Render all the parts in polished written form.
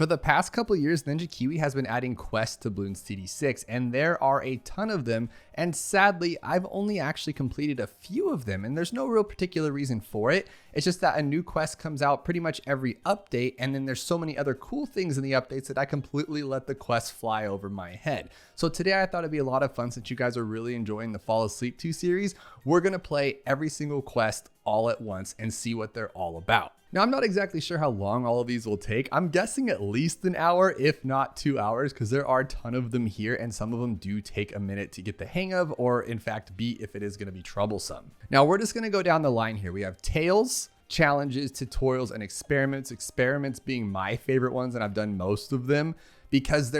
For the past couple of years, Ninja Kiwi has been adding quests to Bloons TD6, and there are a ton of them, and sadly, I've only actually completed a few of them, and there's no real particular reason for it. It's just that a new quest comes out pretty much every update, and then there's so many other cool things in the updates that I completely let the quest fly over my head. So today I thought it'd be a lot of fun since you guys are really enjoying the Fall Asleep 2 series. We're gonna play every single quest all at once and see what they're all about. Now, I'm not exactly sure how long all of these will take. I'm guessing at least an hour, if not 2 hours, because there are a ton of them here, and some of them do take a minute to get the hang of, or in fact, beat if it is going to be troublesome. Now, we're just going to go down the line here. We have tales, challenges, tutorials, and experiments. Experiments being my favorite ones, and I've done most of them because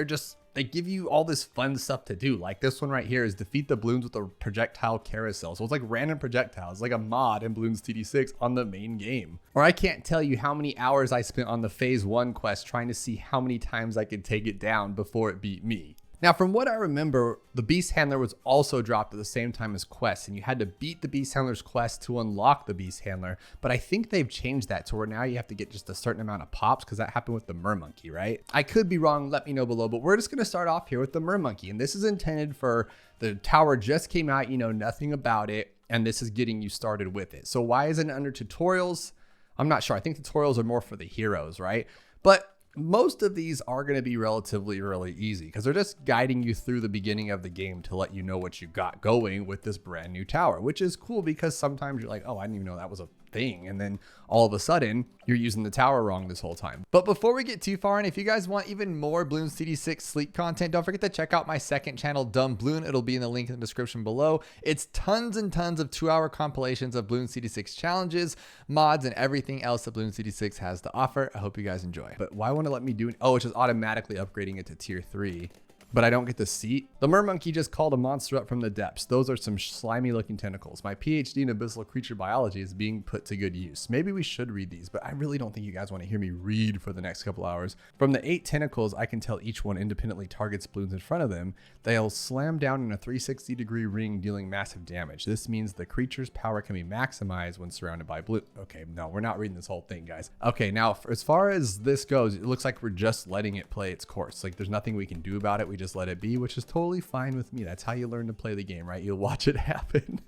they give you all this fun stuff to do. Like this one right here is defeat the Bloons with a projectile carousel. So it's like random projectiles, like a mod in Bloons TD6 on the main game. Or I can't tell you how many hours I spent on the phase 1 quest trying to see how many times I could take it down before it beat me. Now, from what I remember, the Beast Handler was also dropped at the same time as Quest, and you had to beat the Beast Handler's quest to unlock the Beast Handler, but I think they've changed that to where now you have to get just a certain amount of pops, because that happened with the Mermonkey, right? I could be wrong, let me know below, but we're just going to start off here with the Mermonkey, and this is intended for the tower just came out, you know nothing about it, and this is getting you started with it. So why isn't it under tutorials? I'm not sure. I think tutorials are more for the heroes, right? But most of these are going to be relatively really easy because they're just guiding you through the beginning of the game to let you know what you got going with this brand new tower, which is cool because sometimes you're like, oh, I didn't even know that was a thing. And then all of a sudden you're using the tower wrong this whole time. But before we get too far, and if you guys want even more Bloons TD6 sleep content, don't forget to check out my second channel, Dabloon. It'll be in the link in the description below. It's tons and tons of 2-hour compilations of Bloons TD6 challenges, mods, and everything else that Bloons TD6 has to offer. I hope you guys enjoy. But why won't it let me do it? Oh, it's just automatically upgrading it to tier 3. But I don't get the seat. The Mermonkey just called a monster up from the depths. Those are some slimy looking tentacles. My PhD in abyssal creature biology is being put to good use. Maybe we should read these, but I really don't think you guys want to hear me read for the next couple hours. From the 8 tentacles, I can tell each one independently targets Bloons in front of them. They'll slam down in a 360-degree ring, dealing massive damage. This means the creature's power can be maximized when surrounded by blue. Okay, no, we're not reading this whole thing, guys. Okay, now as far as this goes, it looks like we're just letting it play its course. Like there's nothing we can do about it. We just let it be, which is totally fine with me. That's how you learn to play the game, right? You'll watch it happen.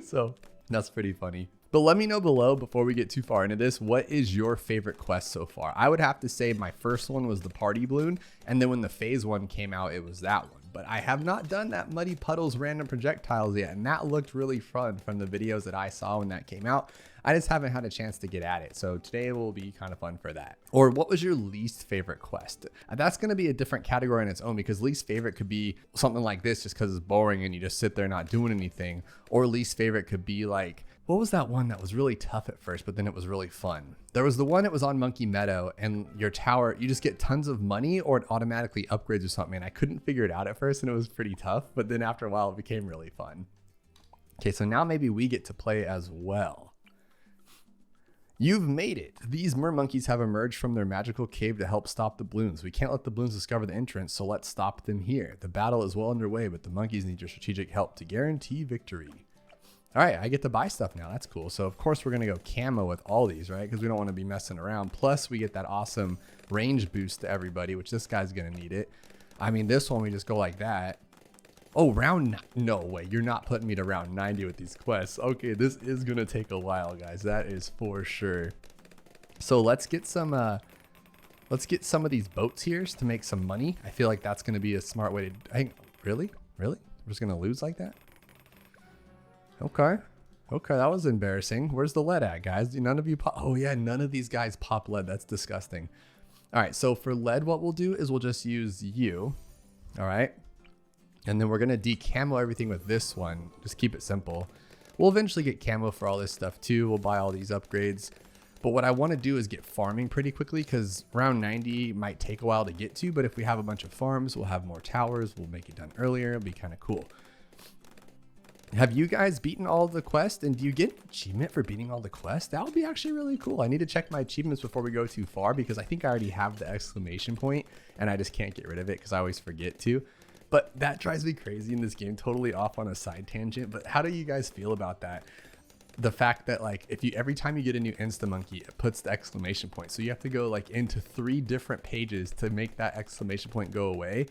So that's pretty funny. But let me know below before we get too far into this, what is your favorite quest so far? I would have to say my first one was the Party Bloon, and then when the phase 1 came out, it was that one. But I have not done that Muddy Puddles random projectiles yet, and that looked really fun from the videos that I saw when that came out. I just haven't had a chance to get at it, so today will be kind of fun for that. Or what was your least favorite quest? That's going to be a different category on its own, because least favorite could be something like this just because it's boring and you just sit there not doing anything. Or least favorite could be like, what was that one that was really tough at first, but then it was really fun? There was the one that was on Monkey Meadow, and your tower, you just get tons of money or it automatically upgrades or something. And I couldn't figure it out at first, and it was pretty tough, but then after a while it became really fun. Okay, so now maybe we get to play as well. You've made it. These mermonkeys have emerged from their magical cave to help stop the Bloons. We can't let the Bloons discover the entrance, so let's stop them here. The battle is well underway, but the monkeys need your strategic help to guarantee victory. All right, I get to buy stuff now. That's cool. So of course we're going to go camo with all these, right? Because we don't want to be messing around. Plus we get that awesome range boost to everybody, which this guy's going to need it. I mean, this one we just go like that. Oh, no way. You're not putting me to round 90 with these quests. Okay, this is going to take a while, guys. That is for sure. So let's get some of these boats here to make some money. I feel like that's going to be a smart way to... Really? We're just going to lose like that? Okay, that was embarrassing. Where's the lead at, guys? None of you pop... Oh yeah, none of these guys pop lead. That's disgusting. All right, so for lead, what we'll do is we'll just use you. All right. And then we're going to decamo everything with this one. Just keep it simple. We'll eventually get camo for all this stuff too. We'll buy all these upgrades. But what I want to do is get farming pretty quickly, because round 90 might take a while to get to. But if we have a bunch of farms, we'll have more towers. We'll make it done earlier. It'll be kind of cool. Have you guys beaten all the quests? And do you get achievement for beating all the quests? That would be actually really cool. I need to check my achievements before we go too far, because I think I already have the exclamation point and I just can't get rid of it because I always forget to. But that drives me crazy in this game. Totally off on a side tangent. But how do you guys feel about that? the fact that like if you every time you get a new Instamonkey, it puts the exclamation point. So you have to go like into 3 different pages to make that exclamation point go away.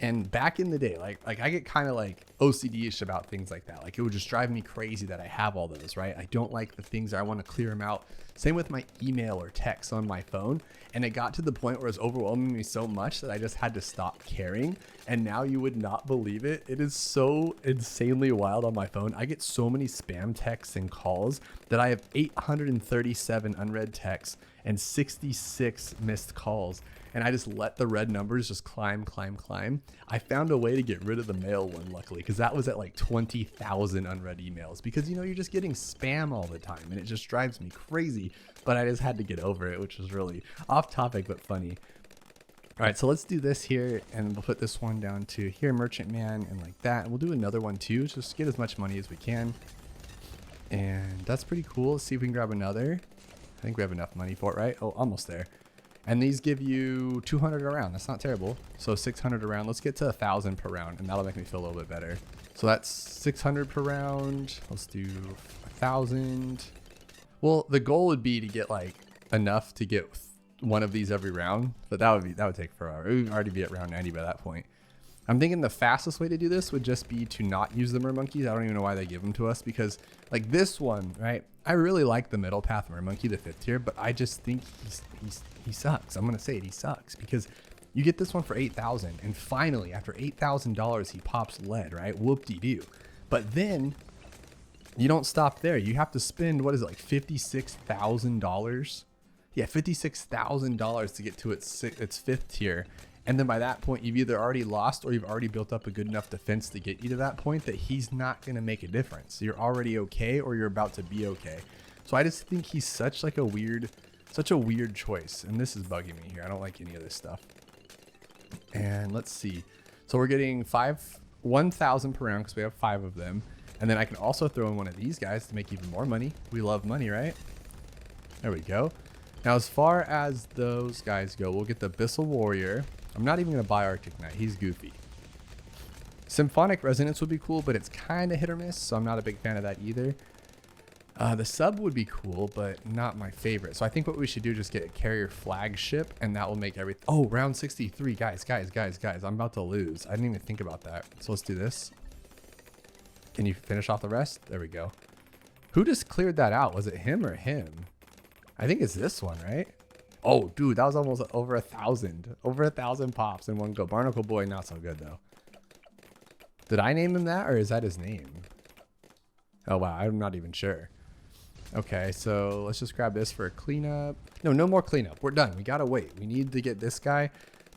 And back in the day, like I get kind of like OCD-ish about things like that. Like it would just drive me crazy that I have all those, right? I don't like the things that I want to clear them out. Same with my email or text on my phone. And it got to the point where it was overwhelming me so much that I just had to stop caring. And now you would not believe it. It is so insanely wild on my phone. I get so many spam texts and calls that I have 837 unread texts and 66 missed calls. And I just let the red numbers just climb. I found a way to get rid of the mail one, luckily, because that was at like 20,000 unread emails. Because, you know, you're just getting spam all the time and it just drives me crazy. But I just had to get over it, which was really off topic, but funny. All right, so let's do this here, and we'll put this one down to here, Merchant Man, and like that. And we'll do another one too, just get as much money as we can. And that's pretty cool. Let's see if we can grab another. I think we have enough money for it, right? Oh, almost there. And these give you 200 a round. That's not terrible. So 600 a round. Let's get to 1,000 per round, and that'll make me feel a little bit better. So that's 600 per round. Let's do 1,000. Well, the goal would be to get like enough to get one of these every round, but that would take forever. It would already be at round 90 by that point. I'm thinking the fastest way to do this would just be to not use the Mermonkeys. I don't even know why they give them to us, because like this one, right? I really like the middle path Mermonkey, the 5th tier, but I just think he sucks. I'm gonna say it, he sucks, because you get this one for 8,000, and finally after $8,000 he pops lead, right? Whoop-de-doo. But then you don't stop there. You have to spend, what is it, like $56,000? Yeah, $56,000 to get to its 5th tier. And then by that point, you've either already lost or you've already built up a good enough defense to get you to that point that he's not going to make a difference. You're already okay, or you're about to be okay. So I just think he's such a weird choice. And this is bugging me here. I don't like any of this stuff. And let's see. So we're getting 1,000 per round because we have 5 of them. And then I can also throw in one of these guys to make even more money. We love money, right? There we go. Now, as far as those guys go, we'll get the Abyssal Warrior. I'm not even going to buy Arctic Knight. He's goofy. Symphonic Resonance would be cool, but it's kind of hit or miss, so I'm not a big fan of that either. The sub would be cool, but not my favorite. So I think what we should do is just get a carrier flagship, and that will make everything... Oh, round 63. Guys. I'm about to lose. I didn't even think about that. So let's do this. Can you finish off the rest? There we go. Who just cleared that out? Was it him or him? I think it's this one, right? Oh, dude, that was almost over 1,000. Over 1,000 pops in one go. Barnacle Boy, not so good, though. Did I name him that, or is that his name? Oh, wow, I'm not even sure. Okay, so let's just grab this for a cleanup. No more cleanup. We're done. We gotta wait. We need to get this guy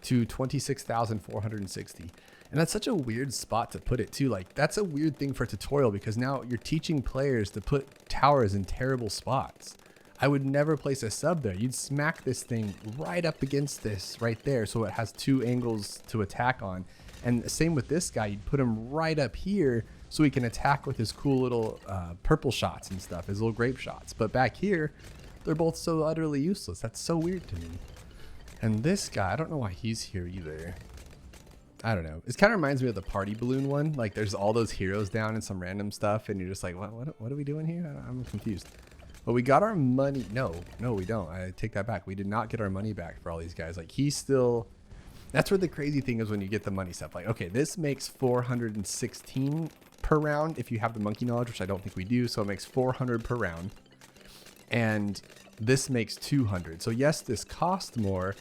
to 26,460. And that's such a weird spot to put it, too. Like, that's a weird thing for a tutorial, because now you're teaching players to put towers in terrible spots. I would never place a sub there. You'd smack this thing right up against this right there, so it has 2 angles to attack on. And same with this guy. You'd put him right up here so he can attack with his cool little purple shots and stuff, his little grape shots. But back here, they're both so utterly useless. That's so weird to me. And this guy, I don't know why he's here either. I don't know. It kind of reminds me of the party balloon one. Like, there's all those heroes down and some random stuff, and you're just like, what are we doing here? I'm confused. But we got our money. No, we don't. I take that back. We did not get our money back for all these guys. Like, he's still... That's where the crazy thing is when you get the money stuff. Like, okay, this makes 416 per round if you have the monkey knowledge, which I don't think we do. So it makes 400 per round. And this makes 200. So yes, this cost more,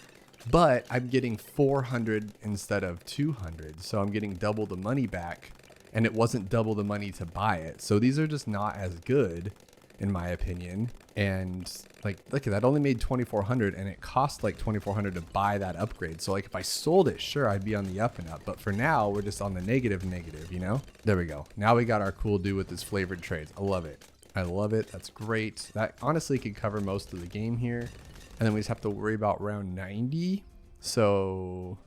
but I'm getting 400 instead of 200. So I'm getting double the money back, and it wasn't double the money to buy it. So these are just not as good, in my opinion. And like, look at that, only made 2,400, and it cost like 2,400 to buy that upgrade. So like, if I sold it, sure, I'd be on the up and up, but for now we're just on the negative, you know? There we go. Now we got our cool dude with his flavored trades. I love it. That's great. That honestly could cover most of the game here, and then we just have to worry about round 90. So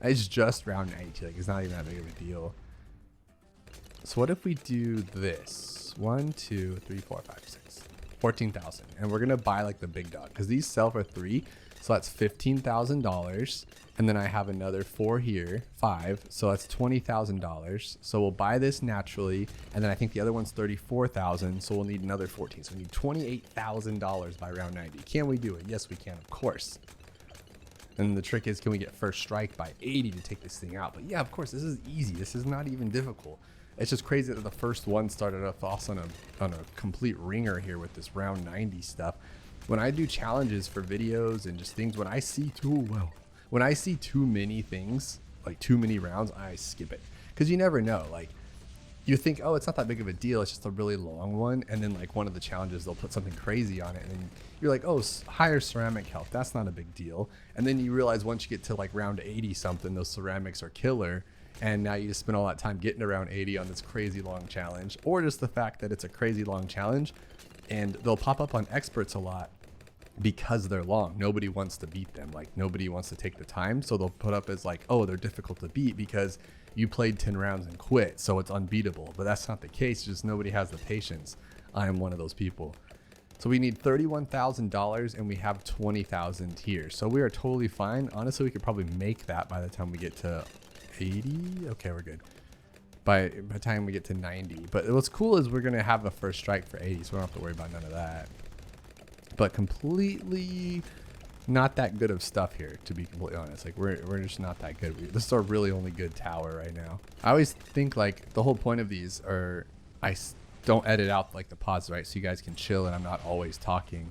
it's just round 90. Like, it's not even that big of a deal. So what if we do this? 1, 2, 3, 4, 5, 6. 14,000, and we're gonna buy like the big dog, because these sell for 3. So that's $15,000. And then I have another 4 here, 5. So that's $20,000. So we'll buy this naturally. And then I think the other one's 34,000. So we'll need another 14. So we need $28,000 by round 90. Can we do it? Yes, we can, of course. And the trick is, can we get first strike by 80 to take this thing out? But yeah, of course, this is easy. This is not even difficult. It's just crazy that the first one started off on a complete ringer here with this round 90 stuff. When I do challenges for videos and just things, when I see too many things, like too many rounds, I skip it. Because you never know. Like, you think, oh, it's not that big of a deal. It's just a really long one. And then like one of the challenges, they'll put something crazy on it. And then you're like, oh, higher ceramic health. That's not a big deal. And then you realize once you get to like round 80 something, those ceramics are killer. And now you just spend all that time getting to round 80 on this crazy long challenge. Or just the fact that it's a crazy long challenge. And they'll pop up on experts a lot because they're long. Nobody wants to beat them. Like, nobody wants to take the time. So they'll put up as like, oh, they're difficult to beat because you played 10 rounds and quit, so it's unbeatable. But that's not the case. Just nobody has the patience. I am one of those people. So we need $31,000 and we have 20,000 here. So we are totally fine. Honestly, we could probably make that by the time we get to 80. Okay, we're good. By the time we get to 90. But what's cool is we're going to have a first strike for 80, so we don't have to worry about none of that. But completely not that good of stuff here, to be completely honest. Like, we're just not that good. This is our really only good tower right now. I always think like the whole point of these are don't edit out like the pause, right? So you guys can chill and I'm not always talking.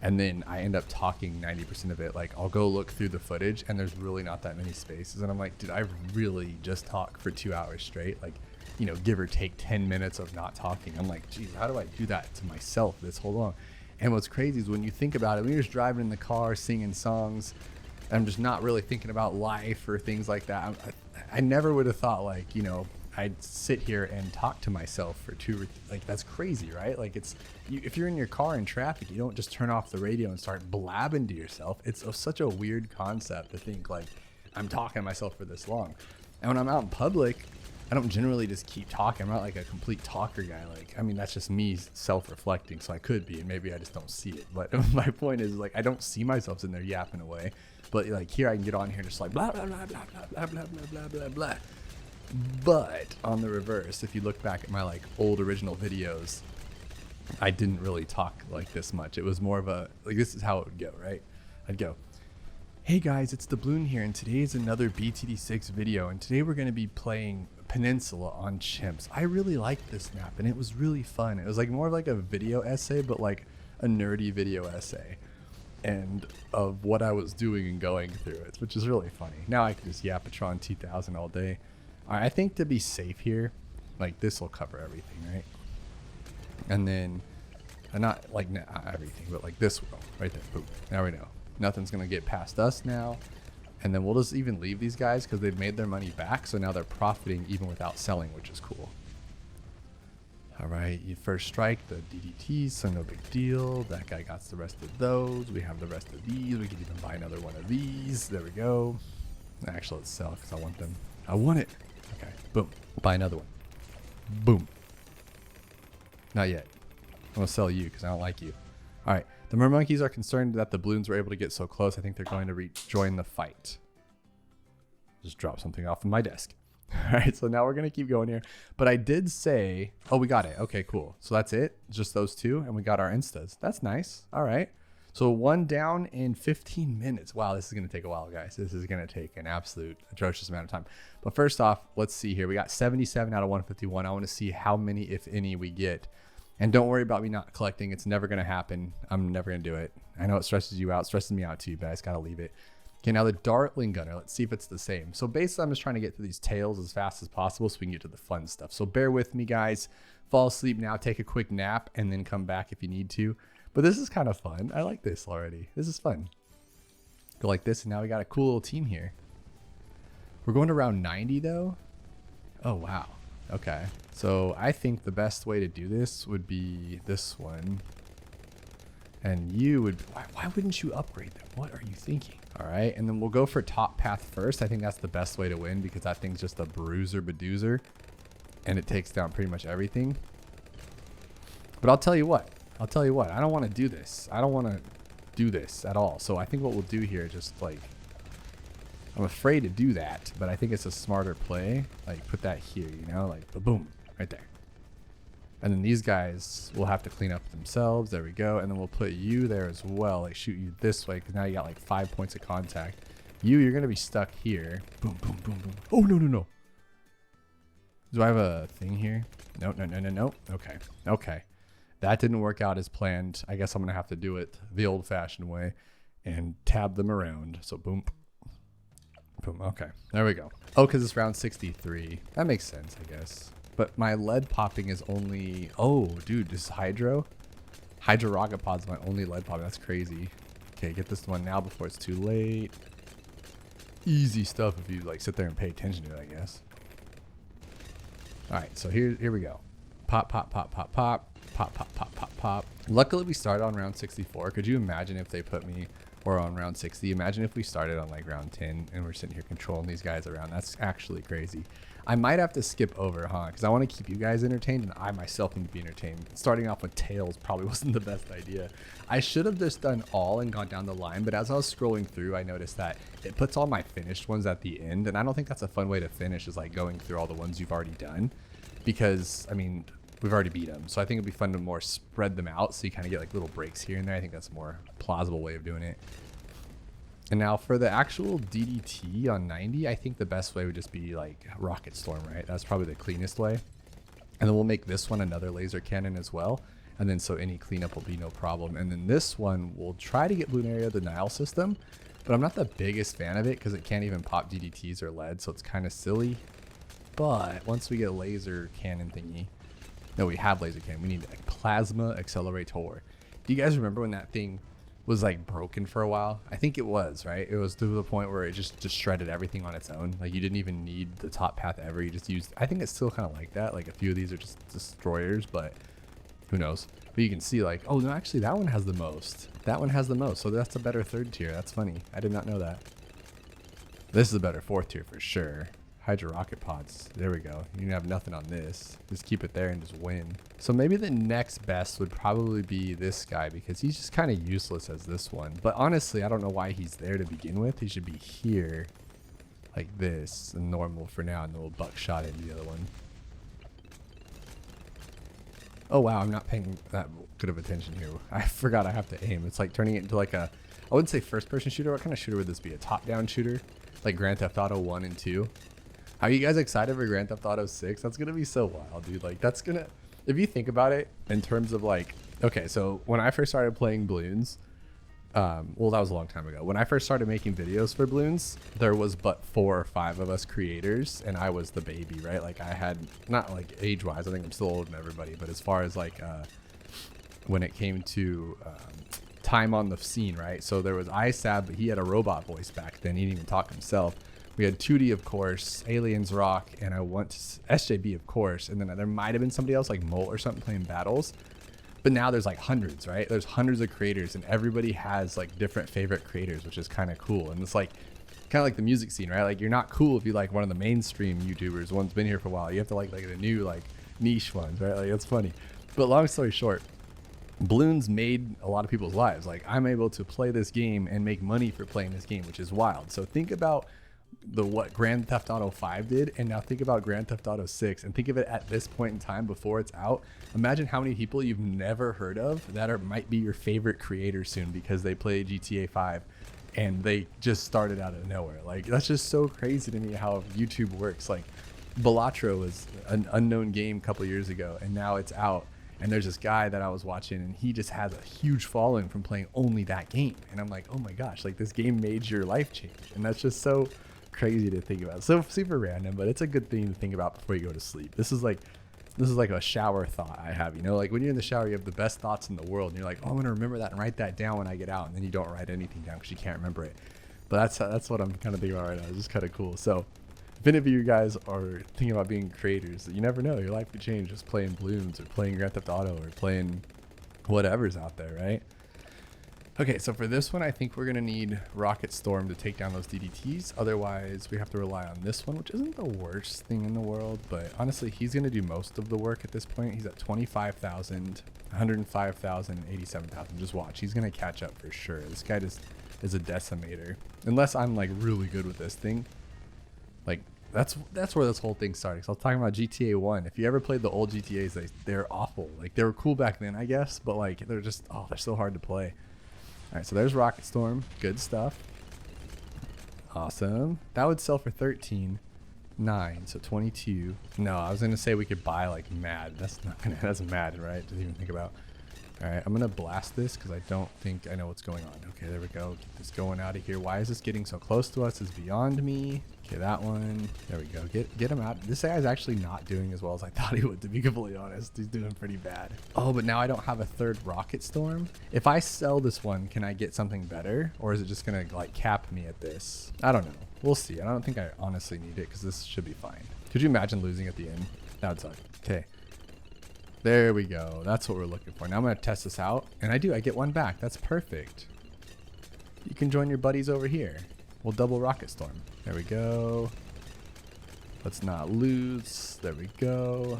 And then I end up talking 90% of it. Like, I'll go look through the footage and there's really not that many spaces. And I'm like, did I really just talk for 2 hours straight? Like, you know, give or take 10 minutes of not talking. I'm like, geez, how do I do that to myself this whole long? And what's crazy is when you think about it, when you're just driving in the car, singing songs, I'm just not really thinking about life or things like that. I never would have thought, like, you know, I'd sit here and talk to myself for like, that's crazy, right? Like, if you're in your car in traffic, you don't just turn off the radio and start blabbing to yourself. It's such a weird concept to think, like, I'm talking to myself for this long. And when I'm out in public, I don't generally just keep talking. I'm not like a complete talker guy. Like, I mean, that's just me self-reflecting, so I could be, and maybe I just don't see it. But my point is, like, I don't see myself sitting there yapping away. But like, here I can get on here just like blah blah blah blah blah blah blah blah blah blah blah. But on the reverse, if you look back at my like old original videos, I didn't really talk like this much. It was more of a, like, this is how it would go, right? I'd go, hey guys, it's Dabloon here, and today is another BTD6 video, and today we're going to be playing Peninsula on Chimps. I really liked this map, and it was really fun. It was like more of like a video essay, but like a nerdy video essay, and of what I was doing and going through it, which is really funny. Now I can just Yapatron 2000 all day. All right, I think to be safe here, like, this will cover everything, right? And then, not like not everything, but like this will, right there. Boom. Now we know. Nothing's going to get past us now. And then we'll just even leave these guys because they've made their money back. So now they're profiting even without selling, which is cool. All right, you first strike the DDTs, so no big deal. That guy got the rest of those. We have the rest of these. We could even buy another one of these. There we go. Actually, let's sell because I want them. I want it. Okay, boom. Buy another one. Boom. Not yet. I'm going to sell you because I don't like you. All right. The Mermonkeys are concerned that the Bloons were able to get so close. I think they're going to rejoin the fight. Just drop something off of my desk. All right, so now we're going to keep going here. But I did say, oh, we got it. Okay, cool. So that's it. Just those two. And we got our instas. That's nice. All right. So one down in 15 minutes. Wow, this is going to take a while, guys. This is going to take an absolute atrocious amount of time. But first off, let's see here. We got 77 out of 151. I want to see how many, if any, we get. And don't worry about me not collecting. It's never going to happen. I'm never going to do it. I know it stresses you out. Stresses me out too, but I just got to leave it. Okay, now the Dartling gunner. Let's see if it's the same. So basically, I'm just trying to get to these tails as fast as possible so we can get to the fun stuff. So bear with me, guys. Fall asleep now. Take a quick nap and then come back if you need to. But this is kind of fun. I like this already. This is fun. Go like this, and now we got a cool little team here. We're going to round 90, though. Oh, wow. Okay. So I think the best way to do this would be this one. And you would... Why wouldn't you upgrade them? What are you thinking? All right. And then we'll go for top path first. I think that's the best way to win because that thing's just a bruiser badoozer. And it takes down pretty much everything. But I'll tell you what. I don't want to do this. I don't want to do this at all. So I think what we'll do here, just like, I'm afraid to do that, but I think it's a smarter play. Like put that here, you know, like boom, right there. And then these guys will have to clean up themselves. There we go. And then we'll put you there as well. Like shoot you this way, because now you got like 5 points of contact. You're going to be stuck here. Boom, boom, boom, boom. Oh, no, no, no. Do I have a thing here? No, no, no, no, no. Okay. Okay. That didn't work out as planned. I guess I'm going to have to do it the old fashioned way and tab them around. So boom. Boom. Okay. There we go. Oh, because it's round 63. That makes sense, I guess. But my lead popping is only... Oh, dude, this is Hydro. Hydro Rocket Pod's my only lead popping. That's crazy. Okay, get this one now before it's too late. Easy stuff if you like sit there and pay attention to it, I guess. All right, so here we go. Pop, pop, pop, pop, pop. Pop, pop, pop, pop, pop. Luckily, we started on round 64. Could you imagine if they put me... Or on round 60. Imagine if we started on like round 10 and we're sitting here controlling these guys around. That's actually crazy. I might have to skip over, huh? Because I want to keep you guys entertained and I myself need to be entertained. Starting off with tails probably wasn't the best idea. I should have just done all and gone down the line, but as I was scrolling through, I noticed that it puts all my finished ones at the end, and I don't think that's a fun way to finish, is like going through all the ones you've already done, because I mean, we've already beat them. So I think it'd be fun to more spread them out so you kind of get like little breaks here and there. I think that's a more plausible way of doing it. And now for the actual DDT on 90, I think the best way would just be like Rocket Storm, right? That's probably the cleanest way. And then we'll make this one another laser cannon as well. And then so any cleanup will be no problem. And then this one, we'll try to get Blunarius denial system, but I'm not the biggest fan of it because it can't even pop DDTs or lead, so it's kind of silly. But once we get a laser cannon thingy, no, we have laser cannon. We need a plasma accelerator. Do you guys remember when that thing was like broken for a while? I think it was, right? It was to the point where it just shredded everything on its own. Like you didn't even need the top path ever. You just used, I think it's still kind of like that. Like a few of these are just destroyers, but who knows? But you can see like, oh no, actually that one has the most. That one has the most. So that's a better third tier. That's funny. I did not know that. This is a better fourth tier for sure. Hydro Rocket Pods. There we go. You can have nothing on this. Just keep it there and just win. So maybe the next best would probably be this guy because he's just kind of useless as this one. But honestly, I don't know why he's there to begin with. He should be here like this and normal for now, and then we'll buckshot into the other one. Oh wow, I'm not paying that good of attention here. I forgot I have to aim. It's like turning it into like a, I wouldn't say first person shooter. What kind of shooter would this be? A top down shooter? Like Grand Theft Auto 1 and 2? Are you guys excited for Grand Theft Auto 6? That's gonna be so wild, dude. Like that's gonna, if you think about it in terms of like, okay, so when I first started playing Bloons, well, that was a long time ago. When I first started making videos for Bloons, there was but 4 or 5 of us creators, and I was the baby, right? Like I had, not like age-wise, I think I'm still older than everybody, but as far as like when it came to time on the scene, right? So there was ISAB, but he had a robot voice back then. He didn't even talk himself. We had 2D, of course, Aliens Rock, and I want SJB, of course, and then there might have been somebody else like Molt or something playing battles. But now there's like hundreds, right? There's hundreds of creators, and everybody has like different favorite creators, which is kind of cool. And it's like kind of like the music scene, right? Like you're not cool if you like one of the mainstream YouTubers, one's been here for a while. You have to like the new like niche ones, right? Like it's funny. But long story short, Bloons made a lot of people's lives. Like I'm able to play this game and make money for playing this game, which is wild. So think about what Grand Theft Auto 5 did, and now think about Grand Theft Auto 6 and think of it at this point in time before it's out. Imagine how many people you've never heard of that might be your favorite creators soon because they play GTA 5 and they just started out of nowhere. Like that's just so crazy to me how YouTube works. Like Balatro was an unknown game a couple years ago, and now it's out, and there's this guy that I was watching and he just has a huge following from playing only that game, and I'm like, oh my gosh, like this game made your life change. And that's just so crazy to think about. So super random, but it's a good thing to think about before you go to sleep. This is like a shower thought I have, you know, like when you're in the shower, you have the best thoughts in the world and you're like, oh, I'm gonna remember that and write that down when I get out, and then you don't write anything down because you can't remember it. But that's what I'm kind of thinking about right now. It's just kind of cool. So if any of you guys are thinking about being creators, you never know, your life could change just playing Bloons or playing Grand Theft Auto or playing whatever's out there, right? Okay, so for this one, I think we're going to need Rocket Storm to take down those DDTs. Otherwise, we have to rely on this one, which isn't the worst thing in the world. But honestly, he's going to do most of the work at this point. He's at 25,000, 105,000, 87,000. Just watch. He's going to catch up for sure. This guy just is a decimator. Unless I'm like really good with this thing. Like, that's where this whole thing started. So I was talking about GTA 1. If you ever played the old GTAs, they're awful. Like, they were cool back then, I guess. But like, they're just, oh, they're so hard to play. All right, so there's Rocket Storm. Good stuff. Awesome. That would sell for 13. 9, so 22. No, I was gonna say we could buy like mad. That's not gonna, that's mad, right? Didn't even think about. All right, I'm gonna blast this because I don't think I know what's going on. Okay, there we go. Get this going out of here. Why is this getting so close to us? Is beyond me. Okay, that one. There we go. Get him out. This guy is actually not doing as well as I thought he would, to be completely honest. He's doing pretty bad. Oh, but now I don't have a third Rocket Storm. If I sell this one, can I get something better? Or is it just gonna like cap me at this? I don't know. We'll see. I don't think I honestly need it because this should be fine. Could you imagine losing at the end? That would suck. Okay. There we go. That's what we're looking for. Now I'm going to test this out. And I do. I get one back. That's perfect. You can join your buddies over here. We'll double Rocket Storm. There we go. Let's not lose. There we go.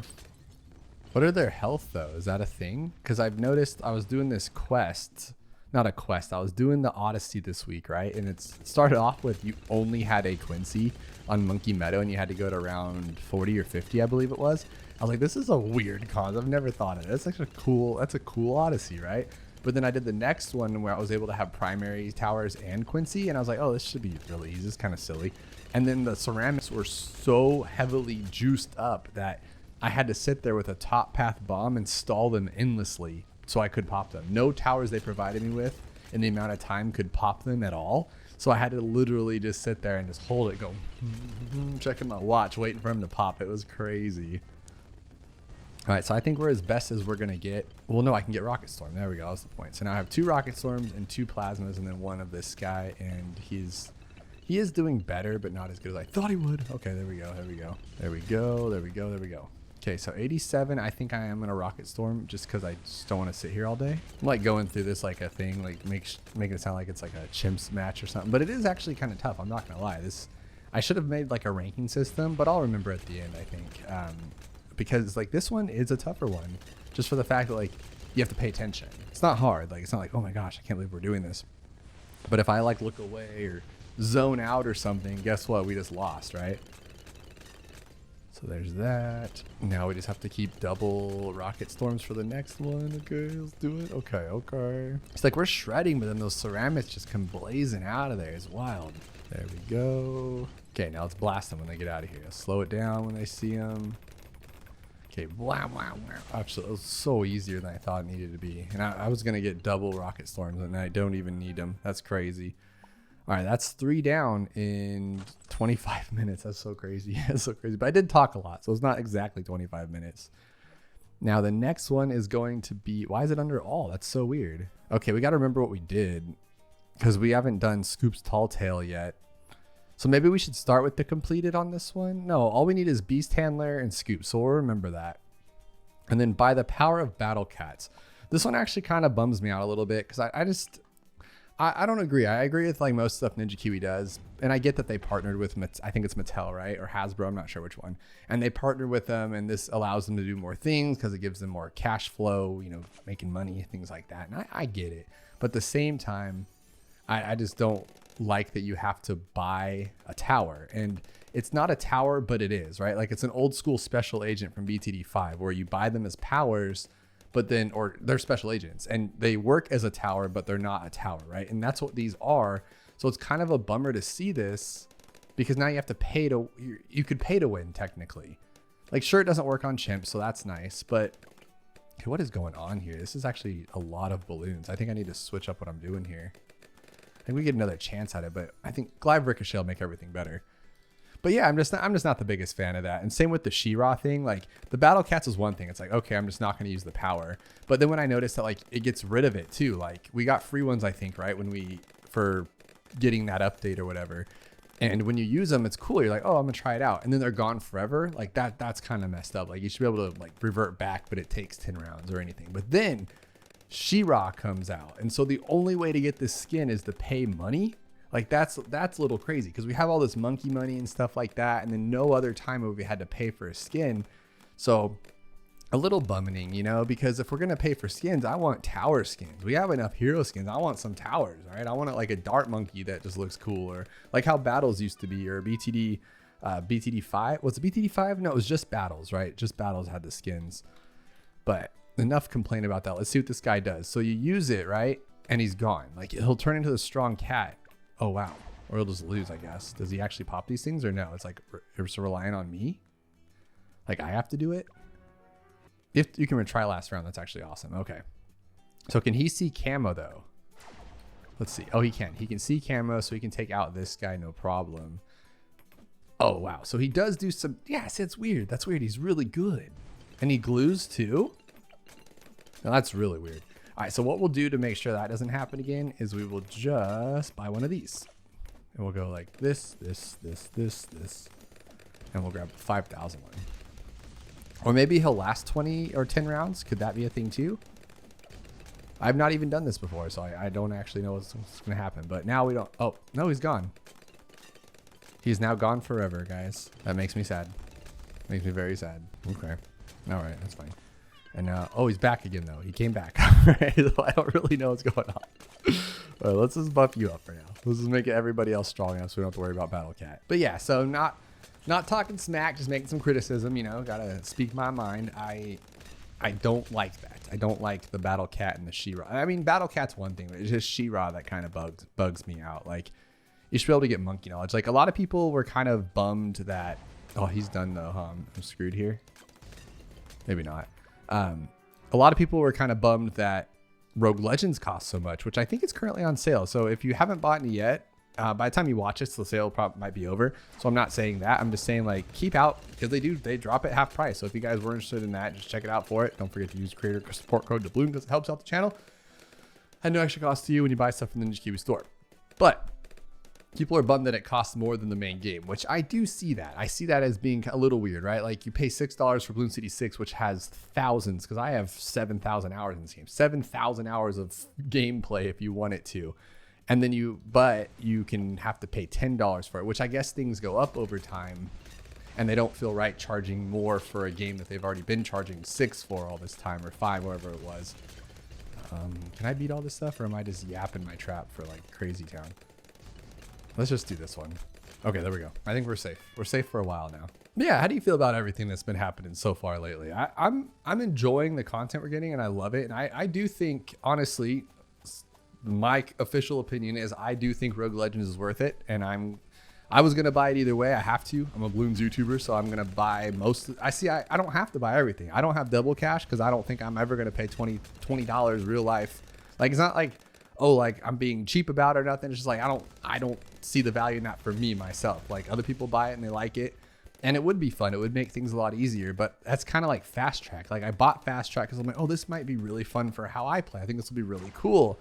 What are their health, though? Is that a thing? Because I've noticed I was doing this quest. Not a quest. I was doing the Odyssey this week, right? And it started off with you only had a Quincy on Monkey Meadow and you had to go to around 40 or 50, I believe it was. I was like, this is a weird cause. I've never thought of it. That's actually cool. That's a cool Odyssey, right? But then I did the next one where I was able to have primary towers and Quincy. And I was like, oh, this should be really easy. It's kind of silly. And then the ceramics were so heavily juiced up that I had to sit there with a top path bomb and stall them endlessly so I could pop them. No towers they provided me with in the amount of time could pop them at all. So I had to literally just sit there and just hold it, go checking my watch, waiting for him to pop. It was crazy. All right, so I think we're as best as we're gonna get. Well, no, I can get Rocket Storm. There we go. That's the point. So now I have 2 Rocket Storms and 2 Plasmas, and then 1 of this guy, and he is doing better, but not as good as I thought he would. Okay, there we go. There we go. There we go. There we go. There we go. Okay, so 87. I think I am gonna Rocket Storm just because I just don't want to sit here all day. I'm like going through this like a thing, like making it sound like it's like a Chimps match or something, but it is actually kind of tough. I'm not gonna lie. I should have made like a ranking system, but I'll remember at the end, I think. Because like this one is a tougher one just for the fact that like you have to pay attention. It's not hard. Like, it's not like, oh my gosh, I can't believe we're doing this. But if I like look away or zone out or something, guess what? We just lost, right? So there's that. Now we just have to keep double Rocket Storms for the next one. Okay, let's do it. Okay, okay. It's like we're shredding, but then those ceramics just come blazing out of there. It's wild. There we go. Okay, now let's blast them when they get out of here. Let's slow it down when they see them. Okay, blah, blah, blah. Actually, it was so easier than I thought it needed to be. And I was going to get double Rocket Storms, and I don't even need them. That's crazy. All right, that's 3 down in 25 minutes. That's so crazy. That's so crazy. But I did talk a lot, so it's not exactly 25 minutes. Now, the next one is going to be... Why is it under all? That's so weird. Okay, we got to remember what we did, because we haven't done Scoop's Tall Tale yet. So maybe we should start with the completed on this one. No, all we need is Beast Handler and Scoop. So we'll remember that. And then by the power of Battle Cats. This one actually kind of bums me out a little bit because I don't agree. I agree with like most stuff Ninja Kiwi does. And I get that they partnered with, I think it's Mattel, right? Or Hasbro, I'm not sure which one. And they partnered with them and this allows them to do more things because it gives them more cash flow, you know, making money, things like that. And I get it. But at the same time, I just don't like that you have to buy a tower. And it's not a tower, but it is, right? Like it's an old school special agent from BTD5 where you buy them as powers, but then, or they're special agents and they work as a tower, but they're not a tower, right? And that's what these are. So it's kind of a bummer to see this because now you have to pay to, you could pay to win technically. Like sure, it doesn't work on Chimps, so that's nice, but okay, what is going on here? This is actually a lot of balloons. I think I need to switch up what I'm doing here. I think we get another chance at it, but I think Glide Ricochet will make everything better. But yeah, I'm just not the biggest fan of that. And same with the She-Ra thing. Like the Battle Cats is one thing. It's like, okay, I'm just not going to use the power. But then when I noticed that like it gets rid of it too. Like we got free ones, I think, right? For getting that update or whatever. And when you use them, it's cool. You're like, oh, I'm gonna try it out. And then they're gone forever. Like that's kind of messed up. Like you should be able to like revert back, but it takes 10 rounds or anything. But then She-Ra comes out. And so the only way to get this skin is to pay money. Like that's a little crazy because we have all this monkey money and stuff like that. And then no other time have we had to pay for a skin. So a little bumming, you know, because if we're going to pay for skins, I want tower skins. We have enough hero skins. I want some towers, all right? I want it like a dart monkey that just looks cool, or like how battles used to be, or BTD5. Was it BTD5? No, it was just battles, right? Just battles had the skins. But enough complaint about that. Let's see what this guy does. So you use it, right? And he's gone. Like he'll turn into the strong cat. Oh, wow. Or he'll just lose, I guess. Does he actually pop these things or no? It's like, it's relying on me. Like I have to do it. If you can retry last round, that's actually awesome. Okay. So can he see camo though? Let's see. Oh, he can. He can see camo, so he can take out this guy, no problem. Oh, wow. So he does do some... Yes, it's weird. That's weird. He's really good. And he glues too? Now, that's really weird. All right, so what we'll do to make sure that doesn't happen again is we will just buy one of these. And we'll go like this. And we'll grab a 5,000 one. Or maybe he'll last 20 or 10 rounds. Could that be a thing too? I've not even done this before, so I don't actually know what's going to happen. But now we don't... Oh, no, he's gone. He's now gone forever, guys. That makes me sad. Makes me very sad. Okay. All right, that's fine. And now... Oh, he's back again, though. He came back. Right? So I don't really know what's going on. All right, let's just buff you up for now. Let's just make everybody else strong enough so we don't have to worry about Battle Cat. But yeah, so not talking smack, just making some criticism, you know, gotta speak my mind. I don't like that. I don't like the Battle Cat and the She-Ra. I mean, Battle Cat's one thing, but it's just She-Ra that kind of bugs me out. Like, you should be able to get monkey knowledge. Like, a lot of people were kind of bummed that... Oh, he's done though, huh? I'm screwed here. Maybe not. A lot of people were kind of bummed that Rogue Legends cost so much, which I think is currently on sale. So if you haven't bought any yet, by the time you watch this, the sale probably might be over. So I'm not saying that. I'm just saying, like, keep out, because they drop it half price. So if you guys were interested in that, just check it out for it. Don't forget to use creator support code Dabloon because it helps out the channel. And no extra cost to you when you buy stuff from the Ninja Kiwi store. But people are bummed that it costs more than the main game, which I do see that. I see that as being a little weird, right? Like, you pay $6 for Bloons TD6, which has thousands, because I have 7,000 hours in this game. 7,000 hours of gameplay if you want it to. And then but you can have to pay $10 for it, which I guess things go up over time and they don't feel right charging more for a game that they've already been charging $6 for all this time, or $5, whatever it was. Can I beat all this stuff, or am I just yapping my trap for like crazy town? Let's just do this one. Okay, there we go. I think we're safe. We're safe for a while now. But yeah, how do you feel about everything that's been happening so far lately? I'm enjoying the content we're getting and I love it. And I do think, honestly, my official opinion is I do think Rogue Legends is worth it, and I was gonna buy it either way. I have to. I'm a Bloons YouTuber, so I'm gonna buy most. I don't have to buy everything. I don't have double cash because I don't think I'm ever gonna pay $20 real life. Like, it's not like, oh, like I'm being cheap about it or nothing. It's just like I don't see the value in that for me myself. Like, other people buy it and they like it, and it would be fun. It would make things a lot easier. But that's kind of like Fast Track. Like, I bought Fast Track because I'm like, oh, this might be really fun for how I play. I think this will be really cool.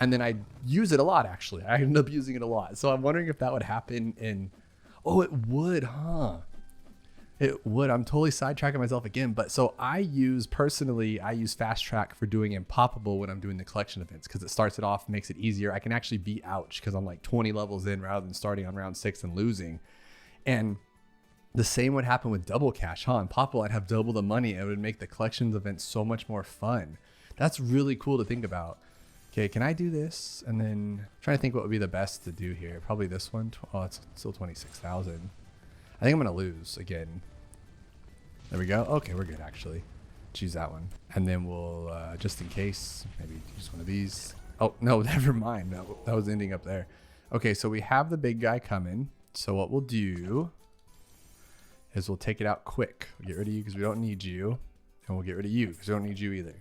And then I use it a lot, actually. I ended up using it a lot. So I'm wondering if that would happen in... Oh, it would, huh? It would. I'm totally sidetracking myself again. But so I use Fast Track for doing Impoppable when I'm doing the collection events, because it starts it off, makes it easier. I can actually beat Ouch because I'm like 20 levels in rather than starting on round 6 and losing. And the same would happen with Double Cash, huh? Impoppable, I'd have double the money. It would make the collections event so much more fun. That's really cool to think about. Okay, can I do this? And then I'm trying to think what would be the best to do here. Probably this one. Oh, it's still 26,000. I think I'm gonna lose again. There we go. Okay, we're good actually. Choose that one. And then we'll, just in case, maybe use one of these. Oh, no, never mind. That was ending up there. Okay, so we have the big guy coming. So what we'll do is we'll take it out quick. We'll get rid of you because we don't need you. And we'll get rid of you because we don't need you either.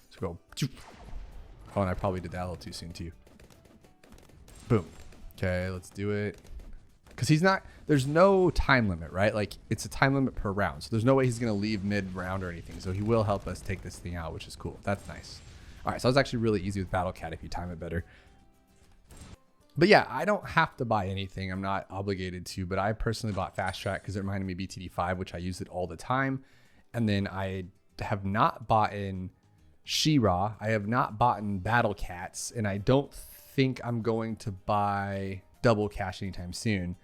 So go. Oh, and I probably did that a little too soon too. Boom. Okay, let's do it. Because there's no time limit, right? Like, it's a time limit per round. So there's no way he's going to leave mid-round or anything. So he will help us take this thing out, which is cool. That's nice. All right, so it's actually really easy with Battle Cat if you time it better. But yeah, I don't have to buy anything. I'm not obligated to, but I personally bought Fast Track because it reminded me of BTD5, which I use it all the time. And then I have not bought in She-Ra. I have not bought Battle Cats, and I don't think I'm going to buy Double Cash anytime soon.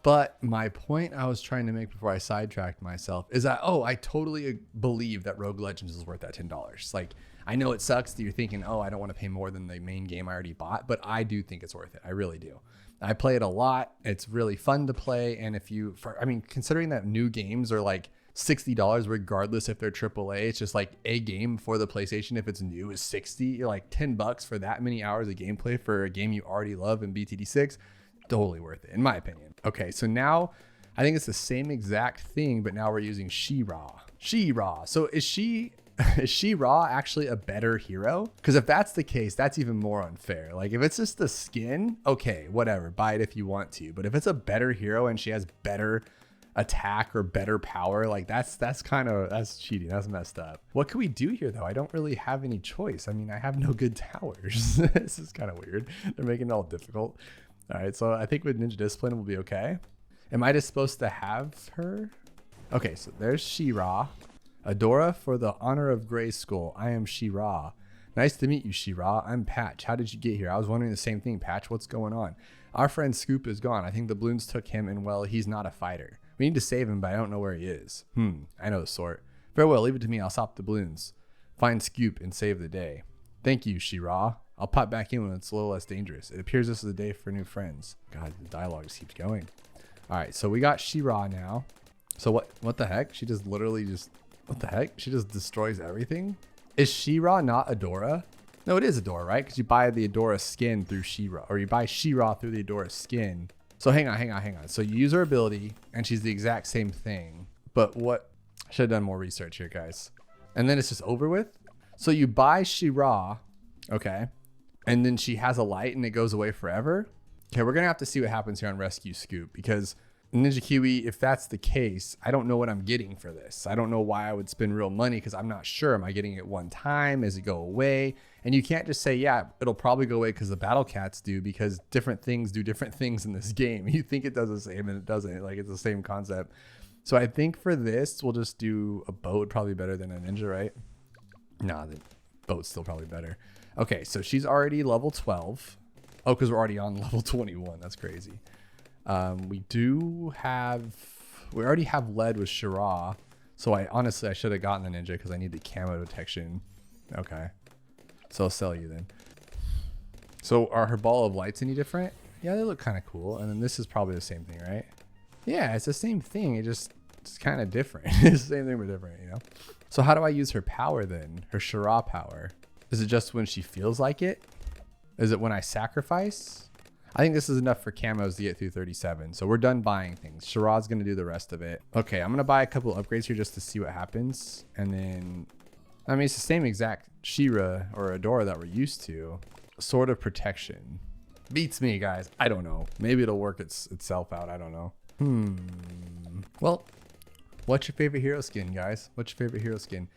But my point I was trying to make before I sidetracked myself is that, I totally believe that Rogue Legends is worth that $10. Like, I know it sucks that you're thinking, I don't want to pay more than the main game I already bought, but I do think it's worth it. I really do. I play it a lot. It's really fun to play. And considering that new games are like $60 regardless if they're AAA, it's just like a game for the PlayStation. If it's new is $60. You're like $10 for that many hours of gameplay for a game you already love in BTD6. Totally worth it, in my opinion. Okay, so now I think it's the same exact thing, but now we're using She-Ra. She-Ra. So is She-Ra actually a better hero? Because if that's the case, that's even more unfair. Like, if it's just the skin, okay, whatever, buy it if you want to. But if it's a better hero and she has better attack or better power, like that's cheating. That's messed up. What can we do here though? I don't really have any choice. I mean, I have no good towers. This is kind of weird. They're making it all difficult. All right, so I think with Ninja Discipline we'll be okay. Am I just supposed to have her? Okay, so there's She-Ra. Adora, for the honor of Grey Skull, I am She-Ra. Nice to meet you, She-Ra. I'm Patch. How did you get here? I was wondering the same thing, Patch. What's going on? Our friend Scoop is gone. I think the Bloons took him, and well, he's not a fighter. We need to save him, but I don't know where he is. I know the sort. Very well, leave it to me. I'll stop the Bloons. Find Scoop and save the day. Thank you, She-Ra. I'll pop back in when it's a little less dangerous. It appears this is the day for new friends. God, the dialogue just keeps going. All right, so we got She-Ra now. So what the heck? She just literally just, what the heck? She just destroys everything? Is She-Ra not Adora? No, it is Adora, right? Because you buy the Adora skin through She-Ra, or you buy She-Ra through the Adora skin. So hang on. So you use her ability, and she's the exact same thing. But what? I should have done more research here, guys. And then it's just over with? So you buy She-Ra, okay, and then she has a light and it goes away forever? Okay, we're going to have to see what happens here on Rescue Scoop, because Ninja Kiwi, if that's the case, I don't know what I'm getting for this. I don't know why I would spend real money, because I'm not sure. Am I getting it one time? Does it go away? And you can't just say, yeah, it'll probably go away because the Battle Cats do, because different things do different things in this game. You think it does the same and it doesn't. Like, it's the same concept. So I think for this, we'll just do a boat, probably better than a ninja, right? Nah, the boat's still probably better. Okay, so she's already level 12. Oh, because we're already on level 21. That's crazy. We already have lead with She-Ra. So I should have gotten the ninja because I need the camo detection. Okay. So I'll sell you then. So are her ball of lights any different? Yeah, they look kind of cool. And then this is probably the same thing, right? Yeah, it's the same thing. It's kind of different. It's the same thing but different, you know? So how do I use her power then? Her She-Ra power. Is it just when she feels like it? Is it when I sacrifice? I think this is enough for camos to get through 37. So we're done buying things. She-Ra's going to do the rest of it. Okay, I'm going to buy a couple of upgrades here just to see what happens. And then, I mean, it's the same exact She-Ra or Adora that we're used to. Sword of Protection. Beats me, guys. I don't know. Maybe it'll work itself out. I don't know. Well, what's your favorite hero skin, guys? What's your favorite hero skin?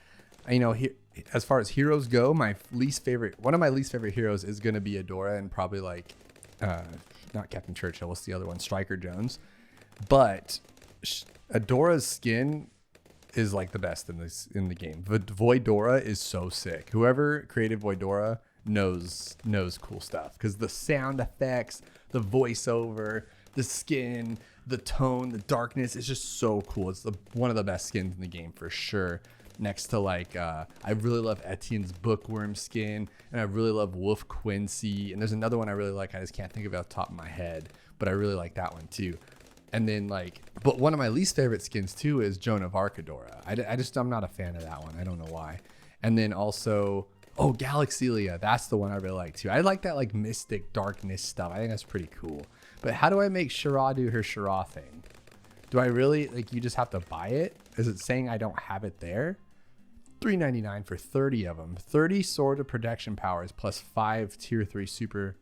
You know, as far as heroes go, one of my least favorite heroes is going to be Adora, and probably like, not Captain Churchill. What's the other one? Striker Jones. But Adora's skin is like the best in the game. Voidora is so sick. Whoever created Voidora knows cool stuff, because the sound effects, the voiceover, the skin, the tone, the darkness is just so cool. It's one of the best skins in the game for sure. Next to like, I really love Etienne's Bookworm skin, and I really love Wolf Quincy, and there's another one I really like. I just can't think of it off the top of my head, but I really like that one too. And then like, but one of my least favorite skins too is Joan of Arc Adora. I'm not a fan of that one. I don't know why. And then also, Galaxelia, that's the one I really like too. I like that like mystic darkness stuff. I think that's pretty cool. But how do I make She-Ra do her She-Ra thing? Do I really, like, you just have to buy it? Is it saying I don't have it there? $3.99 for 30 of them. 30 Sword of Protection powers plus 5 tier 3 super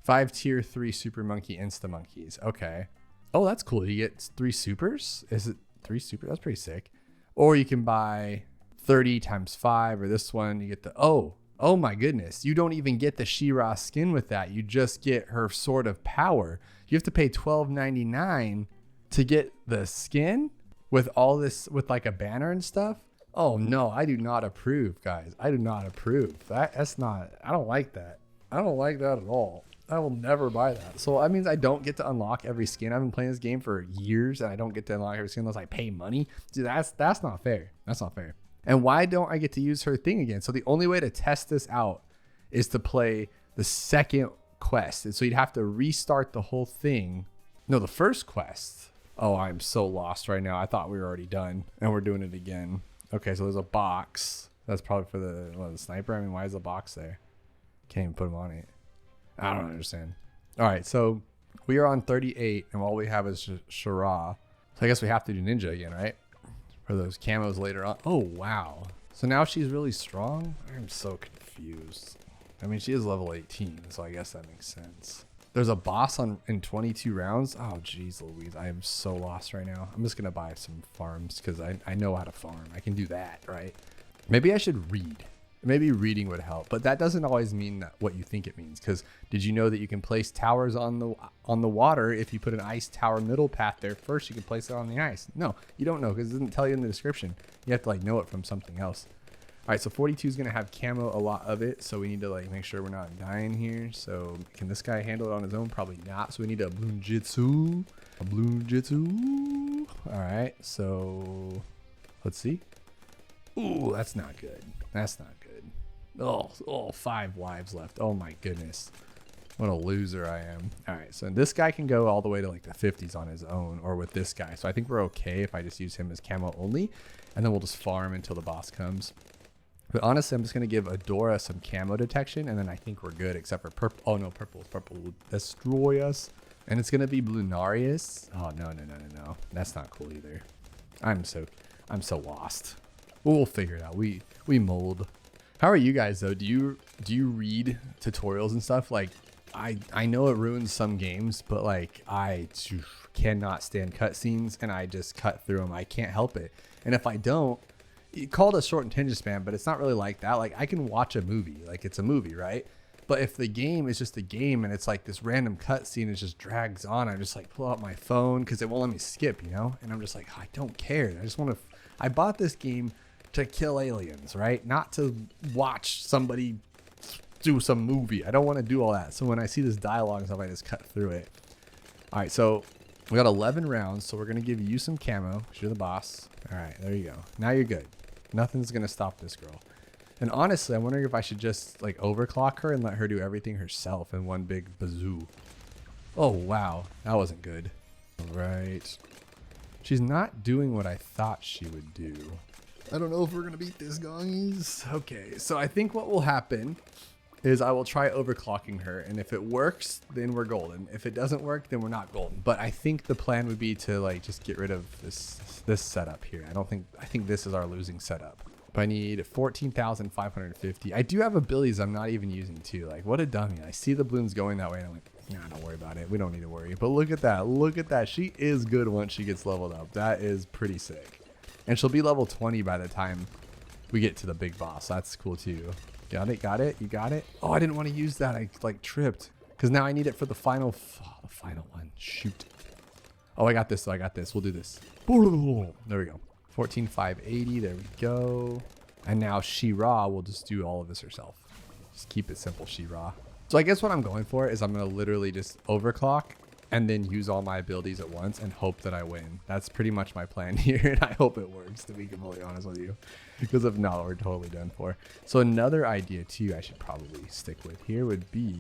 monkey insta monkeys. Okay. Oh, that's cool. You get 3 supers? Is it 3 super? That's pretty sick. Or you can buy 30 times 5, or this one you get the oh my goodness, you don't even get the She-Ra skin with that. You just get her Sword of Power. You have to pay $12.99 to get the skin with all this, with like a banner and stuff. Oh no, I do not approve, guys. I do not approve. That's not, I don't like that. I don't like that at all. I will never buy that. So that means I don't get to unlock every skin. I've been playing this game for years and I don't get to unlock every skin unless I pay money. Dude, that's not fair. That's not fair. And why don't I get to use her thing again? So the only way to test this out is to play the second quest. And so you'd have to restart the whole thing. No, the first quest. Oh, I'm so lost right now. I thought we were already done and we're doing it again. Okay, so there's a box. That's probably for the sniper. I mean, why is the box there? Can't even put him on it. I don't understand. All right, so we are on 38, and all we have is Shara. So I guess we have to do Ninja again, right? For those camos later on. Oh, wow. So now she's really strong? I'm so confused. I mean, she is level 18, so I guess that makes sense. There's a boss in 22 rounds. Oh, geez, Louise. I am so lost right now. I'm just going to buy some farms because I know how to farm. I can do that, right? Maybe I should read. Maybe reading would help, but that doesn't always mean that what you think it means. Because did you know that you can place towers on the water if you put an ice tower middle path there first? You can place it on the ice. No, you don't know because it doesn't tell you in the description. You have to like know it from something else. All right, so 42 is gonna have camo, a lot of it, so we need to like make sure we're not dying here. So can this guy handle it on his own? Probably not. So we need a Bloon Jitsu. A Bloon Jitsu. All right, so let's see. Ooh, that's not good. That's not good. Oh, 5 lives left. Oh my goodness. What a loser I am. All right, so this guy can go all the way to like the 50s on his own or with this guy. So I think we're okay if I just use him as camo only, and then we'll just farm until the boss comes. But honestly, I'm just going to give Adora some camo detection, and then I think we're good, except for purple. Oh no, purple will destroy us. And it's going to be Blunarius. Oh, no. That's not cool either. I'm so lost. We'll figure it out. We mold. How are you guys though? Do you read tutorials and stuff? Like I know it ruins some games, but like I cannot stand cutscenes and I just cut through them. I can't help it. And if I don't, you call it a short attention span, but it's not really like that. Like I can watch a movie, like it's a movie, right? But if the game is just a game and it's like this random cutscene, it just drags on. I just like pull out my phone because it won't let me skip, you know? And I'm just like, oh, I don't care. I just want to. I bought this game to kill aliens, right? Not to watch somebody do some movie. I don't want to do all that. So when I see this dialogue and stuff, I just cut through it. All right, so we got 11 rounds, so we're going to give you some camo because you're the boss. All right, there you go. Now you're good. Nothing's going to stop this girl. And honestly, I'm wondering if I should just like overclock her and let her do everything herself in one big bazoo. Oh, wow. That wasn't good. All right. She's not doing what I thought she would do. I don't know if we're going to beat this, guys. Okay, so I think what will happen is I will try overclocking her. And if it works, then we're golden. If it doesn't work, then we're not golden. But I think the plan would be to like just get rid of this setup here. I think this is our losing setup. But I need 14,550. I do have abilities I'm not even using too. Like what a dummy. I see the balloons going that way and I'm like, nah, don't worry about it. We don't need to worry. But look at that. Look at that. She is good once she gets leveled up. That is pretty sick. And she'll be level 20 by the time we get to the big boss. That's cool too. Got it? Got it? You got it? Oh, I didn't want to use that. I like tripped. Because now I need it for the final one. Shoot. Oh, I got this. So I got this. We'll do this. There we go. 14,580. There we go. And now She-Ra will just do all of this herself. Just keep it simple, She-Ra. So I guess what I'm going for is I'm going to literally just overclock and then use all my abilities at once and hope that I win. That's pretty much my plan here, and I hope it works, to be completely honest with you. Because if not, we're totally done for. So another idea, too, I should probably stick with here would be...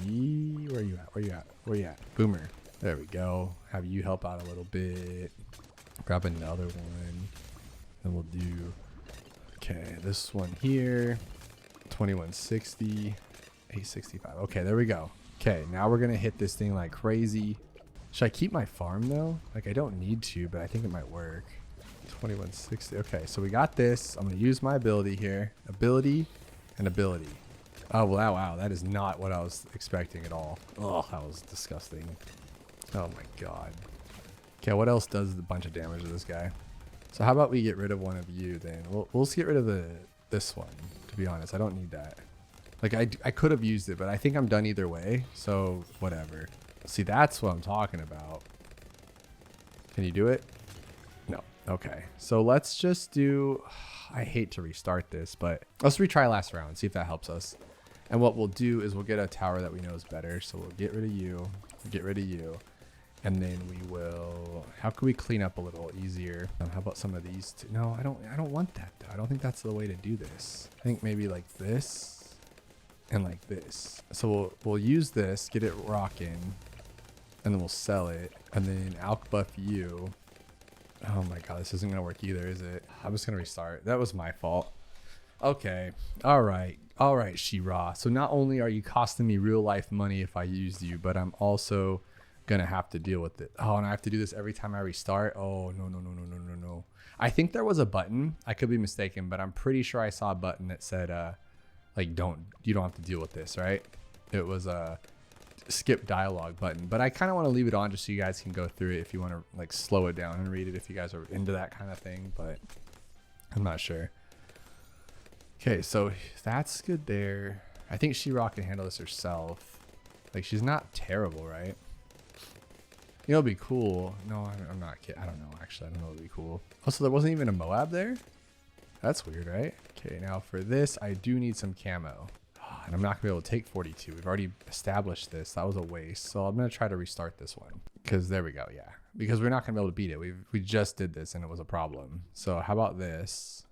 Where are you at? Where you at? Where you at? Boomer. There we go. Have you help out a little bit. Grab another one. Then we'll do... Okay, this one here. 2160. 865. Okay, there we go. Okay, now we're going to hit this thing like crazy. Should I keep my farm though? Like I don't need to, but I think it might work. 2160. Okay, so we got this. I'm going to use my ability here. Ability and ability. Oh, wow. That is not what I was expecting at all. Oh, that was disgusting. Oh my god. Okay, what else does a bunch of damage to this guy? So how about we get rid of one of you then? We'll just get rid of this one, to be honest. I don't need that. Like I could have used it, but I think I'm done either way. So whatever. See, that's what I'm talking about. Can you do it? No. Okay. So let's just do, I hate to restart this, but let's retry last round, see if that helps us. And what we'll do is we'll get a tower that we know is better. So we'll get rid of you, get rid of you. And then we will, how can we clean up a little easier? How about some of these two? No, I don't want that though. I don't think that's the way to do this. I think maybe like this and like this. So we'll use this, get it rocking, and then we'll sell it. And then Alk buff you. Oh my God, this isn't gonna work either, is it? I'm just gonna restart. That was my fault. Okay, all right, She-Ra. So not only are you costing me real life money if I used you, but I'm also gonna have to deal with it. Oh, and I have to do this every time I restart. Oh, no. I think there was a button. I could be mistaken, but I'm pretty sure I saw a button that said, like, you don't have to deal with this, right? It was a skip dialogue button, but I kind of want to leave it on just so you guys can go through it if you want to like slow it down and read it if you guys are into that kind of thing, but I'm not sure. Okay, so that's good there. I think She-Ra can handle this herself. Like, she's not terrible, right? You know, it'd be cool. No, I'm not kidding. I don't know. Actually, I don't know. It'd be cool. Also, there wasn't even a Moab there. That's weird, right? Okay, now for this, I do need some camo. And I'm not gonna be able to take 42. We've already established this. That was a waste. So I'm gonna try to restart this one. Because there we go, yeah. Because we're not gonna be able to beat it. We just did this and it was a problem. So how about this?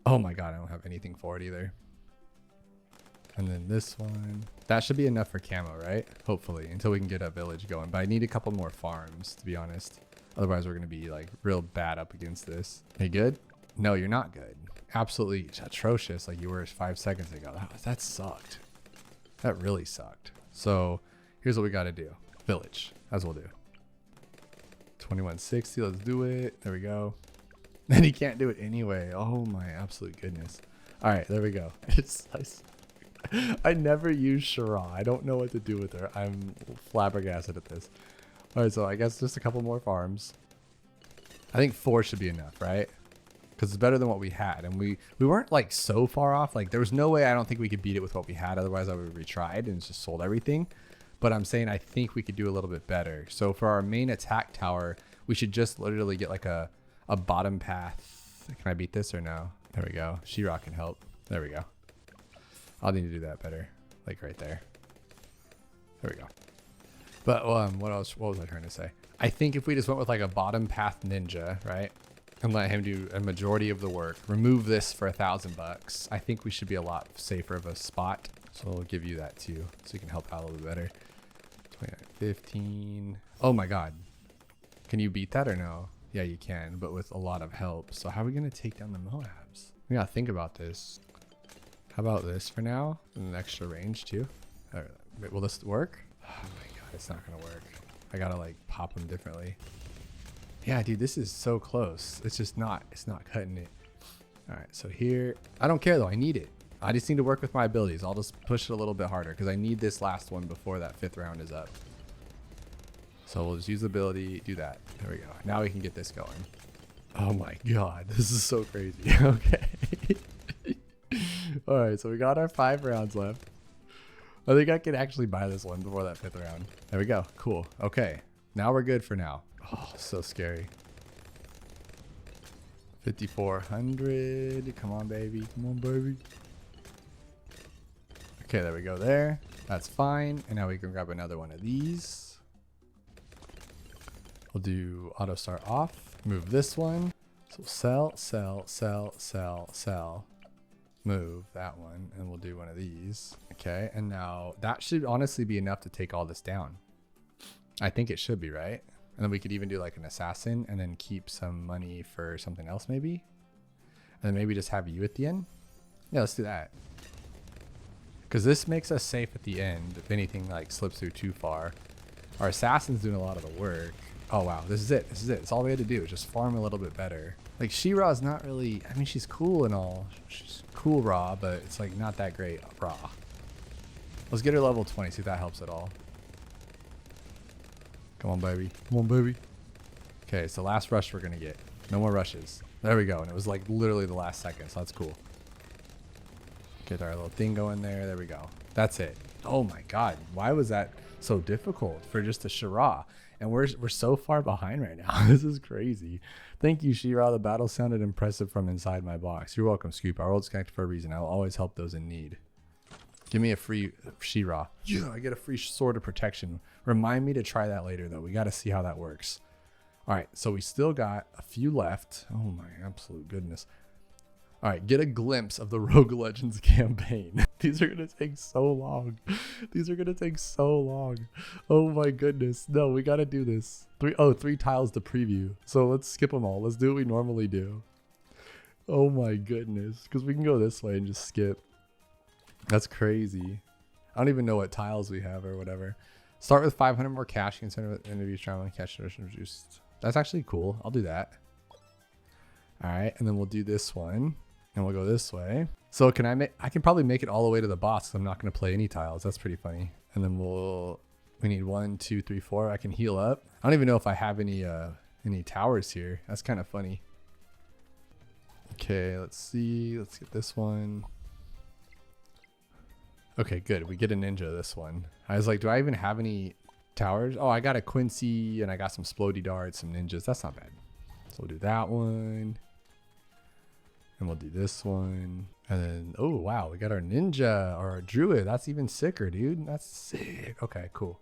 Oh my God, I don't have anything for it either. And then this one. That should be enough for camo, right? Hopefully, until we can get a village going. But I need a couple more farms, to be honest. Otherwise, we're gonna be like real bad up against this. Hey, good? No, you're not good. Absolutely atrocious like you were 5 seconds ago. That sucked. That really sucked. So here's what we got to do. Village. That's what we'll do. 2160. Let's do it. There we go. And he can't do it anyway. Oh my absolute goodness. All right, there we go. I never use She-Ra. I don't know what to do with her. I'm flabbergasted at this. All right, so I guess just a couple more farms. I think 4 should be enough, right? Because it's better than what we had, and we weren't like so far off. Like there was no way I don't think we could beat it with what we had. Otherwise I would have retried and just sold everything. But I'm saying I think we could do a little bit better. So for our main attack tower, we should just literally get like a bottom path. Can I beat this or no? There we go. She-Ra can help. There we go. I'll need to do that better. Like right there. There we go. But what else? What was I trying to say? I think if we just went with like a bottom path ninja, right? And let him do a majority of the work. Remove this for $1,000. I think we should be a lot safer of a spot. So I'll give you that too, so you can help out a little bit better. 29, 15. Oh my God. Can you beat that or no? Yeah, you can, but with a lot of help. So how are we gonna take down the Moabs? We gotta think about this. How about this for now? And an extra range too. Wait, will this work? Oh my God, it's not gonna work. I gotta like pop them differently. Yeah, dude, this is so close. It's just not, it's not cutting it. All right, so here, I don't care though, I need it. I just need to work with my abilities. I'll just push it a little bit harder because I need this last one before that 5th round is up. So we'll just use the ability, do that. There we go. Now we can get this going. Oh my God, this is so crazy. Okay. All right, so we got our 5 rounds left. I think I can actually buy this one before that 5th round. There we go, cool. Okay, now we're good for now. Oh, so scary. 5,400. Come on, baby. Come on, baby. Okay, there we go there. That's fine. And now we can grab another one of these. We'll do auto start off. Move this one. So sell, sell, sell, sell, sell. Move that one. And we'll do one of these. Okay, and now that should honestly be enough to take all this down. I think it should be, right? And then we could even do like an assassin and then keep some money for something else maybe. And then maybe just have you at the end. Yeah, let's do that. Because this makes us safe at the end if anything like slips through too far. Our assassin's doing a lot of the work. Oh wow, this is it. This is it. It's all we had to do. Just farm a little bit better. Like She-Ra's not really, I mean, she's cool and all. She's cool raw, but it's like not that great raw. Let's get her level 20, see if that helps at all. Come on, baby. Come on, baby. Okay, it's the last rush we're gonna get. No more rushes. There we go. And it was like literally the last second, so that's cool. Get our little thing going there. There we go. That's it. Oh my God. Why was that so difficult for just a She-Ra? And we're so far behind right now. This is crazy. Thank you, She-Ra. The battle sounded impressive from inside my box. You're welcome, Scoop. Our world's connected for a reason. I will always help those in need. Give me a free She-Ra. Yeah, I get a free sword of protection. Remind me to try that later, though. We got to see how that works. All right, so we still got a few left. Oh, my absolute goodness. All right, get a glimpse of the Rogue Legends campaign. These are going to take so long. These are going to take so long. Oh my goodness. No, we got to do this. Three tiles to preview. So let's skip them all. Let's do what we normally do. Oh my goodness. Because we can go this way and just skip. That's crazy. I don't even know what tiles we have or whatever. Start with 500 more cash. Consider with interviews, traveling, cash reduced. That's actually cool. I'll do that. All right, and then we'll do this one. And we'll go this way. So I can probably make it all the way to the boss. I'm not going to play any tiles. That's pretty funny. And then we need 1, 2, 3, 4. I can heal up. I don't even know if I have any towers here. That's kind of funny. Okay, let's see. Let's get this one. Okay, good. We get a ninja this one. I was like, do I even have any towers? Oh, I got a Quincy and I got some Splody darts, some ninjas. That's not bad. So we'll do that one. And we'll do this one. And then, oh, wow, we got our ninja or our druid. That's even sicker, dude. That's sick. Okay, cool.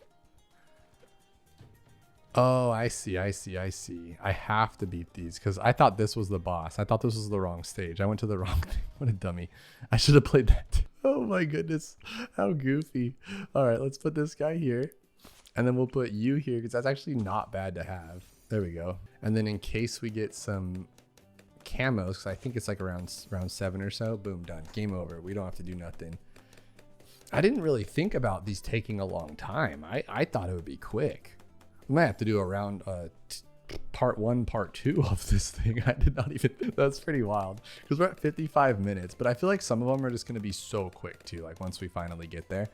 Oh, I see. I have to beat these because I thought this was the boss. I thought this was the wrong stage. I went to the wrong thing. What a dummy. I should have played that. Oh, my goodness. How goofy. All right, let's put this guy here. And then we'll put you here because that's actually not bad to have. There we go. And then in case we get some camos, because I think it's like around 7 or so, boom, done. Game over. We don't have to do nothing. I didn't really think about these taking a long time. I thought it would be quick. We might have to do around part 1, part 2 of this thing. I did not even, that's pretty wild because we're at 55 minutes, but I feel like some of them are just going to be so quick too, like once we finally get there.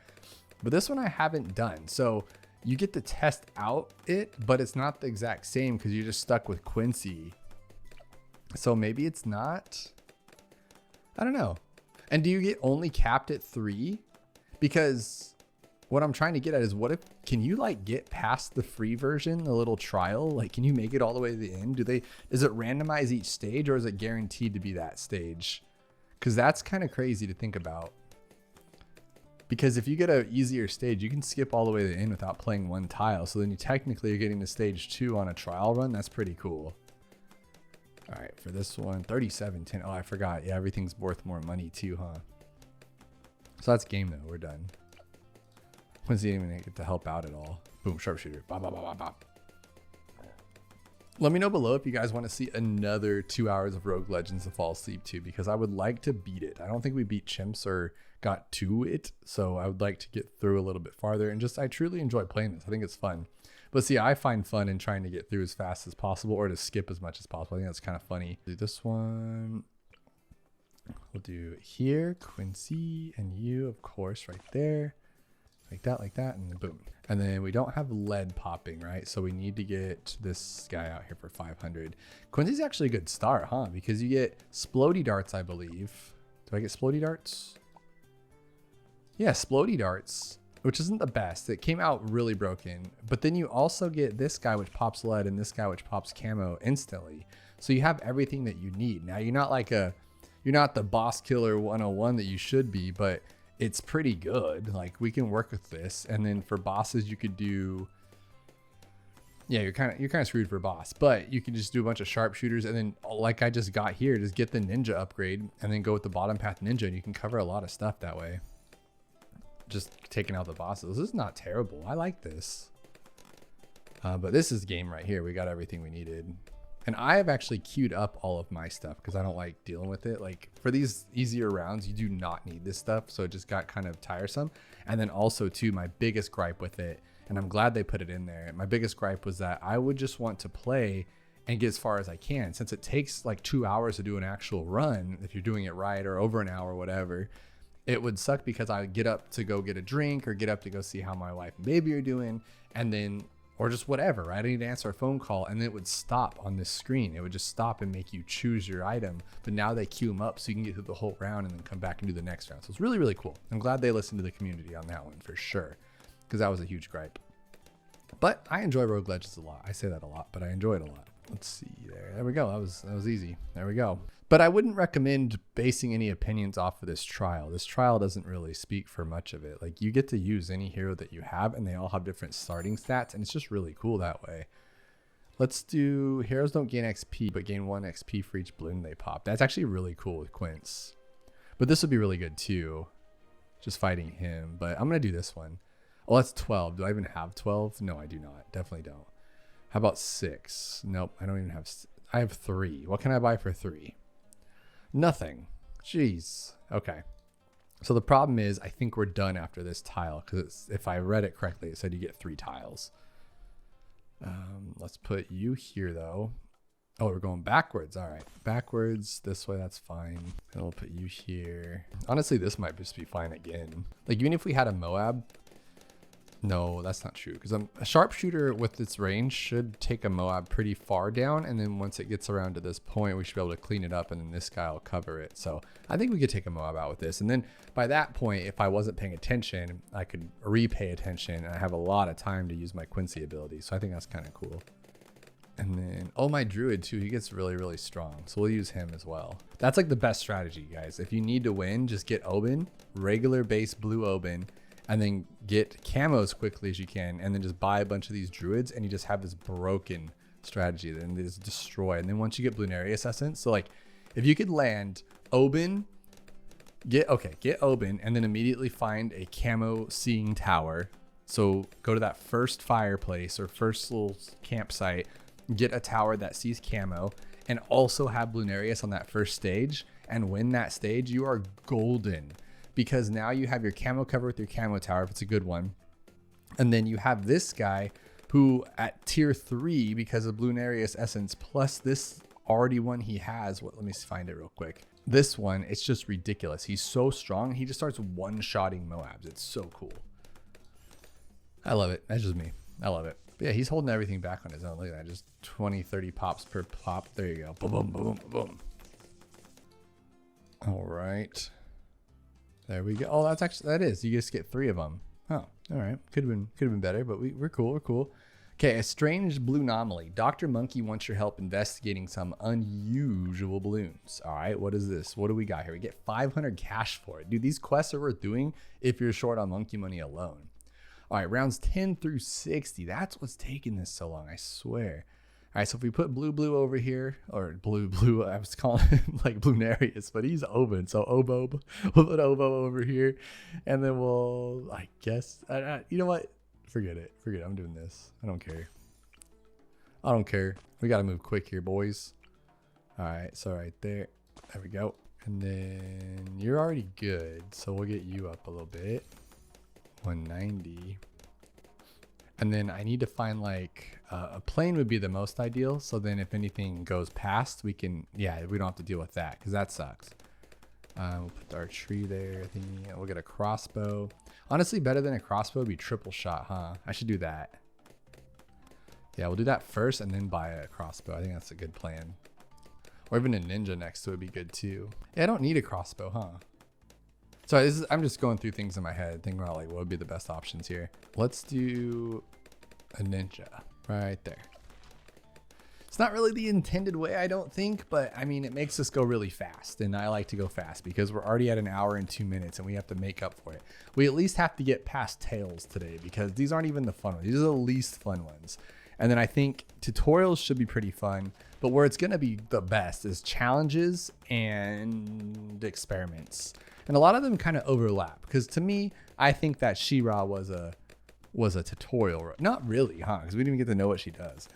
But this one I haven't done. So you get to test out it, but it's not the exact same because you're just stuck with Quincy. So maybe it's not. I don't know. And do you get only capped at 3? Because what I'm trying to get at is what if, can you like get past the free version, the little trial? Like, can you make it all the way to the end? Is it randomize each stage or is it guaranteed to be that stage? Because that's kind of crazy to think about. Because if you get an easier stage, you can skip all the way to the end without playing one tile. So then you technically are getting to stage 2 on a trial run. That's pretty cool. All right, for this one, 37.10. Oh, I forgot. Yeah, everything's worth more money too, huh? So that's game though. We're done. Quincy didn't even get to help out at all. Boom, sharpshooter. Bop, bop, bop, bop, bop. Let me know below if you guys want to see another 2 hours of Rogue Legends to fall asleep to, because I would like to beat it. I don't think we beat Chimps or got to it, so I would like to get through a little bit farther. And just, I truly enjoy playing this. I think it's fun. But see, I find fun in trying to get through as fast as possible or to skip as much as possible. I think that's kind of funny. Do this one. We'll do here, Quincy, and you, of course, right there. Like that, and then boom. And then we don't have lead popping, right? So we need to get this guy out here for 500. Quincy's actually a good start, huh? Because you get Splody darts, I believe. Do I get Splody darts? Yeah, Splody darts, which isn't the best. It came out really broken. But then you also get this guy, which pops lead, and this guy, which pops camo instantly. So you have everything that you need. Now, you're not the boss killer 101 that you should be, but it's pretty good. Like, we can work with this. And then for bosses, you could do, yeah, you're kind of screwed for boss, but you can just do a bunch of sharpshooters. And then like I just got here, just get the ninja upgrade and then go with the bottom path ninja, and you can cover a lot of stuff that way. Just taking out the bosses. This is not terrible. I like this. But this is game right here. We got everything we needed. And I have actually queued up all of my stuff because I don't like dealing with it. Like, for these easier rounds, you do not need this stuff. So it just got kind of tiresome. And then also too, my biggest gripe with it, and I'm glad they put it in there, my biggest gripe was that I would just want to play and get as far as I can. Since it takes like 2 hours to do an actual run, if you're doing it right, or over an hour or whatever, it would suck because I get up to go get a drink or get up to go see how my wife and baby are doing, and then, or just whatever, right? I need to answer a phone call, and then it would stop on this screen. It would just stop and make you choose your item. But now they queue them up so you can get through the whole round and then come back and do the next round. So it's really, really cool. I'm glad they listened to the community on that one for sure, because that was a huge gripe. But I enjoy Rogue Legends a lot. I say that a lot, but I enjoy it a lot. Let's see there. There we go. That was easy. There we go. But I wouldn't recommend basing any opinions off of this trial. This trial doesn't really speak for much of it. Like, you get to use any hero that you have, and they all have different starting stats, and it's just really cool that way. Let's do heroes don't gain XP, but gain 1 XP for each balloon they pop. That's actually really cool with Quince. But this would be really good too, just fighting him. But I'm going to do this one. Oh, that's 12. Do I even have 12? No, I do not. Definitely don't. How about 6? Nope, I don't even have. I have 3. What can I buy for 3? Nothing. Jeez. Okay. So the problem is, I think we're done after this tile, because if I read it correctly, it said you get 3 tiles. Let's put you here though. Oh, we're going backwards. All right, backwards this way. That's fine. And we'll put you here. Honestly, this might just be fine again. Like, even if we had a Moab. No, that's not true, because a sharpshooter with its range should take a Moab pretty far down, and then once it gets around to this point, we should be able to clean it up, and then this guy will cover it. So I think we could take a Moab out with this, and then by that point, if I wasn't paying attention, I could repay attention, and I have a lot of time to use my Quincy ability. So I think that's kind of cool. And then, oh, my Druid too, he gets really, really strong, so we'll use him as well. That's like the best strategy, guys. If you need to win, just get Oban, regular base blue Oban, and then get camo as quickly as you can, and then just buy a bunch of these druids, and you just have this broken strategy, then they just destroy. And then once you get Blunarius essence, so like if you could land Oban, get Oban, and then immediately find a camo seeing tower. So go to that first fireplace or first little campsite, get a tower that sees camo, and also have Blunarius on that first stage, and win that stage, you are golden. Because now you have your camo cover with your camo tower, if it's a good one. And then you have this guy who at tier 3, because of Blunarius essence, plus this already one he has. Let me find it real quick. This one, it's just ridiculous. He's so strong. He just starts one-shotting Moabs. It's so cool. I love it. That's just me. I love it. But yeah, he's holding everything back on his own. Look at that. Just 20, 30 pops per pop. There you go. Boom, boom, boom, boom. All right. There we go. Oh, that's actually, that is. You just get 3 of them. Oh, all right. Could have been better, but we're cool. We're cool. Okay, a strange blue anomaly. Dr. Monkey wants your help investigating some unusual balloons. All right, what is this? What do we got here? We get 500 cash for it. Dude, these quests are worth doing if you're short on monkey money alone. All right, rounds 10 through 60. That's what's taking this so long, I swear. All right, so if we put blue over here, or blue, I was calling him like Blunarius, but he's Oban, so Obob. We'll put Obo over here, and then we'll, I guess, you know what? Forget it. I'm doing this. I don't care. We got to move quick here, boys. All right, so right there. There we go. And then you're already good, so we'll get you up a little bit. 190. And then I need to find like a plane would be the most ideal. So then if anything goes past, we can, yeah, we don't have to deal with that because that sucks. We'll put our tree there. We'll get a crossbow. Honestly, better than a crossbow would be triple shot, huh? I should do that. Yeah, we'll do that first and then buy a crossbow. I think that's a good plan. Or even a ninja next to it would be good too. Yeah, I don't need a crossbow, huh? So I'm just going through things in my head, thinking about like what would be the best options here. Let's do a ninja right there. It's not really the intended way, I don't think, but I mean, it makes us go really fast, and I like to go fast because we're already at an hour and 2 minutes, and we have to make up for it. We at least have to get past tails today because these aren't even the fun ones. These are the least fun ones. And then I think tutorials should be pretty fun, but where it's going to be the best is challenges and experiments. And a lot of them kind of overlap because to me, I think that She-Ra was a tutorial. Not really, huh? Because we didn't even get to know what she does.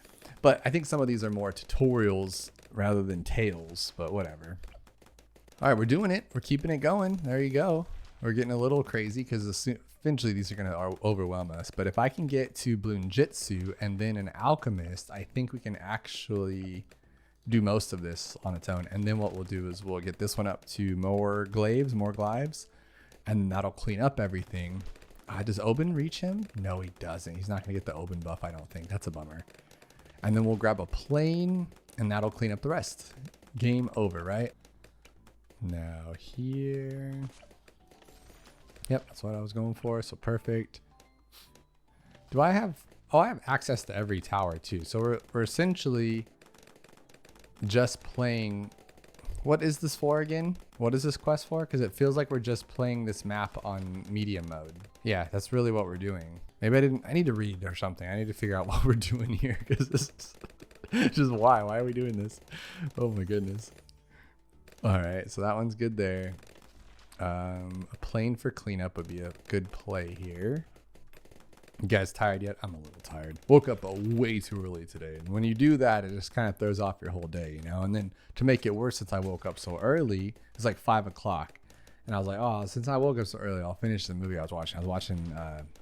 But I think some of these are more tutorials rather than tales, but whatever. All right, we're doing it. We're keeping it going. There you go. We're getting a little crazy because eventually these are going to overwhelm us. But if I can get to Bloon Jitsu and then an alchemist, I think we can actually do most of this on its own. And then what we'll do is we'll get this one up to more glaives, and that'll clean up everything. Does Oban reach him? No, he doesn't. He's not going to get the Oban buff, I don't think. That's a bummer. And then we'll grab a plane, and that'll clean up the rest. Game over, right? Now here. Yep, that's what I was going for, so perfect. Do I have... Oh, I have access to every tower too. So we're essentially just playing. What is this for again? What is this quest for? Because it feels like we're just playing this map on medium mode. Yeah, that's really what we're doing. Maybe I need to read or something. I need to figure out what we're doing here, because this is just why are we doing this? Oh my goodness. All right, so that one's good there. A plane for cleanup would be a good play here. You guys tired yet? I'm a little tired. Woke up way too early today. And when you do that, it just kind of throws off your whole day, you know? And then to make it worse, since I woke up so early, it's like 5 o'clock. And I was like, oh, since I woke up so early, I'll finish the movie I was watching. I was watching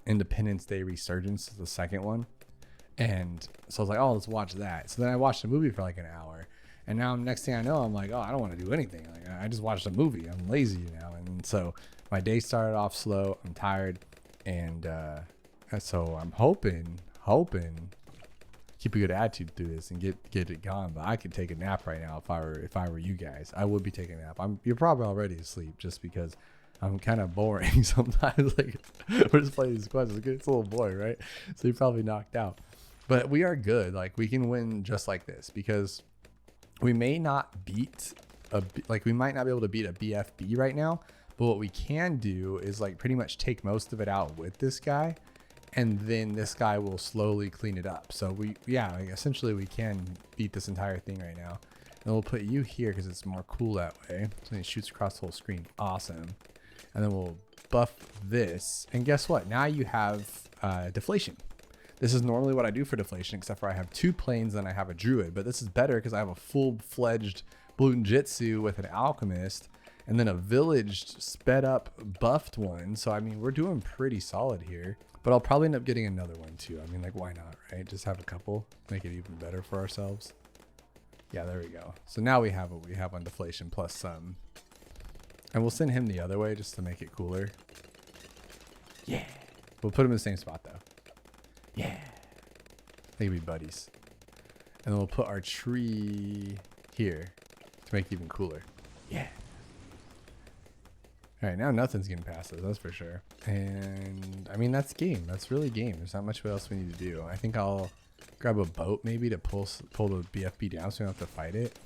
Independence Day Resurgence, the second one. And so I was like, oh, let's watch that. So then I watched the movie for like an hour. And now next thing I know, I'm like, oh, I don't want to do anything. Like, I just watched a movie. I'm lazy, you know? And so my day started off slow. I'm tired. And so I'm hoping keep a good attitude through this and get it gone. But I could take a nap right now if I were you guys. I would be taking a nap. You're probably already asleep just because I'm kind of boring sometimes. Like, we're just playing these quests. It's a little boy, right? So you're probably knocked out. But we are good. Like, we can win just like this, because we may not beat we might not be able to beat a BFB right now. But what we can do is like pretty much take most of it out with this guy. And then this guy will slowly clean it up. So essentially we can beat this entire thing right now. And we'll put you here because it's more cool that way. So it shoots across the whole screen. Awesome. And then we'll buff this. And guess what? Now you have deflation. This is normally what I do for deflation, except for I have 2 planes and I have a druid. But this is better because I have a full-fledged Bloon Jitsu with an alchemist. And then a villaged, sped up, buffed one. So I mean, we're doing pretty solid here. But I'll probably end up getting another one too. I mean, like, why not, right? Just have a couple, make it even better for ourselves. Yeah, there we go. So now we have what we have on deflation plus some. And we'll send him the other way just to make it cooler. Yeah. We'll put him in the same spot though. Yeah. They can be buddies. And then we'll put our tree here to make it even cooler. Yeah. All right, now nothing's getting past us, that's for sure. And I mean, that's game. That's really game. There's not much else we need to do. I think I'll grab a boat maybe to pull the BFB down so we don't have to fight it.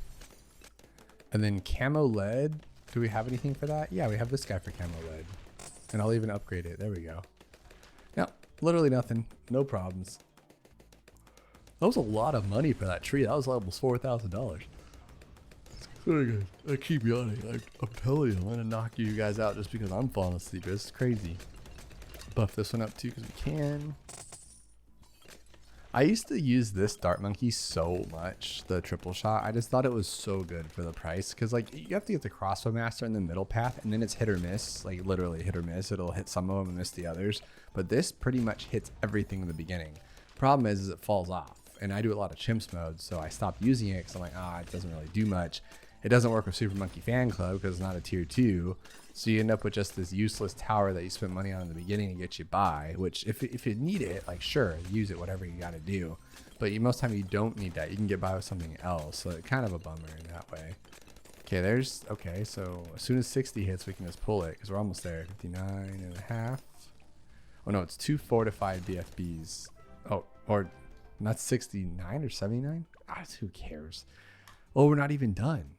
And then camo lead. Do we have anything for that? Yeah, we have this guy for camo lead. And I'll even upgrade it. There we go. Now, literally nothing. No problems. That was a lot of money for that tree. That was almost $4,000. Very good. I keep yawning. I'm telling you, I'm gonna knock you guys out just because I'm falling asleep. It's crazy. Buff this one up too because we can. I used to use this Dartmonkey so much, the triple shot. I just thought it was so good for the price, because like you have to get the crossbow master in the middle path, and then it's hit or miss, like literally hit or miss. It'll hit some of them and miss the others. But this pretty much hits everything in the beginning. Problem is it falls off, and I do a lot of chimps mode, so I stopped using it because I'm like, it doesn't really do much. It doesn't work with Super Monkey Fan Club because it's not a tier 2. So you end up with just this useless tower that you spent money on in the beginning to get you by, which if you need it, like sure, use it, whatever you got to do. But most time you don't need that. You can get by with something else. So it's kind of a bummer in that way. Okay, so as soon as 60 hits, we can just pull it because we're almost there. 59.5. Oh no, it's 2 fortified BFBs. Oh, or not 69 or 79? Who cares? Oh, we're not even done.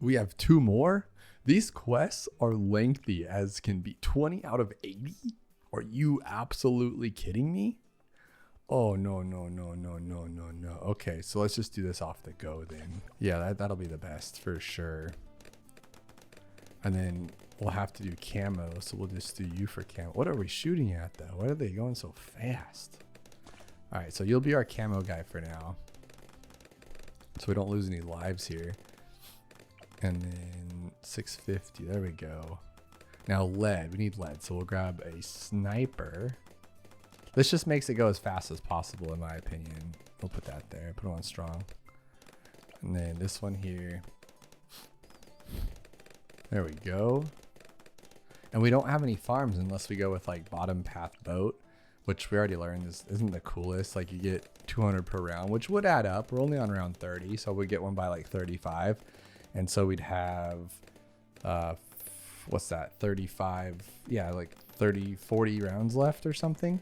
We have 2 more. These quests are lengthy as can be. 20 out of 80? Are you absolutely kidding me? Oh, no. Okay, so let's just do this off the go then. Yeah, that'll be the best for sure. And then we'll have to do camo, so we'll just do you for camo. What are we shooting at though? Why are they going so fast? All right, so you'll be our camo guy for now, so we don't lose any lives here. And then 650, there we go. Now lead, we need lead, so we'll grab a sniper. This just makes it go as fast as possible in my opinion. We'll put that there, put it on strong. And then this one here. There we go. And we don't have any farms unless we go with like bottom path boat, which we already learned isn't the coolest. Like you get 200 per round, which would add up. We're only on round 30, so we get one by like 35. And so we'd have, what's that, 35, yeah, like 40 rounds left or something.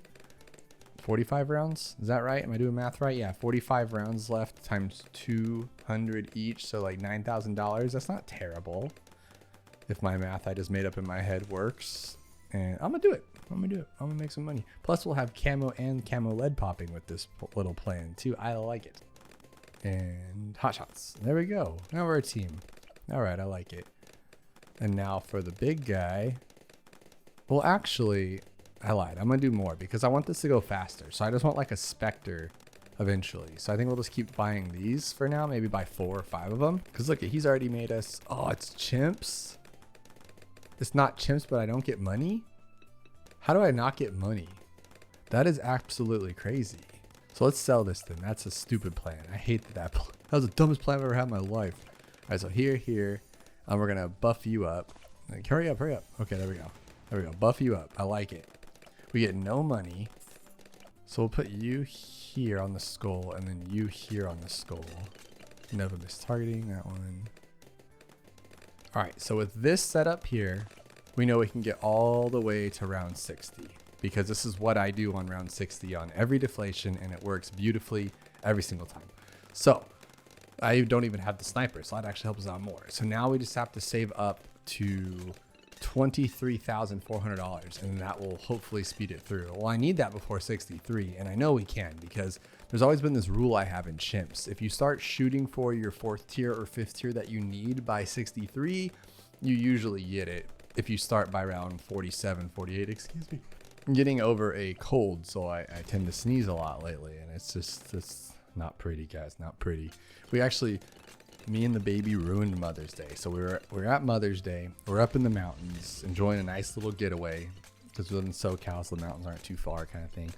45 rounds. Is that right? Am I doing math right? Yeah, 45 rounds left times 200 each. So like $9,000. That's not terrible. If my math I just made up in my head works. And I'm going to do it. I'm going to do it. I'm going to make some money. Plus we'll have camo and camo lead popping with this little plan too. I like it. And hot shots. There we go. Now we're a team. All right. I like it. And now for the big guy. Well, actually, I lied. I'm going to do more because I want this to go faster. So I just want like a Spectre eventually. So I think we'll just keep buying these for now. Maybe buy 4 or 5 of them. Because look, he's already made us. Oh, it's Chimps. It's not Chimps, but I don't get money. How do I not get money? That is absolutely crazy. So let's sell this thing. That's a stupid plan. I hate that. That was the dumbest plan I've ever had in my life. All right, so here. We're going to buff you up. Like, hurry up. Okay, there we go. Buff you up. I like it. We get no money. So we'll put you here on the skull and then you here on the skull. Never miss targeting that one. All right, so with this setup here, we know we can get all the way to round 60 because this is what I do on round 60 on every deflation and it works beautifully every single time. So I don't even have the sniper, so that actually helps us out more. So now we just have to save up to $23,400 and that will hopefully speed it through. Well, I need that before 63 and I know we can because there's always been this rule I have in Chimps. If you start shooting for your 4th tier or 5th tier that you need by 63, you usually get it. If you start by round 47, 48, excuse me. I'm getting over a cold, so I tend to sneeze a lot lately and it's not pretty, guys, not pretty. We actually, me and the baby ruined Mother's Day. So we're at Mother's Day. We're up in the mountains enjoying a nice little getaway because we live in SoCal, so the mountains aren't too far kind of thing.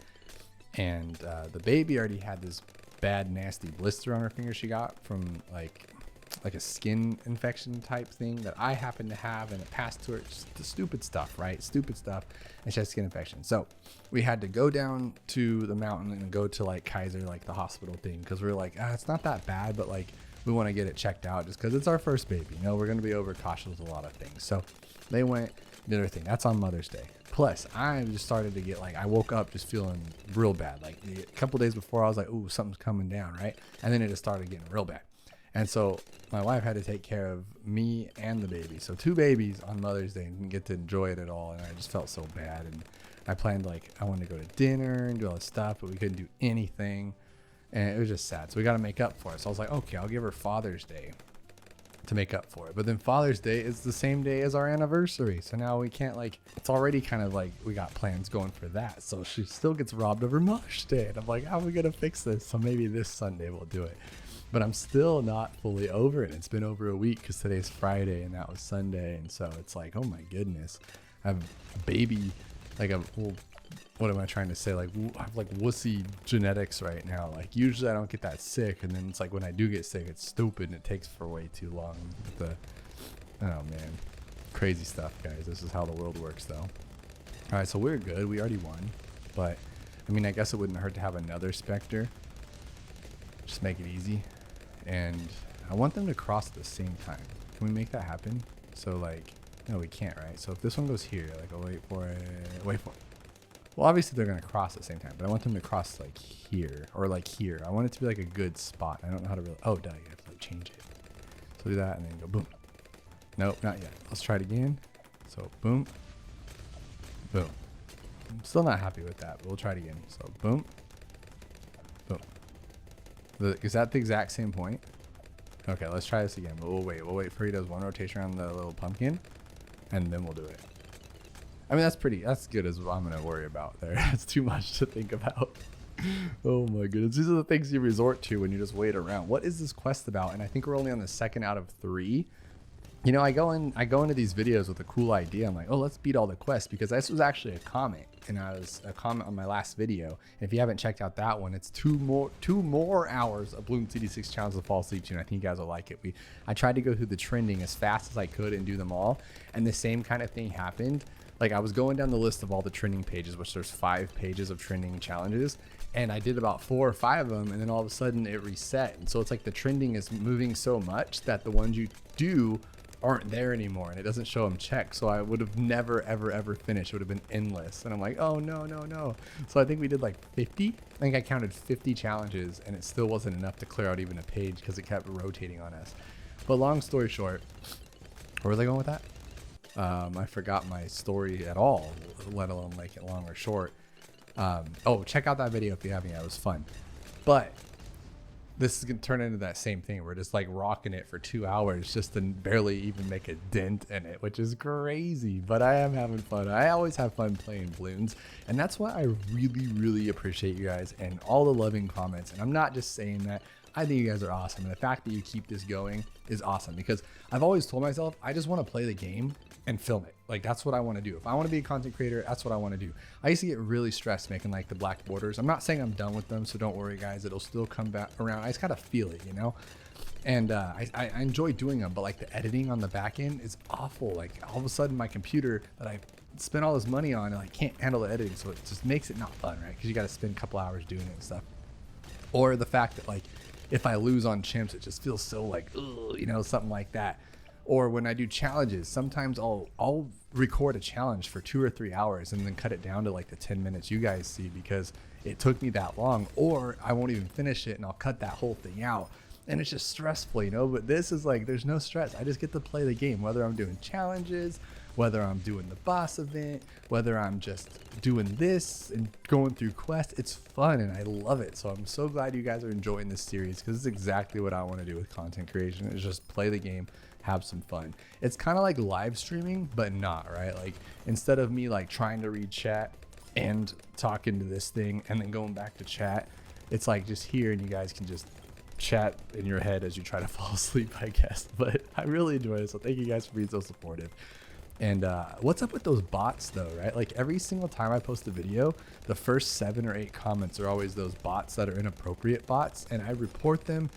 And the baby already had this bad, nasty blister on her finger she got from like a skin infection type thing that I happen to have, and it passed to her. Just the stupid stuff, right? Stupid stuff. And she had skin infection. So we had to go down to the mountain and go to like Kaiser, like the hospital thing, because we were like, it's not that bad, but like we want to get it checked out just because it's our first baby. You know, we're going to be overcautious with a lot of things. So they went, did their thing. That's on Mother's Day. Plus, I just started to get like, I woke up just feeling real bad. Like a couple days before, I was like, ooh, something's coming down, right? And then it just started getting real bad. And so my wife had to take care of me and the baby. So 2 babies on Mother's Day and didn't get to enjoy it at all. And I just felt so bad. And I planned like, I wanted to go to dinner and do all this stuff, but we couldn't do anything. And it was just sad. So we got to make up for it. So I was like, okay, I'll give her Father's Day to make up for it. But then Father's Day is the same day as our anniversary. So now we can't like, it's already kind of like we got plans going for that. So she still gets robbed of her Mother's Day. And I'm like, how are we going to fix this? So maybe this Sunday we'll do it. But I'm still not fully over it. It's been over a week because today's Friday and that was Sunday. And so it's like, oh my goodness, I have a baby, like a, well, what am I trying to say? Like I have like wussy genetics right now. Like usually I don't get that sick. And then it's like when I do get sick, it's stupid and it takes for way too long. Oh man, crazy stuff, guys. This is how the world works though. All right, so we're good. We already won. But I mean, I guess it wouldn't hurt to have another Spectre. Just make it easy. And I want them to cross at the same time. Can we make that happen? So like, no, we can't, right? So if this one goes here, like, I'll wait for it. Well, obviously they're going to cross at the same time, but I want them to cross like here or like here. I want it to be like a good spot. I don't know how to really, you have to like change it. So do that and then go boom. Nope, not yet. Let's try it again. So boom, boom. I'm still not happy with that, but we'll try it again. So boom, boom. Is that the exact same point? Okay, let's try this again, but we'll wait for he does one rotation around the little pumpkin and then we'll do it. I mean, that's good as I'm going to worry about there. That's too much to think about. Oh my goodness. These are the things you resort to when you just wait around. What is this quest about? And I think we're only on the 2nd out of 3. You know, I go into these videos with a cool idea. I'm like, oh, let's beat all the quests, because this was actually a comment, and I was a comment on my last video. And if you haven't checked out that one, it's 2 more hours of Bloons TD6 challenge to fall asleep to, and I think you guys will like it. I tried to go through the trending as fast as I could and do them all, and the same kind of thing happened. Like I was going down the list of all the trending pages, which there's 5 pages of trending challenges, and I did about 4 or 5 of them, and then all of a sudden it reset. And so it's like the trending is moving so much that the ones you do aren't there anymore, and it doesn't show them checked. So I would have never, ever finished. It would have been endless. And I'm like, oh, no. So I think we did like 50. I think I counted 50 challenges, and it still wasn't enough to clear out even a page because it kept rotating on us. But long story short, where was I going with that? I forgot my story at all, let alone make it long or short. Oh, check out that video if you haven't yet. It was fun. But this is going to turn into that same thing. We're just like rocking it for 2 hours just to barely even make a dent in it, which is crazy. But I am having fun. I always have fun playing Bloons. And that's why I really appreciate you guys and all the loving comments. And I'm not just saying that. I think you guys are awesome. And the fact that you keep this going is awesome, because I've always told myself, I just want to play the game and film it. Like, that's what I want to do. If I want to be a content creator, that's what I want to do. I used to get really stressed making like the black borders. I'm not saying I'm done with them, so don't worry guys, it'll still come back around. I just gotta feel it, you know? And I enjoy doing them, but like the editing on the back end is awful. Like all of a sudden my computer that I spent all this money on, I can't handle the editing, so it just makes it not fun, right? Because you got to spend a couple hours doing it and stuff. Or the fact that like if I lose on Chimps, it just feels so like, ugh, you know, something like that. Or when I do challenges, sometimes I'll record a challenge for 2 or 3 hours and then cut it down to like the 10 minutes you guys see because it took me that long. Or I won't even finish it and I'll cut that whole thing out. And it's just stressful, you know? But this is like, there's no stress. I just get to play the game, whether I'm doing challenges, whether I'm doing the boss event, whether I'm just doing this and going through quests. It's fun and I love it. So I'm so glad you guys are enjoying this series, because it's exactly what I want to do with content creation, is just play the game, have some fun. It's kind of like live streaming, but not, right? Like instead of me like trying to read chat and talking to this thing and then going back to chat, it's like just here and you guys can just chat in your head as you try to fall asleep, I guess. But I really enjoy it, so thank you guys for being so supportive. And what's up with those bots though, right? Like every single time I post a video, the first 7 or 8 comments are always those bots that are inappropriate bots, and I report them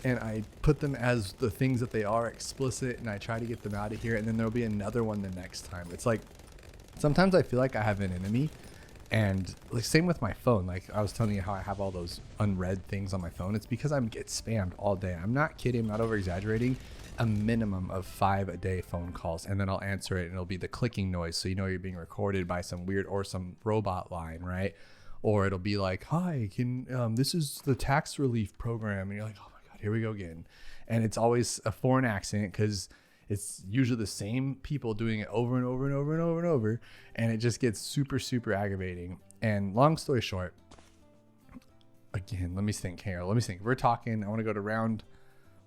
and I put them as the things that they are, explicit, and I try to get them out of here, and then there'll be another one the next time. It's like sometimes I feel like I have an enemy. And like same with my phone, like I was telling you how I have all those unread things on my phone. It's because I get spammed all day. I'm not kidding, I'm not over exaggerating. A minimum of 5 a day phone calls, and then I'll answer it and it'll be the clicking noise, so you know you're being recorded by some weird or some robot line, right? Or it'll be like, hi, this is the tax relief program, and you're like, oh my god, here we go again. And it's always a foreign accent, because it's usually the same people doing it over and over and over and over and over, and it just gets super aggravating. And long story short, again, let me think here. We're talking, I want to go to round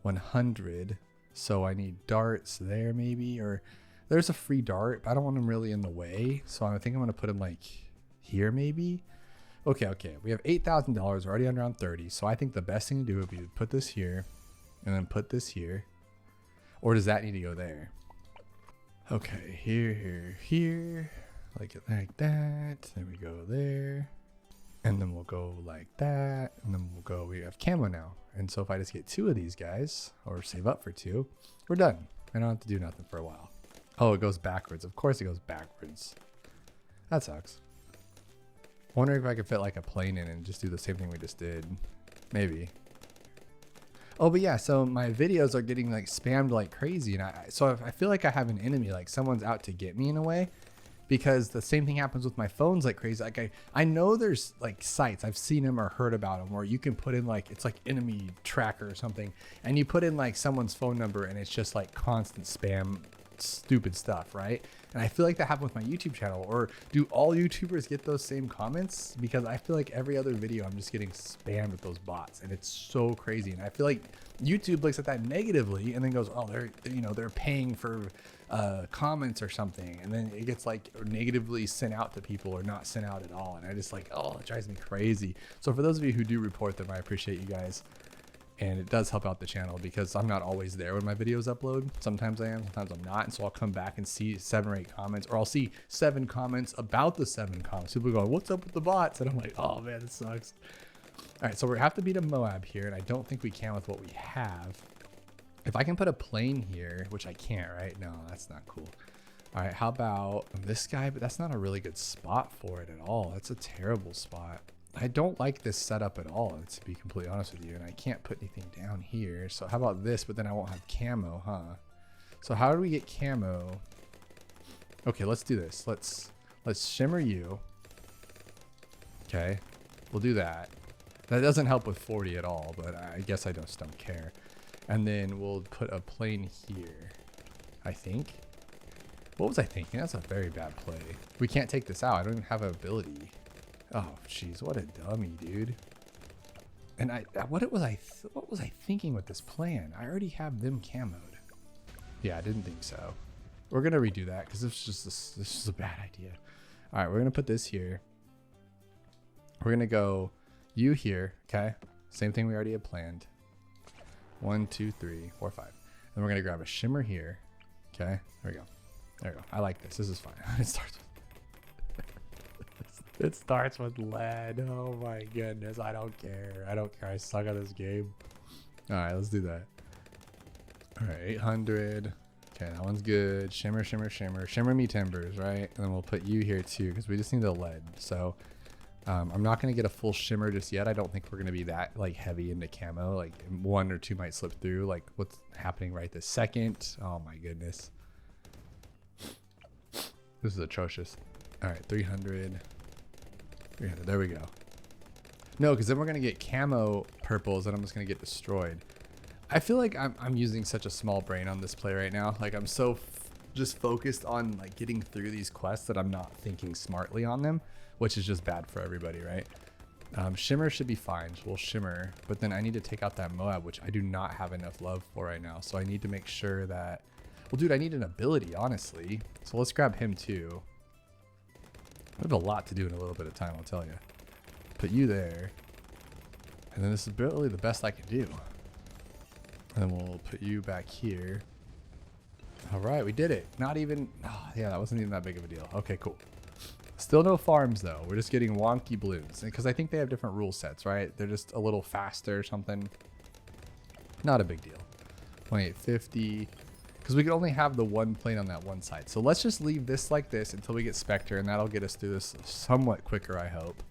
100, so I need darts there maybe, or there's a free dart, but I don't want them really in the way, so I think I'm going to put them like here maybe. Okay, we have $8,000, we're already on round 30, so I think the best thing to do would be to put this here and then put this here. Or does that need to go there? Okay, here, like that. Then we go there, and then we'll go like that, and then we'll go. We have camo now, and so if I just get 2 of these guys, or save up for 2, we're done. I don't have to do nothing for a while. Oh, it goes backwards. Of course, it goes backwards. That sucks. Wondering if I could fit like a plane in and just do the same thing we just did. Maybe. Oh, but yeah, so my videos are getting like spammed like crazy, and I feel like I have an enemy, like someone's out to get me in a way, because the same thing happens with my phones like crazy. Like I know there's like sites, I've seen them or heard about them, where you can put in like, it's like enemy tracker or something, and you put in like someone's phone number and it's just like constant spam, stupid stuff, right? And I feel like that happened with my YouTube channel. Or do all YouTubers get those same comments? Because I feel like every other video I'm just getting spammed with those bots, and it's so crazy. And I feel like YouTube looks at that negatively and then goes, oh, they're paying for comments or something, and then it gets like negatively sent out to people or not sent out at all. And I just like, oh, it drives me crazy. So for those of you who do report them, I appreciate you guys. And it does help out the channel, because I'm not always there when my videos upload. Sometimes I am, sometimes I'm not. And so I'll come back and see 7 or 8 comments, or I'll see 7 comments about the 7 comments. People go, what's up with the bots? And I'm like, oh man, this sucks. All right, so we have to beat a Moab here, and I don't think we can with what we have. If I can put a plane here, which I can't, right? No, that's not cool. All right, how about this guy? But that's not a really good spot for it at all. That's a terrible spot. I don't like this setup at all, to be completely honest with you, and I can't put anything down here. So how about this? But then I won't have camo, huh? So how do we get camo? Okay, let's do this. Let's shimmer you. Okay, we'll do that. That doesn't help with 40 at all, but I guess I just don't care. And then we'll put a plane here, I think. What was I thinking? That's a very bad play. We can't take this out. I don't even have an ability. Oh, jeez, what a dummy, dude. And what was I thinking with this plan? I already have them camoed. Yeah, I didn't think so. We're gonna redo that because this is a bad idea. All right, we're gonna put this here. We're gonna go you here, okay? Same thing we already had planned. 1, 2, 3, 4, 5. Then we're gonna grab a shimmer here. Okay, there we go. There we go. I like this. This is fine. It starts with lead. Oh my goodness. I don't care. I don't care. I suck at this game. All right, let's do that. All right, 800. Okay, that one's good. Shimmer, shimmer, shimmer. Shimmer me timbers, right? And then we'll put you here too because we just need the lead. So I'm not going to get a full shimmer just yet. I don't think we're going to be that like heavy into camo. Like 1 or 2 might slip through. Like what's happening right this second. Oh my goodness. This is atrocious. All right, 300. 300. There we go. No, because then we're going to get camo purples and I'm just going to get destroyed. I feel like I'm using such a small brain on this play right now. Like I'm so just focused on like getting through these quests that I'm not thinking smartly on them, which is just bad for everybody, right? Shimmer should be fine. We'll shimmer, but then I need to take out that Moab, which I do not have enough love for right now. So I need to make sure that, well, dude, I need an ability, honestly. So let's grab him too. I have a lot to do in a little bit of time, I'll tell you. Put you there. And then this is really the best I can do. And then we'll put you back here. All right, we did it. Not even, oh, yeah, that wasn't even that big of a deal. Okay, cool. Still no farms though. We're just getting wonky balloons because I think they have different rule sets, right? They're just a little faster or something. Not a big deal. 2850. Because we can only have the one plane on that one side. So let's just leave this like this until we get Spectre, and that'll get us through this somewhat quicker, I hope.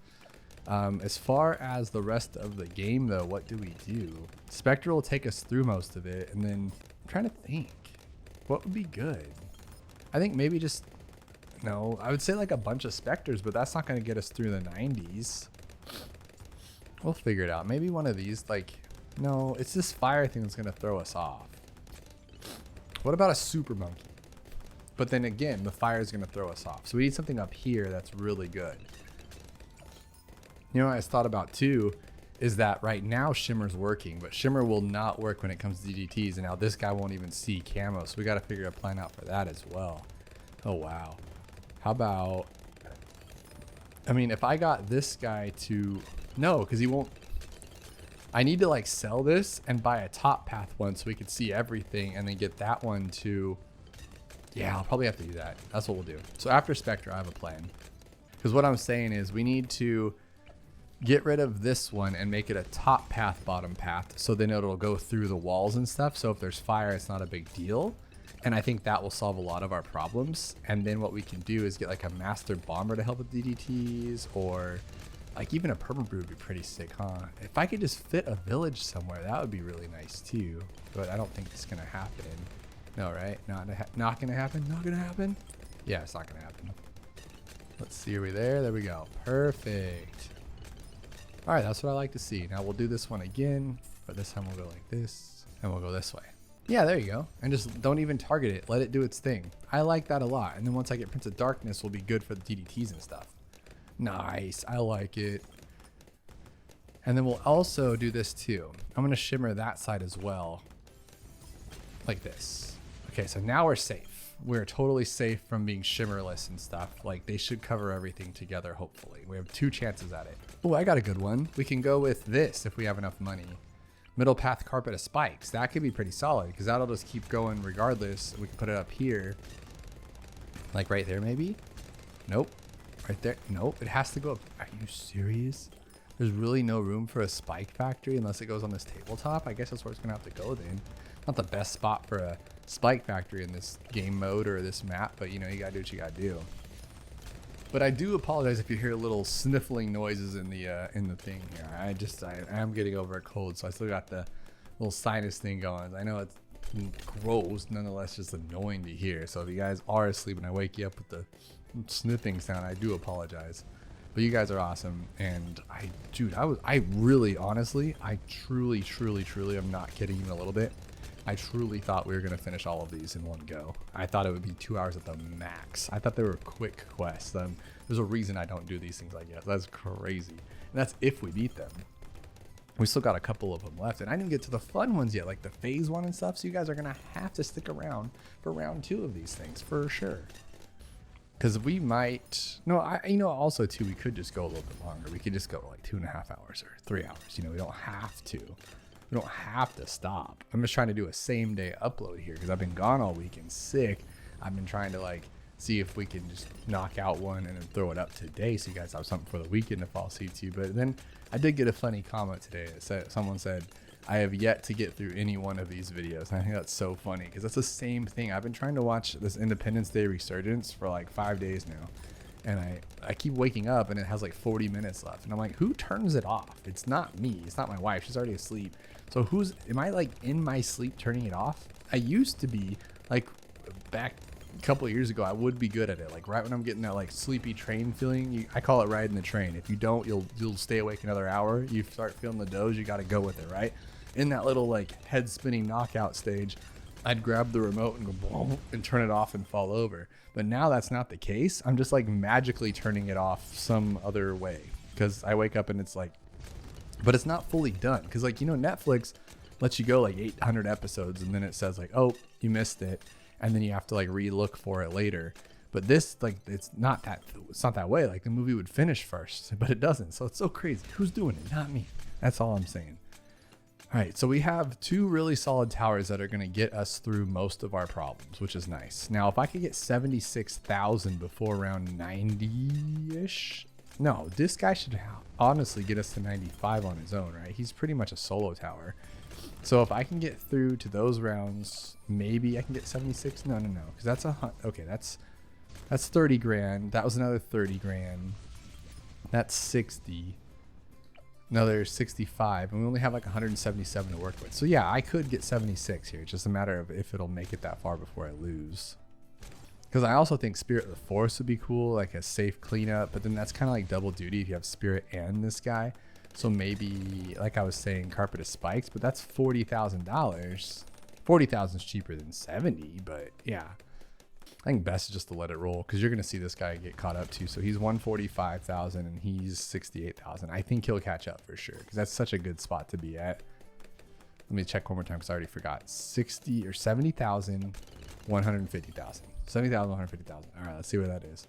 As far as the rest of the game, though, what do we do? Spectre will take us through most of it, and then I'm trying to think. What would be good? I think maybe just, no, I would say like a bunch of Spectres, but that's not going to get us through the 90s. We'll figure it out. Maybe one of these, like, no, it's this fire thing that's going to throw us off. What about a super monkey? But then again, the fire is going to throw us off. So we need something up here that's really good. You know what I thought about too is that right now Shimmer's working, but Shimmer will not work when it comes to DDTs, and now this guy won't even see camo, so we got to figure a plan out for that as well. Oh wow. How about, I mean, if I got this guy to, no, because he won't, I need to like sell this and buy a top path one so we could see everything, and then get that one to, yeah, I'll probably have to do that. That's what we'll do. So after Spectre, I have a plan. Because what I'm saying is we need to get rid of this one and make it a top path, bottom path. So then it'll go through the walls and stuff. So if there's fire, it's not a big deal. And I think that will solve a lot of our problems. And then what we can do is get like a master bomber to help with DDTs, or like even a perma brew would be pretty sick, huh? If I could just fit a village somewhere, that would be really nice too. But I don't think it's gonna happen. No, right? Not gonna happen? Not gonna happen? Yeah, it's not gonna happen. Let's see, are we there? There we go. Perfect. All right, that's what I like to see. Now we'll do this one again, but this time we'll go like this, and we'll go this way. Yeah, there you go. And just don't even target it. Let it do its thing. I like that a lot. And then once I get Prince of Darkness, we'll be good for the DDTs and stuff. Nice, I like it. And then we'll also do this too. I'm gonna shimmer that side as well, like this. Okay, so now we're safe. We're totally safe from being shimmerless and stuff. Like they should cover everything together, hopefully. We have 2 chances at it. Oh, I got a good one. We can go with this if we have enough money. Middle path carpet of spikes. That could be pretty solid because that'll just keep going regardless. We can put it up here. Like right there maybe? Nope. Right there? Nope. It has to go up. Are you serious? There's really no room for a spike factory unless it goes on this tabletop. I guess that's where it's gonna have to go then. Not the best spot for a spike factory in this game mode or this map, but you know, you gotta do what you gotta do. But I do apologize if you hear little sniffling noises in the thing here. I am getting over a cold, so I still got the little sinus thing going. I know it's gross, nonetheless just annoying to hear. So if you guys are asleep and I wake you up with the sniffing sound, I do apologize. But you guys are awesome, and I really, honestly, I truly, I'm not kidding even a little bit. I truly thought we were gonna finish all of these in one go. I thought it would be 2 hours at the max. I thought they were quick quests. There's a reason I don't do these things, I guess. That's crazy. And that's if we beat them. We still got a couple of them left, and I didn't get to the fun ones yet, like the phase 1 and stuff. So you guys are gonna have to stick around for round 2 of these things for sure. Because we might, also too, we could just go a little bit longer. We could just go like 2.5 hours or 3 hours. You know, we don't have to. We don't have to stop. I'm just trying to do a same day upload here because I've been gone all weekend sick. I've been trying to like see if we can just knock out one and then throw it up today so you guys have something for the weekend to fall asleep to. But then I did get a funny comment today that said, someone said, I have yet to get through any one of these videos. And I think that's so funny because that's the same thing. I've been trying to watch this Independence Day Resurgence for like 5 days now. And I keep waking up and it has like 40 minutes left. And I'm like, who turns it off? It's not me. It's not my wife. She's already asleep. So am I like in my sleep turning it off? I used to be like back a couple of years ago, I would be good at it. Like right when I'm getting that like sleepy train feeling, I call it riding the train. If you don't, you'll stay awake another hour. You start feeling the doze, you got to go with it, right? In that little like head spinning knockout stage, I'd grab the remote and go boom and turn it off and fall over. But now that's not the case. I'm just like magically turning it off some other way because I wake up and it's like, but it's not fully done. Because like, Netflix lets you go like 800 episodes and then it says like, oh, you missed it. And then you have to like re-look for it later. But this, like, it's not that way. Like the movie would finish first, but it doesn't. So it's so crazy. Who's doing it? Not me. That's all I'm saying. All right, so we have 2 really solid towers that are going to get us through most of our problems, which is nice. Now, if I could get 76,000 before around 90-ish, no, this guy should honestly get us to 95 on his own, right? He's pretty much a solo tower. So if I can get through to those rounds, maybe I can get 76. No, because that's okay. That's 30 grand. That was another 30 grand. That's 60. Another 65, and we only have like 177 to work with. So yeah, I could get 76 here. It's just a matter of if it'll make it that far before I lose. Because I also think Spirit of the Forest would be cool, like a safe cleanup, but then that's kind of like double duty if you have Spirit and this guy. So maybe, like I was saying, Carpet of Spikes, but that's $40,000. 40,000 is cheaper than 70, but yeah. I think best is just to let it roll because you're going to see this guy get caught up too. So he's 145,000 and he's 68,000. I think he'll catch up for sure because that's such a good spot to be at. Let me check one more time because I already forgot. 60 or 70,000, 150,000. 70,000, 150,000. All right, let's see where that is.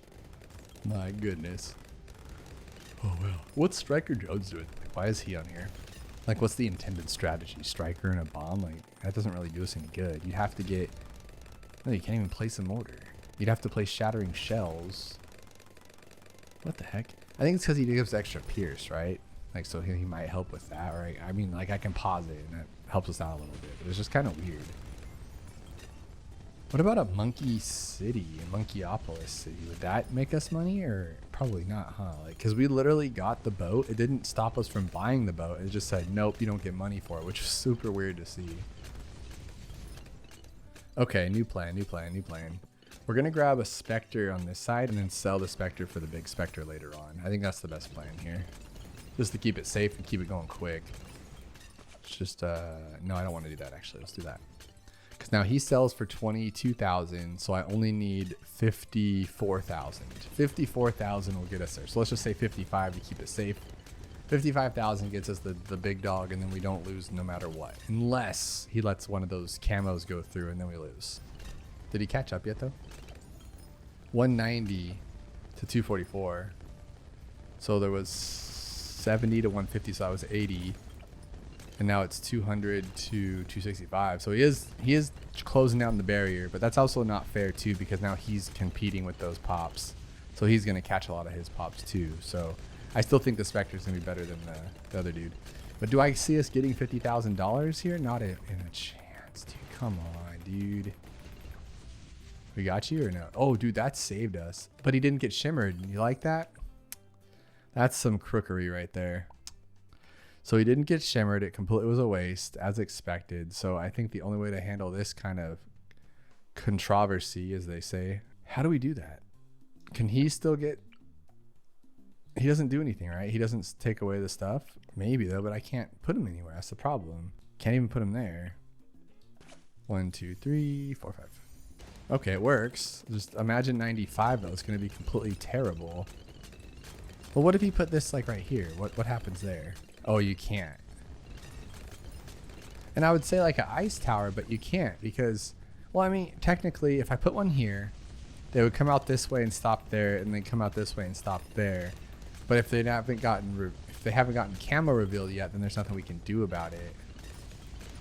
My goodness. Oh, well. What's Striker Jones doing? Like, why is he on here? Like, what's the intended strategy? Striker and a bomb? Like, that doesn't really do us any good. You'd have to get... No, you can't even place a mortar. You'd have to place Shattering Shells. What the heck? I think it's because he gives extra pierce, right? Like, so he might help with that, right? I mean, like, I can pause it, and that helps us out a little bit. But it's just kind of weird. What about a Monkey City, a Monkeyopolis City? Would that make us money, or probably not, huh? Like, because we literally got the boat. It didn't stop us from buying the boat. It just said, nope, you don't get money for it, which is super weird to see. Okay, new plan. We're going to grab a Spectre on this side and then sell the Spectre for the big Spectre later on. I think that's the best plan here. Just to keep it safe and keep it going quick. It's just, no, I don't want to do that actually. Let's do that. Because now he sells for 22,000, so I only need 54,000. 54,000 will get us there. So let's just say 55 to keep it safe. 55,000 gets us the big dog, and then we don't lose no matter what. Unless he lets one of those camos go through, and then we lose. Did he catch up yet, though? 190 to 244. So there was 70 to 150, so I was 80. And now it's 200 to 265. So he is closing down the barrier, but that's also not fair, too, because now he's competing with those pops. So he's going to catch a lot of his pops, too. So... I still think the Spectre's going to be better than the other dude. But do I see us getting $50,000 here? Not in a chance, dude. Come on, dude. We got you or no? Oh, dude, that saved us. But he didn't get shimmered. You like that? That's some crookery right there. So he didn't get shimmered. It completely was a waste, as expected. So I think the only way to handle this kind of controversy, as they say, how do we do that? Can he still get... He doesn't do anything, right? He doesn't take away the stuff. Maybe, though, but I can't put him anywhere. That's the problem. Can't even put him there. 1, 2, 3, 4, 5. Okay, it works. Just imagine 95, though. It's going to be completely terrible. Well, what if you put this, like, right here? What happens there? Oh, you can't. And I would say, like, an ice tower, but you can't because... Well, I mean, technically, if I put one here, they would come out this way and stop there, and then come out this way and stop there. But if they haven't gotten camo revealed yet, then there's nothing we can do about it.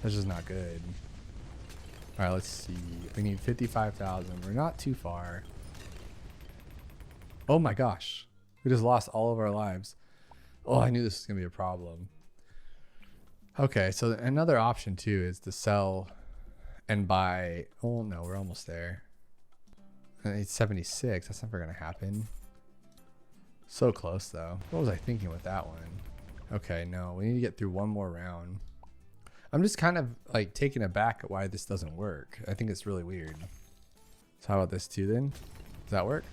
That's just not good. All right, let's see. We need 55,000. We're not too far. Oh my gosh, we just lost all of our lives. Oh, I knew this was gonna be a problem. Okay, so another option too is to sell and buy. Oh no, we're almost there. It's 76. That's never gonna happen. So close though. What was I thinking with that one? Okay, no, we need to get through one more round. I'm just kind of like taken aback at why this doesn't work. I think it's really weird. So how about this too then? Does that work?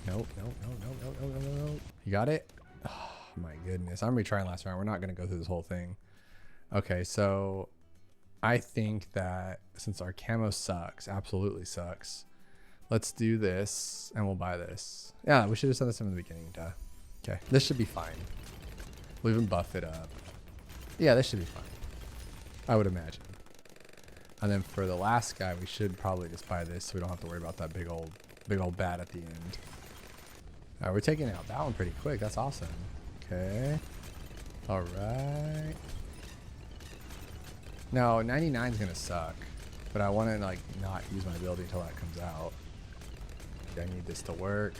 Nope, nope, nope, nope, nope, nope, nope. You got it? Oh my goodness. I'm retrying last round. We're not gonna go through this whole thing. Okay, so I think that since our camo sucks, absolutely sucks, let's do this and we'll buy this. Yeah, we should have done this in the beginning, duh. Okay, this should be fine. We'll even buff it up. Yeah, this should be fine, I would imagine. And then for the last guy, we should probably just buy this so we don't have to worry about that big old bat at the end. All right, we're taking out that one pretty quick. That's awesome. Okay. All right. No, 99 is gonna suck, but I want to like not use my ability until that comes out. I need this to work.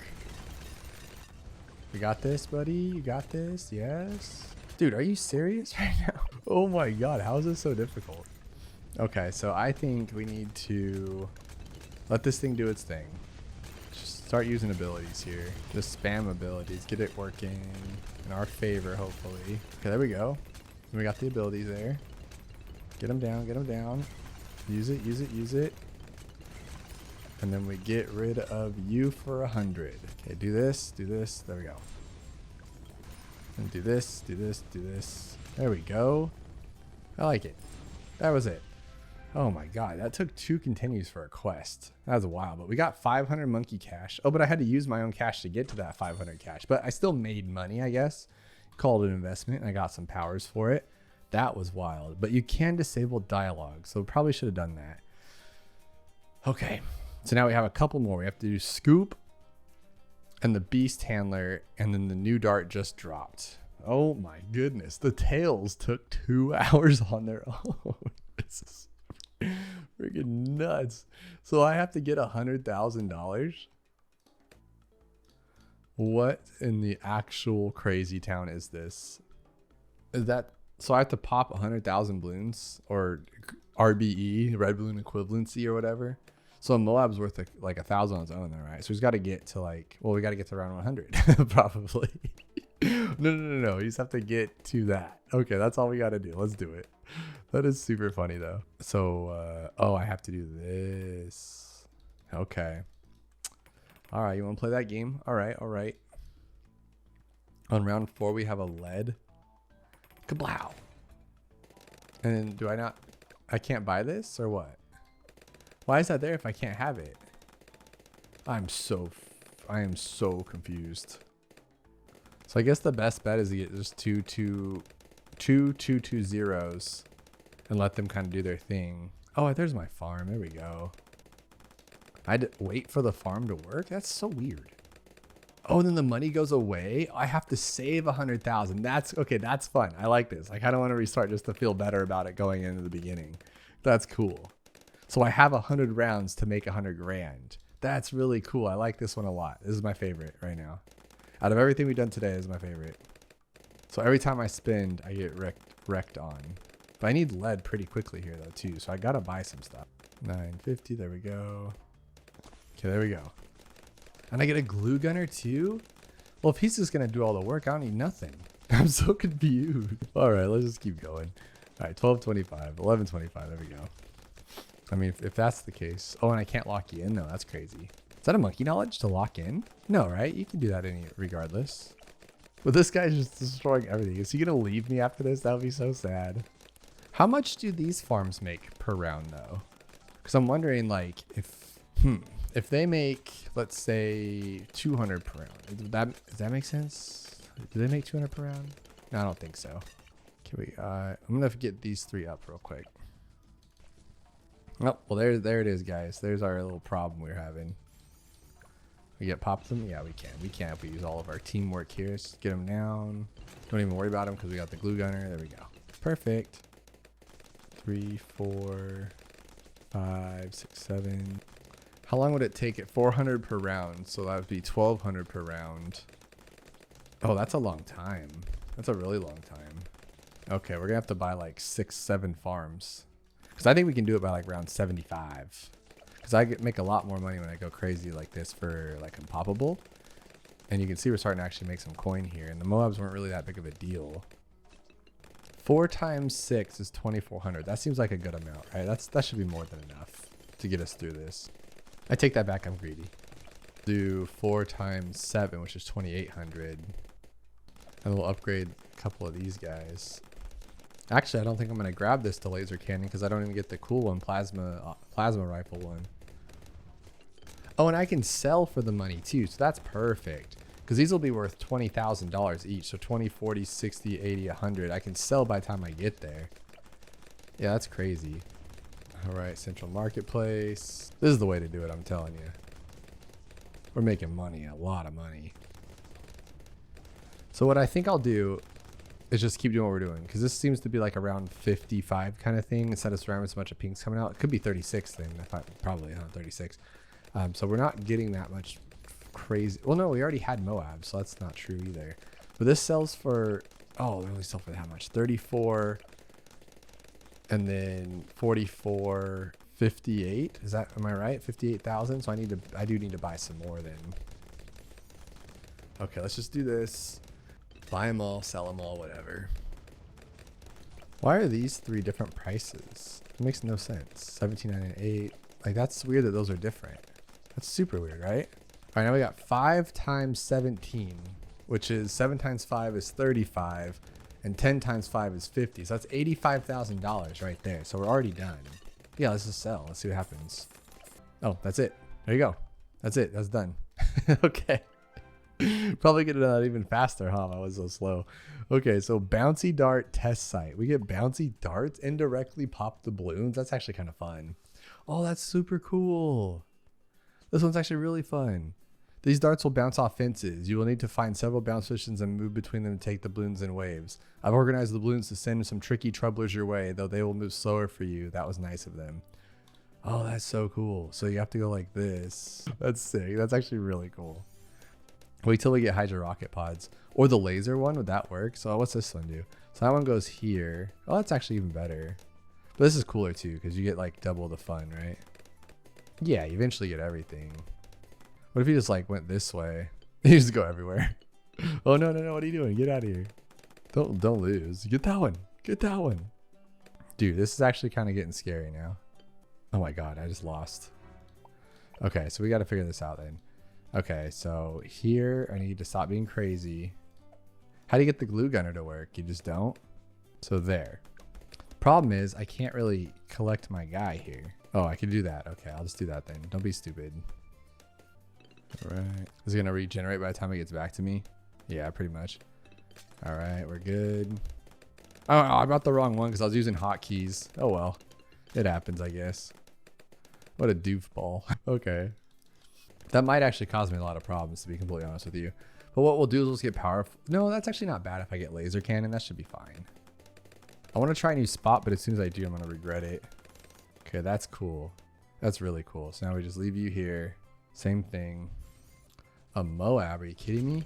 You got this, buddy? You got this? Yes. Dude, are you serious right now? Oh my god, how is this so difficult? Okay, so I think we need to let this thing do its thing. Just start using abilities here. Just spam abilities. Get it working in our favor, hopefully. Okay, there we go. We got the abilities there. Get them down, get them down. Use it, use it, use it. And then we get rid of you for 100. Okay, do this, there we go. And do this, do this, do this. There we go. I like it. That was it. Oh my god, that took 2 continues for a quest. That was wild, but we got 500 monkey cash. Oh, but I had to use my own cash to get to that 500 cash. But I still made money, I guess. Called it an investment, and I got some powers for it. That was wild. But you can disable dialogue, so probably should have done that. Okay, so now we have a couple more. We have to do Scoop and the Beast Handler, and then the new dart just dropped. Oh my goodness, the tails took 2 hours on their own. This is freaking nuts. So I have to get $100,000. What in the actual crazy town is this? Is that so? I have to pop 100,000 balloons or RBE, red balloon equivalency or whatever. So Moab's worth like 1,000 on its own, though, right? So he's got to get to like, well, we got to get to around 100 probably. No. You just have to get to that. Okay, that's all we got to do. Let's do it. That is super funny though. So, oh, I have to do this. Okay. All right, you want to play that game? All right, all right. On round 4, we have a lead. Kablow. And then do I not? I can't buy this or what? Why is that there if I can't have it? I am so confused. So I guess the best bet is to get just two zeros and let them kind of do their thing. Oh, there's my farm. There we go. I had to wait for the farm to work. That's so weird. Oh, then the money goes away. I have to save 100,000. That's okay. That's fun. I like this. I kind of want to restart just to feel better about it going into the beginning. That's cool. So I have 100 rounds to make 100 grand. That's really cool. I like this one a lot. This is my favorite right now. Out of everything we've done today, this is my favorite. So every time I spend, I get wrecked on. But I need lead pretty quickly here though too. So I gotta buy some stuff. 950. There we go. Okay, there we go. And I get a glue gunner too? Well, if he's just gonna do all the work, I don't need nothing. I'm so confused. All right, let's just keep going. All right, 1225, 1125. There we go. I mean, if that's the case. Oh, and I can't lock you in though. That's crazy. Is that a monkey knowledge to lock in? No, right? You can do that regardless. But this guy's just destroying everything. Is he gonna leave me after this? That would be so sad. How much do these farms make per round though? Because I'm wondering, like, if they make, let's say, 200 per round, does that make sense? Do they make 200 per round? No, I don't think so. Okay, I'm gonna get these 3 up real quick. Oh, well, there it is, guys. There's our little problem we're having. We get pop them? Yeah, we can. We can if we use all of our teamwork here. Just get them down. Don't even worry about them because we got the glue gunner. There we go. Perfect. 3, 4, 5, 6, 7. How long would it take it? 400 per round. So that would be 1200 per round. Oh, that's a long time. That's a really long time. Okay, we're going to have to buy like 6, 7 farms. Because I think we can do it by like round 75. Because I make a lot more money when I go crazy like this for like unpoppable. And you can see we're starting to actually make some coin here. And the Moabs weren't really that big of a deal. 4 times 6 is 2400. That seems like a good amount, right? That should be more than enough to get us through this. I take that back. I'm greedy. Do 4 times 7, which is 2800. And we'll upgrade a couple of these guys. Actually, I don't think I'm going to grab this to laser cannon because I don't even get the cool one, plasma rifle one. Oh, and I can sell for the money too. So that's perfect. Because these will be worth $20,000 each. So 20, 40, 60, 80, 100. I can sell by the time I get there. Yeah, that's crazy. All right, Central Marketplace. This is the way to do it, I'm telling you. We're making money, a lot of money. So what I think I'll do is just keep doing what we're doing. Because this seems to be like around 55 kind of thing. Instead of surrounding with a bunch of pinks coming out. It could be 36 then. Probably not 36. So we're not getting that much crazy. Well, no, we already had Moab, so that's not true either. But this sells for, oh, they only sell for how much? 34 and then 44, 58. Is that, am I right? 58,000. So I do need to buy some more then. Okay, let's just do this. Buy them all, sell them all, whatever. Why are these 3 different prices? It makes no sense. 17.98. Like, that's weird that those are different. That's super weird, right? All right, now we got 5 times 17, which is 7 times 5 is 35, and 10 times 5 is 50. So that's $85,000 right there. So we're already done. Yeah, let's just sell. Let's see what happens. Oh, that's it. There you go. That's it. That's done. Okay. Probably could have done that even faster, huh? I was so slow. Okay, so Bouncy Dart test site. We get Bouncy Darts, indirectly pop the balloons. That's actually kind of fun. Oh, that's super cool. This one's actually really fun. These darts will bounce off fences. You will need to find several bounce positions and move between them to take the balloons in waves. I've organized the balloons to send some tricky troublers your way, though they will move slower for you. That was nice of them. Oh, that's so cool. So you have to go like this. That's sick. That's actually really cool. Wait till we get Hydra rocket pods. Or the laser one, would that work? So what's this one do? So that one goes here. Oh, that's actually even better. But this is cooler too, because you get like double the fun, right? Yeah, you eventually get everything. What if you just like went this way? You just go everywhere. Oh no, what are you doing? Get out of here. Don't lose. Get that one. Get that one. Dude, this is actually kind of getting scary now. Oh my god, I just lost. Okay, so we got to figure this out then. Okay, so here I need to stop being crazy. How do you get the glue gunner to work? You just don't? So there. Problem is I can't really collect my guy here. Oh, I can do that. Okay, I'll just do that then. Don't be stupid. All right. Is it going to regenerate by the time it gets back to me? Yeah, pretty much. All right, we're good. Oh, I brought the wrong one because I was using hotkeys. Oh, well. It happens, I guess. What a doofball. Okay. That might actually cause me a lot of problems, to be completely honest with you. But what we'll do is we'll just get powerful. No, that's actually not bad if I get laser cannon. That should be fine. I want to try a new spot, but as soon as I do, I'm going to regret it. Okay, that's cool. That's really cool. So now we just leave you here. Same thing. A Moab, are you kidding me?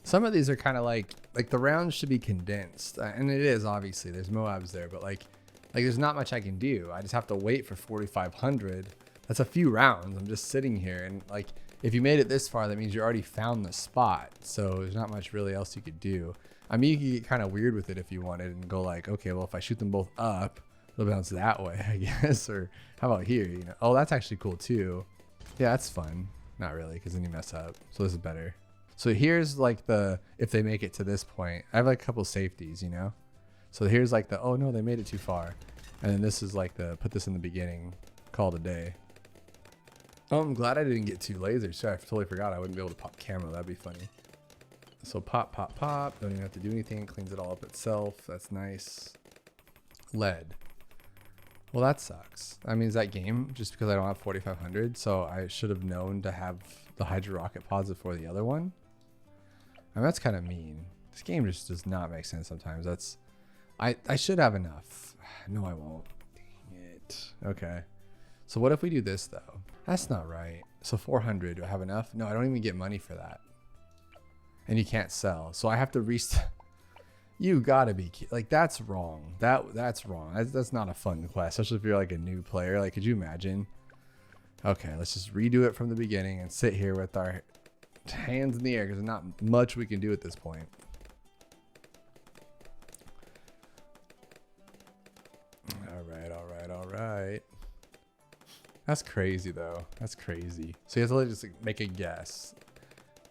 Some of these are kind of like the rounds should be condensed. And it is, obviously. There's Moabs there, but like there's not much I can do. I just have to wait for 4,500. That's a few rounds. I'm just sitting here. And like, if you made it this far, that means you already found the spot. So there's not much really else you could do. I mean, you can get kind of weird with it if you wanted and go like, okay, well, if I shoot them both up, they'll bounce that way, I guess. Or how about here, you know? Oh, that's actually cool too. Yeah, that's fun. Not really, because then you mess up. So this is better. So here's like the, if they make it to this point, I have like a couple safeties, you know? So here's like the, oh no, they made it too far. And then this is like the, put this in the beginning, call it a day. Oh, I'm glad I didn't get 2 lasers. Sorry, I totally forgot I wouldn't be able to pop camo. That'd be funny. So pop, pop, pop. Don't even have to do anything. It cleans it all up itself. That's nice. Lead. Well, that sucks. I mean, is that game just because I don't have 4,500? So I should have known to have the Hydro Rocket pods before the other one. I mean, that's kind of mean. This game just does not make sense sometimes. That's, I should have enough. No, I won't. Dang it. Okay. So what if we do this though? That's not right. So 400, do I have enough? No, I don't even get money for that. And you can't sell. So I have to restart. You gotta be like, that's wrong. That's wrong. That's not a fun quest, especially if you're like a new player. Like, could you imagine? Okay, let's just redo it from the beginning and sit here with our hands in the air because there's not much we can do at this point. All right. That's crazy though. That's crazy. So you have to just like, make a guess.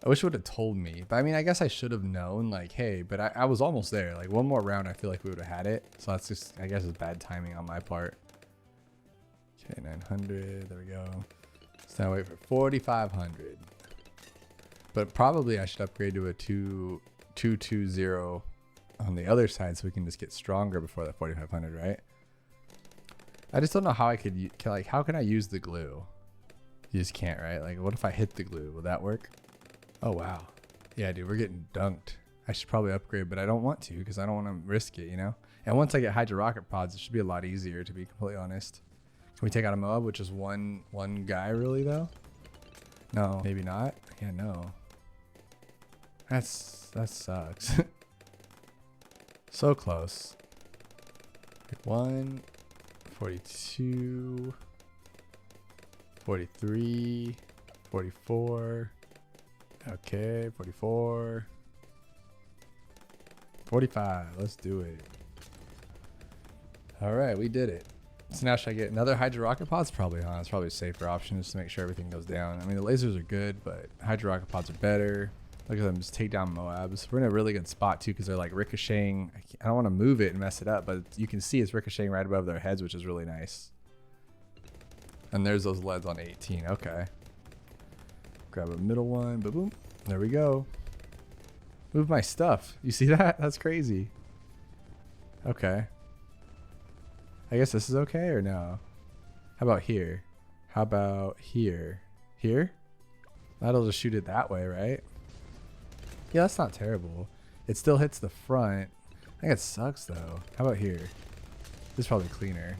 I wish it would have told me, but I mean, I guess I should have known like, hey, but I was almost there. Like one more round, I feel like we would have had it. So that's just, I guess it's bad timing on my part. Okay, 900, there we go. So now wait for 4,500. But probably I should upgrade to a 220 on the other side so we can just get stronger before that 4,500, right? I just don't know how I could, like, how can I use the glue? You just can't, right? Like, what if I hit the glue? Will that work? Oh, wow. Yeah, dude, we're getting dunked. I should probably upgrade, but I don't want to because I don't want to risk it, you know? And once I get Hydro Rocket pods, it should be a lot easier, to be completely honest. Can we take out a Moab, which is one guy, really, though? No, maybe not. Yeah, no. That sucks. So close. 1, 42, 43, 44. Okay, 44, 45. Let's do it. All right, we did it. So now should I get another Hydro Rocket pods? Probably, huh? It's probably a safer option just to make sure everything goes down. I mean, the lasers are good, but Hydro Rocket pods are better. Look at them just take down Moabs. We're in a really good spot too because they're like ricocheting. I don't want to move it and mess it up, but you can see it's ricocheting right above their heads, which is really nice. And there's those leads on 18. Okay. Grab a middle one. Boom, boom. There we go. Move my stuff. You see that? That's crazy. Okay. I guess this is okay or no? How about here? How about here? Here? That'll just shoot it that way, right? Yeah, that's not terrible. It still hits the front. I think it sucks though. How about here? This is probably cleaner.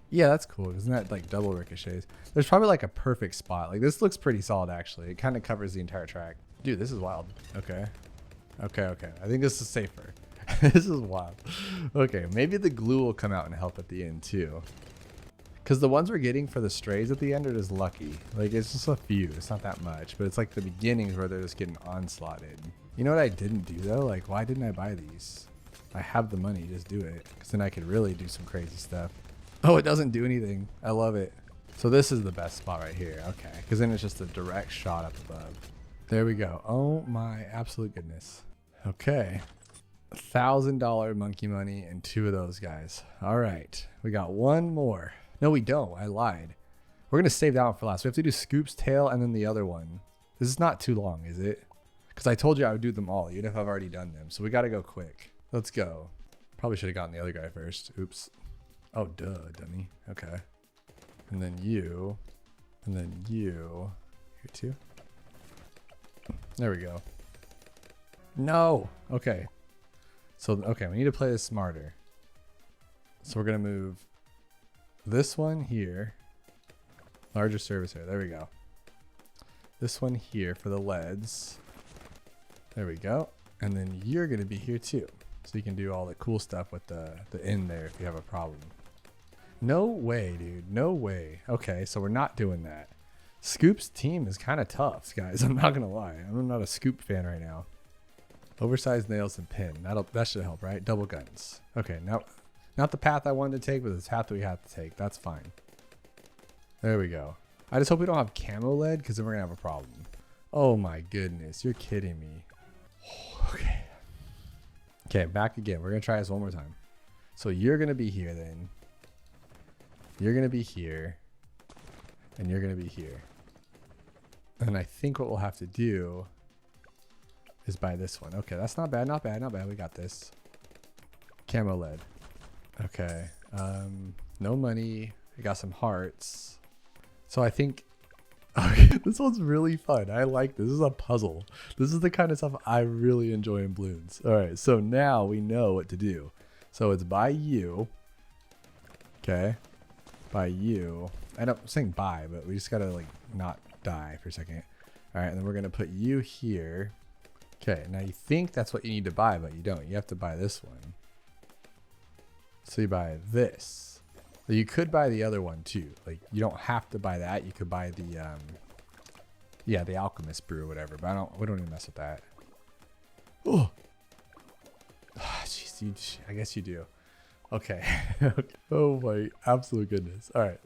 Yeah, that's cool. Isn't that like double ricochets? There's probably like a perfect spot. Like this looks pretty solid actually. It kind of covers the entire track. Dude, this is wild. Okay. Okay. I think this is safer. This is wild. Okay, maybe the glue will come out and help at the end too. Because the ones we're getting for the strays at the end are just lucky. Like, it's just a few. It's not that much. But it's like the beginnings where they're just getting onslaughted. You know what I didn't do, though? Like, why didn't I buy these? I have the money. Just do it. Because then I could really do some crazy stuff. Oh, it doesn't do anything. I love it. So this is the best spot right here. Okay. Because then it's just a direct shot up above. There we go. Oh, my absolute goodness. Okay. $1,000 monkey money and 2 of those guys. All right. We got one more. No, we don't. I lied. We're going to save that one for last. We have to do Scoop's tail and then the other one. This is not too long, is it? Because I told you I would do them all, even if I've already done them. So we got to go quick. Let's go. Probably should have gotten the other guy first. Oops. Oh, duh, dummy. Okay. And then you. And then you. Here too. There we go. No. Okay. So, okay, we need to play this smarter. So we're going to move this one here, larger service area. There we go. This one here for the leads. There we go. And then you're going to be here too. So you can do all the cool stuff with the end there if you have a problem. No way, dude. No way. Okay, so we're not doing that. Scoop's team is kind of tough, guys. I'm not going to lie. I'm not a Scoop fan right now. Oversized nails and pin. That should help, right? Double guns. Okay, now, not the path I wanted to take, but the path we have to take. That's fine. There we go. I just hope we don't have camo lead, because then we're going to have a problem. Oh my goodness, you're kidding me. Okay. Okay, back again. We're going to try this one more time. So you're going to be here then. You're going to be here. And you're going to be here. And I think what we'll have to do is buy this one. Okay, that's not bad, not bad, not bad. We got this. Camo lead. Okay. No money. We got some hearts. So I think this one's really fun. I like this. This is a puzzle. This is the kind of stuff I really enjoy in Bloons. All right, so now we know what to do. So it's by you. Okay. By you. I'm saying buy, but we just gotta like not die for a second. All right, and then we're gonna put you here. Okay, now you think that's what you need to buy, but you don't. You have to buy this one. So you buy this. You could buy the other one too. Like you don't have to buy that. You could buy the yeah, the alchemist brew or whatever. But we don't even mess with that. Oh, jeez, I guess you do. Okay. Oh my absolute goodness. All right.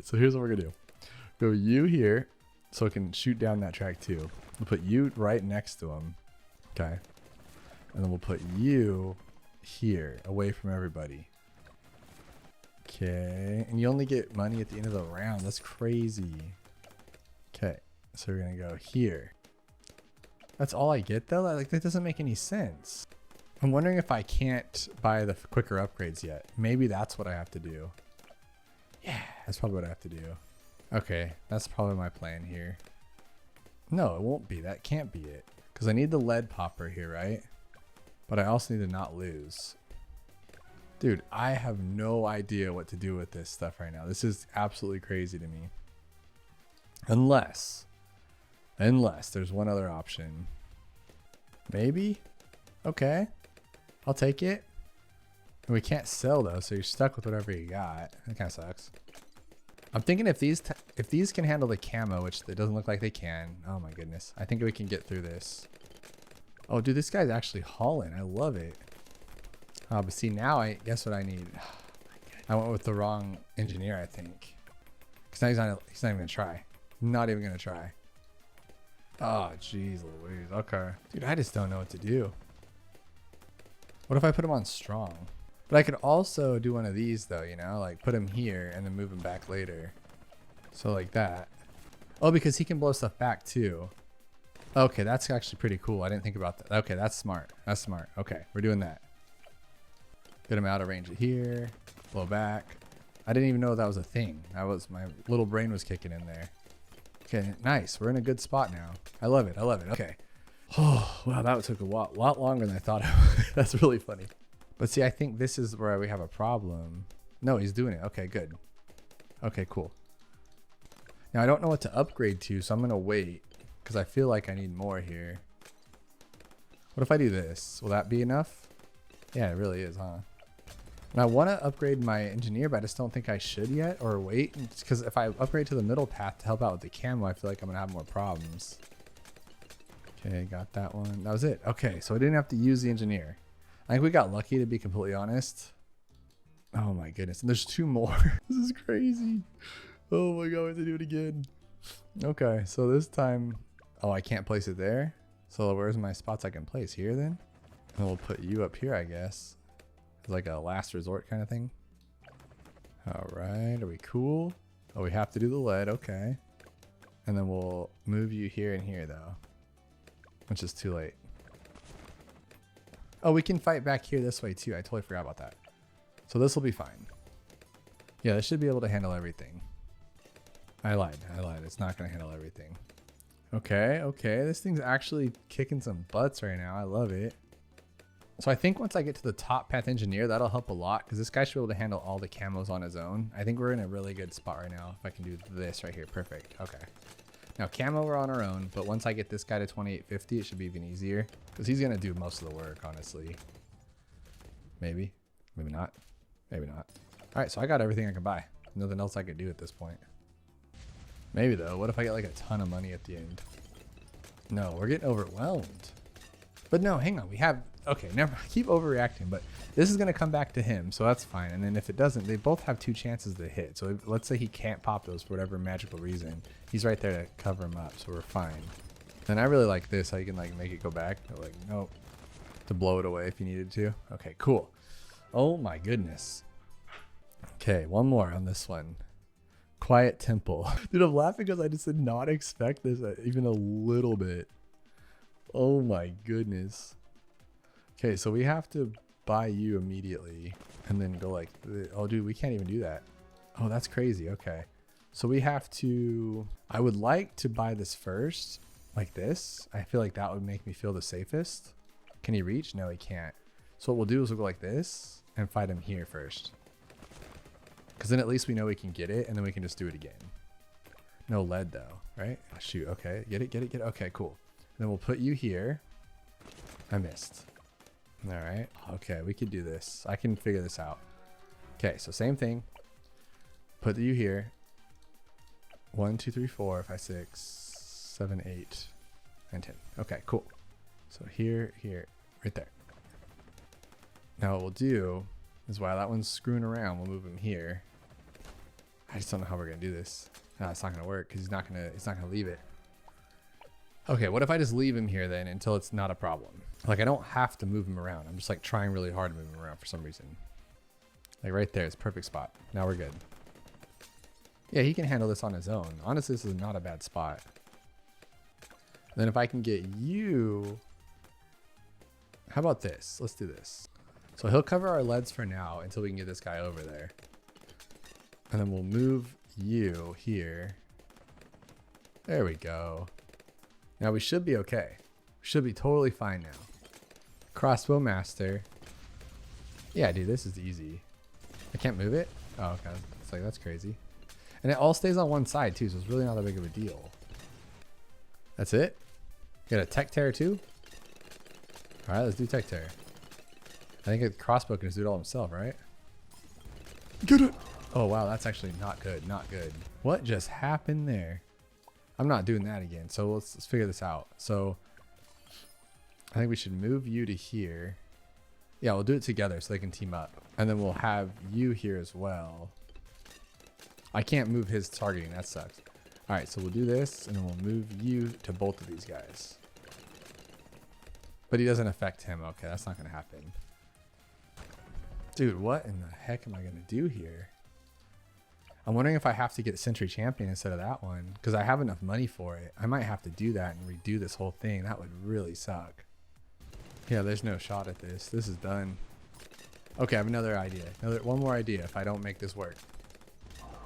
So here's what we're gonna do. Go you here, so it can shoot down that track too. We'll put you right next to him. Okay. And then we'll put you here, away from everybody. Okay, and you only get money at the end of the round. That's crazy. Okay, so we're gonna go here. That's all I get though? Like that doesn't make any sense. I'm wondering if I can't buy the quicker upgrades yet. Maybe that's what I have to do. Yeah, that's probably what I have to do. Okay, that's probably my plan here. No, it won't be. That can't be it. Because I need the lead popper here, right? But I also need to not lose. Dude, I have no idea what to do with this stuff right now. This is absolutely crazy to me. Unless there's one other option. Maybe? Okay. I'll take it. And we can't sell though, so you're stuck with whatever you got. That kind of sucks. I'm thinking if these can handle the camo, which it doesn't look like they can. Oh my goodness. I think we can get through this. Oh, dude, this guy's actually hauling. I love it. But see, now I guess what I need. I went with the wrong engineer, I think. Because now he's not even gonna try. Not even gonna try. Oh, jeez Louise. Okay. Dude, I just don't know what to do. What if I put him on strong? But I could also do one of these though, you know, like put him here and then move him back later. So like that. Oh, because he can blow stuff back too. Okay, that's actually pretty cool. I didn't think about that. Okay, that's smart. That's smart. Okay, we're doing that. Get him out of range here. Blow back. I didn't even know that was a thing. My little brain was kicking in there. Okay, nice. We're in a good spot now. I love it. I love it. Okay. Oh, wow, that took a lot longer than I thought it would. That's really funny. But see, I think this is where we have a problem. No, he's doing it. Okay, good. Okay, cool. Now, I don't know what to upgrade to, so I'm going to wait because I feel like I need more here. What if I do this? Will that be enough? Yeah, it really is, huh? And I want to upgrade my engineer, but I just don't think I should yet, or wait. Because if I upgrade to the middle path to help out with the camo, I feel like I'm going to have more problems. Okay, got that one. That was it. Okay, so I didn't have to use the engineer. I think we got lucky, to be completely honest. Oh my goodness. And there's two more. This is crazy. Oh my god, we have to do it again. Okay, so this time... Oh, I can't place it there? So where's my spots I can place? Here then? And we'll put you up here, I guess. It's like a last resort kind of thing. Alright, are we cool? Oh, we have to do the lead, okay. And then we'll move you here and here though. Which is too late. Oh, we can fight back here this way too. I totally forgot about that. So this will be fine. Yeah, this should be able to handle everything. I lied. It's not going to handle everything. Okay, okay. This thing's actually kicking some butts right now. I love it. So I think once I get to the top path engineer, that'll help a lot because this guy should be able to handle all the camos on his own. I think we're in a really good spot right now. If I can do this right here. Perfect. Okay. Now camo we're on our own, but once I get this guy to 2850, it should be even easier because he's going to do most of the work, honestly. Maybe. Maybe not. Maybe not. All right, so I got everything I can buy. Nothing else I could do at this point. Maybe though. What if I get like a ton of money at the end? No, we're getting overwhelmed. But no, hang on. We have, okay, never, I keep overreacting, but this is going to come back to him. So that's fine. And then if it doesn't, they both have 2 chances to hit. So let's say he can't pop those for whatever magical reason. He's right there to cover him up. So we're fine. And I really like this, how you can like make it go back. Like, nope. To blow it away if you needed to. Okay, cool. Oh my goodness. Okay, one more on this one. Quiet Temple. Dude, I'm laughing because I just did not expect this even a little bit. Oh my goodness. Okay, so we have to buy you immediately and then go like, oh dude, we can't even do that. Oh, that's crazy. Okay. So we have to, I would like to buy this first, like this. I feel like that would make me feel the safest. Can he reach? No, he can't. So what we'll do is we'll go like this and fight him here first. Because then at least we know we can get it, and then we can just do it again. No lead though, right? Oh, shoot, okay. Get it, get it, get it. Okay, cool. And then we'll put you here. I missed. All right. Okay, we could do this. I can figure this out. Okay, so same thing. Put you here. 1, 2, 3, 4, 5, 6, 7, 8, and 10. Okay, cool. So here, here, right there. Now what we'll do is while that one's screwing around, we'll move him here. I just don't know how we're gonna do this. No, it's not gonna work because he's not gonna leave it. Okay, what if I just leave him here then until it's not a problem? Like I don't have to move him around. I'm just like trying really hard to move him around for some reason. Like right there, it's a perfect spot. Now we're good. Yeah, he can handle this on his own. Honestly, this is not a bad spot. Then if I can get you, how about this? Let's do this. So he'll cover our leads for now until we can get this guy over there. And then we'll move you here. There we go. Now we should be okay. We should be totally fine now. Crossbow master. Yeah, dude, this is easy. I can't move it? Oh, okay. It's like, that's crazy. And it all stays on one side too, so it's really not that big of a deal. That's it? You got a tech tear too? All right, let's do tech tear. I think a crossbow can just do it all himself, right? Get it! Oh wow, that's actually not good, not good. What just happened there? I'm not doing that again, so let's figure this out. So I think we should move you to here. Yeah, we'll do it together so they can team up. And then we'll have you here as well. I can't move his targeting, that sucks. All right, so we'll do this and then we'll move you to both of these guys. But he doesn't affect him. Okay, that's not gonna happen. Dude, what in the heck am I gonna do here? I'm wondering if I have to get Sentry Champion instead of that one because I have enough money for it. I might have to do that and redo this whole thing. That would really suck. Yeah, there's no shot at this. This is done. Okay, I have another idea. One more idea if I don't make this work.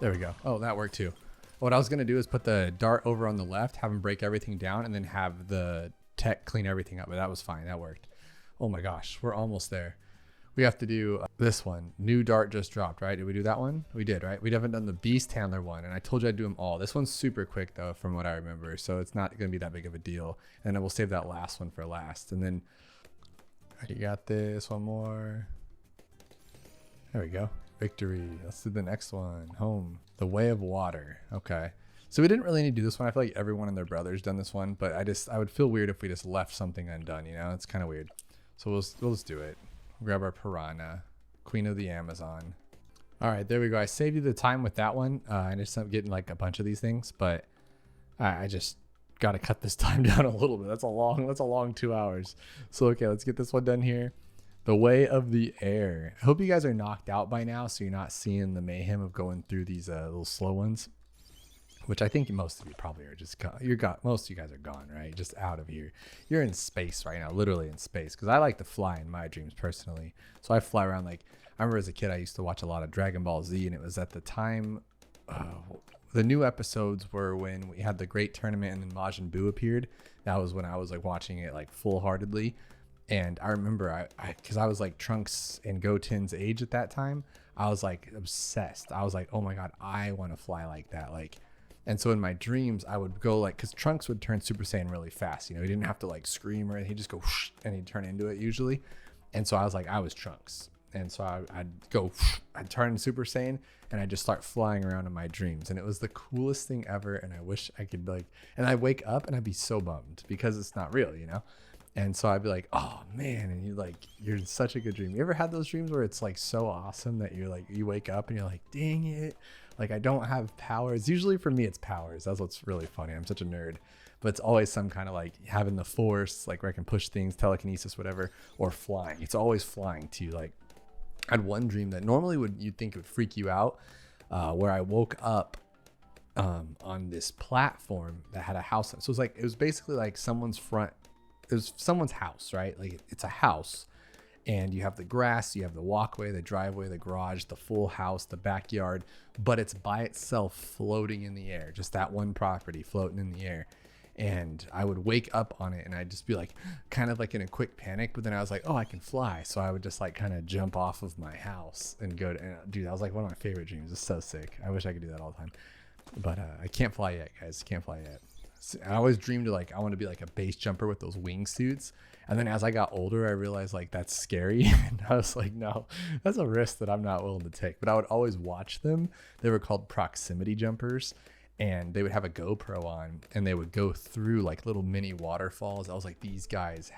There we go. Oh, that worked too. What I was gonna do is put the dart over on the left, have him break everything down, and then have the tech clean everything up, but that was fine. That worked. Oh my gosh, we're almost there. We have to do this one. New dart just dropped, right? Did we do that one? We did, right? We haven't done the beast handler one, and I told you I'd do them all. This one's super quick though, from what I remember, so it's not gonna be that big of a deal. And then we'll save that last one for last. And then you got this one more. There we go. Victory. Let's do the next one. Home. The Way of Water. Okay. So we didn't really need to do this one. I feel like everyone and their brother's done this one, but I would feel weird if we just left something undone, you know? It's kind of weird. So we'll just do it. Grab our piranha. Queen of the Amazon. All right, there we go. I saved you the time with that one. I just ended up getting like a bunch of these things, but I just got to cut this time down a little bit. That's a long 2 hours. So, okay, let's get this one done here. The Way of the Air. I hope you guys are knocked out by now, so you're not seeing the mayhem of going through these little slow ones, which I think most of you probably are just gone. Most of you guys are gone, right? Just out of here. You're in space right now, literally in space, because I like to fly in my dreams personally. So I fly around. Like, I remember as a kid, I used to watch a lot of Dragon Ball Z, and it was at the time, the new episodes were when we had the Great Tournament and then Majin Buu appeared. That was when I was like watching it like full-heartedly. And I remember because I was like Trunks and Goten's age at that time, I was like obsessed. I was like, oh my God, I want to fly like that. Like, and so in my dreams, I would go like, because Trunks would turn Super Saiyan really fast. You know, he didn't have to like scream or anything. He'd just go whoosh, and he'd turn into it usually. And so I was like, I was Trunks. And so I'd go, whoosh, I'd turn Super Saiyan and I'd just start flying around in my dreams. And it was the coolest thing ever. And I wish I could like, and I'd wake up and I'd be so bummed because it's not real, you know? And so I'd be like, oh man, and you're in such a good dream. You ever had those dreams where it's like so awesome that you're like, you wake up and you're like, dang it, like I don't have powers. Usually for me it's powers. That's what's really funny. I'm such a nerd. But it's always some kind of like having the force, like where I can push things, telekinesis, whatever, or flying. It's always flying too. Like I had one dream that normally you'd think would freak you out, where I woke up on this platform that had a house. So it was basically like someone's house, right? Like it's a house, and you have the grass, you have the walkway, the driveway, the garage, the full house, the backyard, but it's by itself floating in the air. Just that one property floating in the air. And I would wake up on it and I'd just be like, kind of like in a quick panic, but then I was like, oh, I can fly. So I would just like kind of jump off of my house and go to, dude, that was like one of my favorite dreams. It's so sick. I wish I could do that all the time, but I can't fly yet, guys. Can't fly yet. I always dreamed like, I want to be like a base jumper with those wingsuits. And then as I got older, I realized like that's scary. And I was like, no, that's a risk that I'm not willing to take. But I would always watch them. They were called proximity jumpers. And they would have a GoPro on and they would go through like little mini waterfalls. I was like, these guys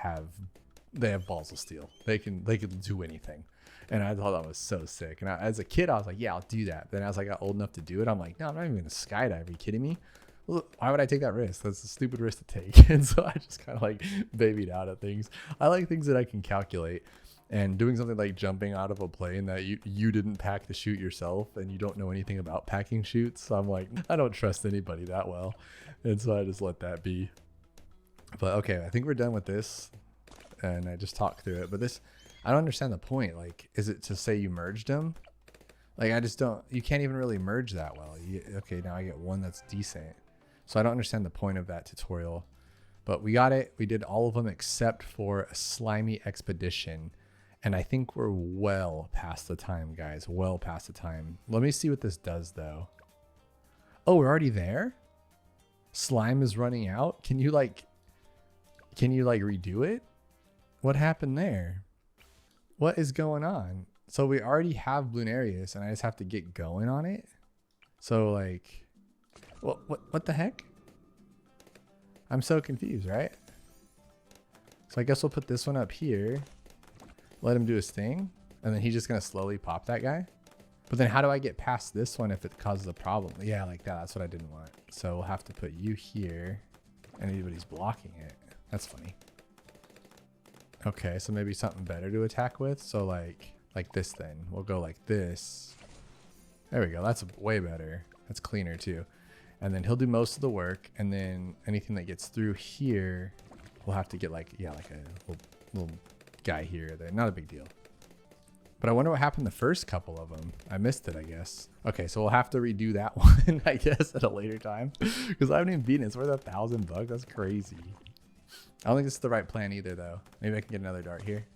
they have balls of steel. They can do anything. And I thought that was so sick. And as a kid, I was like, yeah, I'll do that. Then as I got old enough to do it, I'm like, no, I'm not even going to skydive. Are you kidding me? Why would I take that risk? That's a stupid risk to take. And so I just kind of like babied out at things. I like things that I can calculate. And doing something like jumping out of a plane that you didn't pack the chute yourself and you don't know anything about packing chutes. So I'm like, I don't trust anybody that well. And so I just let that be. But okay, I think we're done with this. And I just talked through it. But I don't understand the point. Like, is it to say you merged them? Like, I just don't, you can't even really merge that well. Okay, now I get one that's decent. So I don't understand the point of that tutorial. But we got it. We did all of them except for a slimy expedition. And I think we're well past the time, guys. Well past the time. Let me see what this does, though. Oh, we're already there? Slime is running out? Can you redo it? What happened there? What is going on? So we already have Blunarius, and I just have to get going on it? So, like... What the heck? I'm so confused, right? So I guess we'll put this one up here. Let him do his thing, and then he's just gonna slowly pop that guy. But then how do I get past this one if it causes a problem? Yeah, like that. That's what I didn't want. So we'll have to put you here, and anybody's blocking it. That's funny. Okay, so maybe something better to attack with. So like this then. We'll go like this. There we go. That's way better. That's cleaner too. And then he'll do most of the work, and then anything that gets through here, we'll have to get like a little guy here or there. Not a big deal. But I wonder what happened the first couple of them. I missed it, I guess. Okay, so we'll have to redo that one, I guess, at a later time. Because I haven't even beaten it. It's worth $1,000. That's crazy. I don't think this is the right plan either, though. Maybe I can get another dart here.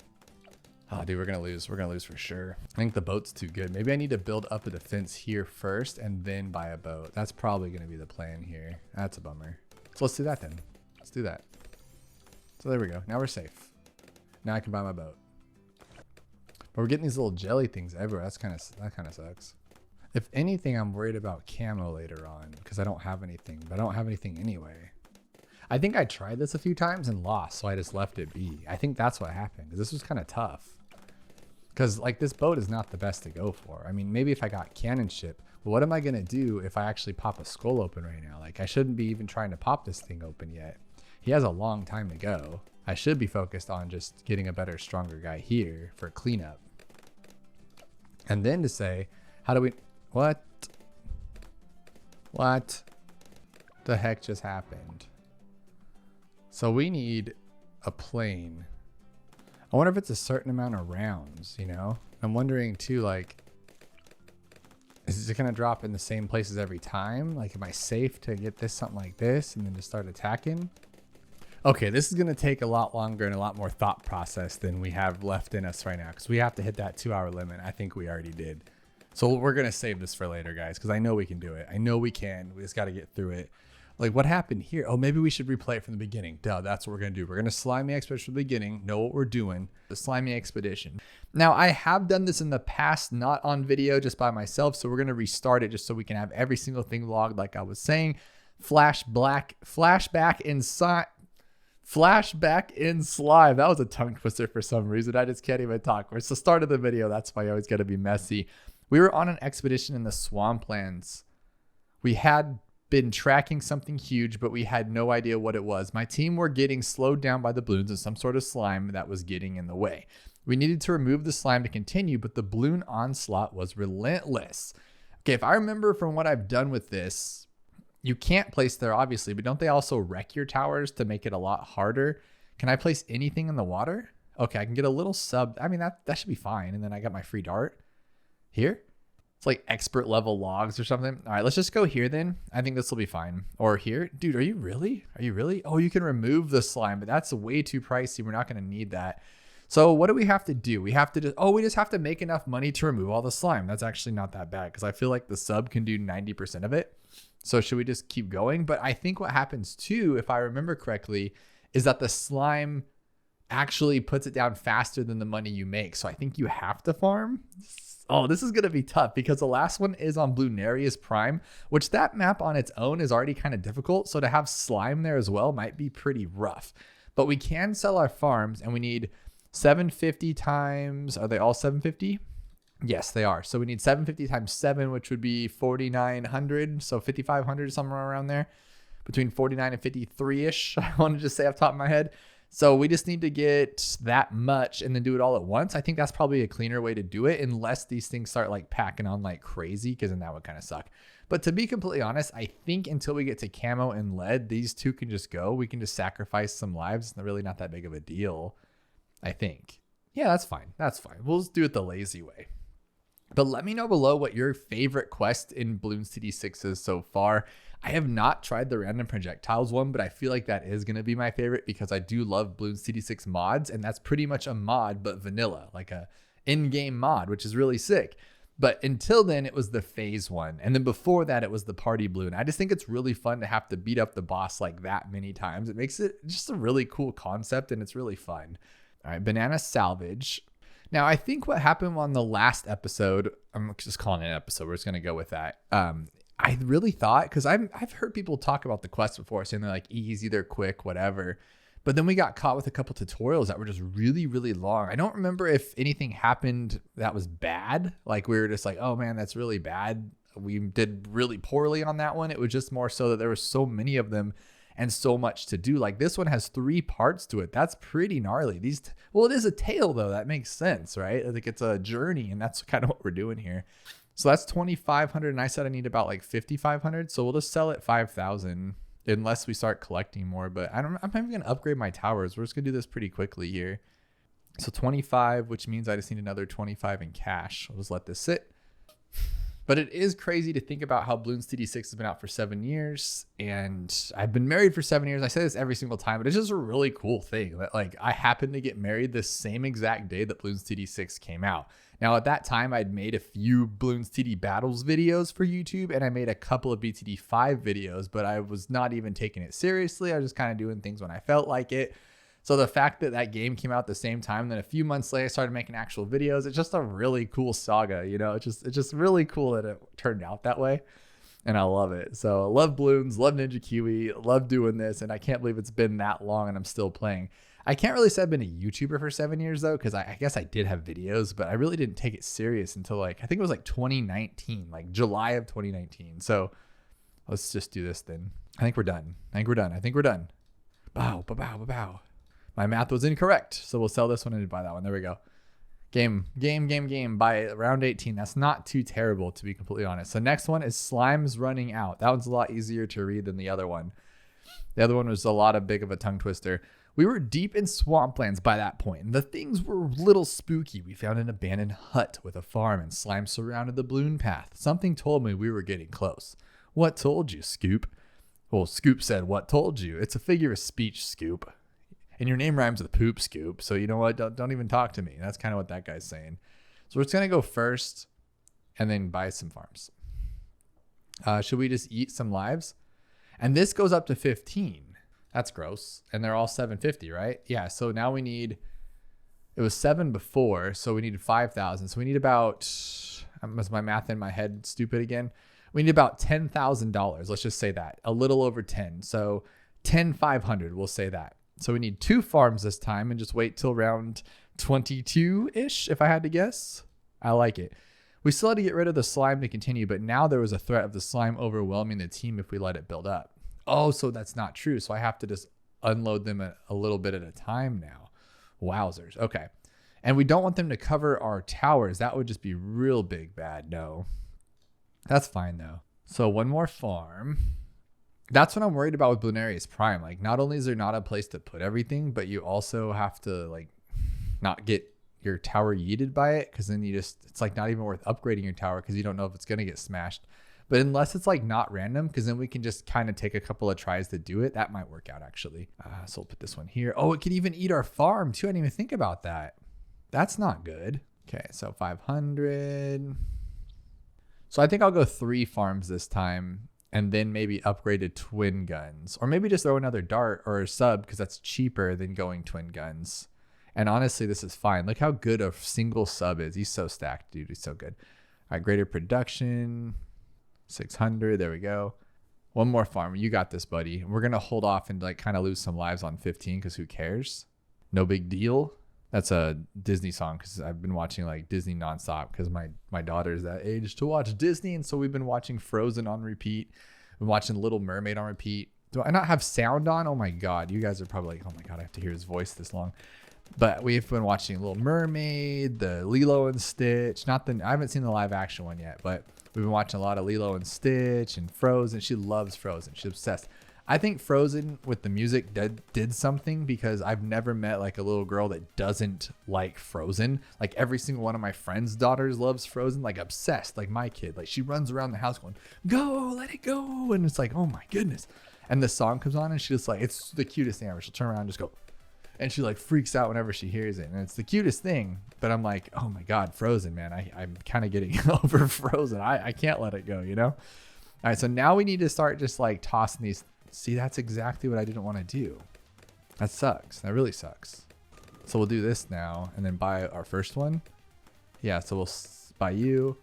Oh, dude, we're going to lose. We're going to lose for sure. I think the boat's too good. Maybe I need to build up a defense here first and then buy a boat. That's probably going to be the plan here. That's a bummer. So let's do that then. Let's do that. So there we go. Now we're safe. Now I can buy my boat. But we're getting these little jelly things everywhere. That kind of sucks. If anything, I'm worried about camo later on because I don't have anything. But I don't have anything anyway. I think I tried this a few times and lost, so I just left it be. I think that's what happened. This was kind of tough. Because like this boat is not the best to go for. I mean, maybe if I got cannon ship, but what am I going to do if I actually pop a skull open right now? Like I shouldn't be even trying to pop this thing open yet. He has a long time to go. I should be focused on just getting a better, stronger guy here for cleanup. And then to say, how do we... What the heck just happened? So we need a plane. I wonder if it's a certain amount of rounds, you know? I'm wondering too, like, is it going to drop in the same places every time? Like, am I safe to get this something like this and then just start attacking? Okay, this is going to take a lot longer and a lot more thought process than we have left in us right now because we have to hit that 2-hour limit. I think we already did. So we're going to save this for later, guys, because I know we can do it. I know we can. We just got to get through it. Like, what happened here? Oh, maybe we should replay it from the beginning. Duh, that's what we're going to do. We're going to slimy expedition from the beginning, know what we're doing. The slimy expedition. Now, I have done this in the past, not on video, just by myself. So we're going to restart it just so we can have every single thing logged like I was saying. Flashback inside. Flashback in slime. That was a tongue twister for some reason. I just can't even talk. It's the start of the video. That's why I always got to be messy. We were on an expedition in the swamplands. We had been tracking something huge, but we had no idea what it was. My team were getting slowed down by the balloons and some sort of slime that was getting in the way. We needed to remove the slime to continue, but the balloon onslaught was relentless. Okay, if I remember from what I've done with this, you can't place there, obviously, but don't they also wreck your towers to make it a lot harder? Can I place anything in the water? Okay, I can get a little sub. I mean, that should be fine. And then I got my free dart here. It's like expert level logs or something. All right, let's just go here then. I think this will be fine. Or here. Dude, are you really? Are you really? Oh, you can remove the slime, but that's way too pricey. We're not going to need that. So what do we have to do? We have to just, we just have to make enough money to remove all the slime. That's actually not that bad because I feel like the sub can do 90% of it. So should we just keep going? But I think what happens too, if I remember correctly, is that the slime actually puts it down faster than the money you make. So I think you have to farm. Oh, this is going to be tough because the last one is on Blunarius Prime, which that map on its own is already kind of difficult. So to have slime there as well might be pretty rough. But we can sell our farms and we need 750 times, are they all 750? Yes, they are. So we need 750 times 7, which would be 4,900. So 5,500, somewhere around there. Between 49 and 53-ish, I want to just say off the top of my head. So we just need to get that much and then do it all at once. I think that's probably a cleaner way to do it unless these things start like packing on like crazy, because then that would kind of suck. But to be completely honest, I think until we get to camo and lead, these two can just go. We can just sacrifice some lives. It's really not that big of a deal, I think. Yeah, that's fine. That's fine. We'll just do it the lazy way. But let me know below what your favorite quest in Bloons TD6 is so far. I have not tried the random projectiles one, but I feel like that is going to be my favorite because I do love Bloons TD6 mods, and that's pretty much a mod, but vanilla, like a in-game mod, which is really sick. But until then, it was the phase one. And then before that, it was the party balloon. I just think it's really fun to have to beat up the boss like that many times. It makes it just a really cool concept, and it's really fun. All right, banana salvage. Now, I think what happened on the last episode, I'm just calling it an episode, we're just going to go with that. I really thought, because I've heard people talk about the quest before, saying they're like easy, they're quick, whatever. But then we got caught with a couple tutorials that were just really, really long. I don't remember if anything happened that was bad. Like we were just like, oh man, that's really bad. We did really poorly on that one. It was just more so that there were so many of them and so much to do. Like this one has 3 parts to it. That's pretty gnarly. Well, it is a tale though. That makes sense, right? I think it's a journey, and that's kind of what we're doing here. So that's 2,500, and I said I need about like 5,500. So we'll just sell it 5,000 unless we start collecting more. But I'm not even gonna upgrade my towers. We're just gonna do this pretty quickly here. So 25, which means I just need another 25 in cash. I'll just let this sit. But it is crazy to think about how Bloons TD6 has been out for 7 years, and I've been married for 7 years. I say this every single time, but it's just a really cool thing that like I happened to get married the same exact day that Bloons TD6 came out. Now at that time, I'd made a few Bloons TD battles videos for YouTube, and I made a couple of BTD5 videos, but I was not even taking it seriously. I was just kind of doing things when I felt like it. So the fact that that game came out at the same time, then a few months later, I started making actual videos. It's just a really cool saga, you know. It's just really cool that it turned out that way, and I love it. So I love Bloons, love Ninja Kiwi, love doing this, and I can't believe it's been that long and I'm still playing. I can't really say I've been a YouTuber for 7 years though, because I guess I did have videos, but I really didn't take it serious until like I think it was like 2019, like July of 2019. So let's just do this then. I think we're done. I think we're done. Bow, bow, bow, bow. My math was incorrect, so we'll sell this one and buy that one. There we go. Game. By round 18. That's not too terrible, to be completely honest. So next one is Slime's Running Out. That one's a lot easier to read than the other one. The other one was a lot of big of a tongue twister. We were deep in swamplands by that point, and the things were a little spooky. We found an abandoned hut with a farm, and slime surrounded the balloon path. Something told me we were getting close. What told you, Scoop? Well, Scoop said, what told you? It's a figure of speech, Scoop. And your name rhymes with poop, Scoop. So you know what? Don't even talk to me. That's kind of what that guy's saying. So we're just going to go first and then buy some farms. Should we just eat some lives? And this goes up to 15. That's gross. And they're all 750, right? Yeah. So now we need, it was 7 before. So we needed 5,000. So we need about, was my math in my head stupid again? We need about $10,000. Let's just say that. A little over 10. So 10,500, we'll say that. So we need 2 farms this time and just wait till round 22-ish, if I had to guess. I like it. We still had to get rid of the slime to continue, but now there was a threat of the slime overwhelming the team if we let it build up. Oh, so that's not true. So I have to just unload them a little bit at a time now. Wowzers. Okay. And we don't want them to cover our towers. That would just be real big bad. No. That's fine though. So 1 more farm. That's what I'm worried about with Blunarius Prime. Like, not only is there not a place to put everything, but you also have to like not get your tower yeeted by it, because then it's like not even worth upgrading your tower because you don't know if it's going to get smashed. But unless it's like not random, because then we can just kind of take a couple of tries to do it. That might work out actually. So we'll put this one here. Oh, it could even eat our farm too. I didn't even think about that. That's not good. Okay, so 500. So I think I'll go 3 farms this time, and then maybe upgrade to twin guns, or maybe just throw another dart or a sub, because that's cheaper than going twin guns. And honestly, this is fine. Look how good a single sub is. He's so stacked, dude. He's so good. All right, greater production, 600. There we go. 1 more farm. You got this, buddy. We're going to hold off and like kind of lose some lives on 15, because who cares? No big deal. That's a Disney song, because I've been watching like Disney nonstop, because my daughter's that age to watch Disney. And so we've been watching Frozen on repeat. Been watching Little Mermaid on repeat. Do I not have sound on? Oh my God. You guys are probably like, oh my God, I have to hear his voice this long. But we've been watching Little Mermaid, the Lilo and Stitch. I haven't seen the live action one yet, but we've been watching a lot of Lilo and Stitch and Frozen. She loves Frozen. She's obsessed. I think Frozen with the music did something, because I've never met like a little girl that doesn't like Frozen. Like every single one of my friends' daughters loves Frozen, like obsessed, like my kid. Like she runs around the house going, go, let it go. And it's like, oh my goodness. And the song comes on and she just like, it's the cutest thing ever. She'll turn around and just go. And she like freaks out whenever she hears it. And it's the cutest thing. But I'm like, oh my God, Frozen, man. I'm kind of getting over Frozen. I can't let it go, you know? All right, so now we need to start just like tossing these. See, that's exactly what I didn't want to do. That sucks. That really sucks. So we'll do this now and then buy our first one. Yeah, so we'll buy you.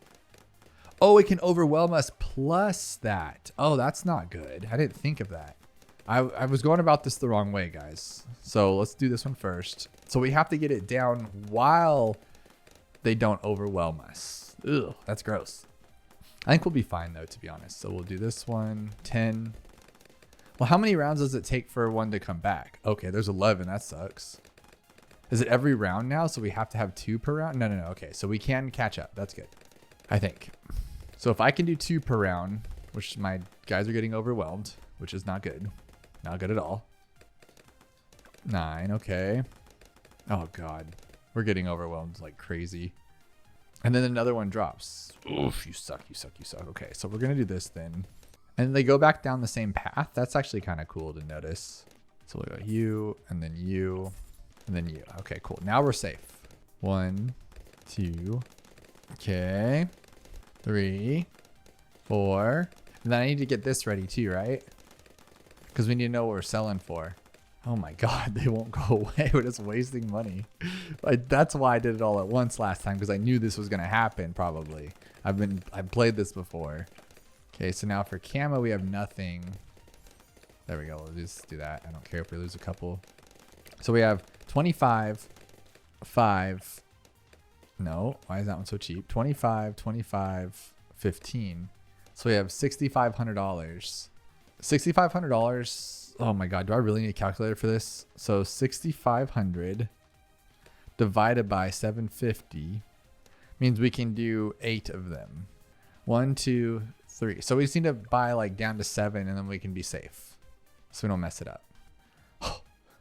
Oh, it can overwhelm us plus that. Oh, that's not good. I didn't think of that. I was going about this the wrong way, guys. So let's do this one first. So we have to get it down while they don't overwhelm us. Ugh, that's gross. I think we'll be fine though, to be honest. So we'll do this one, 10. Well, how many rounds does it take for one to come back? Okay, there's 11. That sucks. Is it every round now? So we have to have 2 per round? No. Okay, so we can catch up. That's good, I think. So if I can do 2 per round, which my guys are getting overwhelmed, which is not good. Not good at all. 9, okay. Oh God, we're getting overwhelmed like crazy. And then another one drops. Oof, you suck. Okay, so we're gonna do this then. And they go back down the same path. That's actually kind of cool to notice. So we'll go you, and then you, and then you. Okay, cool. Now we're safe. 1, 2, okay. 3, 4. And then I need to get this ready too, right? Because we need to know what we're selling for. Oh my God, they won't go away. We're just wasting money. That's why I did it all at once last time, because I knew this was going to happen probably. I've played this before. Okay, so now for camo, we have nothing. There we go. We'll just do that. I don't care if we lose a couple. So we have 25, 5. No, why is that one so cheap? 25, 25, 15. So we have $6,500. $6,500. Oh my God, do I really need a calculator for this? So 6,500 divided by 750 means we can do 8 of them. 1, 2, 3. So we just need to buy like down to 7, and then we can be safe, so we don't mess it up.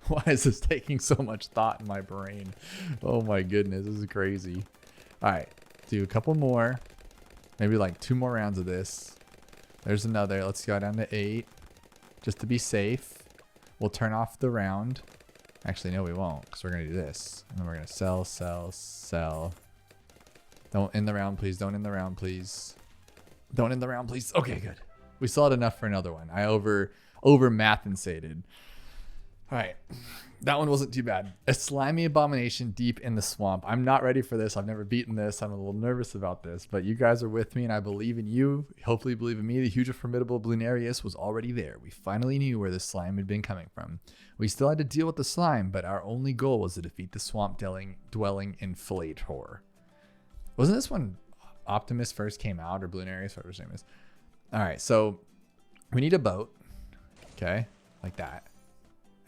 Why is this taking so much thought in my brain? Oh my goodness, this is crazy. All right, do a couple more, maybe like 2 more rounds of this. There's another. Let's go down to 8 just to be safe. We'll turn off the round. Actually, no, we won't, because we're going to do this. And then we're going to sell, sell, sell. Don't end the round, please. Don't end the round, please. Don't end the round, please. Okay, good. We still had enough for another one. I over math and sated. All right. That one wasn't too bad. A slimy abomination deep in the swamp. I'm not ready for this. I've never beaten this. I'm a little nervous about this, but you guys are with me and I believe in you. Hopefully you believe in me. The huge and formidable Blunarius was already there. We finally knew where the slime had been coming from. We still had to deal with the slime, but our only goal was to defeat the swamp dwelling inflator. Wasn't this when Optimus first came out, or Blunarius, whatever his name is? All right, so we need a boat. Okay, like that.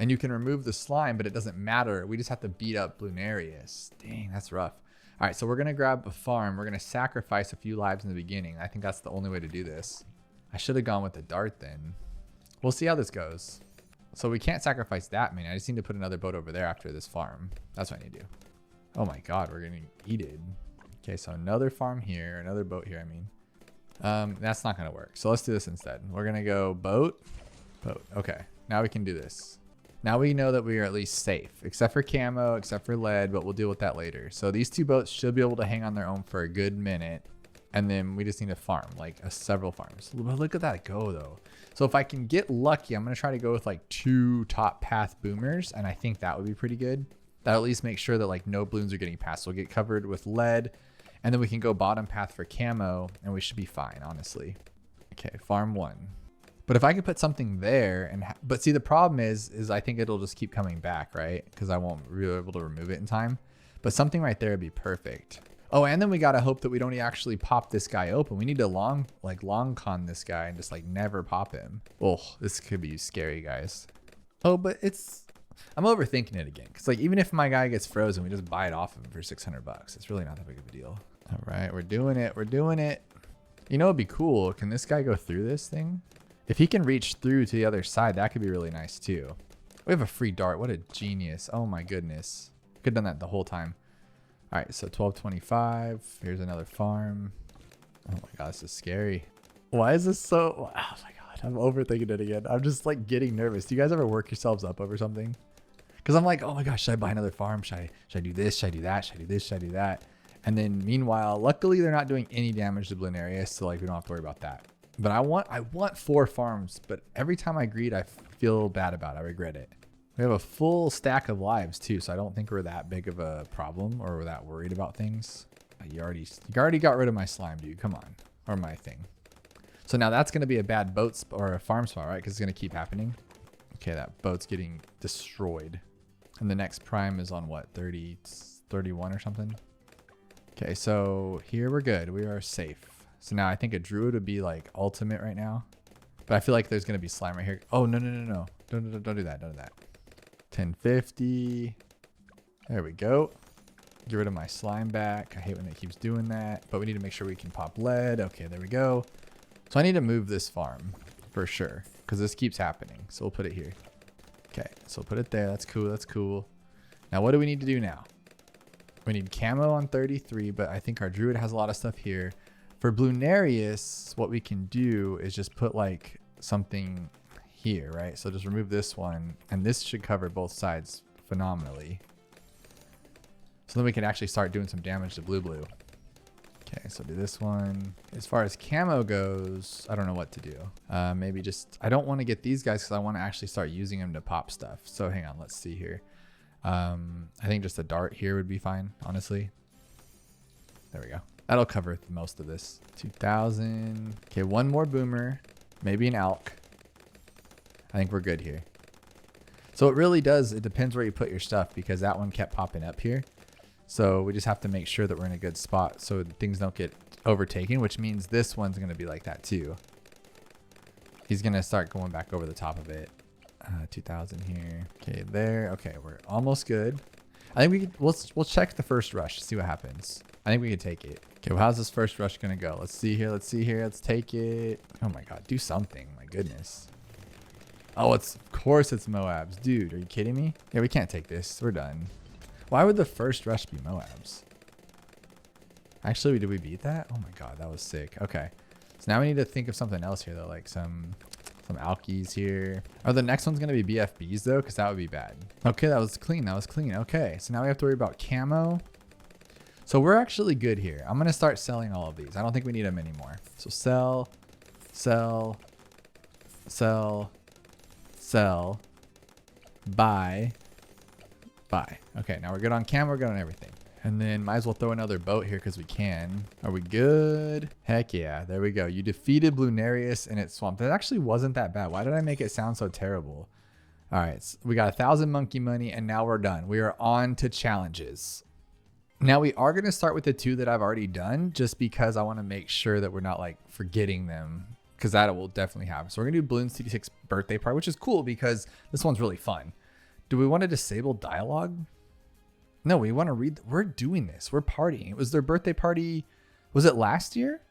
And you can remove the slime, but it doesn't matter. We just have to beat up Blunarius. Dang, that's rough. All right, so we're going to grab a farm. We're going to sacrifice a few lives in the beginning. I think that's the only way to do this. I should have gone with the dart then. We'll see how this goes. So we can't sacrifice that many. I just need to put another boat over there after this farm. That's what I need to do. Oh my God, we're getting yeeted. Okay, so another farm here, another boat here, I mean. That's not going to work. So let's do this instead. We're going to go boat. Okay, now we can do this. Now we know that we are at least safe, except for camo, except for lead, but we'll deal with that later. So these two boats should be able to hang on their own for a good minute. And then we just need to farm, like several farms. But look at that go though. So if I can get lucky, I'm going to try to go with like 2 top path boomers. And I think that would be pretty good. That'll at least make sure that like no balloons are getting past. So we'll get covered with lead and then we can go bottom path for camo and we should be fine, honestly. Okay, farm 1. But if I could put something there and, but see, the problem is I think it'll just keep coming back, right? Because I won't really be able to remove it in time. But something right there would be perfect. Oh, and then we got to hope that we don't actually pop this guy open. We need to long con this guy and just like never pop him. Oh, this could be scary, guys. Oh, but I'm overthinking it again. Cause like, even if my guy gets frozen, we just buy it off of him for 600 bucks. It's really not that big of a deal. All right, we're doing it. We're doing it. You know, it'd be cool. Can this guy go through this thing? If he can reach through to the other side, that could be really nice too. We have a free dart. What a genius. Oh my goodness. Could have done that the whole time. All right, so 1225. Here's another farm. Oh my God, this is scary. Why is this so... Oh my God, I'm overthinking it again. I'm just like getting nervous. Do you guys ever work yourselves up over something? Because I'm like, oh my gosh, should I buy another farm? Should I do this? Should I do that? Should I do this? Should I do that? And then meanwhile, luckily they're not doing any damage to Blunarius, so like we don't have to worry about that. But I want 4 farms, but every time I greed, I feel bad about it. I regret it. We have a full stack of lives too, so I don't think we're that big of a problem or we're that worried about things. You already got rid of my slime, dude. Come on, or my thing. So now that's gonna be a bad boat or a farm spot, right? Because it's gonna keep happening. Okay, that boat's getting destroyed, and the next prime is on what, 30, 31 or something. Okay, so here we're good. We are safe. So now I think a druid would be like ultimate right now. But I feel like there's going to be slime right here. Oh, no. Don't do that. Don't do that. 1050. There we go. Get rid of my slime back. I hate when it keeps doing that. But we need to make sure we can pop lead. Okay, there we go. So I need to move this farm for sure. Because this keeps happening. So we'll put it here. Okay, so we'll put it there. That's cool. That's cool. Now what do we need to do now? We need camo on 33. But I think our druid has a lot of stuff here. For Blunarius, what we can do is just put like something here, right? So just remove this one, and this should cover both sides phenomenally. So then we can actually start doing some damage to blue. Okay, so do this one. As far as camo goes, I don't know what to do. Maybe just, I don't want to get these guys because I want to actually start using them to pop stuff. So hang on, let's see here. I think just a dart here would be fine, honestly. There we go. That'll cover most of this. 2000. Okay, one more boomer. Maybe an alk. I think we're good here. So it really does. It depends where you put your stuff because that one kept popping up here. So we just have to make sure that we're in a good spot so things don't get overtaken, which means this one's going to be like that too. He's going to start going back over the top of it. 2000 here. Okay, there. Okay, we're almost good. I think we could, we'll check the first rush, see what happens. I think we could take it. Okay, well, how's this first rush gonna go? Let's see here. Let's take it. Oh my God, do something. My goodness. Oh, of course it's Moabs. Dude, are you kidding me? Yeah, we can't take this. We're done. Why would the first rush be Moabs? Actually, did we beat that? Oh my God, that was sick. Okay, so now we need to think of something else here though, like some alkies here. Oh, the next one's gonna be BFBs though, because that would be bad. Okay, that was clean. Okay, so now we have to worry about camo. So we're actually good here. I'm going to start selling all of these. I don't think we need them anymore. So sell, sell, sell, sell, Buy. Buy. Okay, now we're good on cam. We're good on everything. And then might as well throw another boat here because we can. Are we good? Heck yeah. There we go. You defeated Blunarius in its swamp. That actually wasn't that bad. Why did I make it sound so terrible? All right. So we got 1,000 monkey money and now we're done. We are on to challenges. Now we are going to start with the 2 that I've already done just because I want to make sure that we're not like forgetting them because that will definitely happen. So we're going to do Bloons TD6 birthday party, which is cool because this one's really fun. Do we want to disable dialogue? No, we want to read. We're doing this. We're partying. It was their birthday party. Was it last year?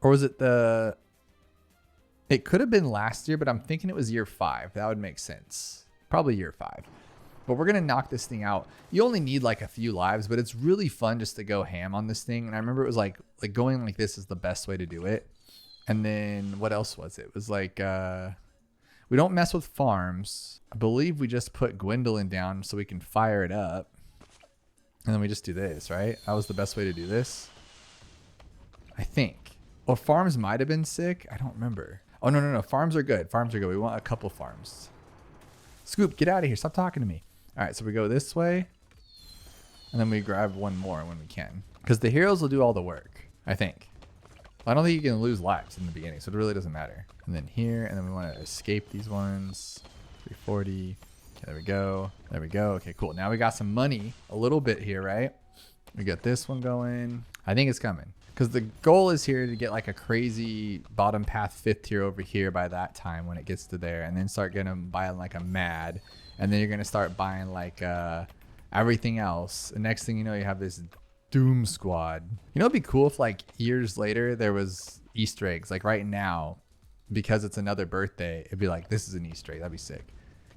Or was it the... It could have been last year, but I'm thinking it was year 5. That would make sense. Probably year 5. But we're going to knock this thing out. You only need like a few lives, but it's really fun just to go ham on this thing. And I remember it was like going like this is the best way to do it. And then what else was it? It was like... we don't mess with farms. I believe we just put Gwendolyn down so we can fire it up. And then we just do this, right? That was the best way to do this. I think. Or farms might have been sick. I don't remember. Oh, no. Farms are good. Farms are good. We want a couple farms. Scoop, get out of here. Stop talking to me. All right, so we go this way. And then we grab one more when we can. Because the heroes will do all the work, I think. I don't think you can lose lives in the beginning, so it really doesn't matter. And then here, and then we want to escape these ones. 340. Okay, there we go. There we go. Okay, cool. Now we got some money a little bit here, right? We got this one going. I think it's coming. Because the goal is here to get like a crazy bottom path 5th tier over here by that time when it gets to there. And then start getting them buying like a mad. And then you're going to start buying like everything else. And next thing you know, you have this Doom Squad. You know, it'd be cool if like years later there was Easter eggs. Like right now, because it's another birthday, it'd be like, this is an Easter egg. That'd be sick.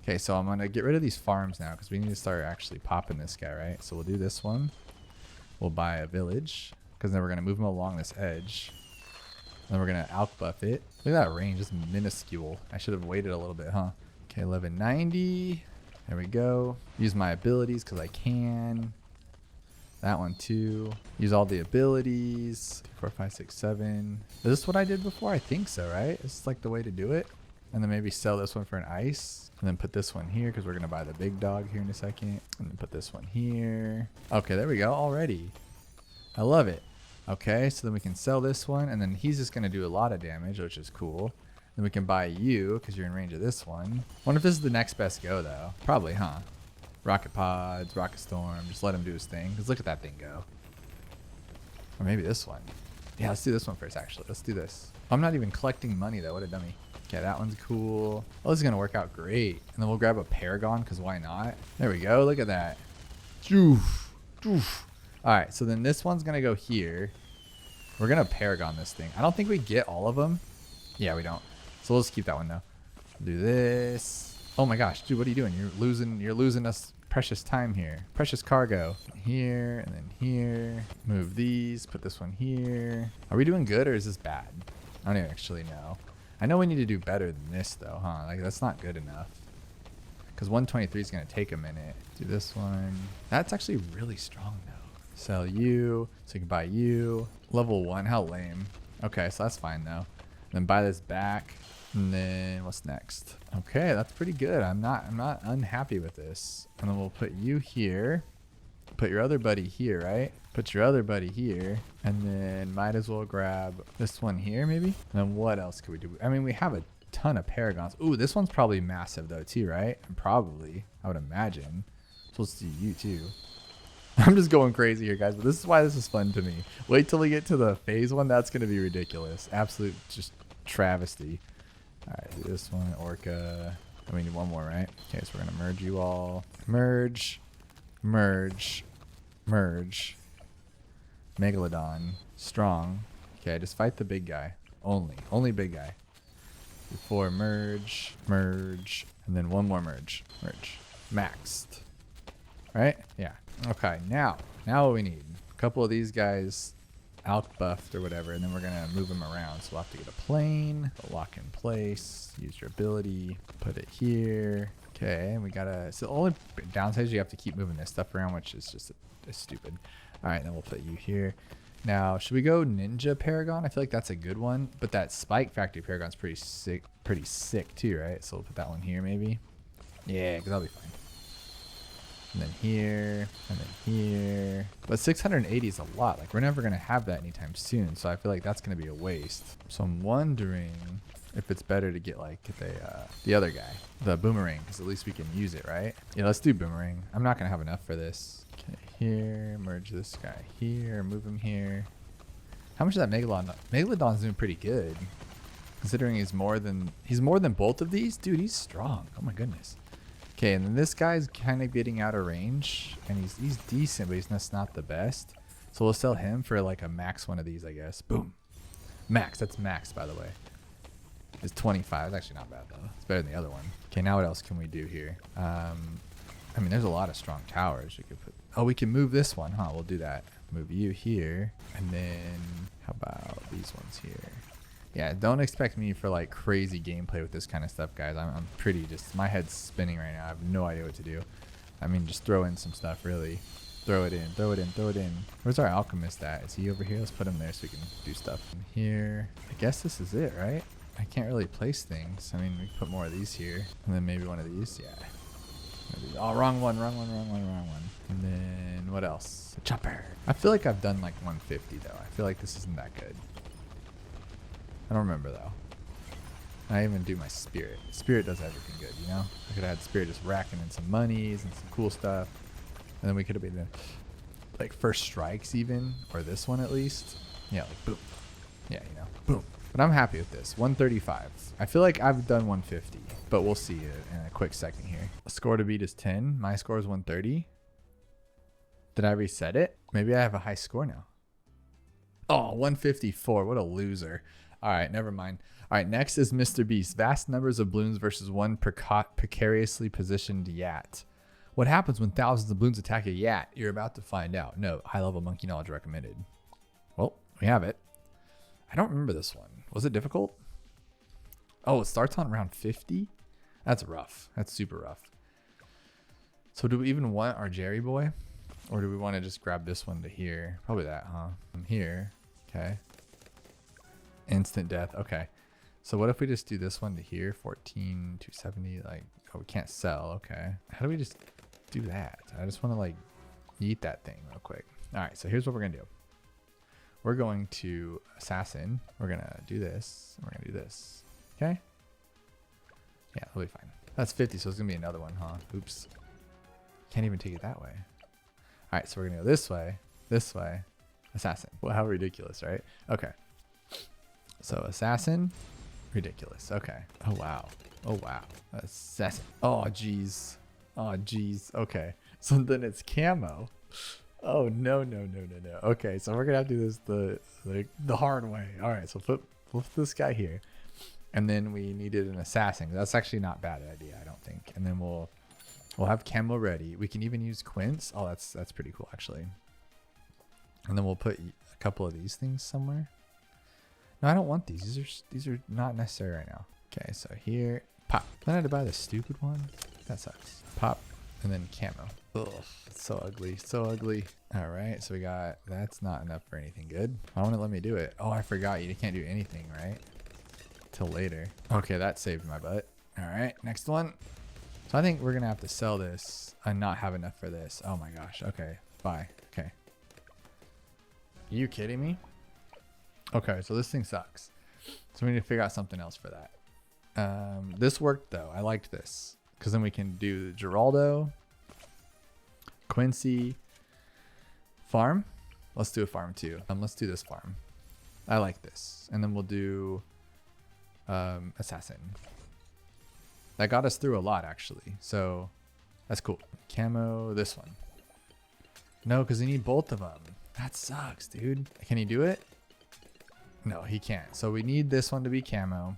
Okay, so I'm going to get rid of these farms now because we need to start actually popping this guy, right? So we'll do this one. We'll buy a village because then we're going to move him along this edge. Then we're going to outbuff it. Look at that range. It's minuscule. I should have waited a little bit, huh? Okay, 1190. There we go. Use my abilities because I can. That one too. Use all the abilities. 2, 4, 5, 6, 7. Is this what I did before? I think so, right? This is like the way to do it. And then maybe sell this one for an ice. And then put this one here because we're going to buy the big dog here in a second. And then put this one here. Okay, there we go already. I love it. Okay, so then we can sell this one. And then he's just going to do a lot of damage, which is cool. Then we can buy you because you're in range of this one. Wonder if this is the next best go, though. Probably, huh? Rocket pods, rocket storm. Just let him do his thing. Because look at that thing go. Or maybe this one. Yeah, let's do this one first, actually. Let's do this. I'm not even collecting money, though. What a dummy. Okay, that one's cool. Oh, this is going to work out great. And then we'll grab a Paragon, because why not? There we go. Look at that. All right, so then this one's going to go here. We're going to Paragon this thing. I don't think we get all of them. Yeah, we don't. So we'll just keep that one, though. Do this. Oh, my gosh. Dude, what are you doing? You're losing us precious time here. Precious cargo. Here, and then here. Move these. Put this one here. Are we doing good, or is this bad? I don't actually know. I know we need to do better than this, though, huh? Like, that's not good enough. Because 123 is going to take a minute. Do this one. That's actually really strong, though. Sell you. So you can buy you. Level 1. How lame. Okay, so that's fine, though. Then buy this back. And then what's next? Okay, that's pretty good. I'm not unhappy with this. And then we'll put you here. Put your other buddy here, right? Put your other buddy here. And then might as well grab this one here, maybe? And then what else could we do? I mean, we have a ton of Paragons. Ooh, this one's probably massive, though, too, right? Probably, I would imagine. So let's do you, too. I'm just going crazy here, guys, but this is why this is fun to me. Wait till we get to the phase one. That's going to be ridiculous. Absolute just travesty. All right, do this one. Orca. And we need one more, right? Okay, so we're going to merge you all. Merge. Merge. Merge. Megalodon. Strong. Okay, just fight the big guy. Only big guy. Before merge. Merge. And then one more merge. Merge. Maxed. Right? Yeah. Okay, now what we need. A couple of these guys out-buffed or whatever, and then we're going to move them around. So we'll have to get a plane. Lock in place. Use your ability. Put it here. Okay, and we got to... So the only downside is you have to keep moving this stuff around, which is just stupid. All right, then we'll put you here. Now, should we go Ninja Paragon? I feel like that's a good one, but that Spike Factory Paragon's pretty sick too, right? So we'll put that one here maybe. Yeah, because I'll be fine. And then here, and then here. But 680 is a lot. Like, we're never going to have that anytime soon. So I feel like that's going to be a waste. So I'm wondering if it's better to get, like, the other guy. The boomerang, because at least we can use it, right? Yeah, let's do boomerang. I'm not going to have enough for this. Okay, here. Merge this guy here. Move him here. How much is that Megalodon? Megalodon's doing pretty good. Considering he's more than both of these. Dude, he's strong. Oh, my goodness. Okay, and then this guy's kind of getting out of range, and he's decent, but he's just not the best. So we'll sell him for like a max one of these, I guess. Boom. Max. That's max, by the way. It's 25. It's actually not bad, though. It's better than the other one. Okay, now what else can we do here? I mean, there's a lot of strong towers. We could put... Oh, we can move this one, huh? We'll do that. Move you here. And then how about these ones here? Yeah, don't expect me for like crazy gameplay with this kind of stuff, guys. I'm pretty just, my head's spinning right now. I have no idea what to do. I mean, just throw in some stuff, really. Throw it in, throw it in, throw it in. Where's our alchemist at? Is he over here? Let's put him there so we can do stuff. In here. I guess this is it, right? I can't really place things. I mean, we can put more of these here. And then maybe one of these. Yeah. Maybe, oh, wrong one, wrong one, wrong one, wrong one. And then what else? A chopper. I feel like I've done like 150 though. I feel like this isn't that good. I don't remember though. I even do my spirit. Spirit does everything good, you know? I could have had spirit just racking in some monies and some cool stuff. And then we could have been like first strikes even, or this one at least. Yeah, like boom. Yeah, you know, boom. But I'm happy with this. 135. I feel like I've done 150, but we'll see it in a quick second here. A score to beat is 10. My score is 130. Did I reset it? Maybe I have a high score now. Oh, 154. What a loser. All right, never mind. All right, next is Mr. Beast. Vast numbers of balloons versus one precariously positioned Yat. What happens when thousands of balloons attack a Yat? You're about to find out. No, high-level monkey knowledge recommended. Well, we have it. I don't remember this one. Was it difficult? Oh, it starts on round 50? That's rough. That's super rough. So do we even want our Jerry boy? Or do we want to just grab this one to here? Probably that, huh? From here. Okay. Instant death. Okay. So what if we just do this one to here? 14, 270. Like, oh, we can't sell. Okay. How do we just do that? I just want to like eat that thing real quick. All right. So here's what we're going to do. We're going to assassin. We're going to do this. We're going to do this. Okay. Yeah, it'll be fine. That's 50. So it's going to be another one, huh? Oops. Can't even take it that way. All right. So we're going to go this way, assassin. Well, how ridiculous, right? Okay. So assassin, ridiculous. Okay. Oh wow. Oh wow. Assassin. Oh geez. Oh geez. Okay. So then it's camo. Oh no. Okay. So we're gonna have to do this the hard way. All right. So flip this guy here, and then we needed an assassin. That's actually not a bad idea, I don't think. And then we'll have camo ready. We can even use Quince. Oh, that's pretty cool actually. And then we'll put a couple of these things somewhere. No, I don't want these. These are not necessary right now. Okay, so here, pop. Then I had to buy the stupid one. That sucks. Pop, and then camo. Ugh, it's so ugly, so ugly. All right, so we got, that's not enough for anything good. Why won't it let me do it? Oh, I forgot you can't do anything, right? Till later. Okay, that saved my butt. All right, next one. So I think we're gonna have to sell this and not have enough for this. Oh my gosh. Okay, bye. Okay. Are you kidding me? Okay, so this thing sucks. So we need to figure out something else for that. This worked though. I liked this because then we can do Geraldo, Quincy, farm. Let's do a farm too. Let's do this farm. I like this, and then we'll do assassin. That got us through a lot actually, so that's cool. Camo, this one. No, because you need both of them. That sucks, dude. Can he do it? No, he can't. So we need this one to be camo.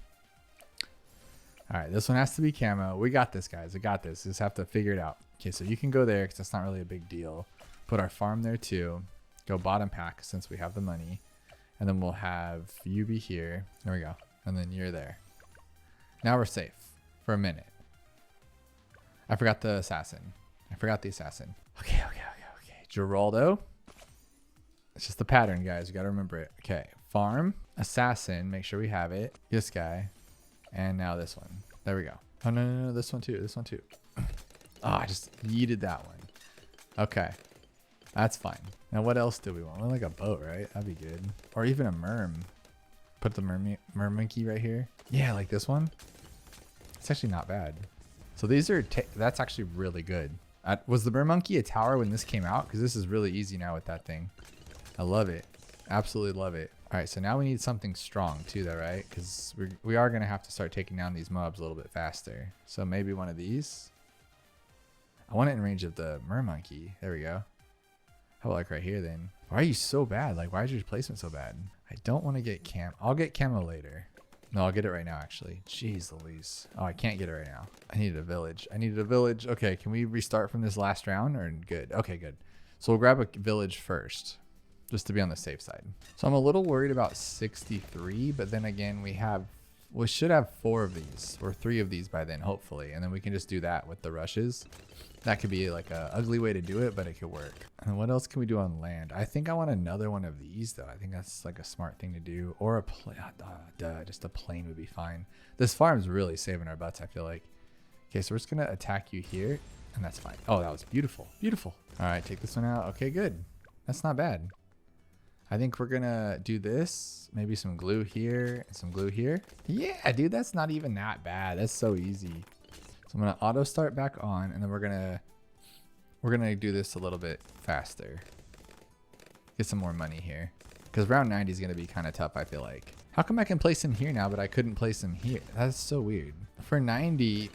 All right, this one has to be camo. We got this, guys. I got this. Just have to figure it out. Okay, so you can go there because that's not really a big deal. Put our farm there too. Go bottom pack since we have the money. And then we'll have you be here. There we go. And then you're there. Now we're safe for a minute. I forgot the assassin. Okay. Geraldo. It's just the pattern, guys. You got to remember it. Okay. Farm, assassin, make sure we have it. This guy. And now this one. There we go. Oh, no, this one too. This one too. Oh, I just yeeted that one. Okay. That's fine. Now, what else do we want? Well, like a boat, right? That'd be good. Or even a merm. Put the mermonkey right here. Yeah, like this one. It's actually not bad. So these are, that's actually really good. Was the Mermonkey a tower when this came out? Because this is really easy now with that thing. I love it. Absolutely love it. All right, so now we need something strong too though, right? Because we are going to have to start taking down these mobs a little bit faster. So maybe one of these. I want it in range of the Mermonkey. There we go. How about like right here then? Why are you so bad? Like, why is your placement so bad? I don't want to get cam. I'll get camo later. No, I'll get it right now, actually. Jeez Louise. Oh, I can't get it right now. I needed a village. I needed a village. Okay, can we restart from this last round or good? Okay, good. So we'll grab a village first, just to be on the safe side. So I'm a little worried about 63, but then again, we should have 4 of these or 3 of these by then, hopefully. And then we can just do that with the rushes. That could be like a ugly way to do it, but it could work. And what else can we do on land? I think I want another one of these though. I think that's like a smart thing to do. Or a plane. Just a plane would be fine. This farm's really saving our butts, I feel like. Okay, so we're just gonna attack you here, and that's fine. Oh, that was beautiful. Beautiful. All right, take this one out. Okay, good. That's not bad. I think we're gonna do this. Maybe some glue here and some glue here. Yeah, dude, that's not even that bad. That's so easy. So I'm gonna auto start back on, and then we're gonna do this a little bit faster. Get some more money here, because round 90 is gonna be kind of tough. I feel like. How come I can place him here now, but I couldn't place him here? That's so weird. For 90,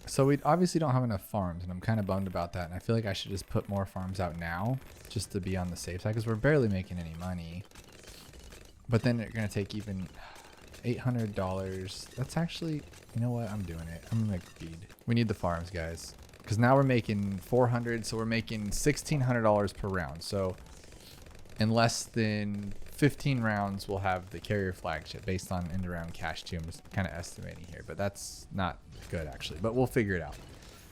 so we obviously don't have enough farms, and I'm kind of bummed about that. And I feel like I should just put more farms out now, just to be on the safe side, because we're barely making any money. But then they're gonna take even $800. That's actually, you know what? I'm doing it. I'm gonna make feed. We need the farms, guys, because now we're making 400, so we're making $1,600 per round. So in less than 15 rounds, we'll have the carrier flagship based on end round cash too. I'm just kind of estimating here, but that's not good actually. But we'll figure it out.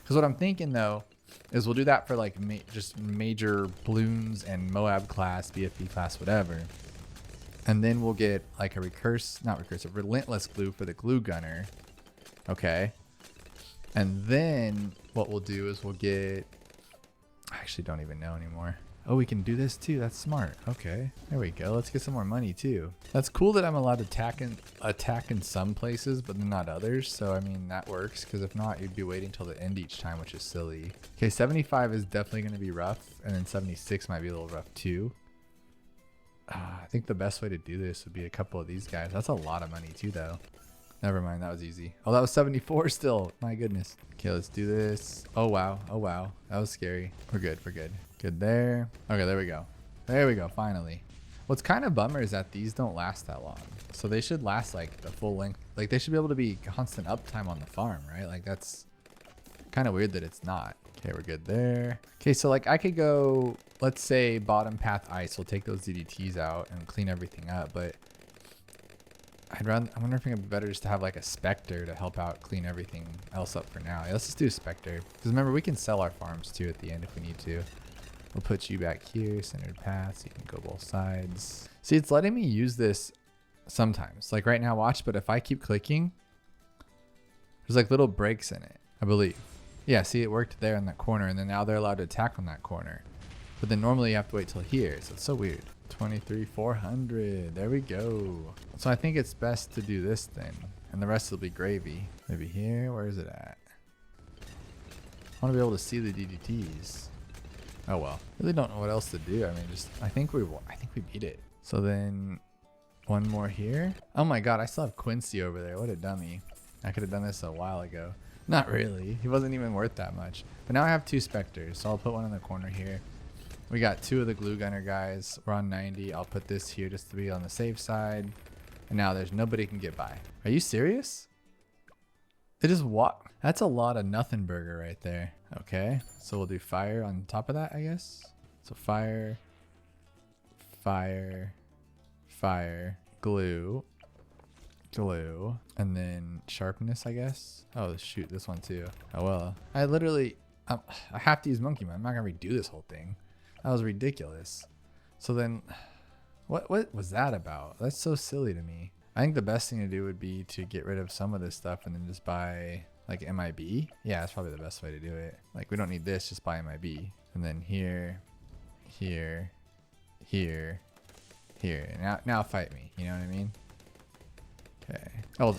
Because what I'm thinking though is we'll do that for like just major Bloons and Moab class, BFB class, whatever. And then we'll get like a relentless glue for the glue gunner. Okay. And then what we'll do is we'll get, I actually don't even know anymore. Oh, we can do this too. That's smart. Okay. There we go. Let's get some more money too. That's cool that I'm allowed to attack in some places, but not others. So, I mean, that works, because if not, you'd be waiting till the end each time, which is silly. Okay, 75 is definitely going to be rough. And then 76 might be a little rough too. I think the best way to do this would be a couple of these guys. That's a lot of money too, though. Never mind, that was easy. Oh, that was 74 still. My goodness. Okay, let's do this. Oh, wow. Oh, wow. That was scary. We're good. We're good. Good there. Okay, there we go. There we go, finally. What's kind of bummer is that these don't last that long. So they should last like the full length. Like they should be able to be constant uptime on the farm, right? Like that's kind of weird that it's not. Okay, we're good there. Okay, so like I could go, let's say bottom path ice. We'll take those DDTs out and clean everything up, but I wonder if it'd be better just to have like a Spectre to help out clean everything else up for now. Yeah, let's just do a Spectre. Because remember, we can sell our farms too at the end if we need to. We'll put you back here, centered path, so you can go both sides. See, it's letting me use this sometimes. Like right now, watch, but if I keep clicking, there's like little breaks in it, I believe. Yeah, see, it worked there in that corner, and then now they're allowed to attack on that corner. But then normally you have to wait till here, so it's so weird. 23,400, there we go. So I think it's best to do this then, and the rest will be gravy. Maybe here, where is it at? I want to be able to see the DDTs. Oh well, really don't know what else to do. I mean, I think we beat it. So then one more here. Oh my god, I still have Quincy over there. What a dummy. I could have done this a while ago. Not really. He wasn't even worth that much. But now I have 2 Spectres, so I'll put one in the corner here. We got 2 of the glue gunner guys. We're on 90. I'll put this here just to be on the safe side. And now there's nobody can get by. Are you serious? They just walk. That's a lot of nothing burger right there. Okay, so we'll do fire on top of that, I guess. So fire, fire, fire, glue, glue, and then sharpness, I guess. Oh shoot, this one too. Oh well. I literally, I have to use monkey mode. I'm not gonna redo this whole thing. That was ridiculous. So then, what was that about? That's so silly to me. I think the best thing to do would be to get rid of some of this stuff and then just buy Like MIB? Yeah, that's probably the best way to do it. Like we don't need this, just buy MIB. And then here, here, here, here. Now fight me, you know what I mean? Okay. Oh,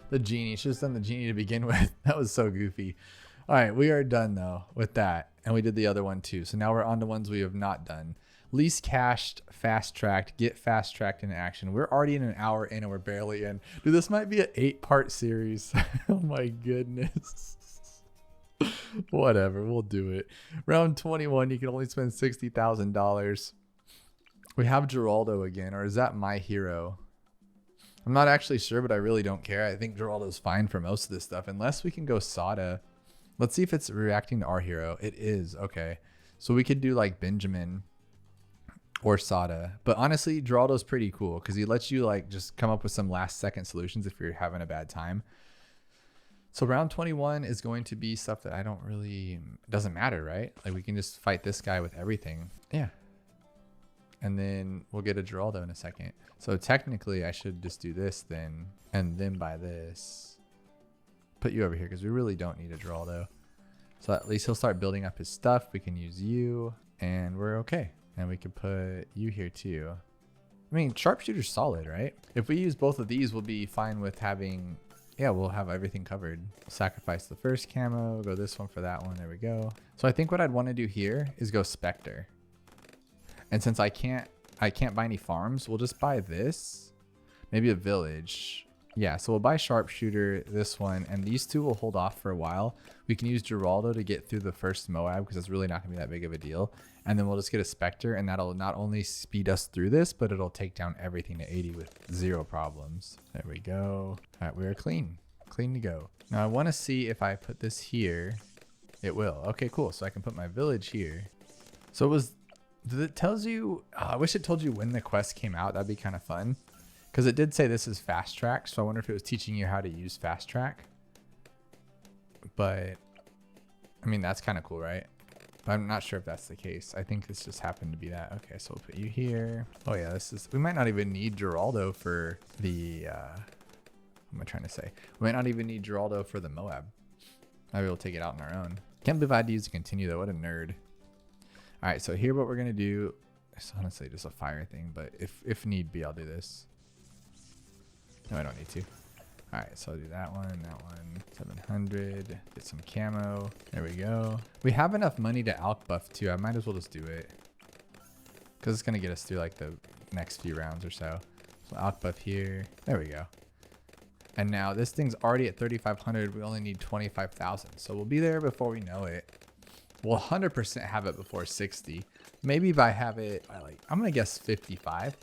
the genie. Should have done the genie to begin with. That was so goofy. All right, we are done though with that. And we did the other one too. So now we're on to ones we have not done. Least cached, fast tracked, get fast tracked in action. We're already in an hour in and we're barely in. Dude, this might be an 8-part series. Oh my goodness. Whatever, we'll do it. Round 21, you can only spend $60,000. We have Geraldo again, or is that my hero? I'm not actually sure, but I really don't care. I think Geraldo's fine for most of this stuff, unless we can go Sada. Let's see if it's reacting to our hero. It is, okay. So we could do like Benjamin or Sada. But honestly, Geraldo's pretty cool because he lets you like just come up with some last second solutions if you're having a bad time. So round 21 is going to be stuff that I don't really, doesn't matter, right? Like we can just fight this guy with everything. Yeah. And then we'll get a Geraldo in a second. So technically I should just do this then, and then buy this. Put you over here because we really don't need a Geraldo. So at least he'll start building up his stuff. We can use you and we're okay. And we can put you here too. I mean, sharpshooter's solid, right? If we use both of these, we'll be fine with having, yeah, we'll have everything covered. Sacrifice the first camo, go this one for that one. There we go. So I think what I'd want to do here is go Spectre. And since I can't buy any farms, we'll just buy this. Maybe a village. Yeah, so we'll buy Sharpshooter, this one, and these two will hold off for a while. We can use Geraldo to get through the first Moab because it's really not going to be that big of a deal. And then we'll just get a Spectre, and that'll not only speed us through this, but it'll take down everything to 80 with 0 problems. There we go. All right, we are clean. Clean to go. Now I want to see if I put this here. It will. Okay, cool. So I can put my village here. So it was... It tells you, I wish it told you when the quest came out. That'd be kind of fun. Because it did say this is fast track. So I wonder if it was teaching you how to use fast track. But, I mean, that's kind of cool, right? But I'm not sure if that's the case. I think this just happened to be that. Okay, so we'll put you here. Oh yeah, this is, we might not even need Geraldo for the, what am I trying to say? We might not even need Geraldo for the Moab. Maybe we'll take it out on our own. Can't believe I had to use a continue though. What a nerd. All right, so here what we're gonna do, it's honestly just a fire thing, but if need be, I'll do this. No, I don't need to. All right, so I'll do that one, 700, get some camo. There we go. We have enough money to alch buff too. I might as well just do it because it's gonna get us through like the next few rounds or so. So alch buff here, there we go. And now this thing's already at 3,500. We only need 25,000. So we'll be there before we know it. We'll 100% have it before 60. Maybe if I have it, I'm gonna guess 55.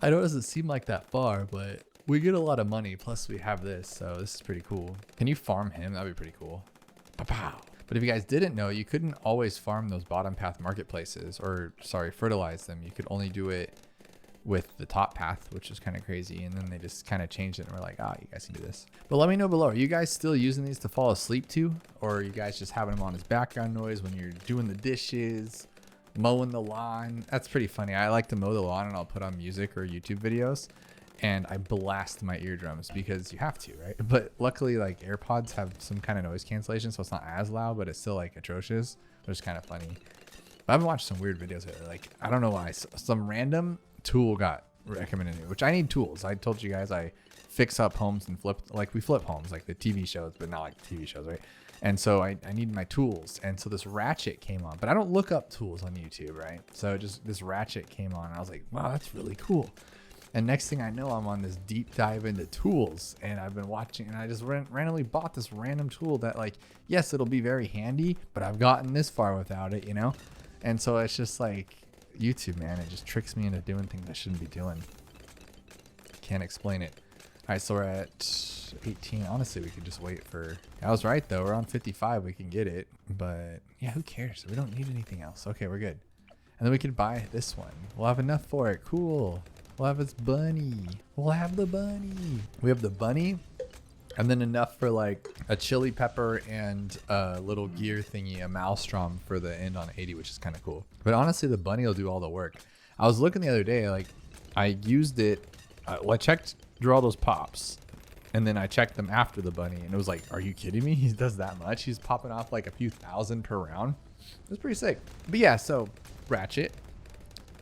I know it doesn't seem like that far, but we get a lot of money. Plus we have this, so this is pretty cool. Can you farm him? That'd be pretty cool. Pow. But if you guys didn't know, you couldn't always farm those bottom path marketplaces, or sorry, fertilize them. You could only do it with the top path, which is kind of crazy. And then they just kind of changed it and we're like, you guys can do this. But let me know below, are you guys still using these to fall asleep to? Or are you guys just having them on as background noise when you're doing the dishes, mowing the lawn? That's pretty funny. I like to mow the lawn and I'll put on music or YouTube videos and I blast my eardrums because you have to, right? But luckily like AirPods have some kind of noise cancellation, so it's not as loud, but it's still like atrocious, which is kind of funny. But I've watched some weird videos of it. Like, I don't know why, some random tool got recommended to me, which I need tools. I told you guys I fix up homes and we flip homes like the TV shows, but not like TV shows, right? And so I need my tools. And so this ratchet came on, but I don't look up tools on YouTube, right? So just this ratchet came on and I was like, wow, that's really cool. And next thing I know, I'm on this deep dive into tools and I've been watching and I just randomly bought this random tool that like, yes, it'll be very handy, but I've gotten this far without it, you know? And so it's just like YouTube, man, it just tricks me into doing things I shouldn't be doing. Can't explain it. All right, so we're at 18. Honestly, we could just wait for, I was right though. We're on 55, we can get it, but yeah, who cares? We don't need anything else. Okay, we're good. And then we can buy this one. We'll have enough for it. Cool. We'll have its bunny. We'll have the bunny. We have the bunny and then enough for like a chili pepper and a little gear thingy, a maelstrom for the end on 80, which is kind of cool. But honestly, the bunny will do all the work. I was looking the other day, like I used it. Well, I checked Geraldo's pops And then I checked them after the bunny, and it was like, are you kidding me? He does that much? He's popping off like a few thousand per round. It was pretty sick. But yeah, so ratchet.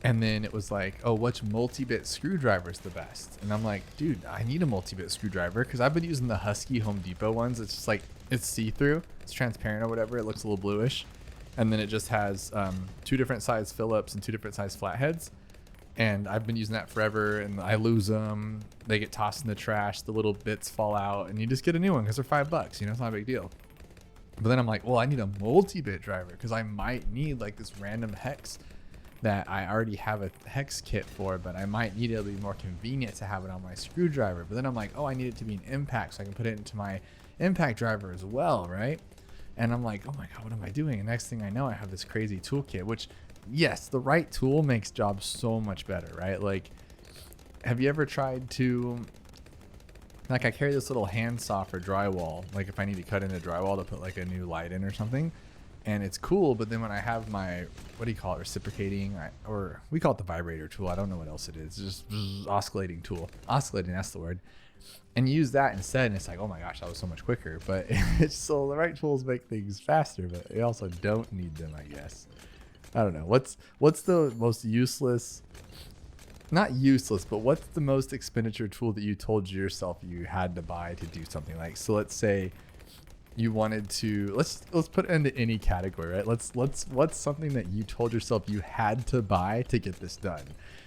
And then it was like, oh, which multi-bit screwdriver is the best? And I'm like, dude, I need a multi-bit screwdriver because I've been using the Husky Home Depot ones. It's just like, it's see-through. It's transparent or whatever. It looks a little bluish. And then it just has 2 different size Phillips and 2 different size flatheads. And I've been using that forever, and I lose them. They get tossed in the trash. The little bits fall out, and you just get a new one because they're $5. You know, it's not a big deal. But then I'm like, well, I need a multi-bit driver because I might need like this random hex that I already have a hex kit for, but I might need it. It'll be more convenient to have it on my screwdriver. But then I'm like, oh, I need it to be an impact so I can put it into my impact driver as well, right? And I'm like, oh my God, what am I doing? And next thing I know, I have this crazy toolkit, which, yes, the right tool makes jobs so much better, right? Like, have you ever tried to, like, I carry this little handsaw for drywall, like if I need to cut into drywall to put like a new light in or something, and it's cool. But then when I have my, what do you call it, reciprocating, or we call it the vibrator tool, I don't know what else it is, it's just oscillating tool, oscillating, that's the word, and use that instead, and it's like, oh my gosh, that was so much quicker. But it's, so the right tools make things faster, but you also don't need them, I guess. I don't know. What's the most useless, not useless, but what's the most expenditure tool that you told yourself you had to buy to do something? Like, so let's say you wanted to, let's put it into any category, right? What's something that you told yourself you had to buy to get this done?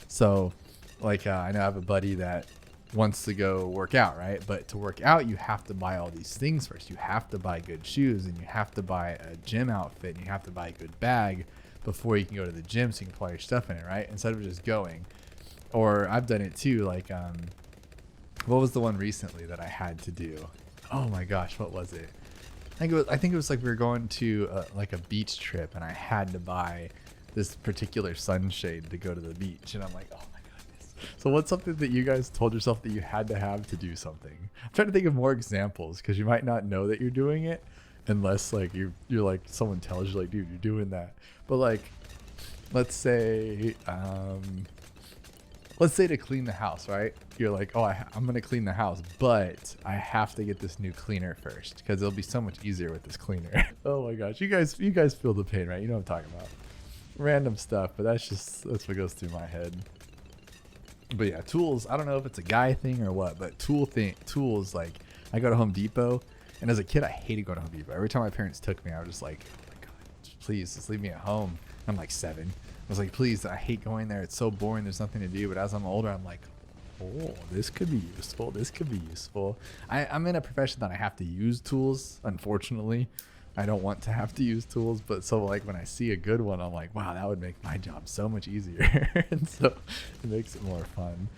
So like, I know I have a buddy that wants to go work out, right? But to work out, you have to buy all these things first. You have to buy good shoes, and you have to buy a gym outfit, and you have to buy a good bag before you can go to the gym so you can put all your stuff in it, right? Instead of just going. Or I've done it too, like, what was the one recently that I had to do? Oh my gosh, what was it? I think it was like we were going to like a beach trip, and I had to buy this particular sunshade to go to the beach, and I'm like, oh my goodness. So what's something that you guys told yourself that you had to have to do something? I'm trying to think of more examples because you might not know that you're doing it unless like you're like someone tells you like, dude, you're doing that. But like, let's say to clean the house, right? You're like, oh, I'm going to clean the house, but I have to get this new cleaner first because it'll be so much easier with this cleaner. Oh my gosh. You guys feel the pain, right? You know what I'm talking about. Random stuff, but that's what goes through my head. But yeah, tools, I don't know if it's a guy thing or what, but tools, like I go to Home Depot, and as a kid, I hated going to Home Depot. Every time my parents took me, I was just like, oh my God, please just leave me at home. I'm like 7. I was like, please, I hate going there. It's so boring. There's nothing to do. But as I'm older, I'm like, oh, this could be useful. This could be useful. I'm in a profession that I have to use tools. Unfortunately, I don't want to have to use tools. But so like when I see a good one, I'm like, wow, that would make my job so much easier. And so it makes it more fun.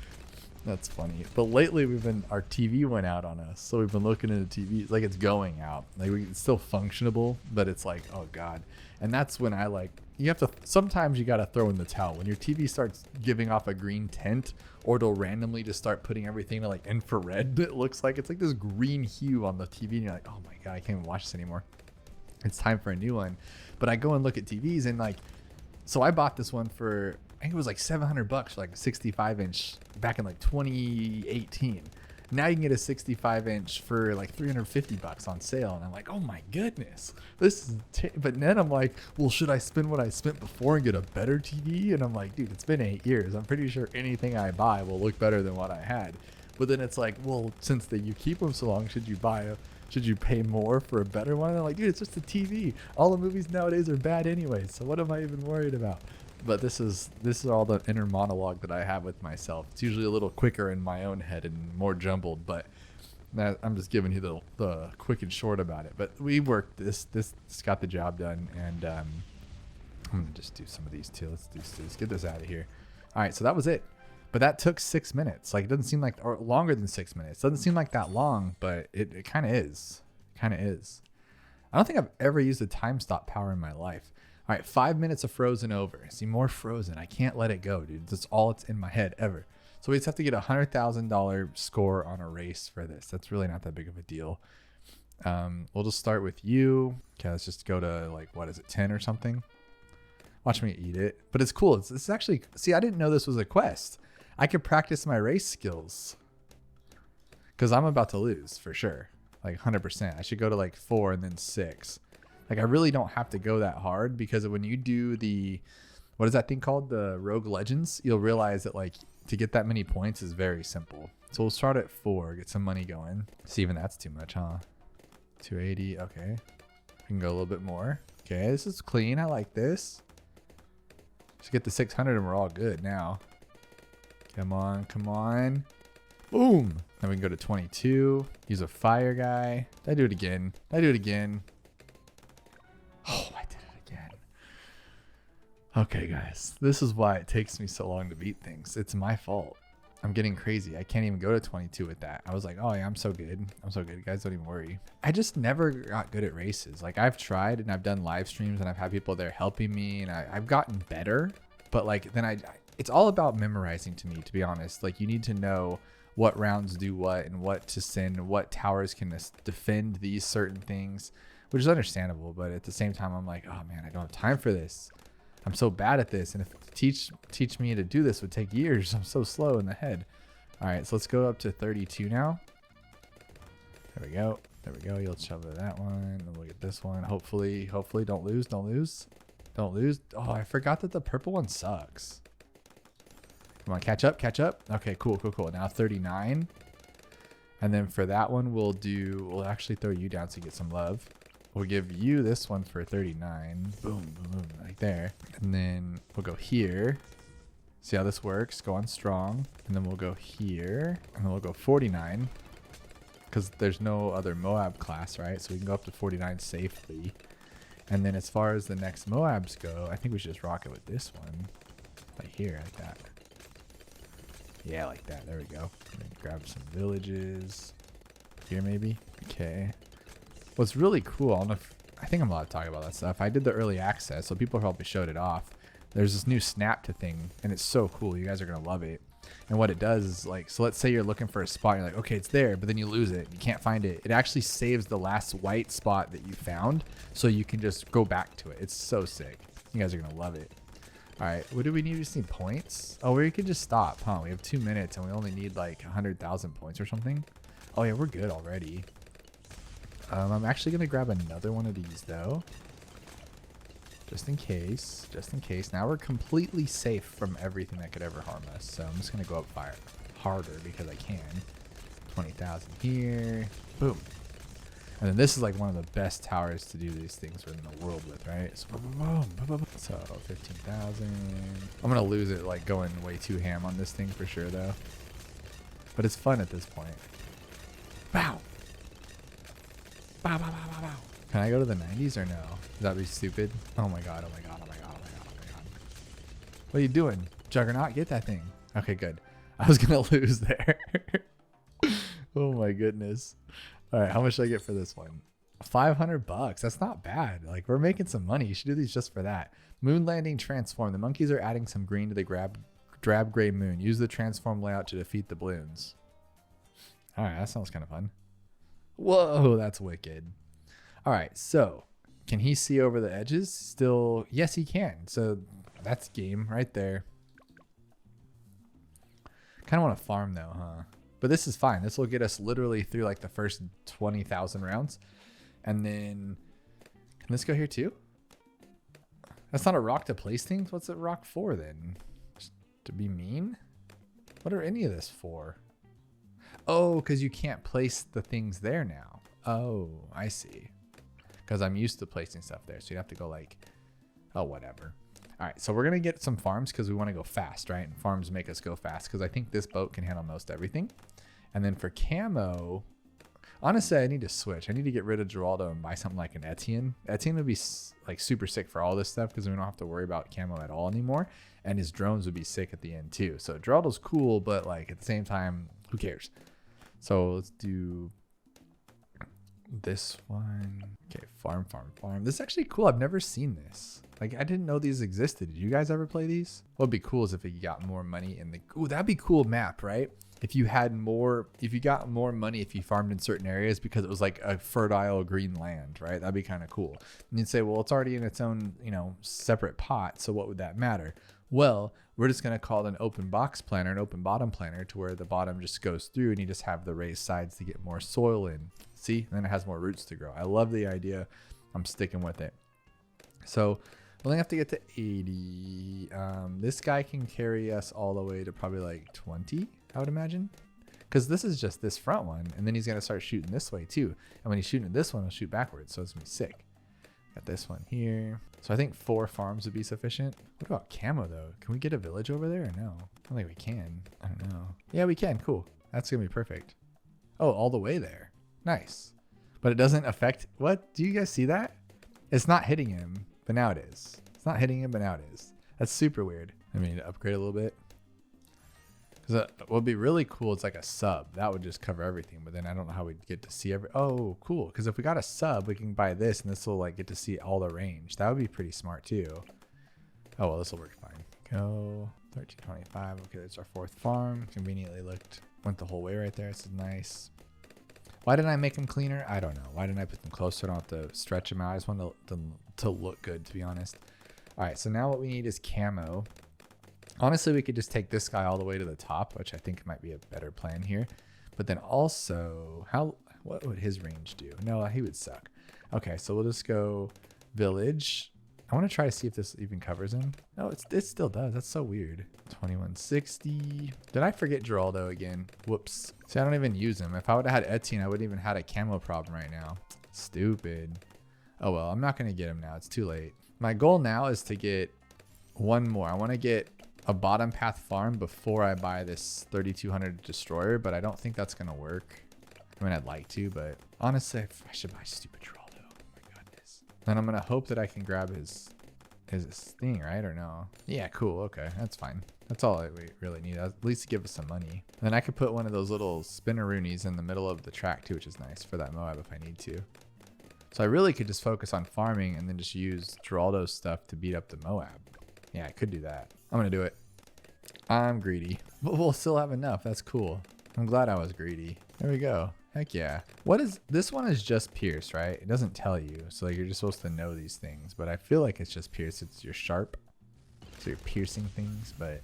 That's funny. But lately our TV went out on us. So we've been looking into TVs like it's going out. Like it's still functionable, but it's like, oh God. And that's when I like, sometimes you got to throw in the towel. When your TV starts giving off a green tint, or it'll randomly just start putting everything to like infrared. It looks like it's like this green hue on the TV. And you're like, oh my God, I can't even watch this anymore. It's time for a new one. But I go and look at TVs and like, so I bought this one for, I think it was like $700, like a 65-inch back in like 2018. Now you can get a 65-inch for like $350 on sale, and I'm like, oh my goodness, this is. But then I'm like, well, should I spend what I spent before and get a better TV? And I'm like, dude, it's been 8 years. I'm pretty sure anything I buy will look better than what I had. But then it's like, well, since you keep them so long, should you pay more for a better one? And I'm like, dude, it's just a TV. All the movies nowadays are bad anyway, so what am I even worried about? But this is all the inner monologue that I have with myself. It's usually a little quicker in my own head and more jumbled, but I'm just giving you the quick and short about it. But we worked this got the job done, and I'm gonna just do some of these too. Let's get this out of here. All right, so that was it. But that took 6 minutes. Like, it doesn't seem like, or longer than 6 minutes. Doesn't seem like that long, but it kind of is. Kind of is. I don't think I've ever used a time stop power in my life. All right, 5 minutes of Frozen over. See, more Frozen. I can't let it go, dude. That's all it's in my head ever. So we just have to get a $100,000 score on a race for this. That's really not that big of a deal. We'll just start with you. Okay, let's just go to like, what is it, 10 or something? Watch me eat it. But it's cool. It's actually, see, I didn't know this was a quest. I could practice my race skills. Because I'm about to lose for sure. Like 100%. I should go to like 4 and then 6. Like I really don't have to go that hard, because when you do the, what is that thing called? The Rogue Legends, you'll realize that like to get that many points is very simple. So we'll start at 4, get some money going. See, even that's too much, huh? 280. Okay. We can go a little bit more. Okay, this is clean. I like this. Just get to 600 and we're all good now. Come on, come on. Boom. Then we can go to 22. Use a fire guy. Did I do it again? Did I do it again? Oh, I did it again. Okay, guys. This is why it takes me so long to beat things. It's my fault. I'm getting crazy. I can't even go to 22 with that. I was like, oh yeah, I'm so good. I'm so good. Guys, don't even worry. I just never got good at races. Like I've tried and I've done live streams and I've had people there helping me and I've gotten better. But like then it's all about memorizing to me, to be honest. Like you need to know what rounds do what and what to send, what towers can defend these certain things, which is understandable. But at the same time, I'm like, oh man, I don't have time for this. I'm so bad at this, and if teach me to do this would take years. I'm so slow in the head. All right, so let's go up to 32 now. There we go. There we go. You'll shove it that one. Then we'll get this one. Hopefully, don't lose. Don't lose. Don't lose. Oh, I forgot that the purple one sucks. Come on, catch up, catch up. Okay, cool, cool, cool. Now 39. And then for that one, we'll actually throw you down to get some love. We'll give you this one for 39. Boom, boom, boom, right there. And then we'll go here. See how this works? Go on strong. And then we'll go here. And then we'll go 49. Because there's no other Moab class, right? So we can go up to 49 safely. And then as far as the next Moabs go, I think we should just rock it with this one. Like here, like that. Yeah, like that. There we go. And then grab some villages. Here maybe. Okay. What's really cool, I think I'm allowed to talk about that stuff. I did the early access, so people probably showed it off. There's this new snap to thing, and it's so cool. You guys are going to love it. And what it does is like, so let's say you're looking for a spot. You're like, okay, it's there, but then you lose it. You can't find it. It actually saves the last white spot that you found, so you can just go back to it. It's so sick. You guys are going to love it. All right, what do we need? We just need points. Oh, we could just stop, huh? We have 2 minutes, and we only need like 100,000 points or something. Oh, yeah, we're good already. I'm actually going to grab another one of these, though. Just in case. Just in case. Now we're completely safe from everything that could ever harm us. So I'm just going to go up fire harder because I can. 20,000 here. Boom. And then this is like one of the best towers to do these things in the world with, right? So, boom, boom, boom, boom, boom. So 15,000. I'm going to lose it like going way too ham on this thing for sure, though. But it's fun at this point. Wow. Bow, bow, bow, bow, bow. Can I go to the 90s or no? Does that be stupid? Oh my god, oh my god, oh my god, oh my god, oh my god. What are you doing? Juggernaut, get that thing. Okay, good. I was going to lose there. Oh my goodness. All right, how much should I get for this one? 500 bucks. That's not bad. Like, we're making some money. You should do these just for that. Moon landing transform. The monkeys are adding some green to the drab gray moon. Use the transform layout to defeat the balloons. All right, that sounds kind of fun. Whoa, that's wicked. All right, so can he see over the edges still? Yes, he can. So that's game right there. Kind of want to farm though, huh? But this is fine. This will get us literally through like the first 20,000 rounds. And then can this go here too? That's not a rock to place things. What's it rock for then? Just to be mean? What are any of this for? Oh, because you can't place the things there now. Oh, I see. Because I'm used to placing stuff there. So you have to go like, oh, whatever. All right, so we're going to get some farms because we want to go fast, right? And farms make us go fast because I think this boat can handle most everything. And then for camo, honestly, I need to switch. I need to get rid of Geraldo and buy something like an Etienne. Etienne would be like super sick for all this stuff because we don't have to worry about camo at all anymore. And his drones would be sick at the end too. So Geraldo's cool, but like at the same time, who cares? So let's do this one. Okay, farm. This is actually cool. I've never seen this. Like, I didn't know these existed. Did you guys ever play these? What'd be cool is if you got more money in the... Ooh, that'd be cool map, right? If you got more money if you farmed in certain areas because it was like a fertile green land, right? That'd be kind of cool. And you'd say, well, it's already in its own, separate pot. So what would that matter? Well, we're just going to call it an open box planter, an open bottom planter, to where the bottom just goes through and you just have the raised sides to get more soil in. See, and then it has more roots to grow. I love the idea. I'm sticking with it. So we only have to get to 80. This guy can carry us all the way to probably like 20, I would imagine. Because this is just this front one. And then he's going to start shooting this way too. And when he's shooting this one, he'll shoot backwards. So it's going to be sick. Got this one here. So I think 4 farms would be sufficient. What about camo though? Can we get a village over there or no? I don't think we can. I don't know. Yeah, we can. Cool. That's going to be perfect. Oh, all the way there. Nice. But it doesn't affect... What? Do you guys see that? It's not hitting him, but now it is. It's not hitting him, but now it is. That's super weird. I mean, upgrade a little bit. Because what would be really cool is like a sub. That would just cover everything. But then I don't know how we'd get to see every... Oh, cool. Because if we got a sub, we can buy this and this will like get to see all the range. That would be pretty smart too. Oh, well, this will work fine. Go 1325. Okay, that's our 4th farm. Conveniently went the whole way right there. This is nice. Why didn't I make them cleaner? I don't know. Why didn't I put them closer? I don't have to stretch them out. I just want them to look good, to be honest. All right, so now what we need is camo. Honestly, we could just take this guy all the way to the top, which I think might be a better plan here. But then also, what would his range do? No, he would suck. Okay, so we'll just go village. I want to try to see if this even covers him. No, it still does. That's so weird. 2160. Did I forget Geraldo again? Whoops. See, I don't even use him. If I would have had Etienne, I wouldn't even had a camo problem right now. Stupid. Oh well, I'm not going to get him now. It's too late. My goal now is to get one more. I want to get a bottom path farm before I buy this 3200 destroyer, but I don't think that's going to work. I mean, I'd like to, but honestly, I should buy stupid Geraldo. Then I'm going to hope that I can grab his thing, right? Or no? Yeah, cool. Okay, that's fine. That's all we really need. At least to give us some money. And then I could put one of those little spinneroonies in the middle of the track too, which is nice for that Moab if I need to. So I really could just focus on farming and then just use Geraldo's stuff to beat up the Moab. Yeah, I could do that. I'm going to do it. I'm greedy. But we'll still have enough. That's cool. I'm glad I was greedy. There we go. Heck yeah. What is this one? Is just pierce, right? It doesn't tell you, so like you're just supposed to know these things, but I feel like it's just pierce. It's your sharp, so you're piercing things, but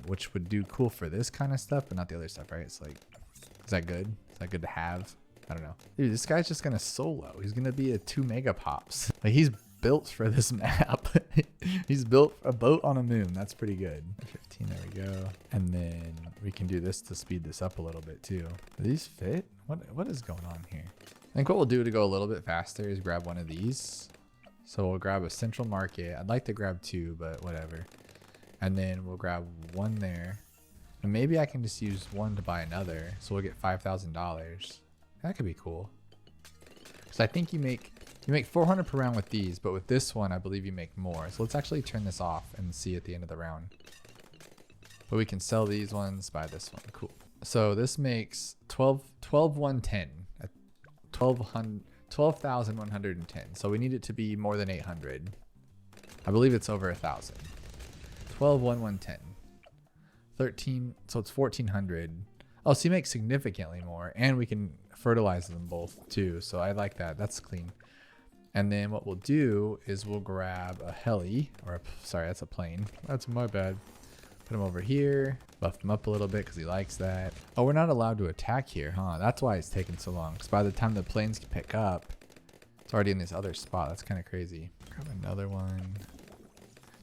which would do cool for this kind of stuff, but not the other stuff, right? It's like, is that good? Is that good to have? I don't know. Dude, this guy's just gonna solo. He's gonna be a 2 mega pops. Like he's built for this map. He's built a boat on a moon. That's pretty good. 15, there we go. And then we can do this to speed this up a little bit too. Do these fit? What is going on here? I think what we'll do to go a little bit faster is grab one of these. So we'll grab a central market. I'd like to grab 2, but whatever. And then we'll grab 1 there. And maybe I can just use 1 to buy another. So we'll get $5,000. That could be cool. Because I think you make 400 per round with these, but with this one, I believe you make more. So let's actually turn this off and see at the end of the round. But we can sell these ones, buy this one. Cool. So this makes 12,110 at 12,110. So we need it to be more than 800. I believe it's over 1,000. 12,110. 13. So it's 1,400. Oh, so you make significantly more, and we can fertilize them both too. So I like that. That's clean. And then what we'll do is we'll grab a heli, or sorry, that's a plane. That's my bad. Put him over here, buff him up a little bit because he likes that. Oh, we're not allowed to attack here, huh? That's why it's taking so long. Because by the time the planes can pick up, it's already in this other spot. That's kind of crazy. Grab another one.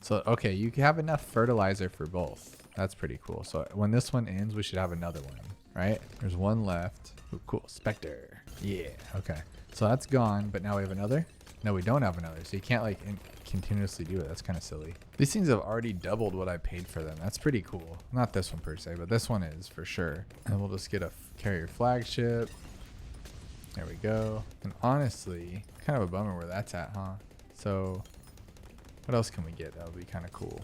So, okay, you can have enough fertilizer for both. That's pretty cool. So when this one ends, we should have another one, right? There's 1 left. Ooh, cool. Spectre. Yeah. Okay. So that's gone, but now we have another. No, we don't have another. So you can't like continuously do it. That's kind of silly. These things have already doubled what I paid for them. That's pretty cool. Not this one per se, but this one is for sure. And we'll just get a carrier flagship. There we go. And honestly, kind of a bummer where that's at, huh? So what else can we get? That would be kind of cool.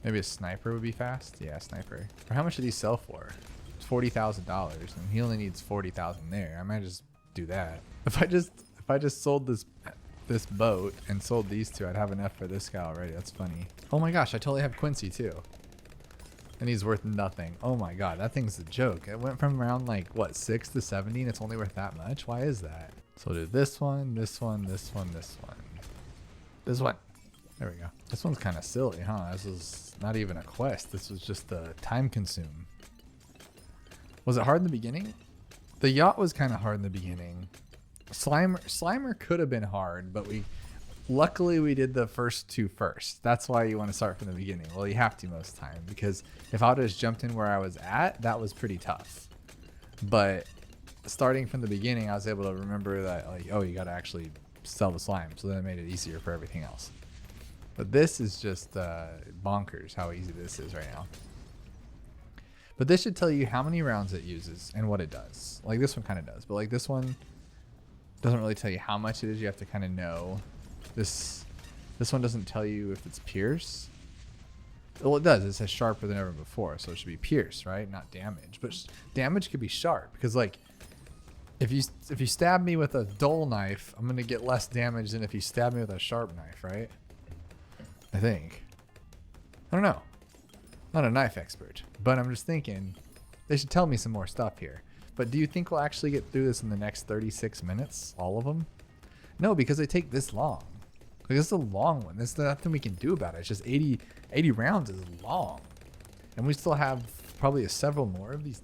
Maybe a sniper would be fast. Yeah, sniper. Or how much do these sell for? It's $40,000, and he only needs 40,000 there. I might just do that. If I just sold this boat and sold these 2, I'd have enough for this guy already. That's funny. Oh my gosh, I totally have Quincy too. And he's worth nothing. Oh my god, that thing's a joke. It went from around like what, 6 to 70 and it's only worth that much? Why is that? So we'll do this one, this one, this one, this one. This one. There we go. This one's kind of silly, huh? This is not even a quest. This was just a time consume. Was it hard in the beginning? The yacht was kind of hard in the beginning. Slimer could have been hard, but luckily we did the first two first. That's why you want to start from the beginning. Well, you have to most of the time, because if I would have just jumped in where I was at, that was pretty tough. But starting from the beginning, I was able to remember that, like, oh, you got to actually sell the slime. So then it made it easier for everything else. But this is just bonkers how easy this is right now. But this should tell you how many rounds it uses and what it does. Like this one kind of does, but like this one doesn't really tell you how much it is. You have to kind of know. This one doesn't tell you if it's pierce. Well, it does. It says sharper than ever before, so it should be pierce, right? Not damage. But damage could be sharp, because like if you stab me with a dull knife, I'm gonna get less damage than if you stab me with a sharp knife, right? I think. I don't know. Not a knife expert, but I'm just thinking they should tell me some more stuff here. But do you think we'll actually get through this in the next 36 minutes? All of them? No, because they take this long. Like, this is a long one. There's nothing we can do about it. It's just 80 rounds is long. And we still have probably several more of these.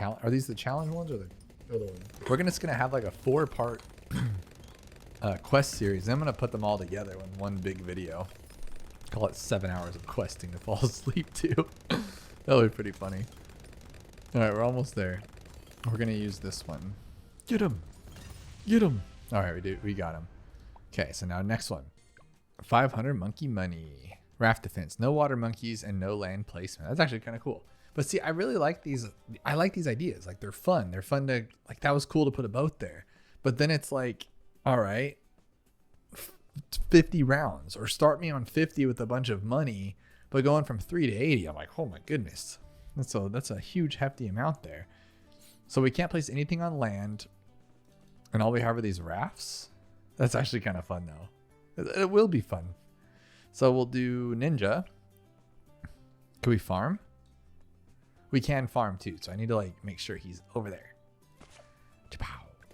Are these the challenge ones or the other ones? We're just going to have like a 4-part quest series. I'm going to put them all together in one big video. Call it 7 hours of questing to fall asleep to. That'll be pretty funny. All right, we're almost there. We're going to use this one. Get him. Get him. All right, we got him. Okay, so now next one. 500 monkey money. Raft defense. No water monkeys and no land placement. That's actually kind of cool. But see, I really like these. I like these ideas. Like, they're fun. They're fun to, like, that was cool to put a boat there. But then it's like, all right, 50 rounds, or start me on 50 with a bunch of money, but going from 3 to 80, I'm like, oh my goodness. That's a huge hefty amount there. So we can't place anything on land, and all we have are these rafts. That's actually kind of fun though. It will be fun. So we'll do ninja. Can we farm? We can farm too, so I need to like make sure he's over there.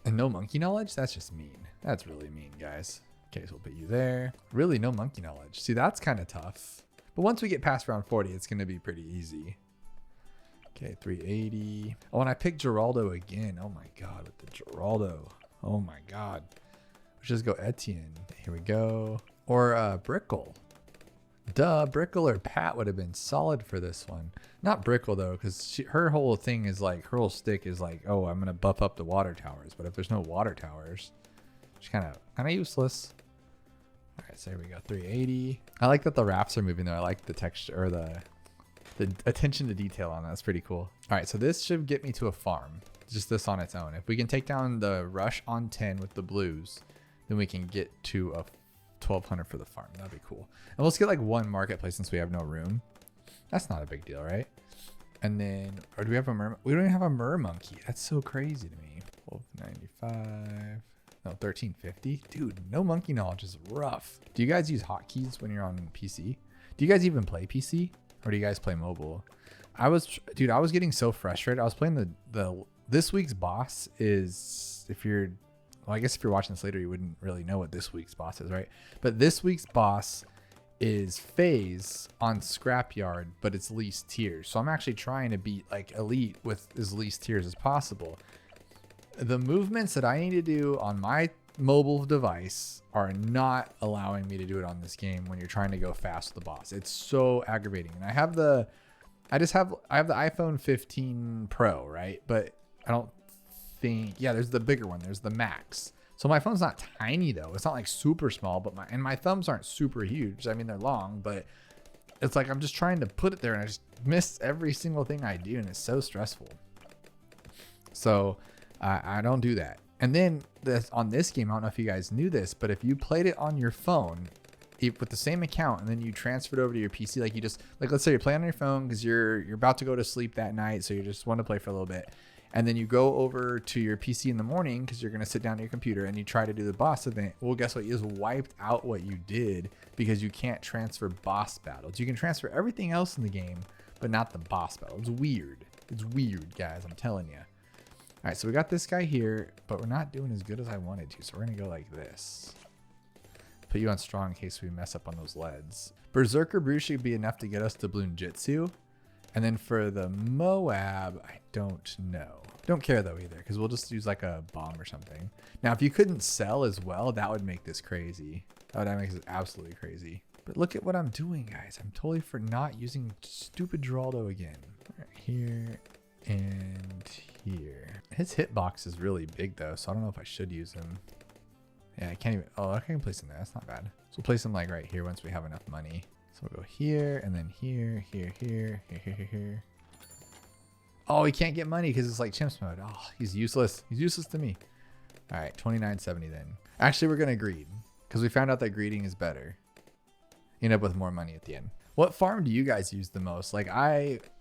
And no monkey knowledge? That's just mean. That's really mean, guys. Okay, so we'll put you there. Really, no monkey knowledge. See, that's kind of tough. But once we get past round 40, it's going to be pretty easy. Okay, 380. Oh, and I picked Geraldo again. Oh my god, with the Geraldo. Oh my god. Let's just go Etienne. Here we go. Or Brickle. Duh, Brickle or Pat would have been solid for this one. Not Brickle though, because her whole thing is like, her whole stick is like, oh, I'm going to buff up the water towers. But if there's no water towers, she's kind of useless. All right, so here we go, 380. I like that the rafts are moving though. I like the texture, or the attention to detail on that. That's pretty cool. All right, so this should get me to a farm. Just this on its own. If we can take down the rush on 10 with the blues, then we can get to a 1200 for the farm. That'd be cool. And let's get like one marketplace since we have no room. That's not a big deal, right? And then, or do we have a we don't even have a Mermonkey. That's so crazy to me. 1295. No, 1350. Dude, no monkey knowledge is rough. Do you guys use hotkeys when you're on PC? Do you guys even play PC? Or do you guys play mobile? I was getting so frustrated. I was playing this week's boss is, well, I guess if you're watching this later, you wouldn't really know what this week's boss is, right? But this week's boss is Phase on Scrapyard, but it's least tiers. So I'm actually trying to beat like Elite with as least tiers as possible. The movements that I need to do on my mobile device are not allowing me to do it on this game when you're trying to go fast with the boss. It's so aggravating. And I have the iPhone 15 Pro, right? But I don't think, yeah, there's the bigger one. There's the Max. So my phone's not tiny though. It's not like super small, but my thumbs aren't super huge. I mean, they're long, but it's like I'm just trying to put it there and I just miss every single thing I do, and it's so stressful. So I don't do that. And then on this game, I don't know if you guys knew this, but if you played it on your phone with the same account and then you transferred over to your PC, like you just, like, let's say you're playing on your phone because you're about to go to sleep that night, so you just want to play for a little bit, and then you go over to your PC in the morning because you're going to sit down at your computer and you try to do the boss event. Well, guess what? You just wiped out what you did because you can't transfer boss battles. You can transfer everything else in the game, but not the boss battle. It's weird. It's weird, guys. I'm telling you. All right, so we got this guy here, but we're not doing as good as I wanted to. So we're going to go like this. Put you on strong in case we mess up on those leads. Berserker Brew should be enough to get us to Bloon Jitsu. And then for the Moab, I don't know. Don't care though either, because we'll just use like a bomb or something. Now, if you couldn't sell as well, that would make this crazy. That would make this absolutely crazy. But look at what I'm doing, guys. I'm totally for not using stupid Geraldo again. Right here and here. His hitbox is really big though, so I don't know if I should use him. Yeah, I can't even. Oh, I can place him there. That's not bad. So we'll place him like right here once we have enough money. So we'll go here and then here, here, here, here, here, here, here. Oh, he can't get money because it's like Chimps mode. Oh, he's useless. He's useless to me. All right, 29.70 then. Actually, we're gonna greed because we found out that greeding is better. You end up with more money at the end. What farm do you guys use the most? Like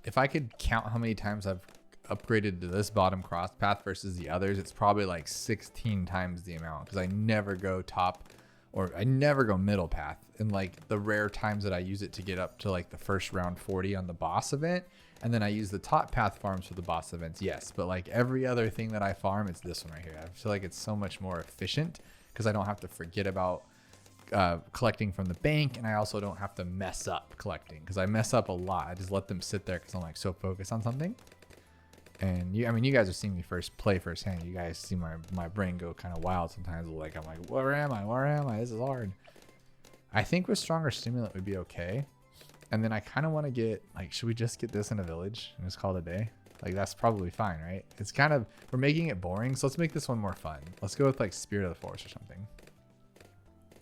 if I could count how many times I've upgraded to this bottom cross path versus the others, it's probably like 16 times the amount because I never go top or I never go middle path. And like the rare times that I use it to get up to like the first round 40 on the boss event. And then I use the top path farms for the boss events. Yes. But like every other thing that I farm, it's this one right here. I feel like it's so much more efficient because I don't have to forget about collecting from the bank, and I also don't have to mess up collecting because I mess up a lot. I just let them sit there because I'm like so focused on something. And I mean, you guys have seen me play firsthand. You guys see my brain go kind of wild sometimes. Like I'm like, where am I? Where am I? This is hard. I think with stronger stimulant would be okay. And then I kind of want to get like, should we just get this in a village and just call it a day? Like that's probably fine, right? It's kind of, we're making it boring, so let's make this one more fun. Let's go with like Spirit of the Forest or something.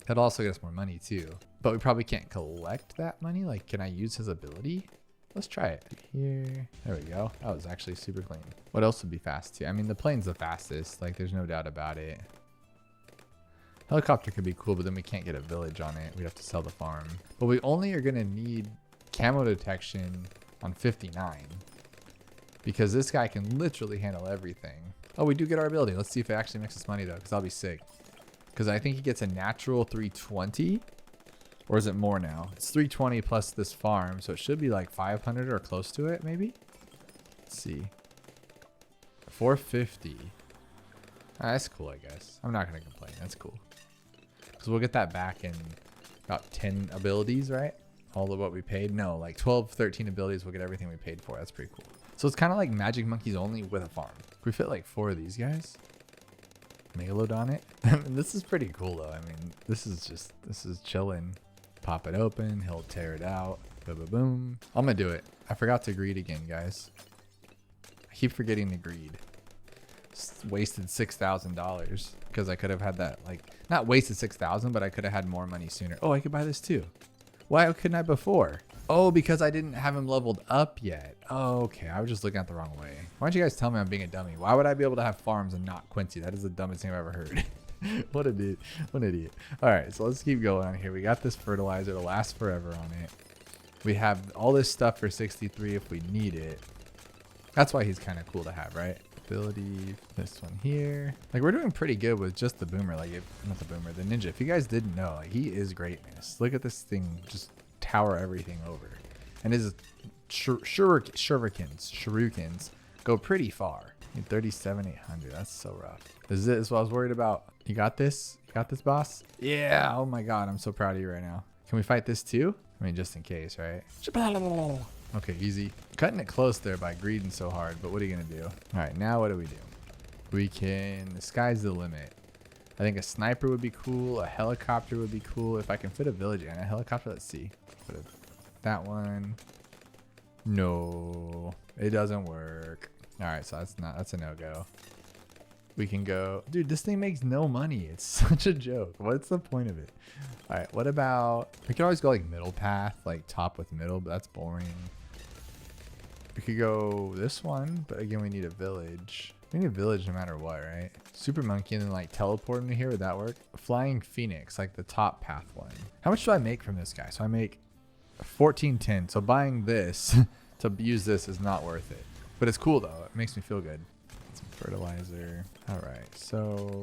That'll also get us more money too. But we probably can't collect that money. Like, can I use his ability? Let's try it. Here. There we go. That was actually super clean. What else would be fast too? I mean, the plane's the fastest. Like, there's no doubt about it. Helicopter could be cool, but then we can't get a village on it. We'd have to sell the farm. But we only are going to need camo detection on 59. Because this guy can literally handle everything. Oh, we do get our ability. Let's see if it actually makes us money though, because I'll be sick. Because I think he gets a natural 320. Or is it more now? It's 320 plus this farm. So it should be like 500 or close to it, maybe. Let's see. 450. That's cool, I guess. I'm not going to complain. That's cool. Because we'll get that back in about 10 abilities, right? All of what we paid. No, like 12, 13 abilities. We'll get everything we paid for. That's pretty cool. So it's kind of like Magic Monkeys only with a farm. We fit like 4 of these guys. Megalodon it. And this is pretty cool though. I mean, this is chilling. Pop it open, he'll tear it out. Boom, boom, boom. I'm gonna do it. I forgot to greed again, guys. I keep forgetting to greed. Just wasted $6,000 because I could have had that, like, not wasted 6,000, but I could have had more money sooner. Oh, I could buy this too. Why couldn't I before? Oh, because I didn't have him leveled up yet. Oh, okay. I was just looking at the wrong way. Why don't you guys tell me I'm being a dummy? Why would I be able to have farms and not Quincy? That is the dumbest thing I've ever heard. What an idiot. What an idiot. All right, so let's keep going on here. We got this fertilizer to last forever on it. We have all this stuff for 63 if we need it. That's why he's kind of cool to have, right? Ability, this one here. Like, we're doing pretty good with just the boomer. Like, not the boomer, the ninja. If you guys didn't know, like, he is greatness. Look at this thing just tower everything over. And his shurikens go pretty far. 37,800. That's so rough. This is what I was worried about. You got this? You got this, boss? Yeah. Oh my god, I'm so proud of you right now. Can we fight this too? I mean, just in case, right? Okay, easy. Cutting it close there by greeding so hard, but what are you gonna do? All right, now what do? We can, the sky's the limit. I think a sniper would be cool. A helicopter would be cool. If I can fit a village and a helicopter, let's see. Put that one. No, it doesn't work. All right, so that's a no-go. We can go, dude, this thing makes no money. It's such a joke. What's the point of it? All right, what about, we could always go like middle path, like top with middle, but that's boring. We could go this one, but again, we need a village. We need a village no matter what, right? Super monkey and then like teleport into here, would that work? Flying phoenix, like the top path one. How much do I make from this guy? So I make 1410. So buying this to use this is not worth it. But it's cool though. It makes me feel good. Some fertilizer. All right. So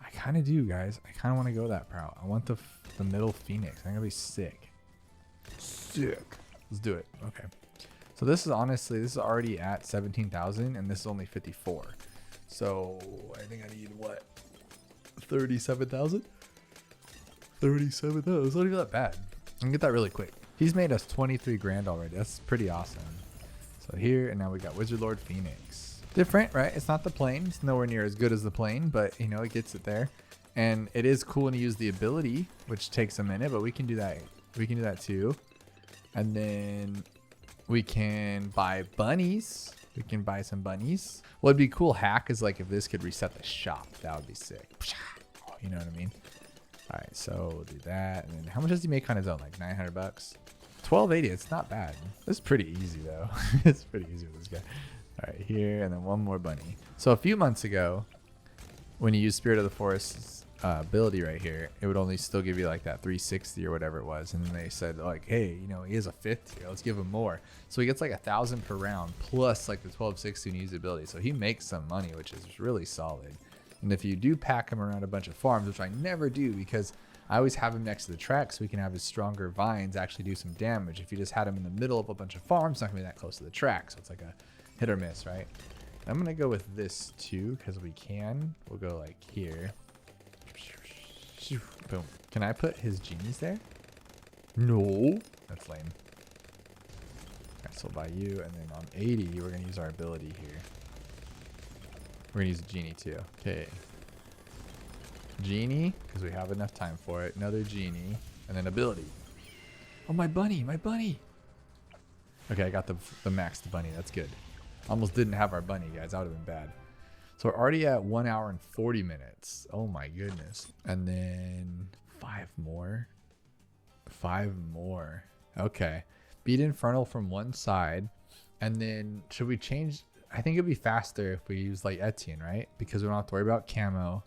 I kind of do, guys. I kind of want to go that route. I want the middle phoenix. I'm gonna be sick. Sick. Let's do it. Okay. So this is honestly, this is already at 17,000 and this is only 54. So I think I need what? 37,000? 37. Oh, it's not even that bad. I can get that really quick. He's made us 23 grand already. That's pretty awesome. So here, and now we got Wizard Lord Phoenix. Different, right? It's not the plane. It's nowhere near as good as the plane, but you know, it gets it there. And it is cool when you use the ability, which takes a minute, but we can do that. We can do that too. And then we can buy bunnies. We can buy some bunnies. What'd be cool hack is like if this could reset the shop, that would be sick. You know what I mean? All right, so we'll do that. And then how much does he make on his own? Like 900 bucks? 1280, it's not bad. This is pretty easy though. It's pretty easy with this guy. All right, here, and then one more bunny. So a few months ago, when you use Spirit of the Forest's ability right here, it would only still give you like that 360 or whatever it was. And then they said like, hey, you know, he has a 5th here. Let's give him more. So he gets like 1,000 per round plus like the 1260 when you use the ability. So he makes some money, which is really solid. And if you do pack him around a bunch of farms, which I never do because I always have him next to the track so we can have his stronger vines actually do some damage. If you just had him in the middle of a bunch of farms, it's not gonna be that close to the track. So it's like a hit or miss, right? I'm gonna go with this too because we can. We'll go like here. Boom. Can I put his genies there? No. That's lame. Alright, so by you, and then on 80, we're gonna use our ability here. We're gonna use a genie too. Okay. Genie, because we have enough time for it. Another genie, and then ability. Oh, my bunny, my bunny. Okay, I got the maxed bunny. That's good. Almost didn't have our bunny, guys. That would have been bad. So we're already at 1 hour and 40 minutes. Oh my goodness. And then 5 more. 5 more. Okay. Beat Infernal from one side. And then should we change? I think it'd be faster if we use like Etienne, right? Because we don't have to worry about camo.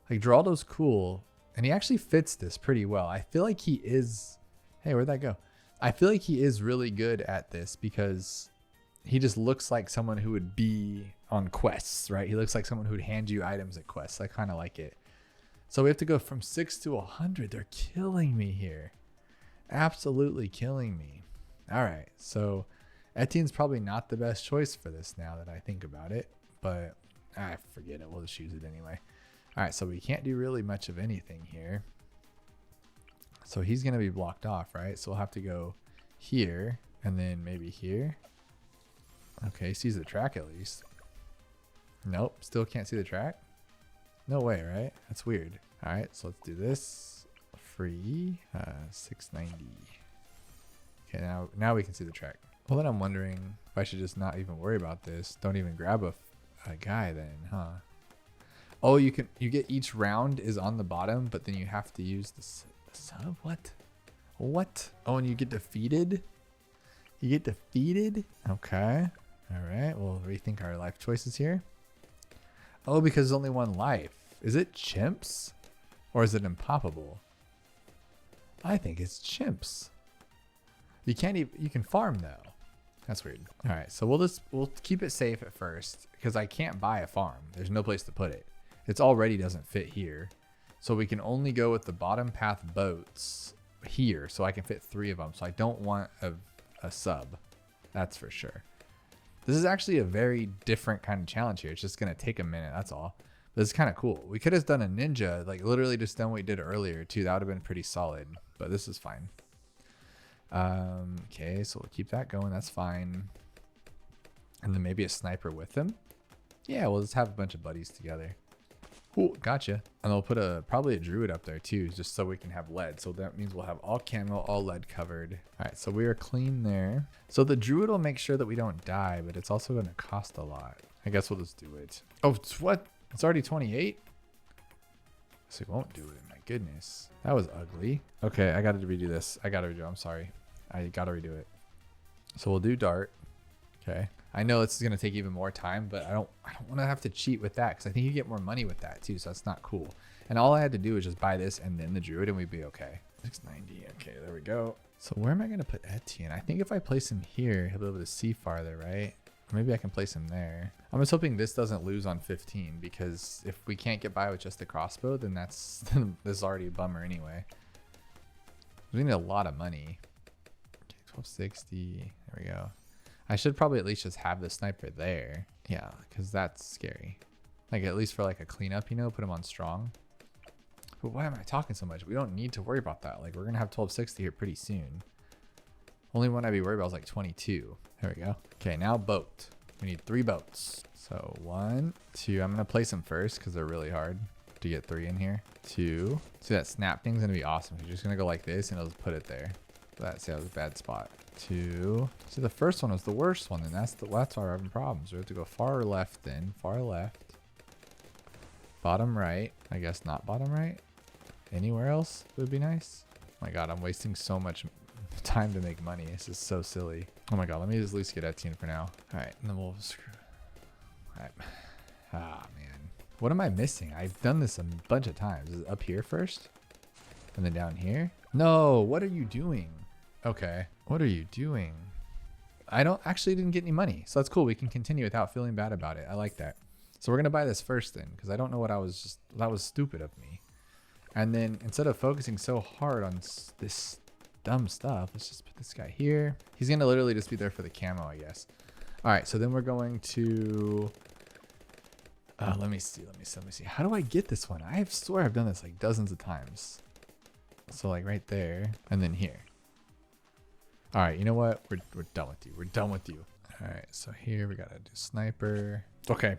Like Geraldo's cool. And he actually fits this pretty well. I feel like he is. Hey, where'd that go? I feel like he is really good at this because he just looks like someone who would be on quests, right? He looks like someone who would hand you items at quests. I kind of like it. So we have to go from 6 to 100. They're killing me here. Absolutely killing me. All right. So Etienne's probably not the best choice for this now that I think about it, but I forget it. We'll just use it anyway. All right. So we can't do really much of anything here. So he's going to be blocked off, right? So we'll have to go here and then maybe here. Okay, he sees the track at least. Nope, still can't see the track. No way, right? That's weird. All right, so let's do this. Free, 690. Okay, now we can see the track. Well, then I'm wondering if I should just not even worry about this. Don't even grab a guy then, huh? Oh, you get each round is on the bottom, but then you have to use the sub. What? Oh, and you get defeated. You get defeated. Okay. All right. We'll rethink our life choices here. Oh, because there's only one life. Is it Chimps or is it Impoppable? I think it's Chimps. You can't even, you can farm though. That's weird. All right. So we'll keep it safe at first because I can't buy a farm. There's no place to put it. It's already doesn't fit here. So we can only go with the bottom path boats here. So I can fit 3 of them. So I don't want a sub. That's for sure. This is actually a very different kind of challenge here. It's just going to take a minute. That's all. But it's kind of cool. We could have done a ninja, like literally just done what we did earlier too. That would have been pretty solid, but this is fine. Okay, so we'll keep that going. That's fine. And then maybe a sniper with him. Yeah, we'll just have a bunch of buddies together. Cool, gotcha. And we'll put probably a druid up there too, just so we can have lead. So that means we'll have all camo, all lead covered. All right, so we are clean there. So the druid will make sure that we don't die, but it's also going to cost a lot. I guess we'll just do it. Oh, it's what? It's already 28? So we won't do it. My goodness. That was ugly. Okay, I got to redo this. I got to redo it. I'm sorry. I got to redo it. So we'll do dart. Okay. I know this is going to take even more time, but I don't want to have to cheat with that because I think you get more money with that too, so that's not cool. And all I had to do was just buy this and then the druid and we'd be okay. 690. Okay, there we go. So where am I going to put Etienne? I think if I place him here, he'll be able to see farther, right? Or maybe I can place him there. I'm just hoping this doesn't lose on 15 because if we can't get by with just the crossbow, then this is already a bummer anyway. We need a lot of money. Okay, 1260. There we go. I should probably at least just have the sniper there. Yeah, because that's scary. Like at least for like a cleanup, you know, put him on strong. But why am I talking so much? We don't need to worry about that. Like, we're going to have 1260 here pretty soon. Only one I'd be worried about is like 22. There we go. Okay, now boat. We need 3 boats. So 1, 2. I'm going to place them first because they're really hard to get 3 in here. 2. See, that snap thing's going to be awesome. You're just going to go like this and it'll just put it there. That was a bad spot. 2. See, the first one was the worst one, and that's why we're having problems. We have to go far left then. Far left. Bottom right. I guess not bottom right. Anywhere else would be nice. Oh my god, I'm wasting so much time to make money. This is so silly. Oh my god, let me just at least get Etienne for now. Alright, and then we'll screw. Alright. Ah, man. What am I missing? I've done this a bunch of times. Is it up here first? And then down here? No, what are you doing? Okay. What are you doing? I didn't get any money. So that's cool. We can continue without feeling bad about it. I like that. So we're going to buy this first then, because I don't know what that was stupid of me. And then instead of focusing so hard on this dumb stuff, let's just put this guy here. He's going to literally just be there for the camo, I guess. All right. So then we're going to, let me see. How do I get this one? I swear I've done this like dozens of times. So like right there and then here. All right. You know what? We're done with you. We're done with you. All right. So here we got to do sniper. Okay.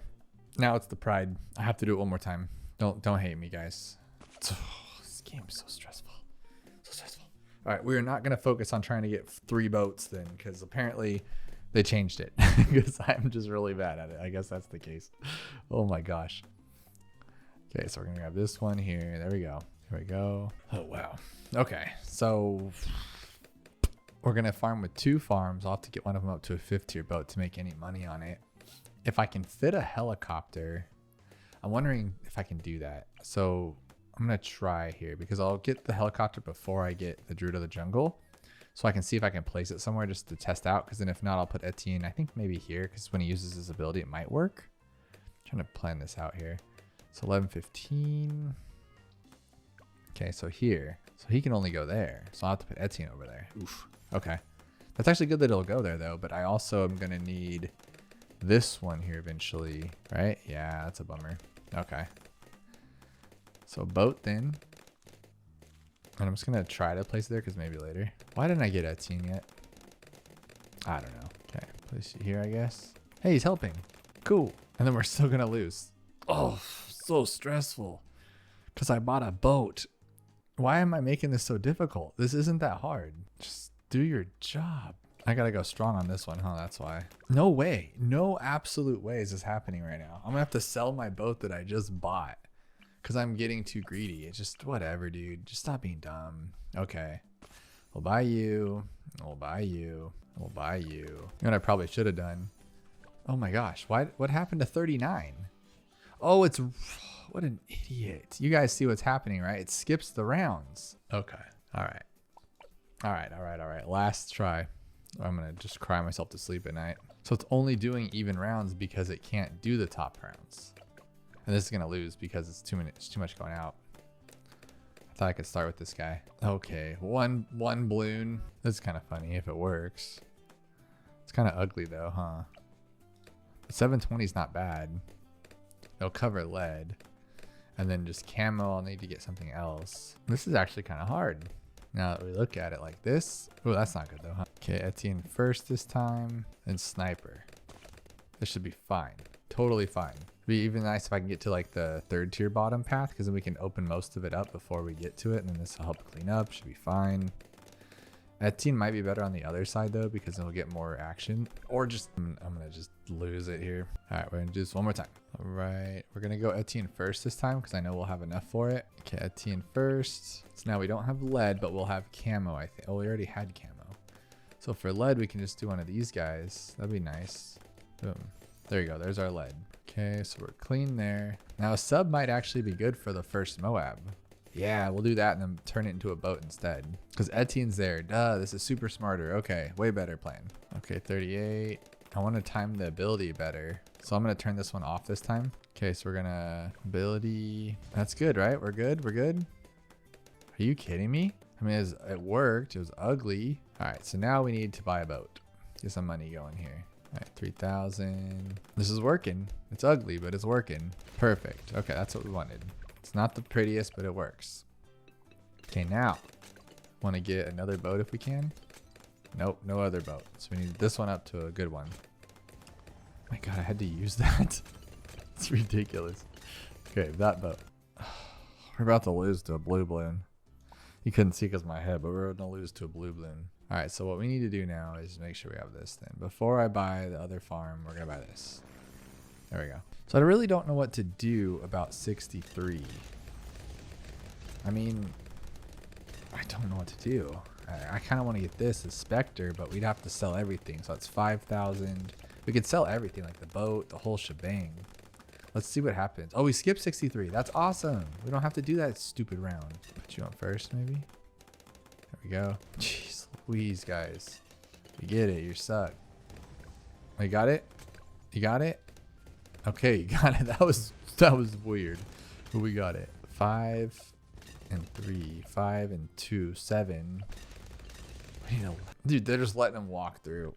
Now it's the pride. I have to do it one more time. Don't hate me, guys. This game is so stressful. So stressful. All right, we are not going to focus on trying to get 3 boats then, because apparently they changed it. Because I'm just really bad at it. I guess that's the case. Oh my gosh. Okay, so we're going to grab this one here. There we go. Here we go. Oh, wow. Okay, so we're going to farm with 2 farms. I'll have to get one of them up to a 5th tier boat to make any money on it. If I can fit a helicopter, I'm wondering if I can do that. So I'm going to try here because I'll get the helicopter before I get the Druid of the Jungle. So I can see if I can place it somewhere just to test out. Because then if not, I'll put Etienne, I think maybe here. Because when he uses his ability, it might work. I'm trying to plan this out here. So 11:15. Okay, so here. So he can only go there. So I'll have to put Etienne over there. Oof. Okay. That's actually good that it'll go there though. But I also am going to need this one here eventually. Right? Yeah, that's a bummer. Okay. So boat then. And I'm just going to try to place it there because maybe later. Why didn't I get Etienne yet? I don't know. Okay. Place it here, I guess. Hey, he's helping. Cool. And then we're still going to lose. Oh, so stressful. Because I bought a boat. Why am I making this so difficult? This isn't that hard. Just do your job. I got to go strong on this one, huh? That's why. No way. No absolute way is this happening right now. I'm going to have to sell my boat that I just bought. Because I'm getting too greedy. It's just whatever, dude. Just stop being dumb. Okay. We'll buy you. We'll buy you. We'll buy you. You know what I probably should have done? Oh my gosh. What happened to 39? Oh, it's... What an idiot. You guys see what's happening, right? It skips the rounds. Okay. All right. All right. Last try. I'm going to just cry myself to sleep at night. So it's only doing even rounds because it can't do the top rounds. And this is going to lose because it's too much going out. I thought I could start with this guy. Okay, one balloon. This is kind of funny if it works. It's kind of ugly though, huh? 720 is not bad. It'll cover lead. And then just camo, I'll need to get something else. This is actually kind of hard. Now that we look at it like this. Oh, that's not good though, huh? Okay, Etienne first this time. Then sniper. This should be fine. Totally fine. It'd be even nice if I can get to like the 3rd tier bottom path, because then we can open most of it up before we get to it, and then this will help clean up. Should be fine. Etienne might be better on the other side though, because it'll get more action. Or just I'm gonna just lose it here. All right, we're gonna do this one more time. All right, we're gonna go Etienne first this time because I know we'll have enough for it. Okay, Etienne first. So now we don't have lead, but we'll have camo. I think. Oh, we already had camo. So for lead, we can just do one of these guys. That'd be nice. Boom. There you go. There's our lead. Okay, so we're clean there. Now a sub might actually be good for the first Moab. Yeah, we'll do that and then turn it into a boat instead. Because Etienne's there. Duh, this is super smarter. Okay, way better plan. Okay, 38. I want to time the ability better. So I'm going to turn this one off this time. Okay, so we're going to ability. That's good, right? We're good? We're good? Are you kidding me? I mean, it worked. It was ugly. All right, so now we need to buy a boat. Get some money going here. All right, 3,000. This is working. It's ugly, but it's working. Perfect. Okay, that's what we wanted. It's not the prettiest, but it works. Okay, now. Want to get another boat if we can? Nope, no other boat. So we need this one up to a good one. Oh my god, I had to use that. It's ridiculous. Okay, that boat. We're about to lose to a blue balloon. You couldn't see because of my head, but we're going to lose to a blue balloon. All right, so what we need to do now is make sure we have this then. Before I buy the other farm, we're going to buy this. There we go. So I really don't know what to do about 63. I mean, I don't know what to do. I kind of want to get this, the Spectre, but we'd have to sell everything. So it's 5,000. We could sell everything, like the boat, the whole shebang. Let's see what happens. Oh, we skipped 63. That's awesome. We don't have to do that stupid round. Put you on first, maybe. There we go. Jeez Louise, guys. You get it. You suck. Oh, you got it? You got it? Okay, you got it. That was weird. But we got it. 5 and 3. 5 and 2. 7. Dude, they're just letting them walk through.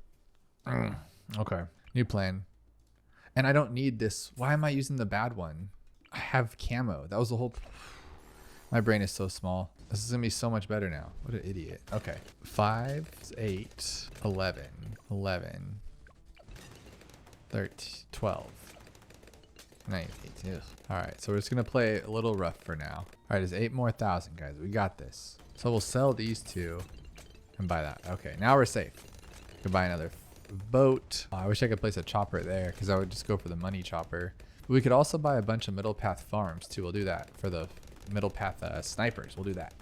Okay. New plan. And I don't need this. Why am I using the bad one? I have camo. That was the whole... My brain is so small. This is going to be so much better now. What an idiot. Okay. 5, 8, 11, 11, 13, 12, 9, 18. Ugh. All right. So we're just going to play a little rough for now. All right. There's 8 more thousand, guys. We got this. So we'll sell these 2 and buy that. Okay. Now we're safe. We can buy another boat. Oh, I wish I could place a chopper there because I would just go for the money chopper. But we could also buy a bunch of middle path farms too. We'll do that for the middle path snipers. We'll do that.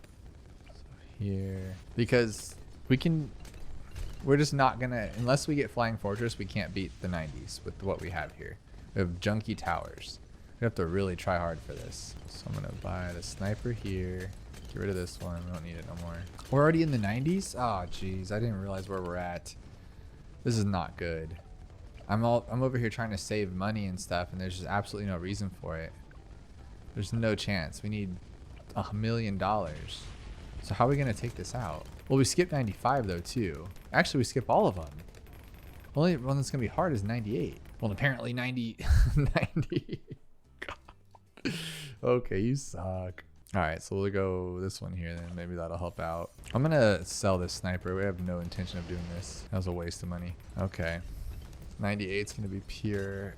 So here, because we're just not gonna, unless we get flying fortress, we can't beat the 90s with what we have here. We have junky towers. We have to really try hard for this. So I'm gonna buy the sniper here. Get rid of this one. We don't need it no more. We're already in the 90s. Oh geez, I didn't realize where we're at. This is not good. I'm over here trying to save money and stuff, and there's just absolutely no reason for it. There's no chance. We need $1 million. So how are we gonna take this out? Well, we skipped 95 though too. Actually, we skip all of them. The only one that's gonna be hard is 98. Well, apparently 90. 90. God. Okay, you suck. All right, so we'll go this one here then. Maybe that'll help out. I'm gonna sell this sniper. We have no intention of doing this. That was a waste of money. Okay. 98 is gonna be pure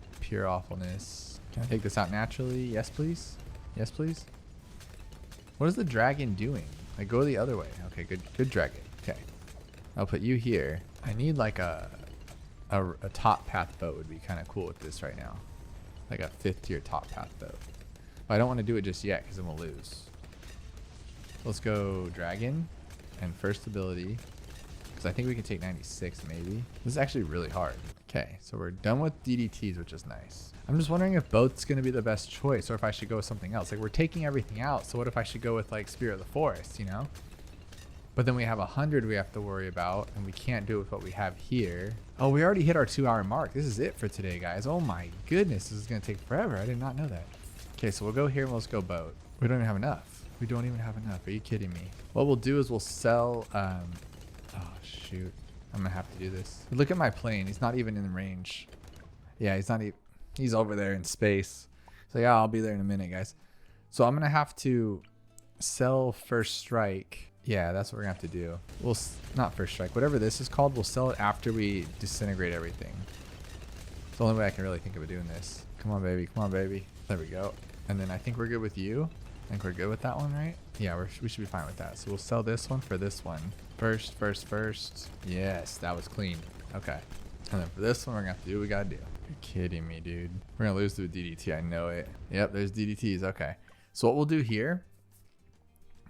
awfulness. Can I take this out naturally? Yes, please. Yes, please. What is the dragon doing? Like, go the other way. Okay, good dragon. Okay. I'll put you here. I need like a top path boat would be kind of cool with this right now. Like a 5th tier top path boat. But I don't want to do it just yet because then we'll lose. Let's go dragon and first ability. Because I think we can take 96 maybe. This is actually really hard. Okay, so we're done with DDTs, which is nice. I'm just wondering if boat's going to be the best choice or if I should go with something else. Like, we're taking everything out, so what if I should go with like Spirit of the Forest, you know? But then we have 100 we have to worry about, and we can't do it with what we have here. Oh, we already hit our 2-hour mark. This is it for today, guys. Oh my goodness, this is going to take forever. I did not know that. Okay, so we'll go here and let's go boat. We don't even have enough. We don't even have enough. Are you kidding me? What we'll do is we'll sell... oh, shoot. I'm going to have to do this. Look at my plane. He's not even in range. Yeah, he's not even... He's over there in space. So yeah, I'll be there in a minute, guys. So I'm going to have to sell first strike. Yeah, that's what we're going to have to do. We'll... Not first strike. Whatever this is called, we'll sell it after we disintegrate everything. It's the only way I can really think of doing this. Come on, baby. Come on, baby. There we go. And then I think we're good with you. I think we're good with that one, right? Yeah, we should be fine with that. So we'll sell this one for this one. First. Yes, that was clean. Okay. And then for this one, we're going to have to do what we got to do. You're kidding me, dude. We're going to lose to a DDT. I know it. Yep, there's DDTs. Okay. So what we'll do here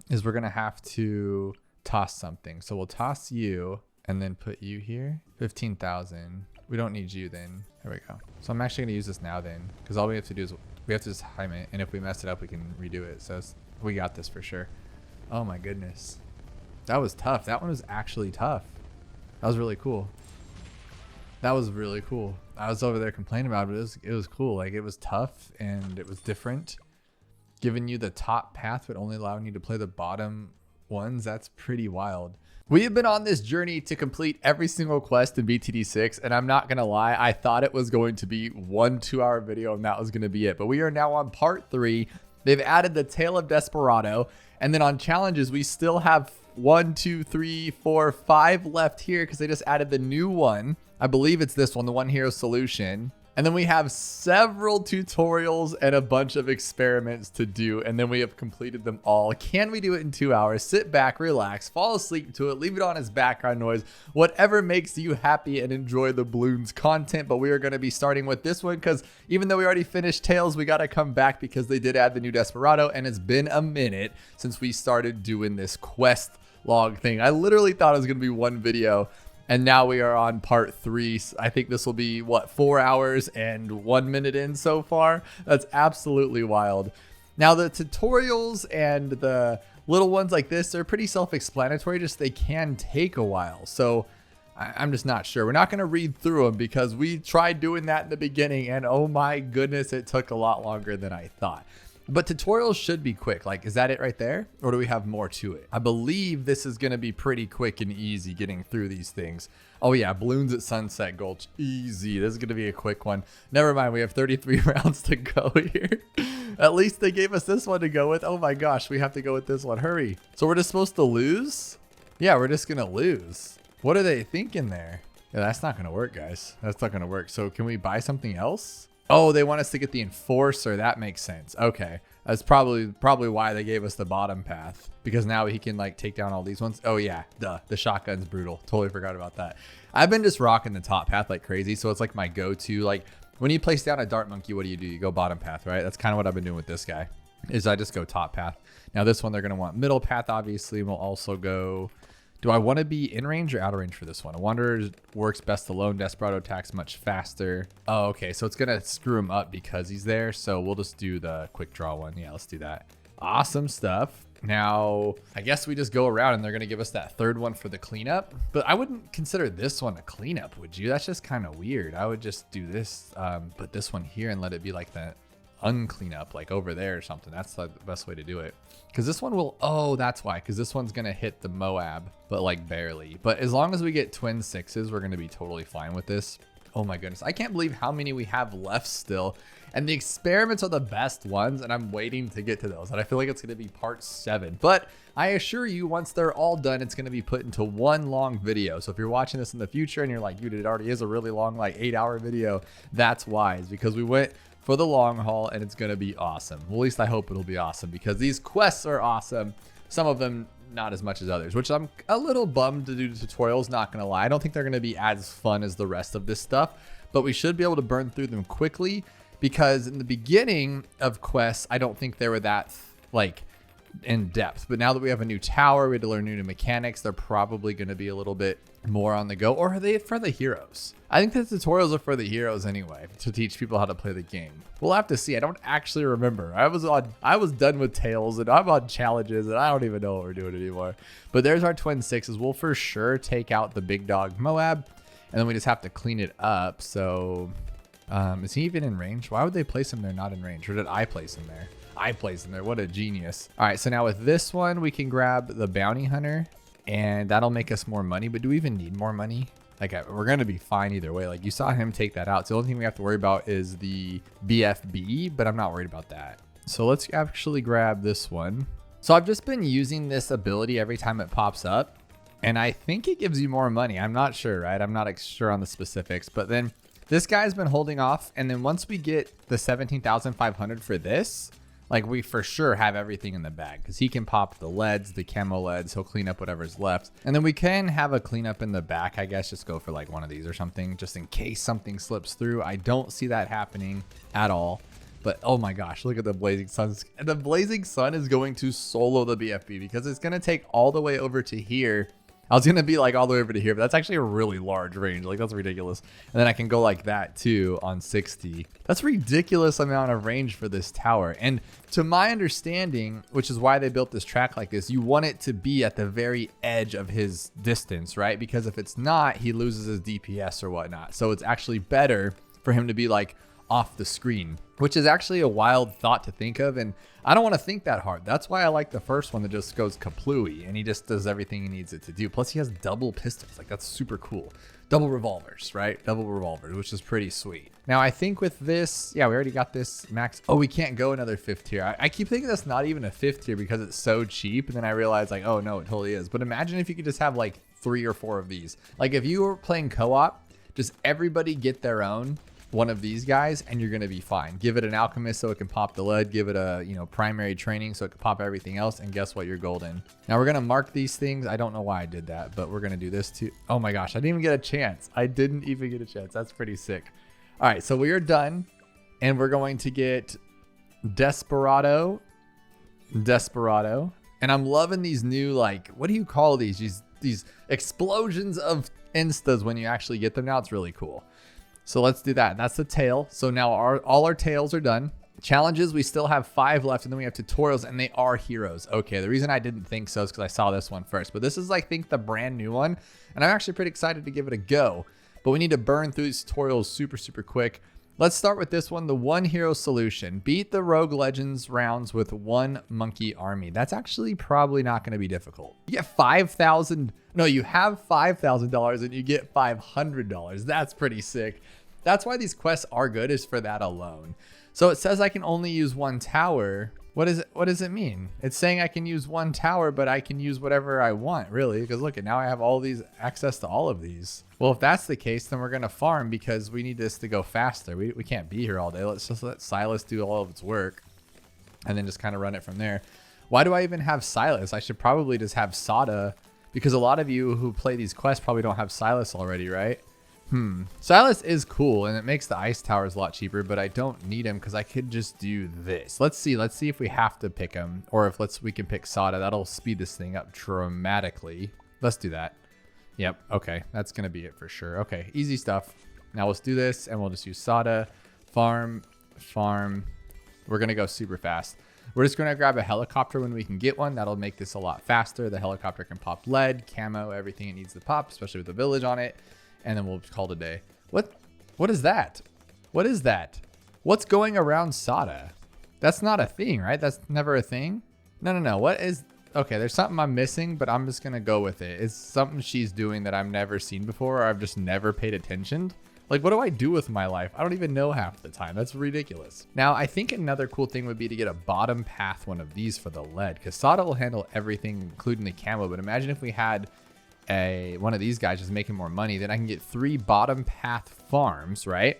is we're going to have to toss something. So we'll toss you and then put you here. 15,000. We don't need you then. There we go. So I'm actually going to use this now then, because all we have to do is we have to just time it, and if we mess it up, we can redo it. So we got this for sure. Oh my goodness. That was tough. That one was actually tough. That was really cool. That was really cool. I was over there complaining about it, but it was cool. Like, it was tough and it was different. Giving you the top path but only allowing you to play the bottom ones, that's pretty wild. We have been on this journey to complete every single quest in BTD6, and I'm not going to lie, I thought it was going to be 1 2-hour video and that was going to be it. But we are now on part 3. They've added the tail of Desperado. And then on challenges, we still have 1, 2, 3, 4, 5 left here because they just added the new one. I believe it's this one, the One Hero Solution. And then we have several tutorials and a bunch of experiments to do. And then we have completed them all. Can we do it in 2 hours? Sit back, relax, fall asleep to it, leave it on as background noise, whatever makes you happy, and enjoy the Bloons content. But we are going to be starting with this one because even though we already finished Tails, we got to come back because they did add the new Desperado. And it's been a minute since we started doing this quest log thing. I literally thought it was going to be one video. And now we are on part 3. I think this will be, what, 4 hours and 1 minute in so far? That's absolutely wild. Now, the tutorials and the little ones like this, they're pretty self-explanatory, just they can take a while. So I'm just not sure. We're not going to read through them because we tried doing that in the beginning. And oh my goodness, it took a lot longer than I thought. But tutorials should be quick. Like, is that it right there? Or do we have more to it? I believe this is going to be pretty quick and easy getting through these things. Oh yeah, Bloons at Sunset Gulch. Easy. This is going to be a quick one. Never mind. We have 33 rounds to go here. At least they gave us this one to go with. Oh my gosh, we have to go with this one. Hurry. So we're just supposed to lose? Yeah, we're just going to lose. What are they thinking there? Yeah, that's not going to work, guys. That's not going to work. So can we buy something else? Oh, they want us to get the Enforcer. That makes sense. Okay. That's probably why they gave us the bottom path. Because now he can like take down all these ones. Oh yeah, duh. The shotgun's brutal. Totally forgot about that. I've been just rocking the top path like crazy. So it's like my go-to. Like when you place down a Dart Monkey, what do? You go bottom path, right? That's kind of what I've been doing with this guy. Is I just go top path. Now this one, they're going to want middle path, obviously. We'll also go... Do I want to be in range or out of range for this one? A Wanderer works best alone. Desperado attacks much faster. Oh, okay. So it's going to screw him up because he's there. So we'll just do the quick draw one. Yeah, let's do that. Awesome stuff. Now, I guess we just go around and they're going to give us that third one for the cleanup. But I wouldn't consider this one a cleanup, would you? That's just kind of weird. I would just do this, put this one here and let it be like the unclean up, like over there or something. That's the best way to do it. Because this one will, oh, that's why. Because this one's going to hit the Moab, but like barely. But as long as we get twin 6s, we're going to be totally fine with this. Oh my goodness. I can't believe how many we have left still. And the experiments are the best ones. And I'm waiting to get to those. And I feel like it's going to be part 7. But I assure you, once they're all done, it's going to be put into one long video. So if you're watching this in the future and you're like, dude, it already is a really long, like 8-hour video. That's why. It's because we went for the long haul and it's going to be awesome. Well, at least I hope it'll be awesome because these quests are awesome. Some of them not as much as others, which I'm a little bummed to do tutorials, not going to lie. I don't think they're going to be as fun as the rest of this stuff, but we should be able to burn through them quickly because in the beginning of quests, I don't think they were that like in depth. But now that we have a new tower, we had to learn new mechanics. They're probably going to be a little bit more on the go. Or are they for the heroes? I think the tutorials are for the heroes anyway, to teach people how to play the game. We'll have to see. I don't actually remember. I was done with Tails and I'm on challenges and I don't even know what we're doing anymore. But there's our twin 6s. We'll for sure take out the big dog Moab and then we just have to clean it up. So is he even in range? Why would they place him there not in range? Or did I place him there? I placed him there. What a genius. All right, so now with this one, we can grab the bounty hunter and that'll make us more money. But do we even need more money? Like we're going to be fine either way. Like you saw him take that out. So the only thing we have to worry about is the BFB, but I'm not worried about that. So let's actually grab this one. So I've just been using this ability every time it pops up and I think it gives you more money. I'm not sure, right? I'm not sure on the specifics, but then this guy's been holding off. And then once we get the 17,500 for this, like we for sure have everything in the bag because he can pop the leads, the camo leads. He'll clean up whatever's left. And then we can have a cleanup in the back, I guess. Just go for like one of these or something just in case something slips through. I don't see that happening at all. But oh my gosh, look at the Blazing Sun. The Blazing Sun is going to solo the BFB because it's going to take all the way over to here. I was going to be like all the way over to here, but that's actually a really large range. Like that's ridiculous. And then I can go like that too on 60. That's a ridiculous amount of range for this tower. And to my understanding, which is why they built this track like this, you want it to be at the very edge of his distance, right? Because if it's not, he loses his DPS or whatnot. So it's actually better for him to be like off the screen, which is actually a wild thought to think of. And I don't want to think that hard. That's why I like the first one that just goes kaplooey and he just does everything he needs it to do. Plus he has double pistols. Like that's super cool. Double revolvers, right? Double revolvers, which is pretty sweet. Now I think with this, yeah, we already got this max. Oh, we can't go another 5th tier. I keep thinking that's not even a 5th tier because it's so cheap. And then I realize like, oh no, it totally is. But imagine if you could just have like 3 or 4 of these. Like if you were playing co-op, just everybody get their own one of these guys and you're going to be fine. Give it an alchemist so it can pop the lead, give it a, primary training so it can pop everything else, and guess what, you're golden. Now we're going to mark these things. I don't know why I did that, but we're going to do this too. Oh my gosh, I didn't even get a chance. That's pretty sick. All right, so we are done and we're going to get Desperado, and I'm loving these new, like, what do you call these explosions of instas when you actually get them now. It's really cool. So let's do that. That's the tail. So now all our tails are done. Challenges, we still have 5 left, and then we have tutorials, and they are heroes. Okay, the reason I didn't think so is because I saw this one first, but this is, I think, the brand new one, and I'm actually pretty excited to give it a go. But we need to burn through these tutorials super quick. Let's start with this one, the 1 hero solution. Beat the Rogue Legends rounds with 1 monkey army. That's actually probably not going to be difficult. You get $5,000. No, you have $5,000 and you get $500. That's pretty sick. That's why these quests are good, is for that alone. So it says I can only use 1 tower. What does it mean? It's saying I can use 1 tower, but I can use whatever I want, really, because look, now I have all these access to all of these. Well, if that's the case, then we're going to farm because we need this to go faster. We can't be here all day. Let's just let Silas do all of its work and then just kind of run it from there. Why do I even have Silas? I should probably just have Sada, because a lot of you who play these quests probably don't have Silas already, right? Silas is cool and it makes the ice towers a lot cheaper, but I don't need him because I could just do this. Let's see if we have to pick him, or if we can pick Sada. That'll speed this thing up dramatically. Let's do that. Yep. Okay. That's going to be it for sure. Okay. Easy stuff. Now let's do this and we'll just use Sada. Farm. We're going to go super fast. We're just going to grab a helicopter when we can get one. That'll make this a lot faster. The helicopter can pop lead, camo, everything it needs to pop, especially with the village on it. And then we'll call it a day. What is that? What is that? What's going around Sada? That's not a thing, right? That's never a thing. No. What is... Okay, there's something I'm missing, but I'm just going to go with it. It's something she's doing that I've never seen before, or I've just never paid attention. Like, what do I do with my life? I don't even know half the time. That's ridiculous. Now, I think another cool thing would be to get a bottom path one of these for the lead, because Sada will handle everything, including the camo. But imagine if we had one of these guys just making more money, then I can get 3 bottom path farms, right?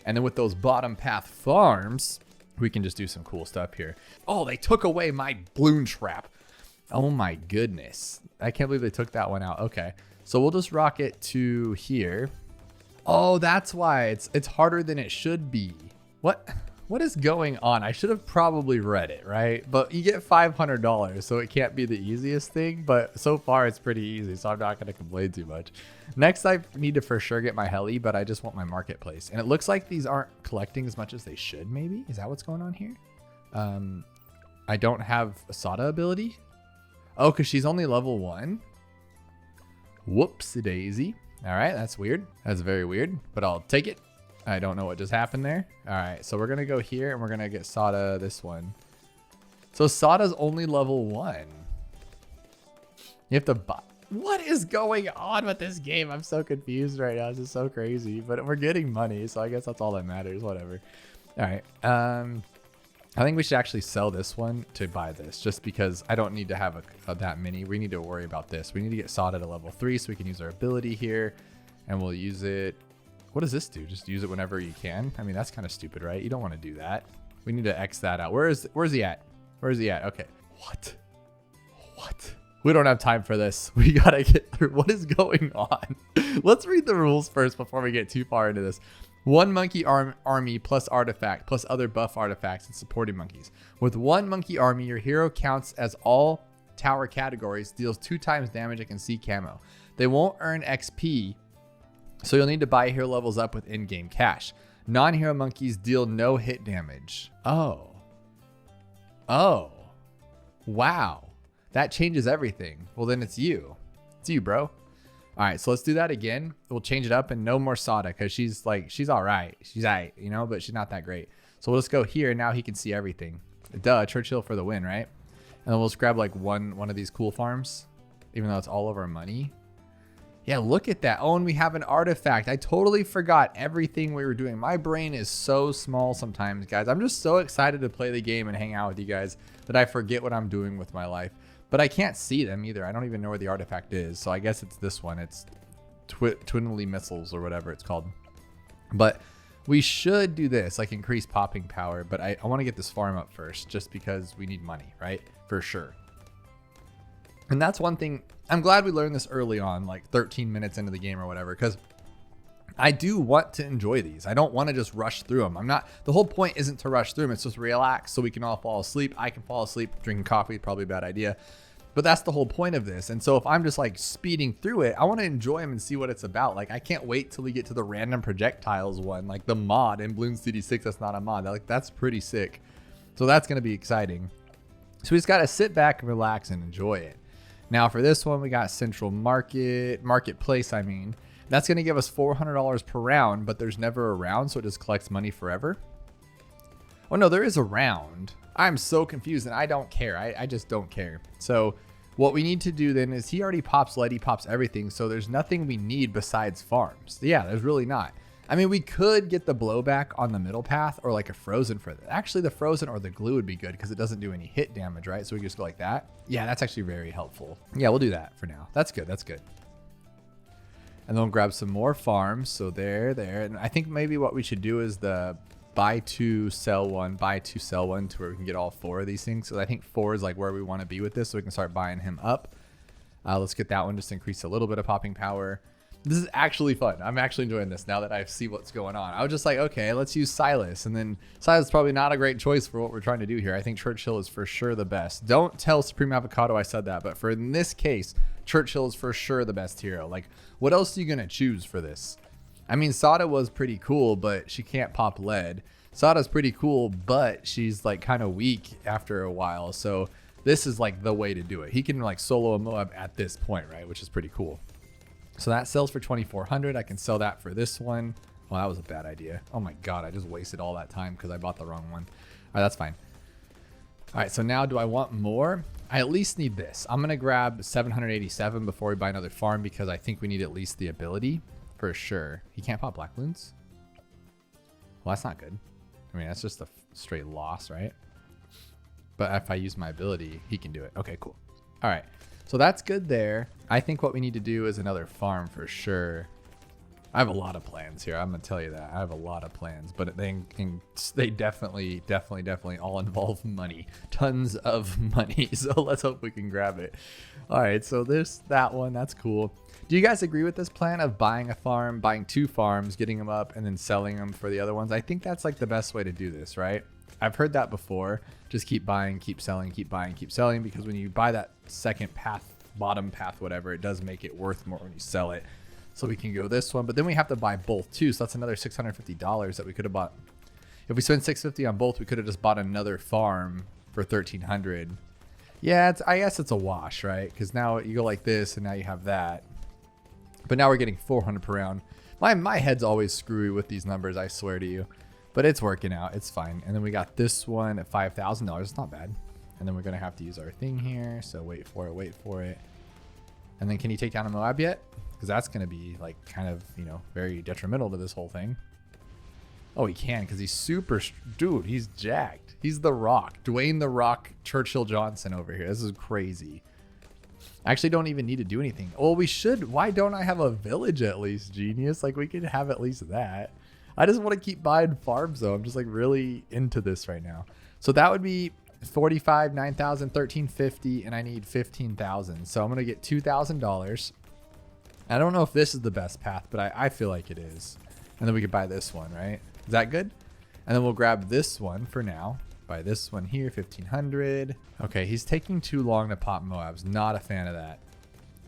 And then with those bottom path farms, we can just do some cool stuff here. Oh, they took away my balloon trap. Oh my goodness. I can't believe they took that one out. Okay. So we'll just rock it to here. Oh, that's why it's harder than it should be. What is going on? I should have probably read it, right? But you get $500, so it can't be the easiest thing, but so far it's pretty easy, so I'm not going to complain too much. Next, I need to for sure get my heli, but I just want my marketplace. And it looks like these aren't collecting as much as they should, maybe? Is that what's going on here? I don't have a Sada ability. Oh, because she's only level 1. Whoopsie daisy. All right, that's weird. That's very weird, but I'll take it. I don't know what just happened there. All right, so we're going to go here and we're going to get Sada this one. So Sada's only level 1. You have to buy. What is going on with this game? I'm so confused right now. This is so crazy, but we're getting money, so I guess that's all that matters. Whatever. All right. I think we should actually sell this one to buy this, just because I don't need to have that many. We need to worry about this. We need to get Sada to level 3 so we can use our ability here, and we'll use it. What does this do? Just use it whenever you can? I mean, that's kind of stupid, right? You don't want to do that. We need to X that out. Where's he at? Where's he at? Okay. What? We don't have time for this. We got to get through. What is going on? Let's read the rules first before we get too far into this. 1 monkey army plus artifact plus other buff artifacts and supporting monkeys. With 1 monkey army, your hero counts as all tower categories, deals 2 times damage, and can see camo. They won't earn XP, so you'll need to buy hero levels up with in-game cash. Non-hero monkeys deal no hit damage. Oh. Wow. That changes everything. Well, then it's you. It's you, bro. All All right, so let's do that again. We'll change it up and no more Sada because she's all right. She's all right, you know, but she's not that great. So we'll just go here. Now he can see everything. Duh, Churchill for the win, right? And then we'll just grab like one of these cool farms, even though it's all of our money. Yeah, look at that. Oh, and we have an artifact. I totally forgot everything we were doing. My brain is so small sometimes, guys. I'm just so excited to play the game and hang out with you guys that I forget what I'm doing with my life. But I can't see them either. I don't even know where the artifact is. So I guess it's this one. It's Twinly Missiles or whatever it's called. But we should do this, like increase popping power. But I want to get this farm up first just because we need money, right? For sure. And that's one thing. I'm glad we learned this early on, like 13 minutes into the game or whatever, because I do want to enjoy these. I don't want to just rush through them. The whole point isn't to rush through them. It's just relax so we can all fall asleep. I can fall asleep. Drinking coffee, probably a bad idea. But that's the whole point of this. And so if I'm just like speeding through it, I want to enjoy them and see what it's about. Like I can't wait till we get to the random projectiles one, like the mod in Bloons TD6. That's not a mod. That's pretty sick. So that's going to be exciting. So we just got to sit back and relax and enjoy it. Now for this one, we got Central Marketplace, I mean. That's going to give us $400 per round, but there's never a round, so it just collects money forever. Oh no, there is a round. I'm so confused and I don't care. I just don't care. So what we need to do then is he already pops lead, he pops everything, so there's nothing we need besides farms. Yeah, there's really not. I mean, we could get the blowback on the middle path or like a frozen for that. Actually, the frozen or the glue would be good because it doesn't do any hit damage, right? So we can just go like that. Yeah, that's actually very helpful. Yeah, we'll do that for now. That's good. That's good. And then we'll grab some more farms. So there. And I think maybe what we should do is the buy two, sell one to where we can get all 4 of these things. So I think 4 is like where we want to be with this. So we can start buying him up. Let's get that one, just increase a little bit of popping power. This is actually fun. I'm actually enjoying this now that I see what's going on. I was just like, okay, let's use Silas. And then Silas is probably not a great choice for what we're trying to do here. I think Churchill is for sure the best. Don't tell Supreme Avocado I said that. But for in this case, Churchill is for sure the best hero. Like, what else are you going to choose for this? I mean, Sada was pretty cool, but she can't pop lead. Sada's pretty cool, but she's like kind of weak after a while. So this is like the way to do it. He can like solo a Moab at this point, right? Which is pretty cool. So that sells for 2,400. I can sell that for this one. Well, that was a bad idea. Oh my God, I just wasted all that time because I bought the wrong one. All right, that's fine. All right, so now do I want more? I at least need this. I'm gonna grab 787 before we buy another farm because I think we need at least the ability for sure. He can't pop black balloons. Well, that's not good. I mean, that's just a straight loss, right? But if I use my ability, he can do it. Okay, cool. All right. So that's good there. I think what we need to do is another farm for sure. I have a lot of plans here. I'm going to tell you that. I have a lot of plans, but they definitely all involve money. Tons of money. So let's hope we can grab it. All right. So that one, that's cool. Do you guys agree with this plan of buying a farm, buying 2 farms, getting them up, and then selling them for the other ones? I think that's like the best way to do this, right? I've heard that before. Just keep buying, keep selling, keep buying, keep selling, because when you buy that second path, bottom path, whatever, it does make it worth more when you sell it. So we can go this one, but then we have to buy both too. So that's another $650 that we could have bought. If we spend $650 on both, we could have just bought another farm for $1,300. Yeah, I guess it's a wash, right? Because now you go like this, and now you have that. But now we're getting 400 per round. My head's always screwy with these numbers, I swear to you. But it's working out. It's fine. And then we got this one at $5,000. It's not bad. And then we're going to have to use our thing here. So wait for it. And then can he take down a Moab yet? Because that's going to be like kind of, very detrimental to this whole thing. Oh, he can because he's super... Dude, he's jacked. He's the Rock. Dwayne the Rock Churchill Johnson over here. This is crazy. I actually don't even need to do anything. Well, we should. Why don't I have a village at least, genius? Like, we could have at least that. I just want to keep buying farms, though. I'm just, like, really into this right now. So that would be 45, 9,000, 1,350, and I need 15,000. So I'm going to get $2,000. I don't know if this is the best path, but I feel like it is. And then we could buy this one, right? Is that good? And then we'll grab this one for now. Buy this one here, 1,500. Okay, he's taking too long to pop Moabs. Not a fan of that.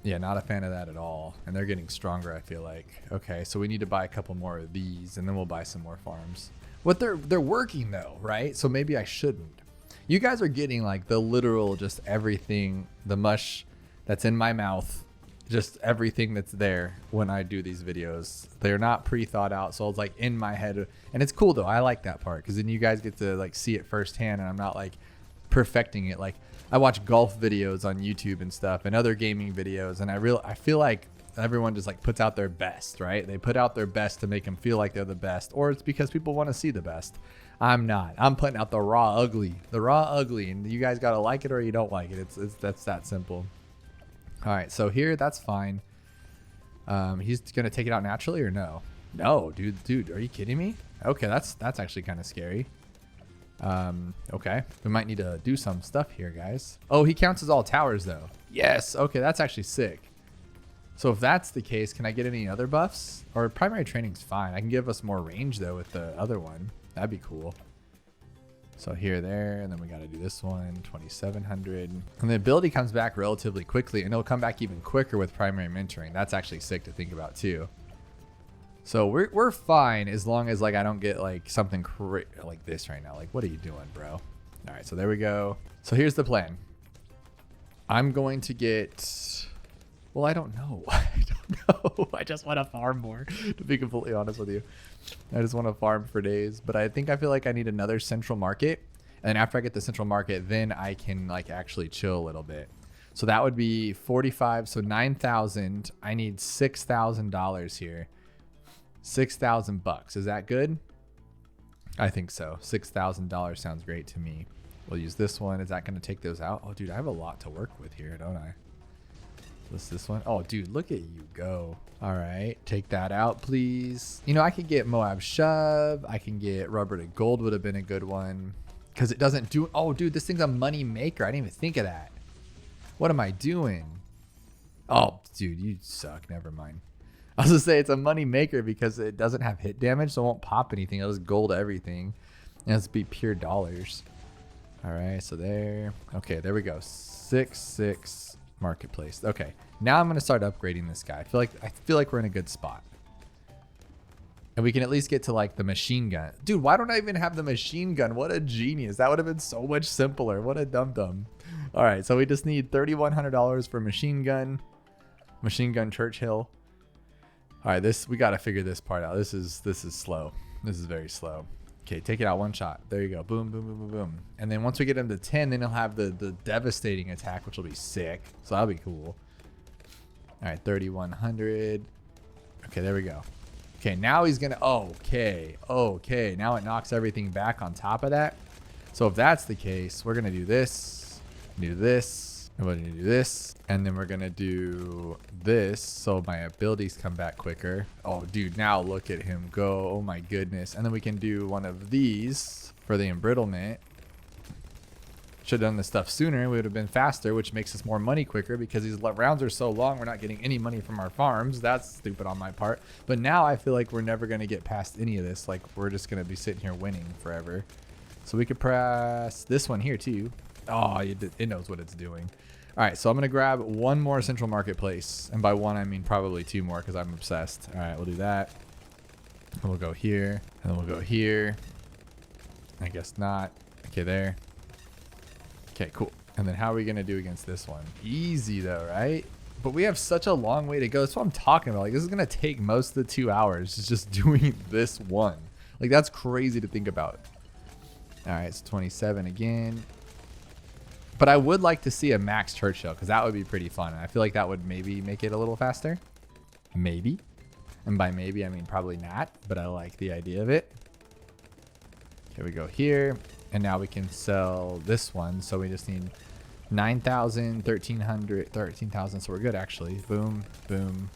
Yeah, not a fan of that at all. And they're getting stronger, I feel like. Okay, so we need to buy a couple more of these, and then we'll buy some more farms. What they're working though, right? So maybe I shouldn't. You guys are getting like the literal just everything, the mush that's in my mouth just everything that's there when I do these videos. They're not pre-thought out, so it's like in my head, and it's cool though. I like that part because then you guys get to like see it firsthand, and I'm not like perfecting it. Like I watch golf videos on YouTube and stuff and other gaming videos, and I feel like everyone just like puts out their best, right? They put out their best to make them feel like they're the best, or it's because people want to see the best. I'm not. I'm putting out the raw ugly, and you guys gotta like it or you don't like it. That's that simple. All right, so here that's fine. He's gonna take it out naturally or no? No, dude, are you kidding me? Okay, that's actually kind of scary. Okay, we might need to do some stuff here, guys. Oh, he counts as all towers though. Yes. Okay, that's actually sick. So if that's the case, can I get any other buffs? Or primary training's fine. I can give us more range though with the other one. That'd be cool. So here, there, and then we got to do this one, 2,700. And the ability comes back relatively quickly, and it'll come back even quicker with primary mentoring. That's actually sick to think about too. So we're fine as long as like I don't get like something like this right now. Like, what are you doing, bro? All right, so there we go. So here's the plan. I'm going to get... Well, I don't know. I don't know. I just want to farm more, to be completely honest with you. I just want to farm for days. But I feel like I need another central market. And after I get the central market, then I can like actually chill a little bit. So that would be 45. So 9,000. I need $6,000 here. 6,000 bucks. Is that good? I think so. $6,000 sounds great to me. We'll use this one. Is that going to take those out? Oh, dude, I have a lot to work with here, don't I? What's this one? Oh, dude, look at you go. All right, take that out, please. You know, I could get Moab Shove. I can get Rubber to Gold would have been a good one because it doesn't do... Oh, dude, this thing's a money maker. I didn't even think of that. What am I doing? Oh, dude, you suck. Never mind. I was going to say it's a money maker because it doesn't have hit damage, so it won't pop anything. It'll just gold everything. And it'll be pure dollars. All right, so there. Okay, there we go. 6-6 marketplace. Okay, now I'm going to start upgrading this guy. I feel like we're in a good spot. And we can at least get to like the machine gun. Dude, why don't I even have the machine gun? What a genius. That would have been so much simpler. What a dum-dum. All right, so we just need $3,100 for machine gun Churchill. All right, we got to figure this part out. This is slow. This is very slow. Okay, take it out one shot. There you go. Boom, boom, boom, boom, boom. And then once we get him to 10, then he'll have the devastating attack, which will be sick. So that'll be cool. All right, 3,100. Okay, there we go. Okay, now he's going to... Okay. Now it knocks everything back on top of that. So if that's the case, we're going to do this, and we're going to do this, and then we're going to do this so my abilities come back quicker. Oh, dude, now look at him go. Oh, my goodness. And then we can do one of these for the embrittlement. Should have done this stuff sooner. We would have been faster, which makes us more money quicker because these rounds are so long. We're not getting any money from our farms. That's stupid on my part. But now I feel like we're never going to get past any of this. Like, we're just going to be sitting here winning forever. So we could press this one here, too. Oh, it knows what it's doing. All right, so I'm going to grab one more central marketplace. And by one, I mean probably two more because I'm obsessed. All right, we'll do that. And we'll go here. And then we'll go here. I guess not. Okay, there. Okay, cool. And then how are we going to do against this one? Easy, though, right? But we have such a long way to go. That's what I'm talking about. Like, this is going to take most of the 2 hours. It's just doing this one. Like, that's crazy to think about. All right, it's 27 again. But I would like to see a max Churchill because that would be pretty fun. And I feel like that would maybe make it a little faster. Maybe. And by maybe, I mean probably not. But I like the idea of it. Here we go here. And now we can sell this one. So we just need 9,000, 1,300, 13,000. So we're good, actually. Boom, boom.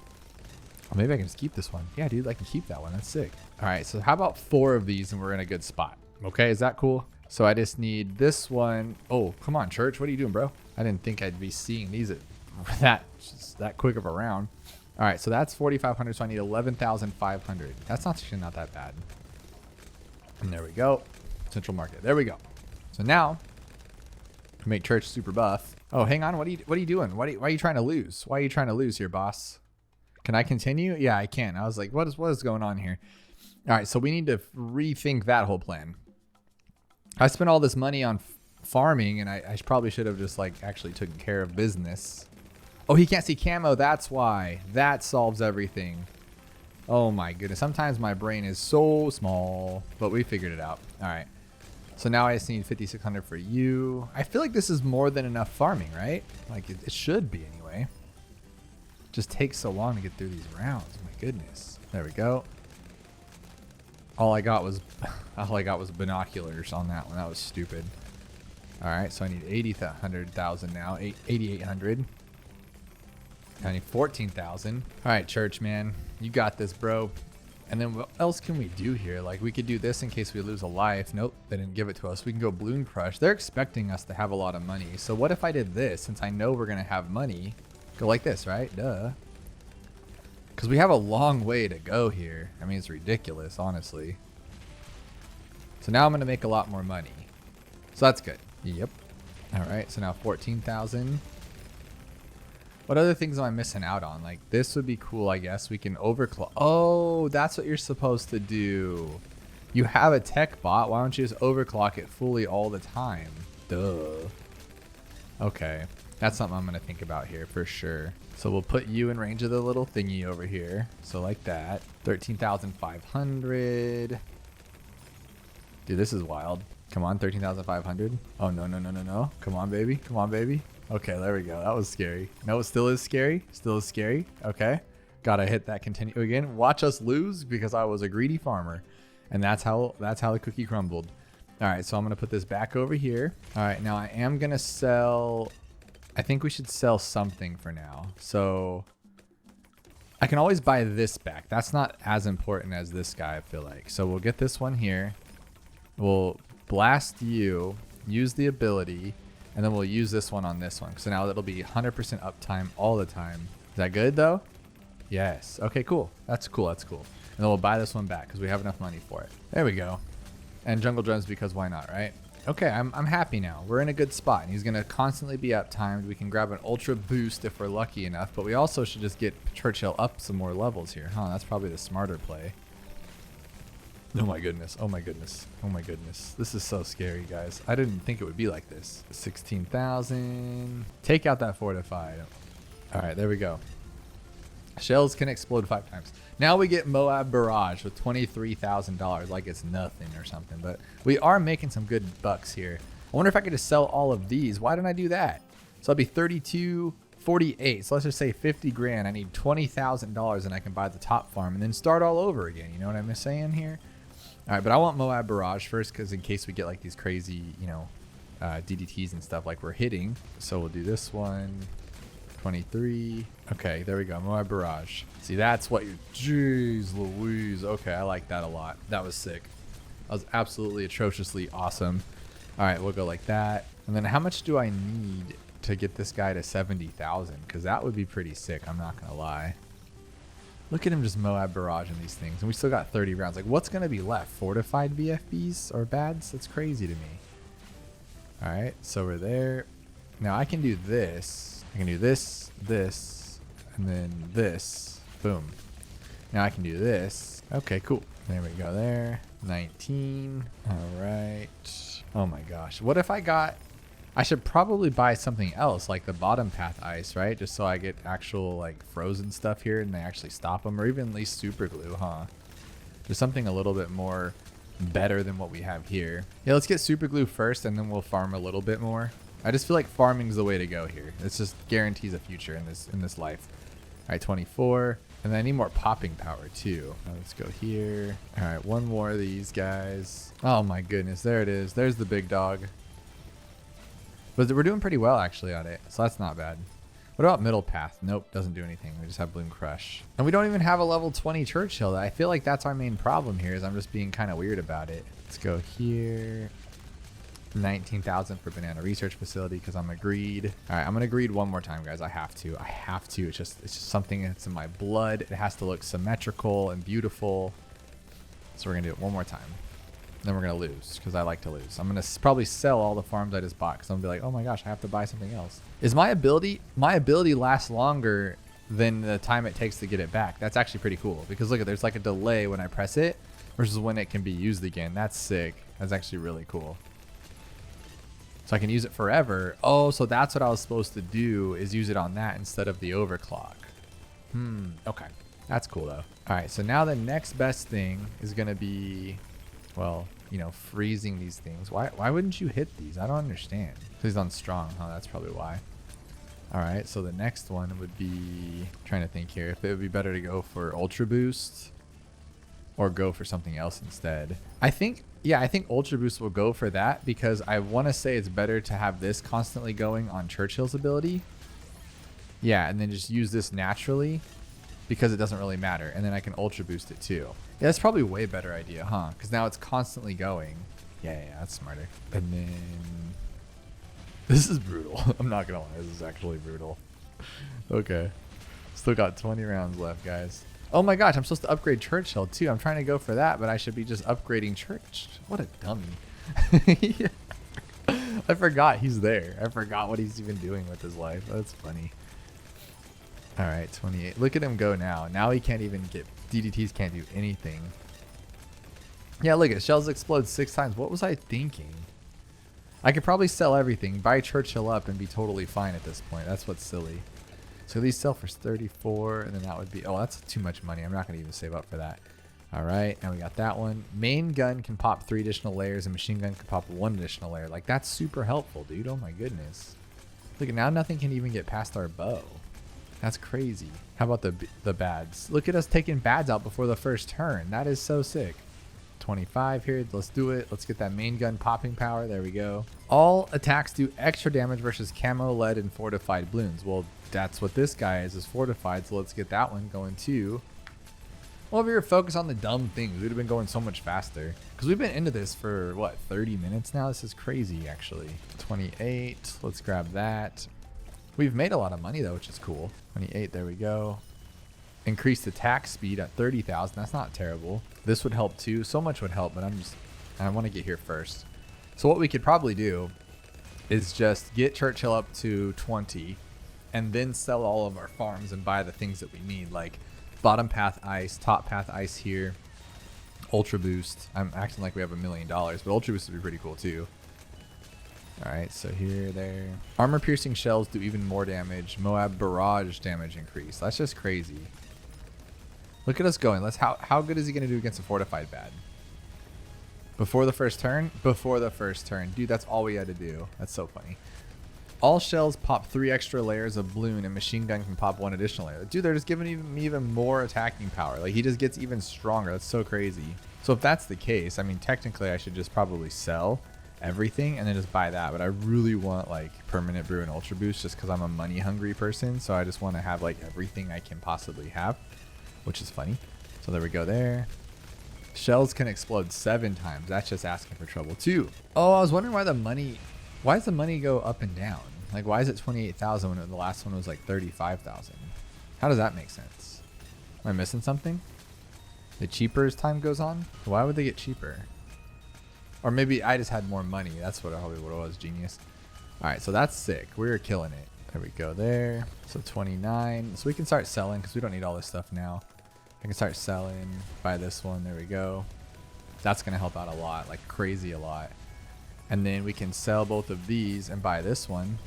Oh, maybe I can just keep this one. Yeah, dude, I can keep that one. That's sick. All right, so how about 4 of these and we're in a good spot? Okay, is that cool? So I just need this one. Oh, come on, Church. What are you doing, bro? I didn't think I'd be seeing these at that quick of a round. All right, so that's 4,500. So I need 11,500. That's actually not that bad. And there we go. Central market. There we go. So now make Church super buff. Oh, hang on. What are you doing? Why are you trying to lose? Why are you trying to lose here, boss? Can I continue? Yeah, I can. I was like, what is going on here? All right, so we need to rethink that whole plan. I spent all this money on farming, and I probably should have just like actually taken care of business. Oh, he can't see camo. That's why. That solves everything. Oh my goodness. Sometimes my brain is so small, but we figured it out. All right. So now I just need 5,600 for you. I feel like this is more than enough farming, right? Like it should be anyway. Just takes so long to get through these rounds. My goodness. There we go. All I got was binoculars on that one. That was stupid. All right, so I need 8,000 now. 8,800. I need 14,000. All right, Church, man, you got this, bro. And then what else can we do here? Like we could do this in case we lose a life. Nope, they didn't give it to us. We can go Bloon Crush. They're expecting us to have a lot of money. So what if I did this? Since I know we're gonna have money, go like this, right? Duh. Because we have a long way to go here. I mean, it's ridiculous, honestly. So now I'm gonna make a lot more money. So that's good. Yep. All right, so now 14,000. What other things am I missing out on? Like this would be cool, I guess. We can overclock. Oh, that's what you're supposed to do. You have a tech bot. Why don't you just overclock it fully all the time? Duh. Okay, that's something I'm gonna think about here for sure. So we'll put you in range of the little thingy over here. So like that. 13,500. Dude, this is wild. Come on, 13,500. Oh, no, no, no, no, no. Come on, baby. Come on, baby. Okay, there we go. That was scary. No, it still is scary. Still is scary. Okay. Gotta hit that continue again. Watch us lose because I was a greedy farmer. And that's how the cookie crumbled. All right, so I'm gonna put this back over here. All right, now I am gonna sell. I think we should sell something for now. So I can always buy this back. That's not as important as this guy, I feel like. So we'll get this one here. We'll blast you, use the ability, and then we'll use this one on this one. So now it'll be 100% uptime all the time. Is that good though? Yes. Okay, cool. That's cool. That's cool. And then we'll buy this one back because we have enough money for it. There we go. And jungle drums because why not, right? Okay, I'm happy now. We're in a good spot. And he's going to constantly be uptimed. We can grab an ultra boost if we're lucky enough. But we also should just get Churchill up some more levels here. Huh, that's probably the smarter play. Oh my goodness. Oh my goodness. Oh my goodness. This is so scary, guys. I didn't think it would be like this. 16,000. Take out that fortified. All right, there we go. Shells can explode 5 times. Now we get Moab Barrage with $23,000 like it's nothing or something. But we are making some good bucks here. I wonder if I could just sell all of these. Why didn't I do that? So that'd be 32.48. So let's just say 50 grand. I need $20,000 and I can buy the top farm and then start all over again. You know what I'm saying here? All right, but I want Moab Barrage first because in case we get like these crazy, you know, DDTs and stuff like we're hitting. So we'll do this one. 23. Okay, there we go. Moab Barrage. See, that's what you... Jeez Louise. Okay, I like that a lot. That was sick. That was absolutely atrociously awesome. All right, we'll go like that. And then how much do I need to get this guy to 70,000? Because that would be pretty sick. I'm not going to lie. Look at him just Moab Barrage in these things. And we still got 30 rounds. Like, what's going to be left? Fortified BFBs or bads? That's crazy to me. All right, so we're there. Now I can do this. I can do this, this, and then this. Boom. Now I can do this. Okay, cool. There we go there. 19. All right. Oh my gosh. What if I got... I should probably buy something else like the bottom path ice, right? Just so I get actual like frozen stuff here and they actually stop them, or even at least super glue, huh? There's something a little bit more better than what we have here. Yeah, let's get super glue first and then we'll farm a little bit more. I just feel like farming's the way to go here. It just guarantees a future in this life. All right, 24. And then I need more popping power too. Let's go here. All right, one more of these guys. Oh my goodness, there it is. There's the big dog. But we're doing pretty well actually on it, so that's not bad. What about middle path? Nope, doesn't do anything. We just have Bloon Crush. And we don't even have a level 20 Churchill. I feel like that's our main problem here is I'm just being kind of weird about it. Let's go here. 19,000 for banana research facility because I'm a greed. All right, I'm gonna greed one more time, guys. I have to. It's just something that's in my blood. It has to look symmetrical and beautiful. So we're gonna do it one more time. Then we're gonna lose because I like to lose. I'm gonna probably sell all the farms I just bought because I'm gonna be like, oh my gosh, I have to buy something else. Is my ability lasts longer than the time it takes to get it back? That's actually pretty cool because look, there's like a delay when I press it versus when it can be used again. That's sick. That's actually really cool. So I can use it forever. Oh, so that's what I was supposed to do, is use it on that instead of the overclock. Okay. That's cool though. All right, so now the next best thing is gonna be, well, you know, freezing these things. Why wouldn't you hit these? I don't understand. He's on strong, huh? That's probably why. All right, so the next one would be, trying to think here, if it would be better to go for Ultra Boost or go for something else instead. I think Ultra Boost will go for that because I want to say it's better to have this constantly going on Churchill's ability. Yeah, and then just use this naturally because it doesn't really matter. And then I can Ultra Boost it too. Yeah, that's probably a way better idea, huh? Because now it's constantly going. Yeah, that's smarter. And then... this is brutal. I'm not going to lie. This is actually brutal. Okay. Still got 20 rounds left, guys. Oh my gosh, I'm supposed to upgrade Churchill too. I'm trying to go for that, but I should be just upgrading Church. What a dummy. Yeah. I forgot he's there. I forgot what he's even doing with his life. That's funny. All right, 28. Look at him go now. Now he can't even get... DDTs can't do anything. Yeah, look at shells explode 6 times. What was I thinking? I could probably sell everything, buy Churchill up, and be totally fine at this point. That's what's silly. So these sell for 34, and then that would be... oh, that's too much money. I'm not going to even save up for that. All right, and we got that one. Main gun can pop 3 additional layers, and machine gun can pop 1 additional layer. Like, that's super helpful, dude. Oh my goodness. Look, now nothing can even get past our bow. That's crazy. How about the bads? Look at us taking bads out before the first turn. That is so sick. 25 here. Let's do it. Let's get that main gun popping power. There we go. All attacks do extra damage versus camo, lead, and fortified balloons. Well, that's what this guy is fortified. So let's get that one going too. Well, if we were focused on the dumb things, we'd have been going so much faster. Because we've been into this for, what, 30 minutes now? This is crazy, actually. 28. Let's grab that. We've made a lot of money, though, which is cool. 28. There we go. Increased attack speed at 30,000. That's not terrible. This would help, too. So much would help, but I want to get here first. So what we could probably do is just get Churchill up to 20 and then sell all of our farms and buy the things that we need, like bottom path ice, top path ice here, Ultra Boost. I'm acting like we have $1 million, but Ultra Boost would be pretty cool too. All right, so here, there. Armor piercing shells do even more damage. Moab barrage damage increase. That's just crazy. Look at us going. How good is he gonna do against a fortified bad? Before the first turn? Before the first turn. Dude, that's all we had to do. That's so funny. All shells pop 3 extra layers of balloon, and machine gun can pop 1 additional layer. Dude, they're just giving me even more attacking power. Like, he just gets even stronger. That's so crazy. So if that's the case, I mean, technically I should just probably sell everything and then just buy that. But I really want like permanent brew and Ultra Boost just because I'm a money hungry person. So I just want to have like everything I can possibly have, which is funny. So there we go there. Shells can explode 7 times. That's just asking for trouble too. Oh, I was wondering why does the money go up and down? Like, why is it 28,000 when the last one was like 35,000? How does that make sense? Am I missing something? The cheaper as time goes on? Why would they get cheaper? Or maybe I just had more money. That's what it was. Genius. All right, so that's sick. We're killing it. There we go there. So 29. So we can start selling because we don't need all this stuff now. I can start selling. Buy this one. There we go. That's going to help out a lot, like crazy a lot. And then we can sell both of these and buy this one.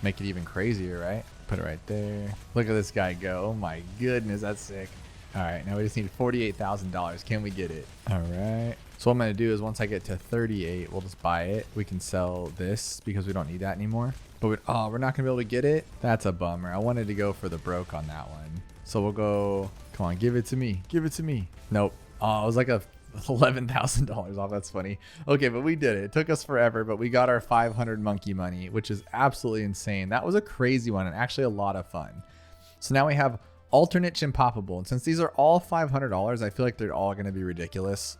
Make it even crazier, right? Put it right there. Look at this guy go. Oh my goodness, that's sick. All right, now we just need $48,000. Can we get it? All right. So what I'm going to do is once I get to 38, we'll just buy it. We can sell this because we don't need that anymore. But we're not going to be able to get it. That's a bummer. I wanted to go for the broke on that one. So we'll go, come on, give it to me. Give it to me. Nope. Oh, it was like a $11,000 off. That's funny. Okay, but we did it. It took us forever, but we got our 500 monkey money, which is absolutely insane. That was a crazy one and actually a lot of fun. So now we have alternate Chimpoppable. And since these are all $500, I feel like they're all going to be ridiculous.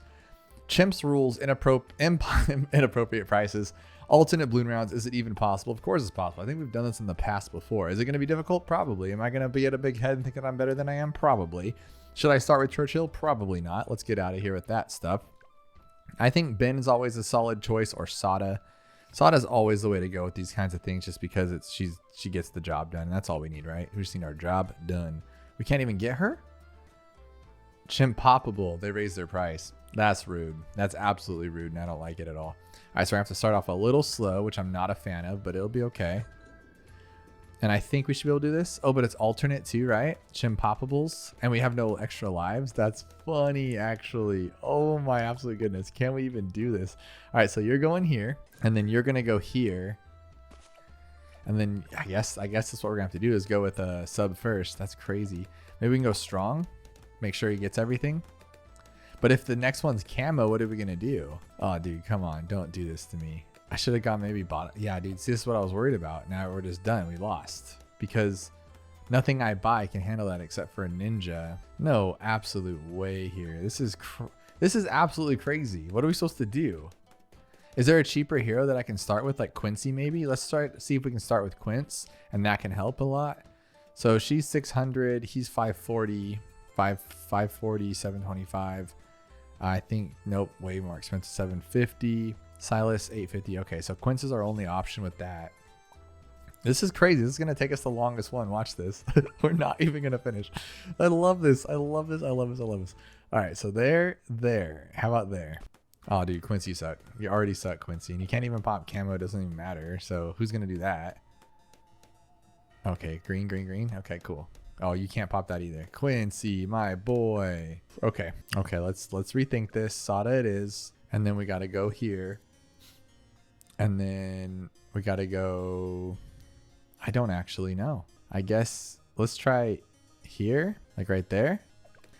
Chimps rules inappropriate prices. Alternate balloon rounds. Is it even possible? Of course it's possible. I think we've done this in the past before. Is it going to be difficult? Probably. Am I going to be at a big head and think that I'm better than I am? Probably. Should I start with Churchill? Probably not. Let's get out of here with that stuff. I think Ben is always a solid choice, or Sada. Sada's always the way to go with these kinds of things just because she gets the job done. That's all we need, right? We just need our job done. We can't even get her? Chimp poppable. They raised their price. That's rude. That's absolutely rude, and I don't like it at all. All right, so I have to start off a little slow, which I'm not a fan of, but it'll be okay. And I think we should be able to do this. Oh, but it's alternate too, right? Chimp poppables. And we have no extra lives. That's funny, actually. Oh my absolute goodness. Can we even do this? All right, so you're going here, and then you're going to go here. And then I guess that's what we're going to have to do is go with a sub first. That's crazy. Maybe we can go strong. Make sure he gets everything. But if the next one's camo, what are we going to do? Oh, dude, come on. Don't do this to me. I should have got maybe bought. Yeah, dude, see, this is what I was worried about. Now we're just done. We lost. Because nothing I buy can handle that except for a ninja. No absolute way here. This is absolutely crazy. What are we supposed to do? Is there a cheaper hero that I can start with, like Quincy maybe? Let's see if we can start with Quince, and that can help a lot. So she's 600. He's 540. 540, 725. I think, nope, way more expensive, 750. Silas, 850. Okay, so Quince is our only option with that. This is crazy. This is going to take us the longest one. Watch this. We're not even going to finish. I love this. I love this. I love this. I love this. All right, so there. How about there? Oh, dude, Quincy sucked. You already suck, Quincy. And you can't even pop camo. It doesn't even matter. So who's going to do that? Okay, green, green, green. Okay, cool. Oh, you can't pop that either. Quincy, my boy. Okay, let's rethink this. Sada it is. And then we got to go here. And then we got to go... I don't actually know. I guess let's try here, like right there.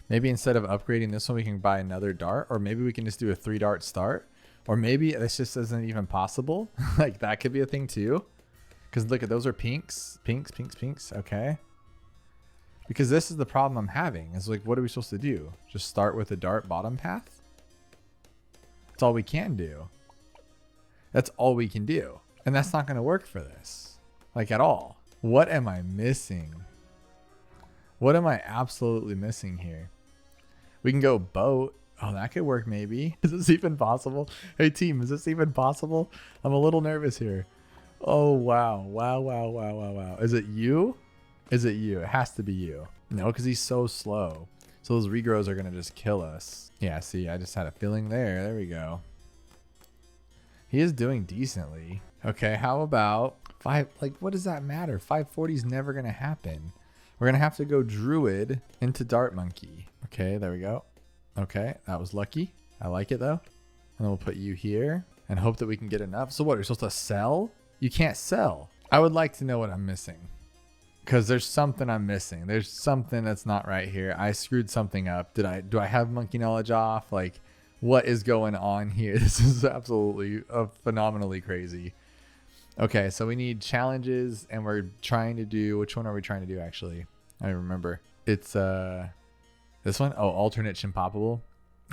Maybe instead of upgrading this one, we can buy another dart. Or maybe we can just do a 3-dart start. Or maybe this just isn't even possible. Like that could be a thing too. Because look at those are pinks. Pinks. Okay. Because this is the problem I'm having. Is like, what are we supposed to do? Just start with a dart bottom path? That's all we can do. That's all we can do. And that's not going to work for this. Like at all. What am I missing? What am I absolutely missing here? We can go boat. Oh, that could work maybe. Is this even possible? Hey team, is this even possible? I'm a little nervous here. Oh, wow. Wow. Is it you? Is it you? It has to be you. No, because he's so slow. So those regrows are going to just kill us. Yeah, see, I just had a feeling there. There we go. He is doing decently. Okay, how about 5? Like, what does that matter? 540 is never going to happen. We're going to have to go Druid into Dart Monkey. Okay, there we go. Okay, that was lucky. I like it, though. And then we'll put you here and hope that we can get enough. So what, you're supposed to sell? You can't sell. I would like to know what I'm missing. Because there's something I'm missing. There's something that's not right here. I screwed something up. Do I have monkey knowledge off? Like, what is going on here? This is absolutely phenomenally crazy. Okay, so we need challenges, and we're trying to do... Which one are we trying to do, actually? I remember. It's this one? Oh, alternate Chimpoppable.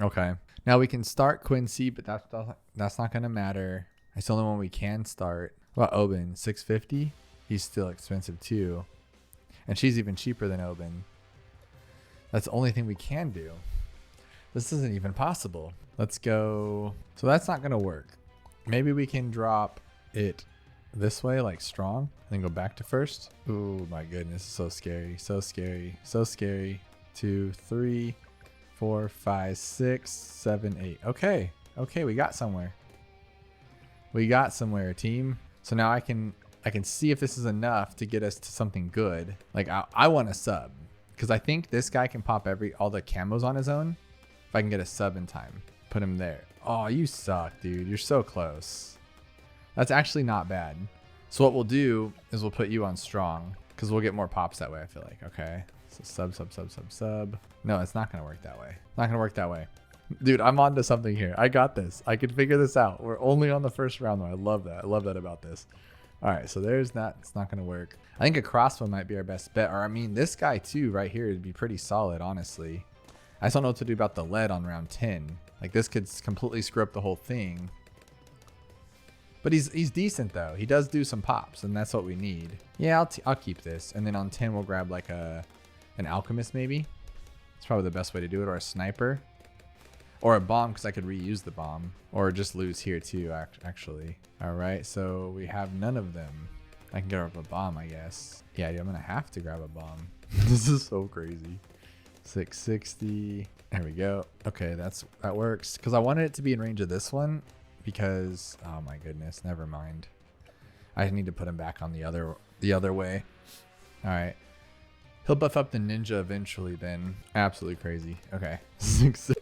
Okay. Now we can start Quincy, but that's not going to matter. It's the only one we can start. What about Oben? 650? He's still expensive, too. And she's even cheaper than Oben. That's the only thing we can do. This isn't even possible. Let's go. So that's not going to work. Maybe we can drop it this way, like strong, and then go back to first. Oh my goodness. So scary. So scary. So scary. 2, 3, 4, 5, 6, 7, 8. Okay. Okay. We got somewhere. We got somewhere, team. So now I can see if this is enough to get us to something good. Like I want a sub because I think this guy can pop all the camos on his own. If I can get a sub in time, put him there. Oh, you suck, dude. You're so close. That's actually not bad. So what we'll do is we'll put you on strong because we'll get more pops that way. I feel like. Okay. So sub. No, it's not going to work that way. Not going to work that way. Dude, I'm on to something here. I got this. I can figure this out. We're only on the first round though. I love that. I love that about this. All right, so there's that. It's not going to work. I think a crossbow might be our best bet. Or, I mean, this guy, too, right here would be pretty solid, honestly. I just don't know what to do about the lead on round 10. Like, this could completely screw up the whole thing. But he's decent, though. He does do some pops, and that's what we need. Yeah, I'll keep this. And then on 10, we'll grab, like, an alchemist, maybe. It's probably the best way to do it. Or a sniper. Or a bomb, because I could reuse the bomb. Or just lose here, too, actually. All right, so we have none of them. I can grab a bomb, I guess. Yeah, I'm going to have to grab a bomb. This is so crazy. 660. There we go. Okay, that works. Because I wanted it to be in range of this one. Because, oh my goodness, never mind. I need to put him back on the other way. All right. He'll buff up the ninja eventually then. Absolutely crazy. Okay.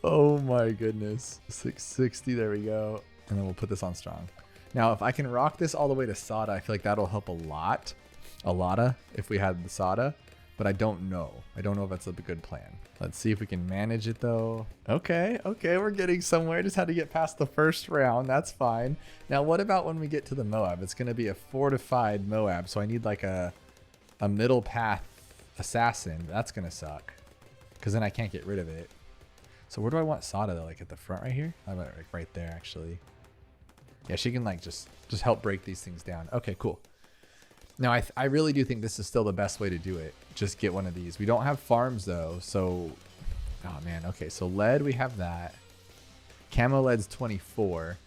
Oh my goodness. 660. There we go. And then we'll put this on strong. Now, if I can rock this all the way to Sada, I feel like that'll help a lot. A lotta if we had the Sada. But I don't know. I don't know if that's a good plan. Let's see if we can manage it though. Okay. Okay. We're getting somewhere. Just had to get past the first round. That's fine. Now, what about when we get to the Moab? It's going to be a fortified Moab. So I need like a middle path assassin. That's gonna suck because then I can't get rid of it. So where do I want Sada though? Like at the front right here? I want it like right there actually. Yeah, she can like just help break these things down. Okay, cool. Now I really do think this is still the best way to do it. Just get one of these. We don't have farms though, so oh man. Okay, so lead, we have that. Camo lead's 24.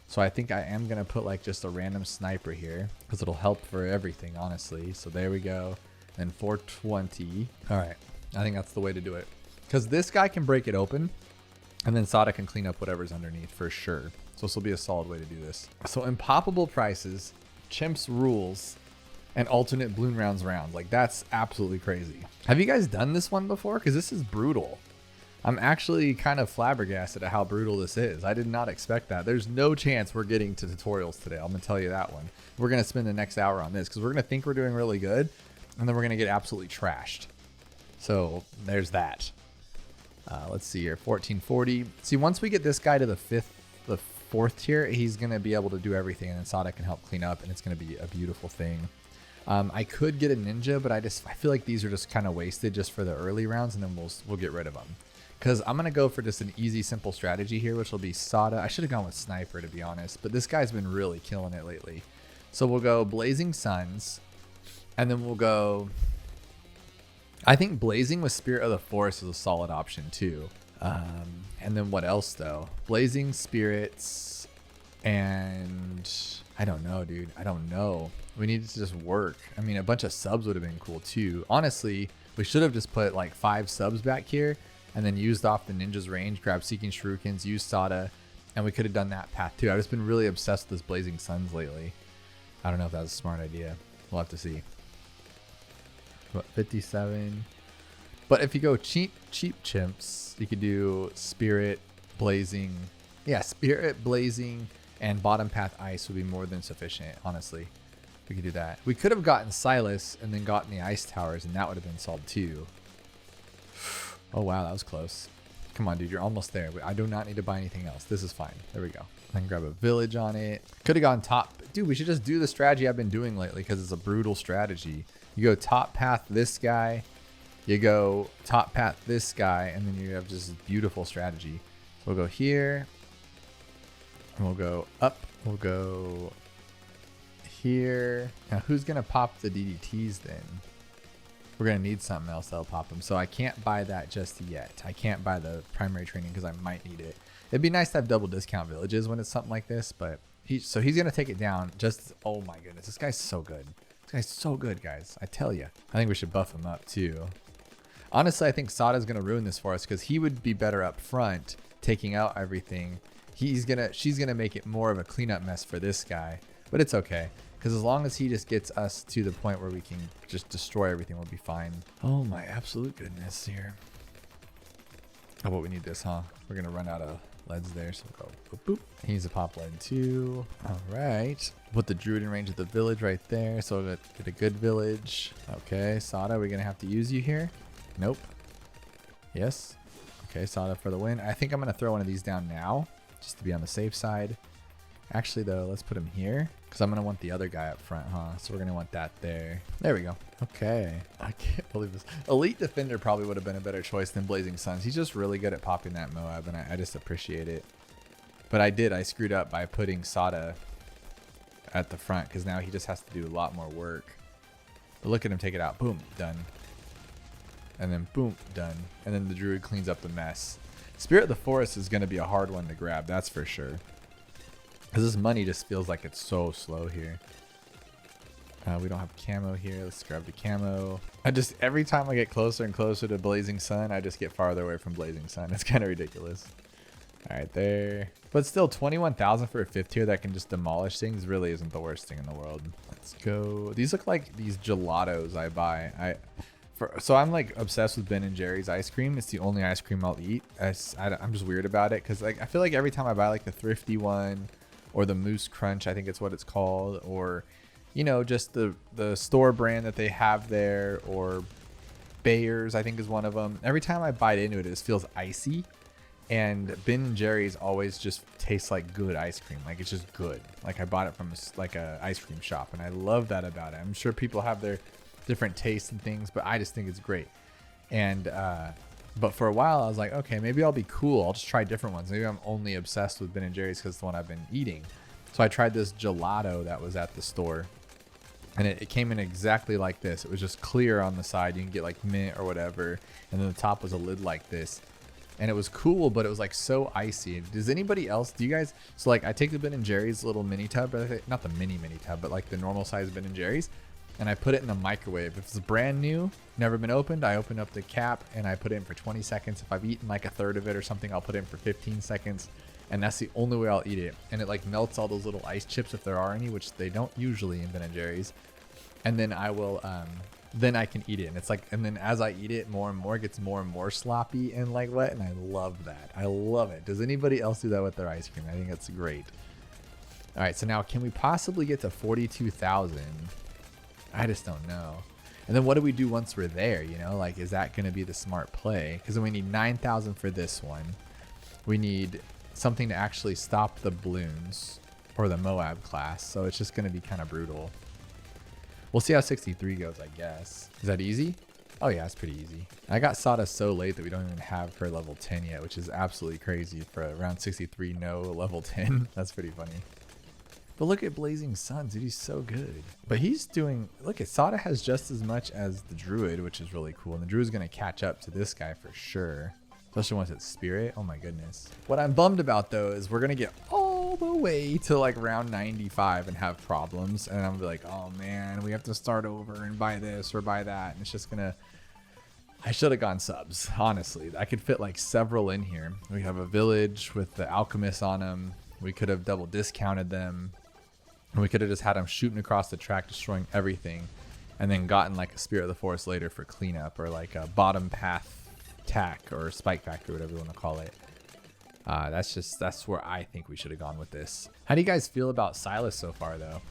So I think I am gonna put like just a random sniper here because it'll help for everything, honestly. So there we go. And 420. All right. I think that's the way to do it. Because this guy can break it open. And then Sada can clean up whatever's underneath for sure. So this will be a solid way to do this. So impoppable prices, Chimps rules, and alternate Bloon rounds. Like that's absolutely crazy. Have you guys done this one before? Because this is brutal. I'm actually kind of flabbergasted at how brutal this is. I did not expect that. There's no chance we're getting to tutorials today. I'm going to tell you that one. We're going to spend the next hour on this because we're going to think we're doing really good. And then we're going to get absolutely trashed. So there's that. Let's see here. 1440. See, once we get this guy to the fourth tier, he's going to be able to do everything. And then Sada can help clean up. And it's going to be a beautiful thing. I could get a ninja, but I feel like these are just kind of wasted just for the early rounds. And then we'll get rid of them. Because I'm going to go for just an easy, simple strategy here, which will be Sada. I should have gone with Sniper, to be honest. But this guy's been really killing it lately. So we'll go Blazing Suns. And then we'll go, I think Blazing with Spirit of the Forest is a solid option too. And then what else though? Blazing Spirits and I don't know, dude. I don't know. We needed to just work. I mean, a bunch of subs would have been cool too. Honestly, we should have just put like 5 subs back here and then used off the ninja's range, grab Seeking Shurikens, use Sada, and we could have done that path too. I've just been really obsessed with this Blazing Suns lately. I don't know if that was a smart idea. We'll have to see. What, 57? But if you go cheap Chimps, you could do Spirit, Blazing. Yeah, Spirit, Blazing, and bottom path Ice would be more than sufficient, honestly. We could do that. We could have gotten Silas and then gotten the Ice Towers, and that would have been solid too. Oh, wow, that was close. Come on, dude, you're almost there. I do not need to buy anything else. This is fine. There we go. I can grab a village on it. Could have gone top. Dude, we should just do the strategy I've been doing lately because it's a brutal strategy. You go top path this guy, you go top path this guy, and then you have just this beautiful strategy. So we'll go here, and we'll go up, we'll go here. Now who's going to pop the DDTs then? We're going to need something else that'll pop them. So I can't buy that just yet. I can't buy the primary training because I might need it. It'd be nice to have double discount villages when it's something like this, but he's going to take it down. Just, oh my goodness, this guy's so good. This guy's so good, guys. I tell you. I think we should buff him up too. Honestly, I think Sada's going to ruin this for us because he would be better up front taking out everything. She's going to make it more of a cleanup mess for this guy, but it's okay. Because as long as he just gets us to the point where we can just destroy everything, we'll be fine. Oh my absolute goodness here. Oh, but we need this, huh? We're going to run out of leads there, so we'll go boop, boop. He needs a pop lead too. All right. Put the druid in range of the village right there, so we'll get a good village. Okay, Sada, we're going to have to use you here. Nope. Yes. Okay, Sada for the win. I think I'm going to throw one of these down now, just to be on the safe side. Actually, though, let's put him here, because I'm going to want the other guy up front, huh? So we're going to want that there. There we go. Okay. I can't believe this. Elite Defender probably would have been a better choice than Blazing Suns. He's just really good at popping that Moab, and I just appreciate it. But I screwed up by putting Sada at the front, because now he just has to do a lot more work. But look at him take it out. Boom. Done. And then boom. Done. And then the druid cleans up the mess. Spirit of the Forest is going to be a hard one to grab, that's for sure. Because this money just feels like it's so slow here. We don't have camo here. Let's grab the camo. Every time I get closer and closer to Blazing Sun, I just get farther away from Blazing Sun. It's kind of ridiculous. All right, there. But still, 21,000 for a 5th tier that can just demolish things really isn't the worst thing in the world. Let's go. These look like these gelatos I buy. So I'm like obsessed with Ben & Jerry's ice cream. It's the only ice cream I'll eat. I'm just weird about it because like I feel like every time I buy like the thrifty one or the Moose Crunch, I think it's what it's called, or you know, just the store brand that they have there, or Bayer's I think is one of them. Every time I bite into it, it just feels icy. And Ben & Jerry's always just tastes like good ice cream. Like it's just good. Like I bought it from like a ice cream shop, and I love that about it. I'm sure people have their different tastes and things, but I just think it's great. And but for a while I was like, okay, maybe I'll be cool. I'll just try different ones. Maybe I'm only obsessed with Ben & Jerry's because it's the one I've been eating. So I tried this gelato that was at the store, and it came in exactly like this. It was just clear on the side. You can get like mint or whatever, and then the top was a lid like this. And it was cool, but it was like so icy. Does anybody else, do you guys, so like I take the Ben & Jerry's little mini tub, not the mini tub, but like the normal size Ben & Jerry's, and I put it in the microwave. If it's brand new, never been opened, I open up the cap and I put it in for 20 seconds. If I've eaten like a third of it or something, I'll put it in for 15 seconds. And that's the only way I'll eat it. And it like melts all those little ice chips if there are any, which they don't usually in Ben & Jerry's. And then I will, then I can eat it. And it's like, and then as I eat it more and more, it gets more and more sloppy and like wet. And I love that. I love it. Does anybody else do that with their ice cream? I think that's great. All right. So now can we possibly get to 42,000? I just don't know. And then what do we do once we're there? You know, like, is that going to be the smart play? Because then we need 9,000 for this one. We need something to actually stop the balloons or the Moab class. So it's just going to be kind of brutal. We'll see how 63 goes, I guess. Is that easy? Oh yeah, it's pretty easy. I got sawdust so late that we don't even have her level 10 yet, which is absolutely crazy for around 63, no level 10. That's pretty funny. But look at Blazing Suns, dude, he's so good. But he's doing, look at Sada has just as much as the Druid, which is really cool. And the Druid's gonna catch up to this guy for sure. Especially once it's Spirit, oh my goodness. What I'm bummed about though is we're gonna get all the way to like round 95 and have problems. And I'm gonna be like, oh man, we have to start over and buy this or buy that. And it's just gonna, I should have gone subs, honestly. I could fit like several in here. We have a village with the alchemists on them. We could have double discounted them. And we could have just had them shooting across the track, destroying everything, and then gotten like a Spirit of the Forest later for cleanup, or like a bottom path tack or spike factor, whatever you want to call it. That's where I think we should have gone with this. How do you guys feel about Silas so far though?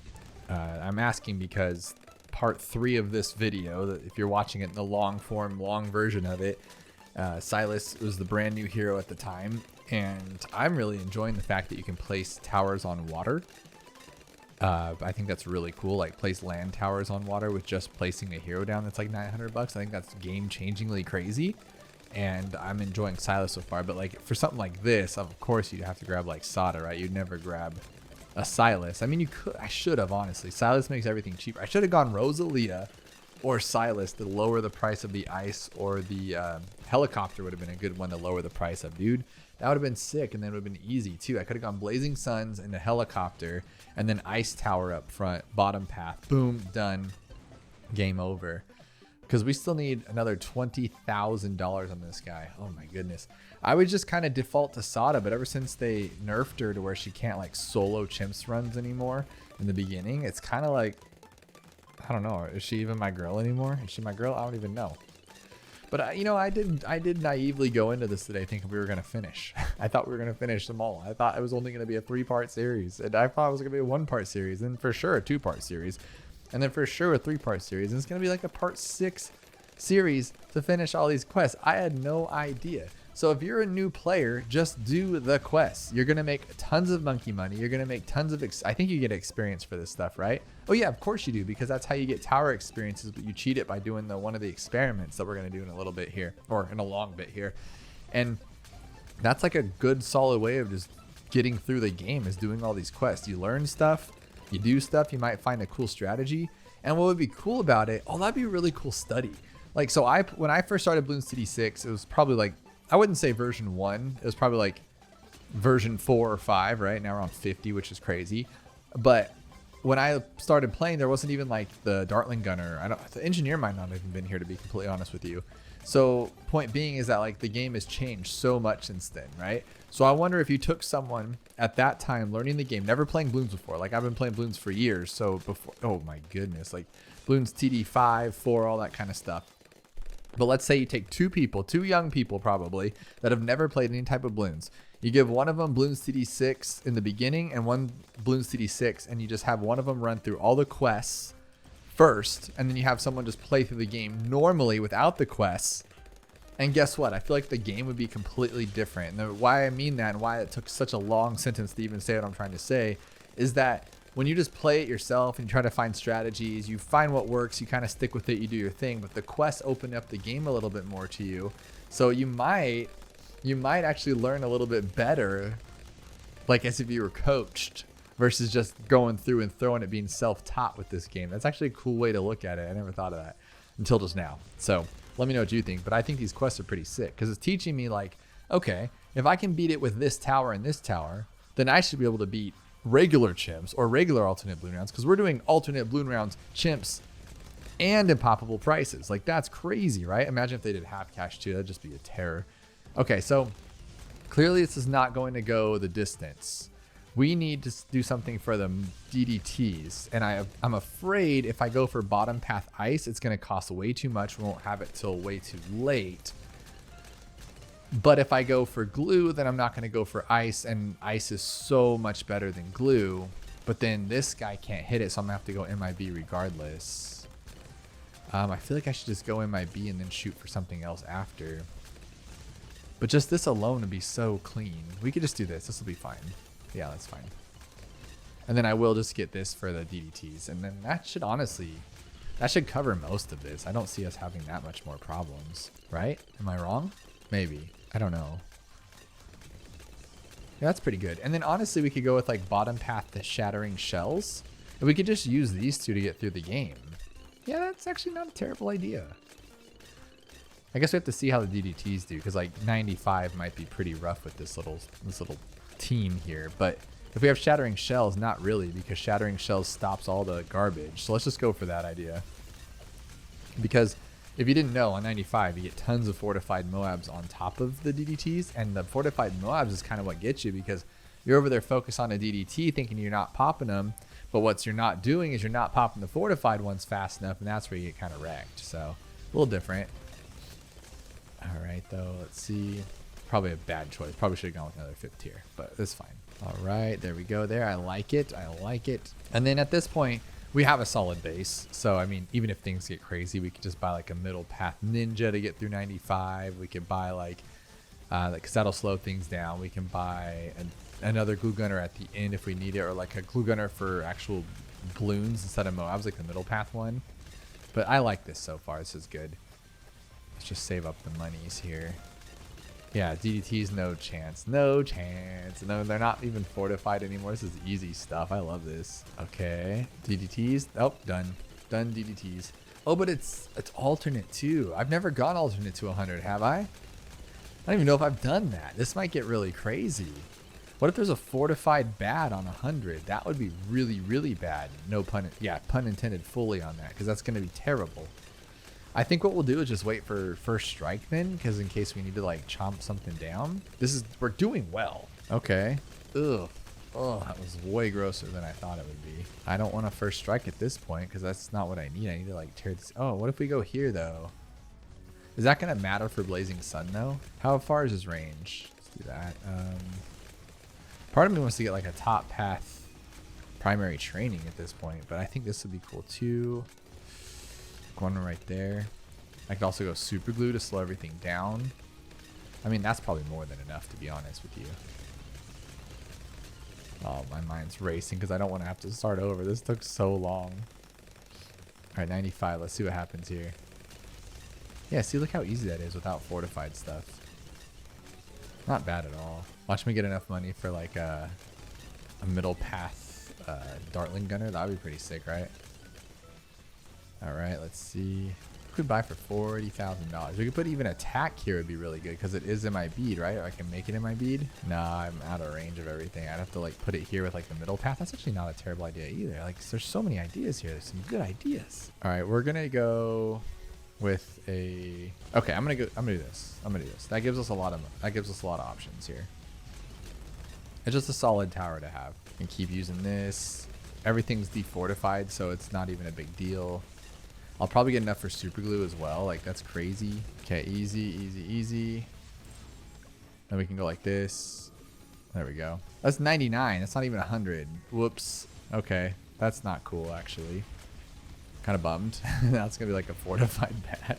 I'm asking because part 3 of this video, that if you're watching it in the long version of it, Silas was the brand new hero at the time, and I'm really enjoying the fact that you can place towers on water. I think that's really cool. Like place land towers on water with just placing a hero down. That's like $900. I think that's game changingly crazy. And I'm enjoying Silas so far. But like for something like this, of course you'd have to grab like Sada, right? You'd never grab a Silas. I mean, you could, I should have, honestly. Silas makes everything cheaper. I should have gone Rosalia or Silas to lower the price of the ice, or the helicopter would have been a good one to lower the price of, dude. That would have been sick, and then it would have been easy too. I could have gone Blazing Suns and the helicopter, and then ice tower up front, bottom path, boom, done, game over. Because we still need another $20,000 on this guy. Oh my goodness. I would just kind of default to Sada, but ever since they nerfed her to where she can't like solo Chimps runs anymore in the beginning, it's kind of like, I don't know, is she even my girl anymore? Is she my girl? I don't even know. But you know, I did naively go into this today thinking we were gonna finish. I thought we were gonna finish them all. I thought it was only gonna be a 3-part series, and I thought it was gonna be a 1-part series, and for sure a 2-part series, and then for sure a 3-part series, and it's gonna be like a part 6 series to finish all these quests. I had no idea. So if you're a new player, just do the quests. You're gonna make tons of monkey money. You're gonna make tons of I think you get experience for this stuff, right? Oh yeah, of course you do, because that's how you get tower experiences, but you cheat it by doing one of the experiments that we're gonna do in a little bit here, or in a long bit here. And that's like a good solid way of just getting through the game, is doing all these quests. You learn stuff, you do stuff, you might find a cool strategy. And what would be cool about it, oh, that'd be a really cool study. Like, so when I first started Bloons TD6, it was probably like, I wouldn't say version 1. It was probably like version 4 or 5, right? Now we're on 50, which is crazy. But when I started playing, there wasn't even like the Dartling gunner. The engineer might not have even been here, to be completely honest with you. So point being is that like the game has changed so much since then, right? So I wonder if you took someone at that time learning the game, never playing Bloons before. Like I've been playing Bloons for years. So before, oh my goodness, like Bloons TD 5, 4, all that kind of stuff. But let's say you take two young people probably, that have never played any type of Bloons. You give one of them Bloons TD6 in the beginning and one Bloons TD6, and you just have one of them run through all the quests first, and then you have someone just play through the game normally without the quests. And guess what? I feel like the game would be completely different. And why I mean that and why it took such a long sentence to even say what I'm trying to say is that when you just play it yourself and you try to find strategies, you find what works, you kind of stick with it, you do your thing, but the quests open up the game a little bit more to you. So you might actually learn a little bit better, like as if you were coached, versus just going through and throwing it, being self-taught with this game. That's actually a cool way to look at it. I never thought of that until just now. So let me know what you think, but I think these quests are pretty sick because it's teaching me like, okay, if I can beat it with this tower and this tower, then I should be able to beat regular chimps or regular alternate Bloon rounds, because we're doing alternate Bloon rounds, chimps, and impoppable prices. Like that's crazy, right? Imagine if they did half cash too. That'd just be a terror. Okay, so clearly this is not going to go the distance. We need to do something for the DDTs, and I'm afraid if I go for bottom path ice, it's going to cost way too much. We won't have it till way too late. But if I go for glue, then I'm not going to go for ice, and ice is so much better than glue. But then this guy can't hit it, so I'm going to have to go MIB regardless. I feel like I should just go MIB and then shoot for something else after. But just this alone would be so clean. We could just do this. This will be fine. Yeah, that's fine. And then I will just get this for the DDTs. And then that should honestly, that should cover most of this. I don't see us having that much more problems, right? Am I wrong? Maybe. I don't know. Yeah, that's pretty good. And then honestly, we could go with like bottom path to shattering shells. And we could just use these two to get through the game. Yeah, that's actually not a terrible idea. I guess we have to see how the DDTs do, because like 95 might be pretty rough with this little team here. But if we have shattering shells, not really, because shattering shells stops all the garbage. So let's just go for that idea. Because if you didn't know, on 95 you get tons of fortified Moabs on top of the DDTs, and the fortified Moabs is kind of what gets you, because you're over there focused on a DDT thinking you're not popping them, but what you're not doing is you're not popping the fortified ones fast enough, and that's where you get kind of wrecked. So a little different. All right, though, let's see. Probably a bad choice. Probably should have gone with another 5th tier, but that's fine. All right, there we go there. I like it. I like it. And then at this point, we have a solid base. So, I mean, even if things get crazy, we could just buy like a middle path ninja to get through 95. We could buy like, because that'll slow things down. We can buy another glue gunner at the end if we need it, or like a glue gunner for actual Bloons instead of Moabs, like the middle path one. But I like this so far. This is good. Let's just save up the monies here. Yeah, DDT's no chance. No chance. No, they're not even fortified anymore. This is easy stuff. I love this. Okay. DDTs. Oh, done. Done DDTs. Oh, but it's alternate too. I've never gone alternate to 100, have I? I don't even know if I've done that. This might get really crazy. What if there's a fortified bad on 100? That would be really, really bad. No pun. Yeah, pun intended fully on that, because that's going to be terrible. I think what we'll do is just wait for first strike then, because in case we need to like chomp something down. We're doing well. Okay. Ugh. Oh, that was way grosser than I thought it would be. I don't want a first strike at this point, because that's not what I need. I need to like tear this. Oh, what if we go here though? Is that going to matter for Blazing Sun though? How far is his range? Let's do that. Part of me wants to get like a top path primary training at this point, but I think this would be cool too. One right there. I could also go super glue to slow everything down. I mean, that's probably more than enough, to be honest with you. Oh, my mind's racing because I don't want to have to start over. This took so long. All right, 95. Let's see what happens here. Yeah, see, look how easy that is without fortified stuff. Not bad at all. Watch me get enough money for like a middle path Dartling gunner. That would be pretty sick, right? All right, let's see. Could buy for $40,000. We could put even attack here would be really good because it is in my bead, right? Or I can make it in my bead. Nah, I'm out of range of everything. I'd have to like put it here with like the middle path. That's actually not a terrible idea either. Like there's so many ideas here. There's some good ideas. All right, we're gonna go with a. Okay, I'm gonna do this. That gives us a lot of options here. It's just a solid tower to have. And keep using this. Everything's defortified, so it's not even a big deal. I'll probably get enough for super glue as well. Like that's crazy. Okay, easy. Then we can go like this. There we go. That's 99. That's not even 100. Whoops. Okay, that's not cool actually. Kind of bummed. That's gonna be like a fortified pad.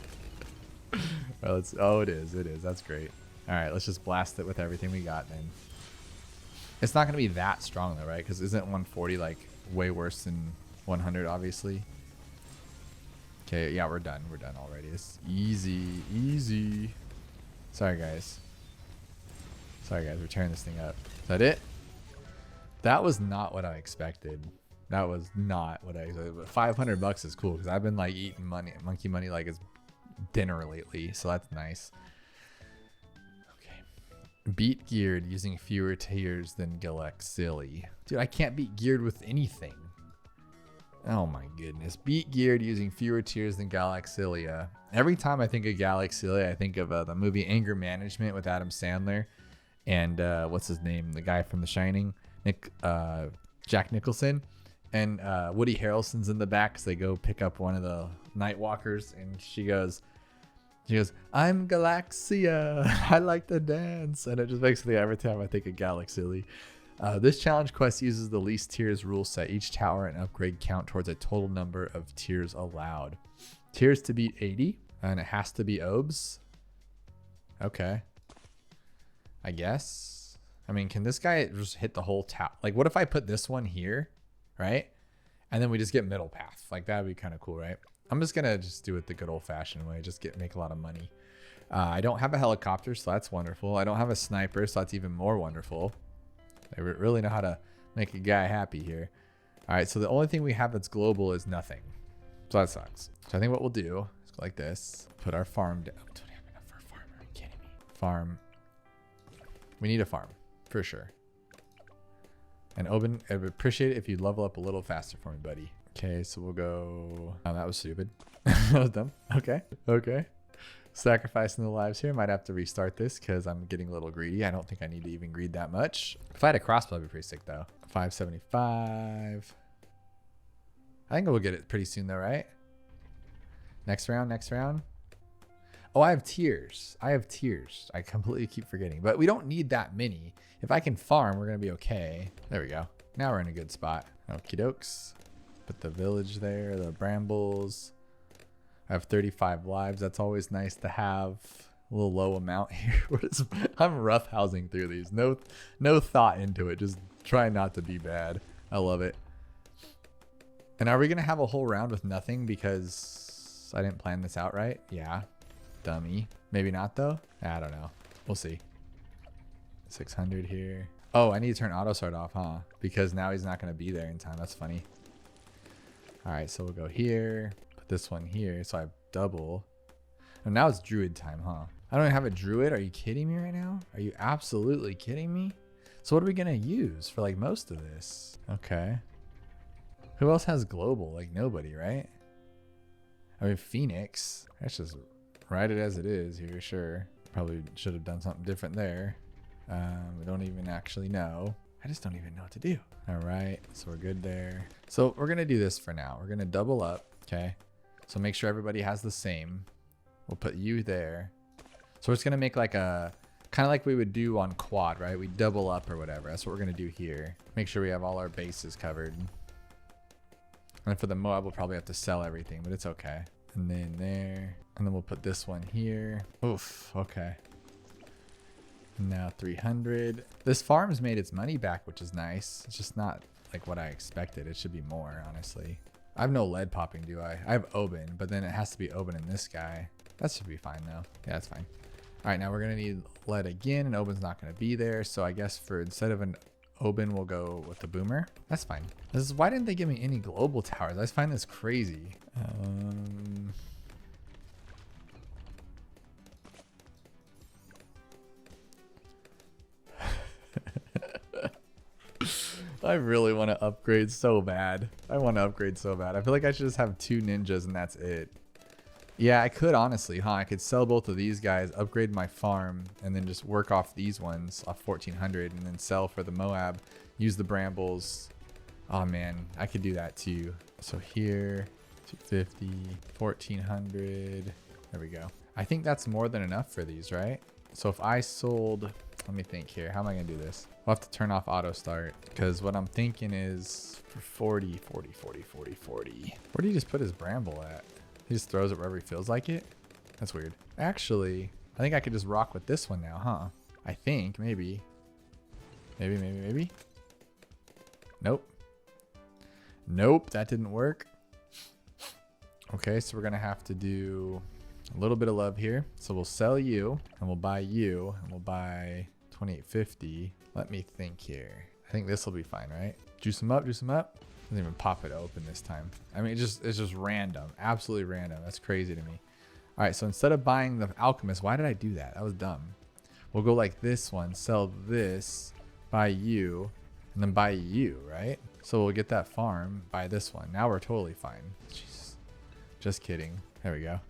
Well, it is. That's great. All right, let's just blast it with everything we got then. It's not gonna be that strong though, right? Because isn't 140 like way worse than 100 obviously? Okay, yeah, we're done. We're done already. It's easy. Sorry, guys. We're tearing this thing up. Is that it? That was not what I expected. That was not what I expected. But $500 is cool because I've been like eating monkey money like it's dinner lately. So that's nice. Okay. Beat geared using fewer tiers than Galaxily. Dude, I can't beat geared with anything. Oh my goodness. Beat geared using fewer tiers than Galaxilia. Every time I think of Galaxilia, I think of the movie Anger Management with Adam Sandler and what's his name? The guy from The Shining, Jack Nicholson. And Woody Harrelson's in the back because they go pick up one of the night walkers and she goes, I'm Galaxia. I like to dance. And it just makes me every time I think of Galaxily. This challenge quest uses the least tiers rule set. Each tower and upgrade count towards a total number of tiers allowed. Tiers to beat 80, and it has to be OBS. Okay. I guess. I mean, can this guy just hit the whole tower? Like, what if I put this one here, right? And then we just get middle path. Like, that'd be kind of cool, right? I'm just gonna do it the good old-fashioned way. Just make a lot of money. I don't have a helicopter, so that's wonderful. I don't have a sniper, so that's even more wonderful. They really know how to make a guy happy here. All right, so the only thing we have that's global is nothing. So that sucks. So I think what we'll do is go like this. Put our farm down. We don't have enough for a farm. Are you kidding me? Farm. We need a farm, for sure. And Oben, I would appreciate it if you level up a little faster for me, buddy. Okay, so we'll go. Oh, that was stupid. That was dumb. Okay. Sacrificing the lives here. Might have to restart this because I'm getting a little greedy. I don't think I need to even greed that much. If I had a crossbow, it'd be pretty sick though. 575. I think we'll get it pretty soon though, right? Next round. Oh, I have tiers. I completely keep forgetting, but we don't need that many. If I can farm, we're gonna be okay. There we go. Now we're in a good spot. Okie dokes. Put the village there, the brambles. I have 35 lives. That's always nice to have. A little low amount here. I'm roughhousing through these. No thought into it. Just trying not to be bad. I love it. And are we going to have a whole round with nothing because I didn't plan this out right? Yeah. Dummy. Maybe not though. I don't know. We'll see. 600 here. Oh, I need to turn auto start off, huh? Because now he's not going to be there in time. That's funny. All right, so we'll go here. This one here, so I have double. And now it's druid time, huh? I don't even have a druid. Are you kidding me right now? Are you absolutely kidding me? So what are we gonna use for like most of this? Okay. Who else has global? Like nobody, right? I mean, Phoenix. Let's just write it as it is here, sure. Probably should have done something different there. We don't even actually know. I just don't even know what to do. All right, so we're good there. So we're gonna do this for now. We're gonna double up, okay? So make sure everybody has the same. We'll put you there. So we're just gonna make like a, kind of like we would do on quad, right? We double up or whatever. That's what we're gonna do here. Make sure we have all our bases covered. And for the Moab, we'll probably have to sell everything, but it's okay. And then there, and then we'll put this one here. Oof, okay. And now 300. This farm's made its money back, which is nice. It's just not like what I expected. It should be more, honestly. I have no lead popping, do I? I have Oben, but then it has to be Oben in this guy. That should be fine though. Yeah, that's fine. All right, now we're gonna need lead again, and Oben's not gonna be there. So I guess for instead of an Oben, we'll go with the boomer. That's fine. This is why didn't they give me any global towers? I just find this crazy. I really want to upgrade so bad. I want to upgrade so bad. I feel like I should just have 2 ninjas and that's it. Yeah, I could honestly, huh? I could sell both of these guys, upgrade my farm, and then just work off these ones off 1400 and then sell for the Moab, use the brambles. Oh man, I could do that too. So here, 250, 1400. There we go. I think that's more than enough for these, right? So if I sold, let me think here. How am I going to do this? We'll have to turn off auto start because what I'm thinking is for 40. Where do you just put his bramble at? He just throws it wherever he feels like it? That's weird. Actually, I think I could just rock with this one now, huh? I think, maybe. Maybe. Nope. Nope, that didn't work. Okay, so we're going to have to do a little bit of love here. So we'll sell you, and we'll buy you, and we'll buy 2850. Let me think here. I think this will be fine, right? Juice them up. Doesn't even pop it open this time. I mean, it's just random, absolutely random. That's crazy to me. All right, so instead of buying the alchemist, why did I do that? That was dumb. We'll go like this one, sell this, buy you, and then buy you, right? So we'll get that farm, buy this one. Now we're totally fine. Jesus. Just kidding. There we go.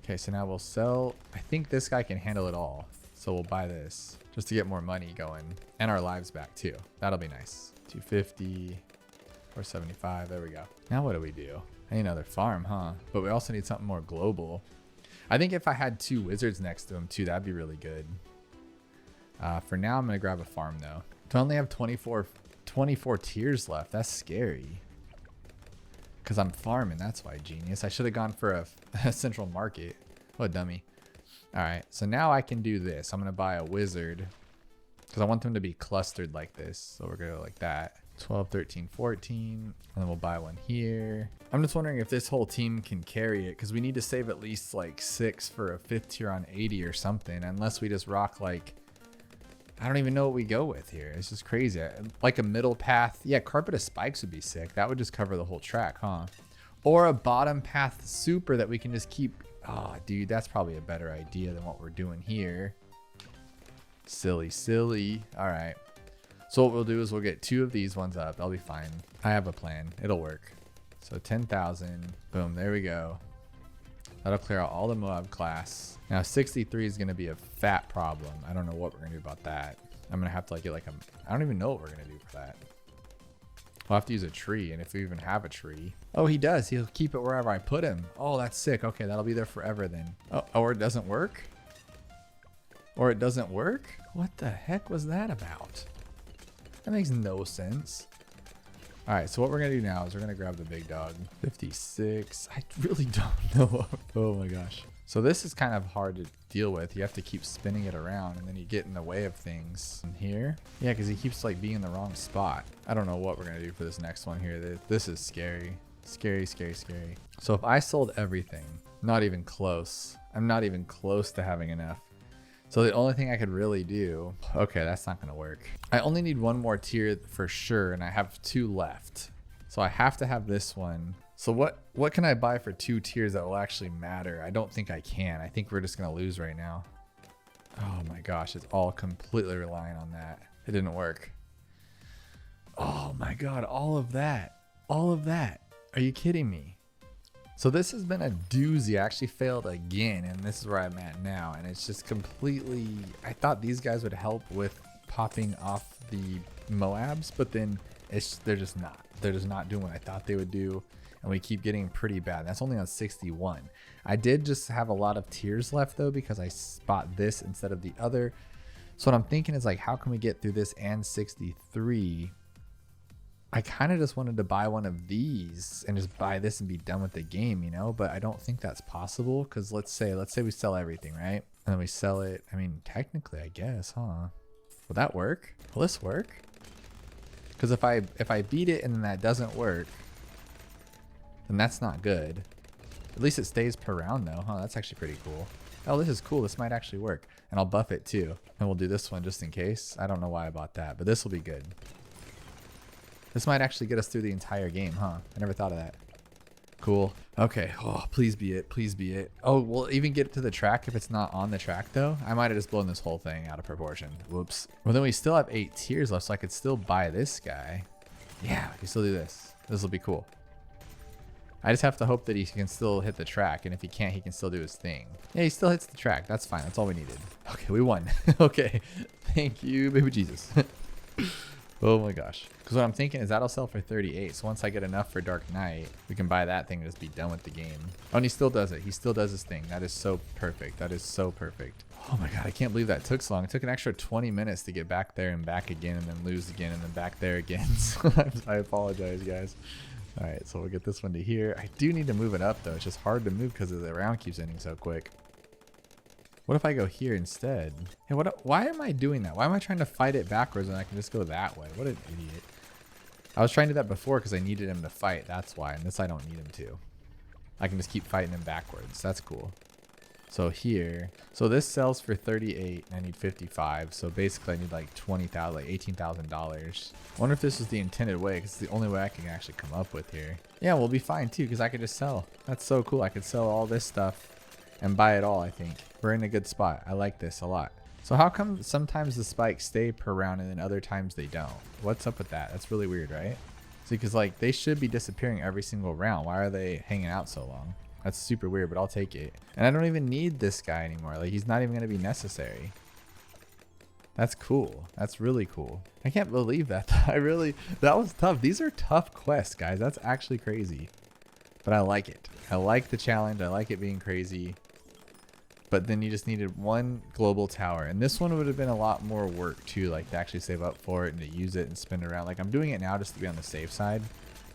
Okay, so now we'll sell. I think this guy can handle it all. So we'll buy this just to get more money going and our lives back too. That'll be nice. 250 or 75. There we go. Now what do we do? I need another farm, huh? But we also need something more global. I think if I had 2 wizards next to him too, that'd be really good. For now, I'm going to grab a farm though. Do I only have 24 tiers left? That's scary. Because I'm farming. That's why, genius. I should have gone for a central market. What a dummy. All right. So now I can do this. I'm going to buy a wizard. Because I want them to be clustered like this. So we're going to go like that. 12, 13, 14. And then we'll buy one here. I'm just wondering if this whole team can carry it. Because we need to save at least like 6 for a 5th tier on 80 or something. Unless we just rock like... I don't even know what we go with here. It's just crazy. Like a middle path. Yeah, Carpet of Spikes would be sick. That would just cover the whole track, huh? Or a bottom path super that we can just keep... Oh, dude, that's probably a better idea than what we're doing here. Silly. All right. So what we'll do is we'll get 2 of these ones up. That'll be fine. I have a plan. It'll work. So 10,000. Boom. There we go. That'll clear out all the Moab class. Now 63 is going to be a fat problem. I don't know what we're going to do about that. I'm going to have to like get like a... I don't even know what we're going to do for that. We'll have to use a tree. And if we even have a tree... Oh, he does. He'll keep it wherever I put him. Oh, that's sick. Okay, that'll be there forever then. Oh, or it doesn't work? Or it doesn't work? What the heck was that about? That makes no sense. All right, so what we're going to do now is we're going to grab the big dog. 56. I really don't know. Oh my gosh. So this is kind of hard to deal with. You have to keep spinning it around and then you get in the way of things. And here? Yeah, because he keeps like being in the wrong spot. I don't know what we're going to do for this next one here. This is scary. Scary. So if I sold everything, not even close. I'm not even close to having enough. So the only thing I could really do, okay, that's not going to work. I only need 1 more tier for sure, and I have 2 left. So I have to have this one. So what can I buy for 2 tiers that will actually matter? I don't think I can. I think we're just going to lose right now. Oh my gosh, it's all completely relying on that. It didn't work. Oh my God, all of that. Are you kidding me? So this has been a doozy. I actually failed again, and this is where I'm at now. And it's just completely... I thought these guys would help with popping off the Moabs, but then they're just not. They're just not doing what I thought they would do, and we keep getting pretty bad. That's only on 61. I did just have a lot of tiers left, though, because I spot this instead of the other. So what I'm thinking is, like, how can we get through this and 63? I kind of just wanted to buy one of these and just buy this and be done with the game, you know, but I don't think that's possible. Because let's say we sell everything, right? And then we sell it. I mean, technically, I guess, huh? Will that work? Will this work? Because if I beat it and then that doesn't work, then that's not good. At least it stays per round though, huh? That's actually pretty cool. Oh, this is cool. This might actually work. And I'll buff it too. And we'll do this one just in case. I don't know why I bought that, but this will be good. This might actually get us through the entire game, huh? I never thought of that. cool. Okay. Oh, please be it. Please be it. Oh, we'll even get to the track if it's not on the track, though. I might have just blown this whole thing out of proportion. Whoops. Well, then we still have 8 tiers left, so I could still buy this guy. Yeah, we can still do this. This will be cool. I just have to hope that he can still hit the track, and if he can't, he can still do his thing. Yeah, he still hits the track. That's fine. That's all we needed. Okay, we won. Okay. Thank you, baby Jesus. Oh my gosh. Because what I'm thinking is that'll sell for 38. So once I get enough for Dark Knight, we can buy that thing and just be done with the game. Oh, and he still does it. He still does his thing. That is so perfect. That is so perfect. Oh my God. I can't believe that took so long. It took an extra 20 minutes to get back there and back again and then lose again and then back there again. So I apologize, guys. All right. So we'll get this one to here. I do need to move it up though. It's just hard to move because the round keeps ending so quick. What if I go here instead? Hey, why am I doing that? Why am I trying to fight it backwards when I can just go that way? What an idiot. I was trying to do that before because I needed him to fight. That's why. And this I don't need him to. I can just keep fighting him backwards. That's cool. So here. So this sells for 38 and I need 55. So basically I need like 20,000, like $18,000. I wonder if this is the intended way because it's the only way I can actually come up with here. Yeah, we'll be fine too because I could just sell. That's so cool. I could sell all this stuff and buy it all, I think. We're in a good spot. I like this a lot. So how come sometimes the spikes stay per round and then other times they don't? What's up with that? That's really weird, right? See, because like they should be disappearing every single round. Why are they hanging out so long? That's super weird, but I'll take it. And I don't even need this guy anymore. Like he's not even going to be necessary. That's cool. That's really cool. I can't believe that. That was tough. These are tough quests, guys. That's actually crazy. But I like it. I like the challenge. I like it being crazy. But then you just needed one global tower. And this one would have been a lot more work too, like to actually save up for it and to use it and spin it around. Like I'm doing it now just to be on the safe side.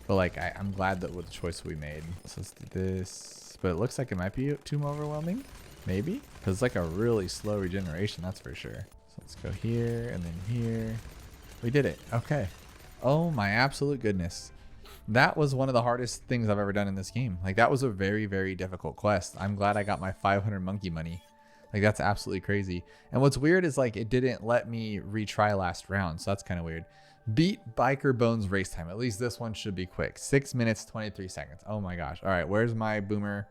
But like I'm glad that with the choice we made. So let's do this. But it looks like it might be too overwhelming. Maybe. Because it's like a really slow regeneration, that's for sure. So let's go here and then here. We did it. Okay. Oh my absolute goodness. That was one of the hardest things I've ever done in this game. Like that was a very, very difficult quest. I'm glad I got my 500 monkey money. Like that's absolutely crazy. And what's weird is like it didn't let me retry last round. So that's kind of weird. Beat Biker Bones race time. At least this one should be quick. 6 minutes, 23 seconds. Oh my gosh. All right. Where's my boomer?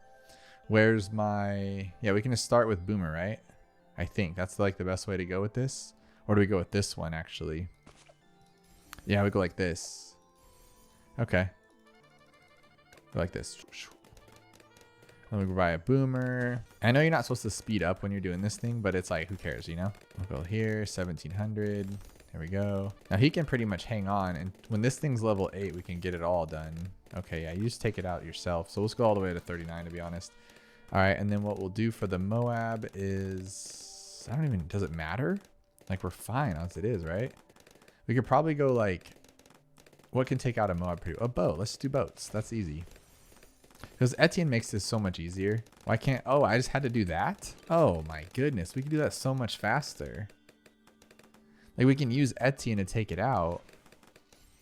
Where's my... Yeah, we can just start with boomer, right? I think that's like the best way to go with this. Or do we go with this one actually? Yeah, we go like this. Okay. Go like this. Let me buy a boomer. I know you're not supposed to speed up when you're doing this thing, but it's like, who cares, you know? We'll go here, 1700. There we go. Now he can pretty much hang on. And when this thing's level 8, we can get it all done. Okay, yeah, you just take it out yourself. So let's go all the way to 39, to be honest. All right, and then what we'll do for the Moab is... I don't even... Does it matter? Like, we're fine as it is, right? We could probably go like... What can take out a Moab pretty? A boat. Let's do boats. That's easy. Because Etienne makes this so much easier. Why can't... Oh, I just had to do that? Oh my goodness. We can do that so much faster. Like we can use Etienne to take it out.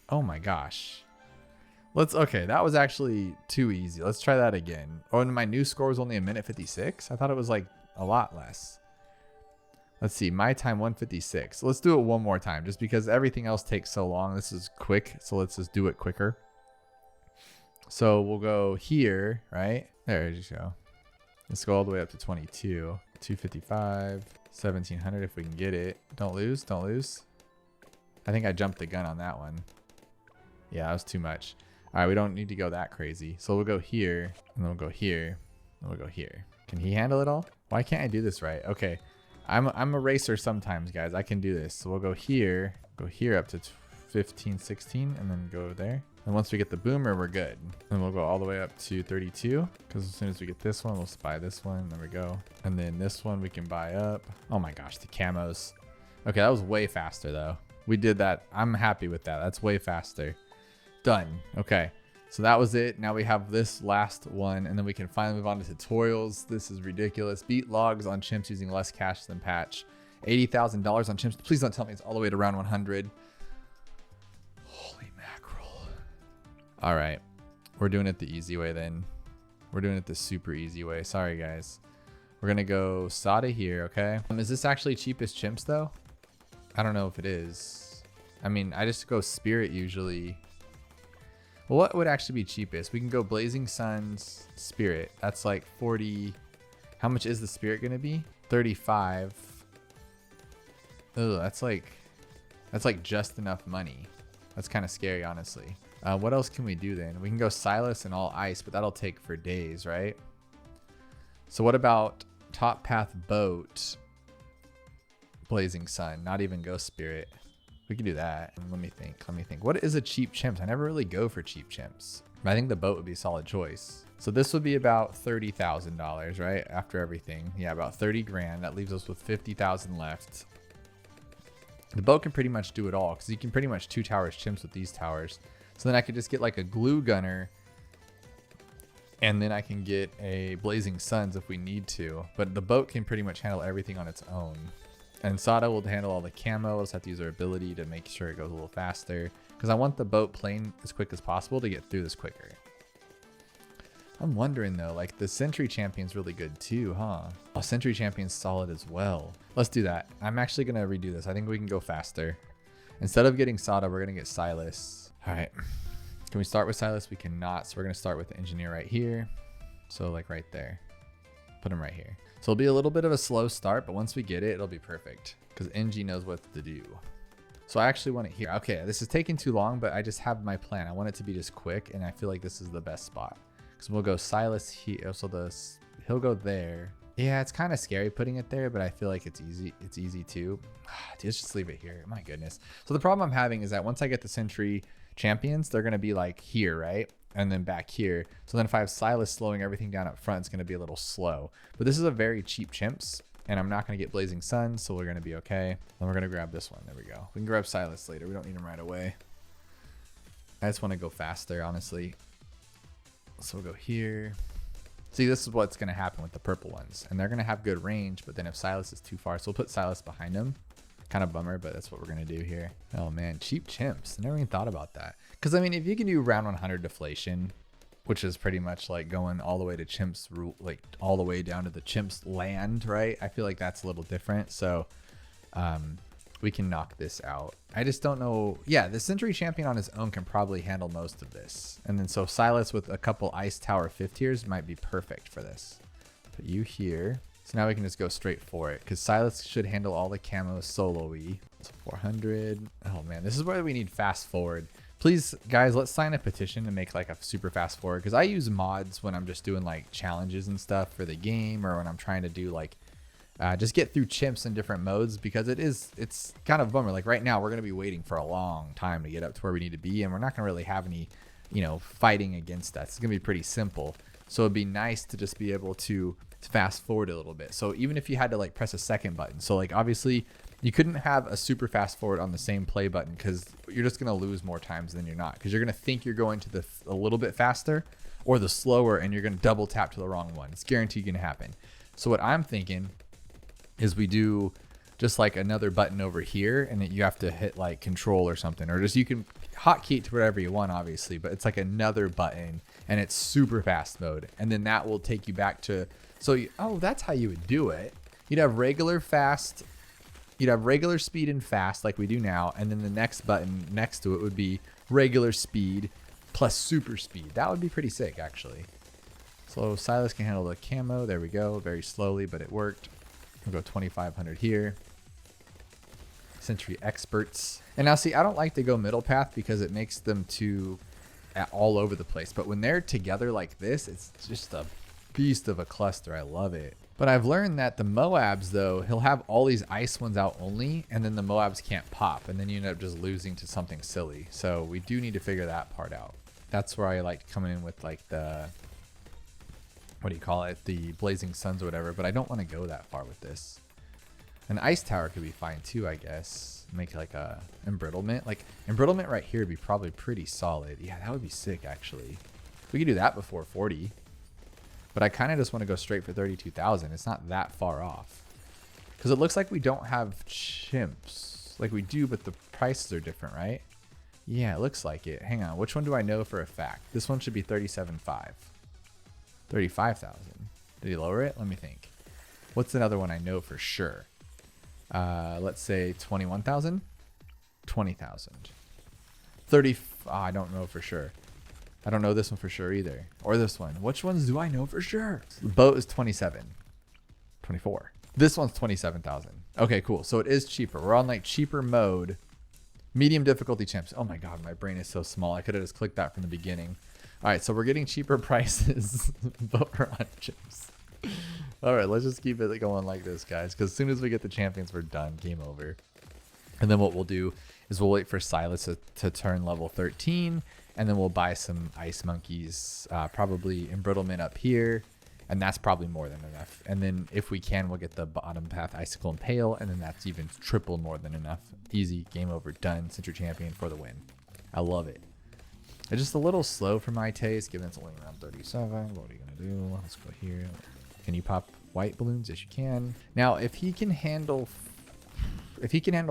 Oh my gosh. Okay, that was actually too easy. Let's try that again. Oh, and my new score was only 1:56. I thought it was like a lot less. Let's see, my time 1:56. Let's do it one more time just because everything else takes so long. This is quick, so let's just do it quicker. So we'll go here, right? There you go. Let's go all the way up to 22. 255, 1700 if we can get it. Don't lose, don't lose. I think I jumped the gun on that one. Yeah, that was too much. All right, we don't need to go that crazy. So we'll go here, and then we'll go here, and we'll go here. Can he handle it all? Why can't I do this right? Okay. I'm a racer sometimes, guys. I can do this. So we'll go here up to 15, 16, and then go there. And once we get the boomer, we're good. Then we'll go all the way up to 32, because as soon as we get this one, we'll buy this one. There we go. And then this one we can buy up. Oh my gosh, the camos. Okay, that was way faster though. We did that. I'm happy with that. That's way faster. Done. Okay. So that was it. Now we have this last one, and then we can finally move on to tutorials. This is ridiculous. Beat logs on Chimps using less cash than patch. $80,000 on Chimps. Please don't tell me it's all the way to round 100. Holy mackerel. All right. We're doing it the easy way then. We're doing it the super easy way. Sorry, guys. We're going to go Sada here, okay? Is this actually cheapest Chimps, though? I don't know if it is. I mean, I just go Spirit usually. Well, what would actually be cheapest? We can go Blazing Suns Spirit. That's like 40. How much is the Spirit going to be? 35. Oh, that's like just enough money. That's kind of scary, honestly. What else can we do then? We can go Silas and all ice, but that'll take for days, right? So what about Top Path Boat, Blazing Sun, not even Ghost Spirit? We can do that. And let me think. What is a cheap chimps? I never really go for cheap chimps. I think the boat would be a solid choice. So this would be about $30,000, right? After everything. Yeah, about 30 grand. That leaves us with 50,000 left. The boat can pretty much do it all because you can pretty much 2 towers chimps with these towers. So then I could just get like a glue gunner and then I can get a Blazing Suns if we need to. But the boat can pretty much handle everything on its own. And Sada will handle all the camo. We'll just have to use our ability to make sure it goes a little faster. Because I want the boat playing as quick as possible to get through this quicker. I'm wondering though, like the Sentry Champion's really good too, huh? Oh, Sentry Champion's solid as well. Let's do that. I'm actually going to redo this. I think we can go faster. Instead of getting Sada, we're going to get Silas. All right. Can we start with Silas? We cannot. So we're going to start with the engineer right here. So like right there. Put him right here. So it'll be a little bit of a slow start, but once we get it, it'll be perfect because NG knows what to do. So I actually want it here. Okay, this is taking too long, but I just have my plan. I want it to be just quick, and I feel like this is the best spot. Because we'll go Silas here. So he'll go there. Yeah, it's kind of scary putting it there, but I feel like it's easy. It's easy too. Just leave it here. My goodness. So the problem I'm having is that once I get the Sentry Champions, they're going to be like here, right? And then back here. So then if I have Silas slowing everything down up front, it's going to be a little slow. But this is a very cheap chimps, and I'm not going to get Blazing Sun, so we're going to be okay. Then we're going to grab this one. There we go. We can grab Silas later. We don't need him right away. I just want to go faster, honestly. So we'll go here. See, this is what's going to happen with the purple ones. And they're going to have good range, but then if Silas is too far, so we'll put Silas behind him. Kind of bummer, but that's what we're going to do here. Oh man, cheap chimps. I never even thought about that. Because I mean, if you can do round 100 deflation, which is pretty much like going all the way to chimps, like all the way down to the chimps land, right? I feel like that's a little different. So we can knock this out. I just don't know. Yeah, the Sentry Champion on his own can probably handle most of this. And then so Silas with a couple Ice Tower 5th tiers might be perfect for this. Put you here. So now we can just go straight for it because Silas should handle all the camos solo-y. So 400. Oh man, this is where we need fast forward. Please, guys, let's sign a petition to make like a super fast forward because I use mods when I'm just doing like challenges and stuff for the game or when I'm trying to do like just get through chimps in different modes because it's kind of a bummer. Like right now, we're going to be waiting for a long time to get up to where we need to be and we're not going to really have any, fighting against us. It's going to be pretty simple. So it'd be nice to just be able to fast forward a little bit. So even if you had to like press a second button, so like obviously you couldn't have a super fast forward on the same play button because you're just going to lose more times than you're not because you're going to think you're going to a little bit faster or the slower and you're going to double tap to the wrong one. It's guaranteed going to happen. So what I'm thinking is we do just like another button over here and you have to hit like control or something, or just you can hotkey it to whatever you want, obviously, but it's like another button and it's super fast mode. And then that will take you back to, oh, that's how you would do it. You'd have regular fast, you'd have regular speed and fast like we do now. And then the next button next to it would be regular speed plus super speed. That would be pretty sick, actually. So Silas can handle the camo. There we go. Very slowly, but it worked. We'll go 2,500 here. Sentry experts. And now see, I don't like to go middle path because it makes them too all over the place. But when they're together like this, it's just a beast of a cluster. I love it. But I've learned that the Moabs, though, he'll have all these ice ones out only, and then the Moabs can't pop, and then you end up just losing to something silly. So we do need to figure that part out. That's where I like coming in with like the, what do you call it? The Blazing Suns or whatever, but I don't want to go that far with this. An ice tower could be fine too, I guess. Make like a embrittlement. Like embrittlement right here would be probably pretty solid. Yeah, that would be sick actually. We could do that before 40. But I kind of just want to go straight for 32,000. It's not that far off. Because it looks like we don't have chimps. Like we do, but the prices are different, right? Yeah, it looks like it. Hang on. Which one do I know for a fact? This one should be 37.5. 35,000. Did he lower it? Let me think. What's another one I know for sure? Let's say 21,000. 20,000. 30. I don't know for sure. I don't know this one for sure either. Or this one. Which ones do I know for sure? The boat is 27. 24. This one's 27,000. Okay, cool. So it is cheaper. We're on like cheaper mode. Medium difficulty Chimps. Oh my God, my brain is so small. I could have just clicked that from the beginning. All right, so we're getting cheaper prices, but we're on Chimps. All right, let's just keep it going like this, guys, because as soon as we get the champions, we're done. Game over. And then what we'll do is we'll wait for Silas to turn level 13, and then we'll buy some ice monkeys, probably embrittlement up here, and that's probably more than enough. And then if we can, we'll get the bottom path icicle and pale, and then that's even triple more than enough. Easy, game over, done. Central champion for the win. I love it. It's just a little slow for my taste, given it's only around 37. What are you gonna do? Let's go here. Can you pop white balloons? Yes, you can. Now, if he can handle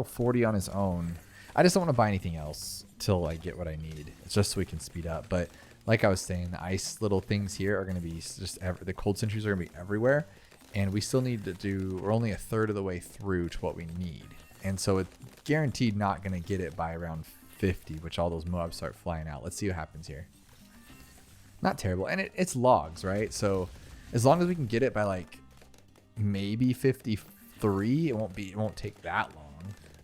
40 on his own, I just don't want to buy anything else till I get what I need. It's just so we can speed up. But like I was saying, the ice little things here are going to be just the cold sentries are going to be everywhere, and we still need to do. We're only a third of the way through to what we need, and so it's guaranteed not going to get it by around 50, which all those mobs start flying out. Let's see what happens here. Not terrible, and it's logs, right? So as long as we can get it by like maybe 53, it won't take that long.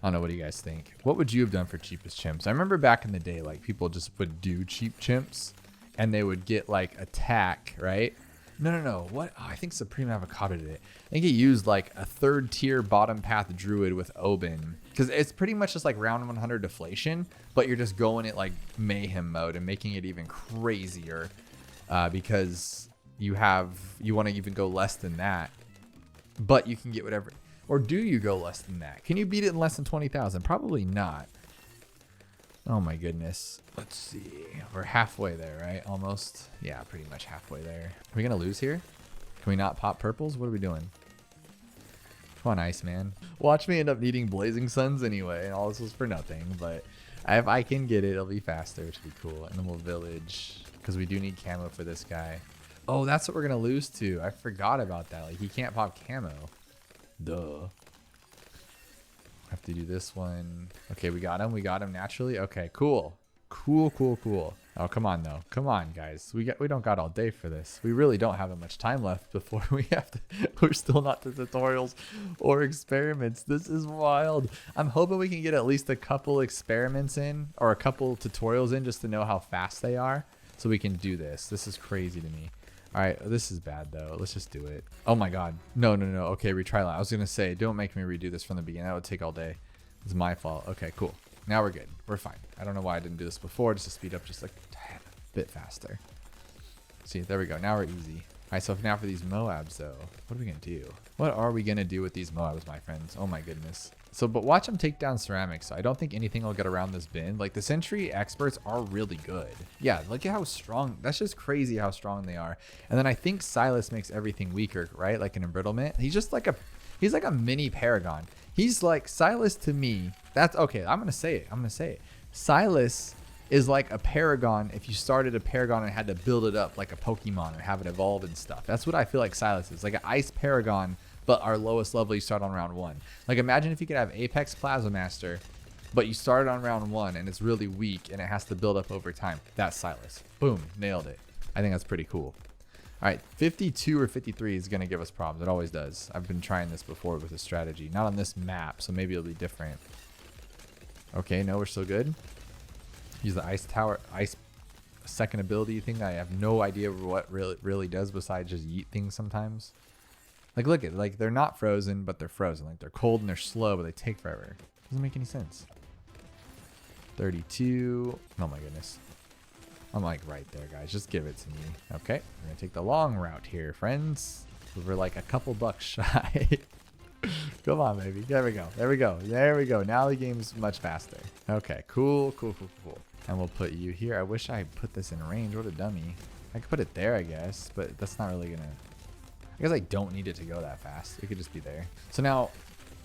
I don't know. What do you guys think? What would you have done for cheapest chimps? I remember back in the day, like people just would do cheap chimps and they would get like attack, right? No. What? Oh, I think Supreme Avocado did it. I think he used like a 3rd tier bottom path druid with Oben, because it's pretty much just like round 100 deflation, but you're just going it like mayhem mode and making it even crazier, because you want to even go less than that, but you can get whatever. Or do you go less than that? Can you beat it in less than 20,000? Probably not. Oh my goodness. Let's see. We're halfway there, right? Almost. Yeah, pretty much halfway there. Are we going to lose here? Can we not pop purples? What are we doing? Come on, Iceman. Watch me end up needing Blazing Suns anyway, and all this was for nothing. But if I can get it, it'll be faster, which will be cool. And then we'll village, because we do need camo for this guy. Oh, that's what we're going to lose to. I forgot about that. Like, he can't pop camo. Duh. Have to do this one. Okay, we got him. We got him naturally. Okay, cool. Cool. Oh, come on though. Come on, guys. We don't got all day for this. We really don't have that much time left before we have to. We're still not to tutorials or experiments. This is wild. I'm hoping we can get at least a couple experiments in, or a couple tutorials in, just to know how fast they are, so we can do this. This is crazy to me. All right, this is bad though. Let's just do it. Oh my God. No. Okay, retry that. I was gonna say, don't make me redo this from the beginning. That would take all day. It's my fault. Okay, cool. Now we're good. We're fine. I don't know why I didn't do this before, just to speed up just like a bit faster. See, there we go. Now we're easy. All right, so now for these Moabs though, what are we gonna do? What are we gonna do with these Moabs, my friends? Oh my goodness. So, but watch them take down ceramics. So I don't think anything will get around this bin. Like the Sentry experts are really good. Yeah, look at how strong. That's just crazy how strong they are. And then I think Silas makes everything weaker, right? Like an embrittlement. He's like a mini Paragon. He's like Silas to me. That's okay. I'm gonna say it. Silas is like a Paragon if you started a Paragon and had to build it up like a Pokemon and have it evolve and stuff. That's what I feel like Silas is. Like an Ice Paragon, but our lowest level you start on round 1. Like imagine if you could have Apex Plasma Master, but you started on round 1 and it's really weak and it has to build up over time. That's Silas. Boom, nailed it. I think that's pretty cool. All right, 52 or 53 is going to give us problems. It always does. I've been trying this before with a strategy. Not on this map, so maybe it'll be different. Okay, no, we're still good. Use the ice tower, ice second ability thing. I have no idea what really does besides just yeet things sometimes. Like, look at it. Like, they're not frozen, but they're frozen. Like, they're cold and they're slow, but they take forever. Doesn't make any sense. 32. Oh, my goodness. I'm like right there, guys. Just give it to me. Okay. We're going to take the long route here, friends. We're like a couple bucks shy. Come on, baby. There we go. Now the game's much faster. Okay. Cool. And we'll put you here. I wish I put this in range. What a dummy. I could put it there, I guess, but that's not really going to... I guess I don't need it to go that fast. It could just be there. So now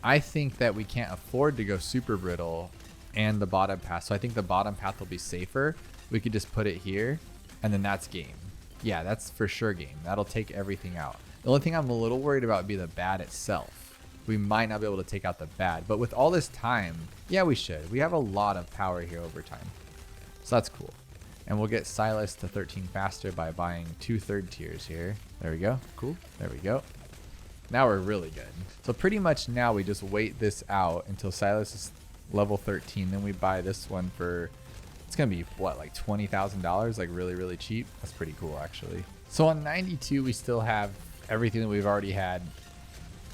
I think that we can't afford to go super brittle and the bottom path. So I think the bottom path will be safer. We could just put it here and then that's game. Yeah, that's for sure game. That'll take everything out. The only thing I'm a little worried about would be the bad itself. We might not be able to take out the bad, but with all this time, yeah, we should. We have a lot of power here over time. So that's cool. And we'll get Silas to 13 faster by buying 2 third tiers here. There we go. Cool. There we go. Now we're really good. So pretty much now we just wait this out until Silas is level 13. Then we buy this one for, it's going to be what, like $20,000? Like really, really cheap. That's pretty cool actually. So on 92, we still have everything that we've already had.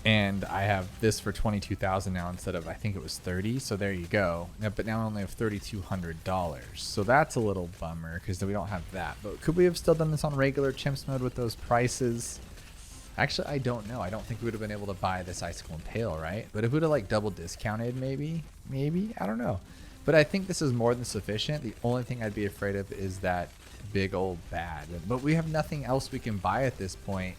And I have this for 22,000 now instead of, I think it was 30. So there you go. Now, but now I only have $3,200. So that's a little bummer because we don't have that. But could we have still done this on regular Chimps mode with those prices? Actually, I don't know. I don't think we would have been able to buy this Icicle Impale, right? But if we would have like double discounted, maybe, I don't know. But I think this is more than sufficient. The only thing I'd be afraid of is that big old bad. But we have nothing else we can buy at this point.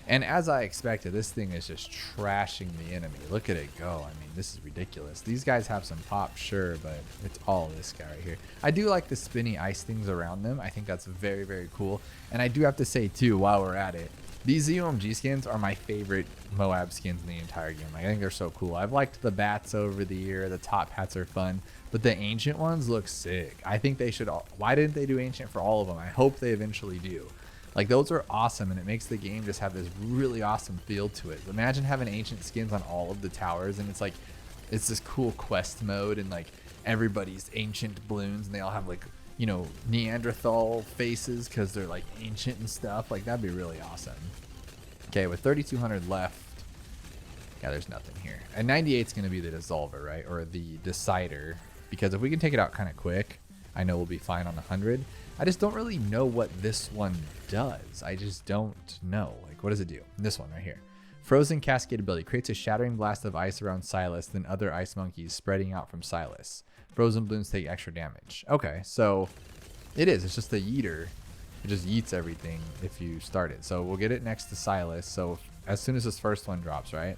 And as I expected, this thing is just trashing the enemy. Look at it go. I mean, this is ridiculous. These guys have some pop, sure, but it's all this guy right here. I do like the spinny ice things around them. I think that's very, very cool. And I do have to say, too, while we're at it, these ZOMG skins are my favorite Moab skins in the entire game. I think they're so cool. I've liked the bats over the year. The top hats are fun. But the ancient ones look sick. I think they should all... Why didn't they do ancient for all of them? I hope they eventually do. Like, those are awesome, and it makes the game just have this really awesome feel to it. Imagine having ancient skins on all of the towers, and it's like, it's this cool quest mode, and like, everybody's ancient Bloons, and they all have like, you know, Neanderthal faces, because they're like ancient and stuff. Like, that'd be really awesome. Okay, with 3,200 left, yeah, there's nothing here. And 98 is going to be the Dissolver, right? Or the Decider, because if we can take it out kind of quick, I know we'll be fine on 100. I just don't really know what this one does. I just don't know. Like, what does it do? This one right here. Frozen Cascade ability creates a shattering blast of ice around Silas, then other ice monkeys spreading out from Silas. Frozen balloons take extra damage. Okay, so it is. It's just a yeeter. It just yeets everything if you start it. So we'll get it next to Silas. So as soon as this first one drops, right?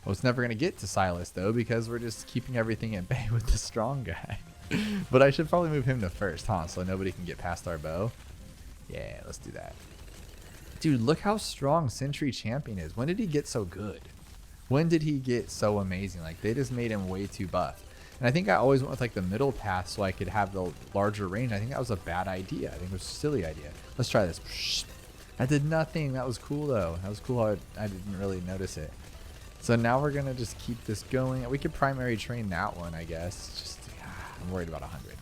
Well, it's never going to get to Silas, though, because we're just keeping everything at bay with the strong guy. But I should probably move him to first, huh? So nobody can get past our bow. Yeah, let's do that. Dude, look how strong Sentry Champion is. When did he get so good? When did he get so amazing? Like, they just made him way too buff. And I think I always went with like the middle path so I could have the larger range. I think that was a bad idea. I think it was a silly idea. Let's try this. I did nothing. That was cool though. That was cool. I didn't really notice it. So now we're going to just keep this going. We could primary train that one, I guess. Just, I'm worried about 100.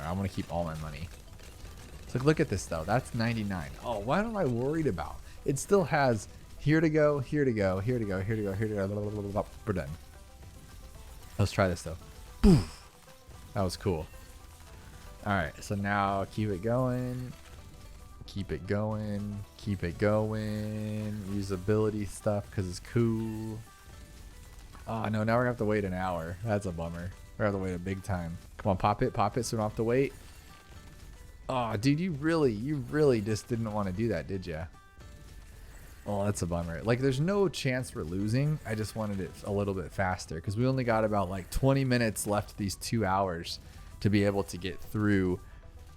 I want to keep all my money. So look at this though. That's 99. Oh, what am I worried about? It still has here to go, here to go, here to go, here to go, here to go. Blah, blah, blah, blah. We're done. Let's try this though. Poof. That was cool. All right. So now keep it going. Keep it going. Keep it going. Usability stuff because it's cool. Oh no, now we're going to have to wait an hour. That's a bummer. We're going to have to wait a big time. Come on, pop it so we don't have to wait. Oh, dude, you really just didn't want to do that, did ya? Oh, that's a bummer. Like, there's no chance we're losing. I just wanted it a little bit faster because we only got about like 20 minutes left these 2 hours to be able to get through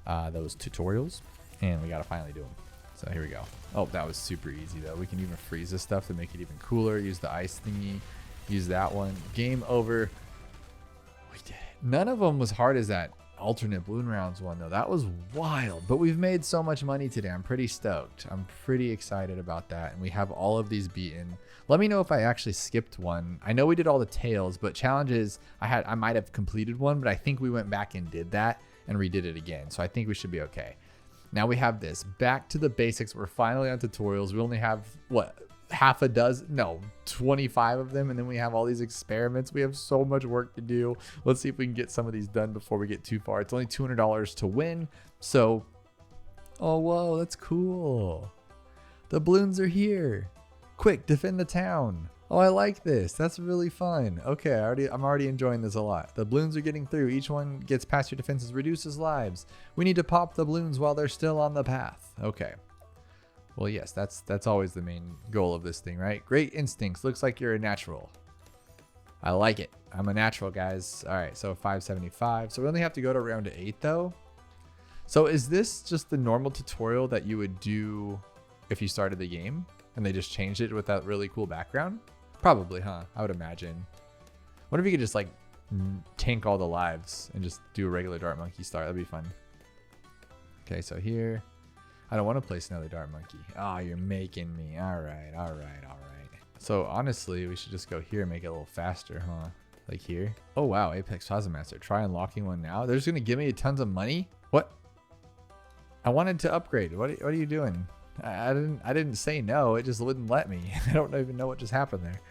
those tutorials. And we got to finally do them. So here we go. Oh, that was super easy, though. We can even freeze this stuff to make it even cooler. Use the ice thingy. Use that one. Game over. We did it. None of them was hard as that alternate balloon rounds one, though. That was wild. But we've made so much money today. I'm pretty stoked. I'm pretty excited about that. And we have all of these beaten. Let me know if I actually skipped one. I know we did all the tails, but challenges, I might have completed one, but I think we went back and did that and redid it again. So I think we should be okay. Now we have this. Back to the basics. We're finally on tutorials. We only have, what, half a dozen? No, 25 of them. And then we have all these experiments. We have so much work to do. Let's see if we can get some of these done before we get too far. It's only $200 to win. So, oh, whoa, that's cool. The balloons are here. Quick, defend the town. Oh, I like this. That's really fun. Okay, I'm already enjoying this a lot. The balloons are getting through. Each one gets past your defenses, reduces lives. We need to pop the balloons while they're still on the path. Okay. Well, yes, that's always the main goal of this thing, right? Great instincts. Looks like you're a natural. I like it. I'm a natural, guys. All right, so 575. So we only have to go to round 8, though. So is this just the normal tutorial that you would do if you started the game and they just changed it with that really cool background? Probably, huh? I would imagine. What if you could just like tank all the lives and just do a regular Dart Monkey start? That'd be fun. Okay, so here, I don't want to place another Dart Monkey. Oh, you're making me. All right, all right, all right. So honestly, we should just go here and make it a little faster, huh? Like here. Oh wow, Apex Plaza Master. Try unlocking one now. They're just gonna give me tons of money. What? I wanted to upgrade. What are you doing? I didn't say no. It just wouldn't let me. I don't even know what just happened there.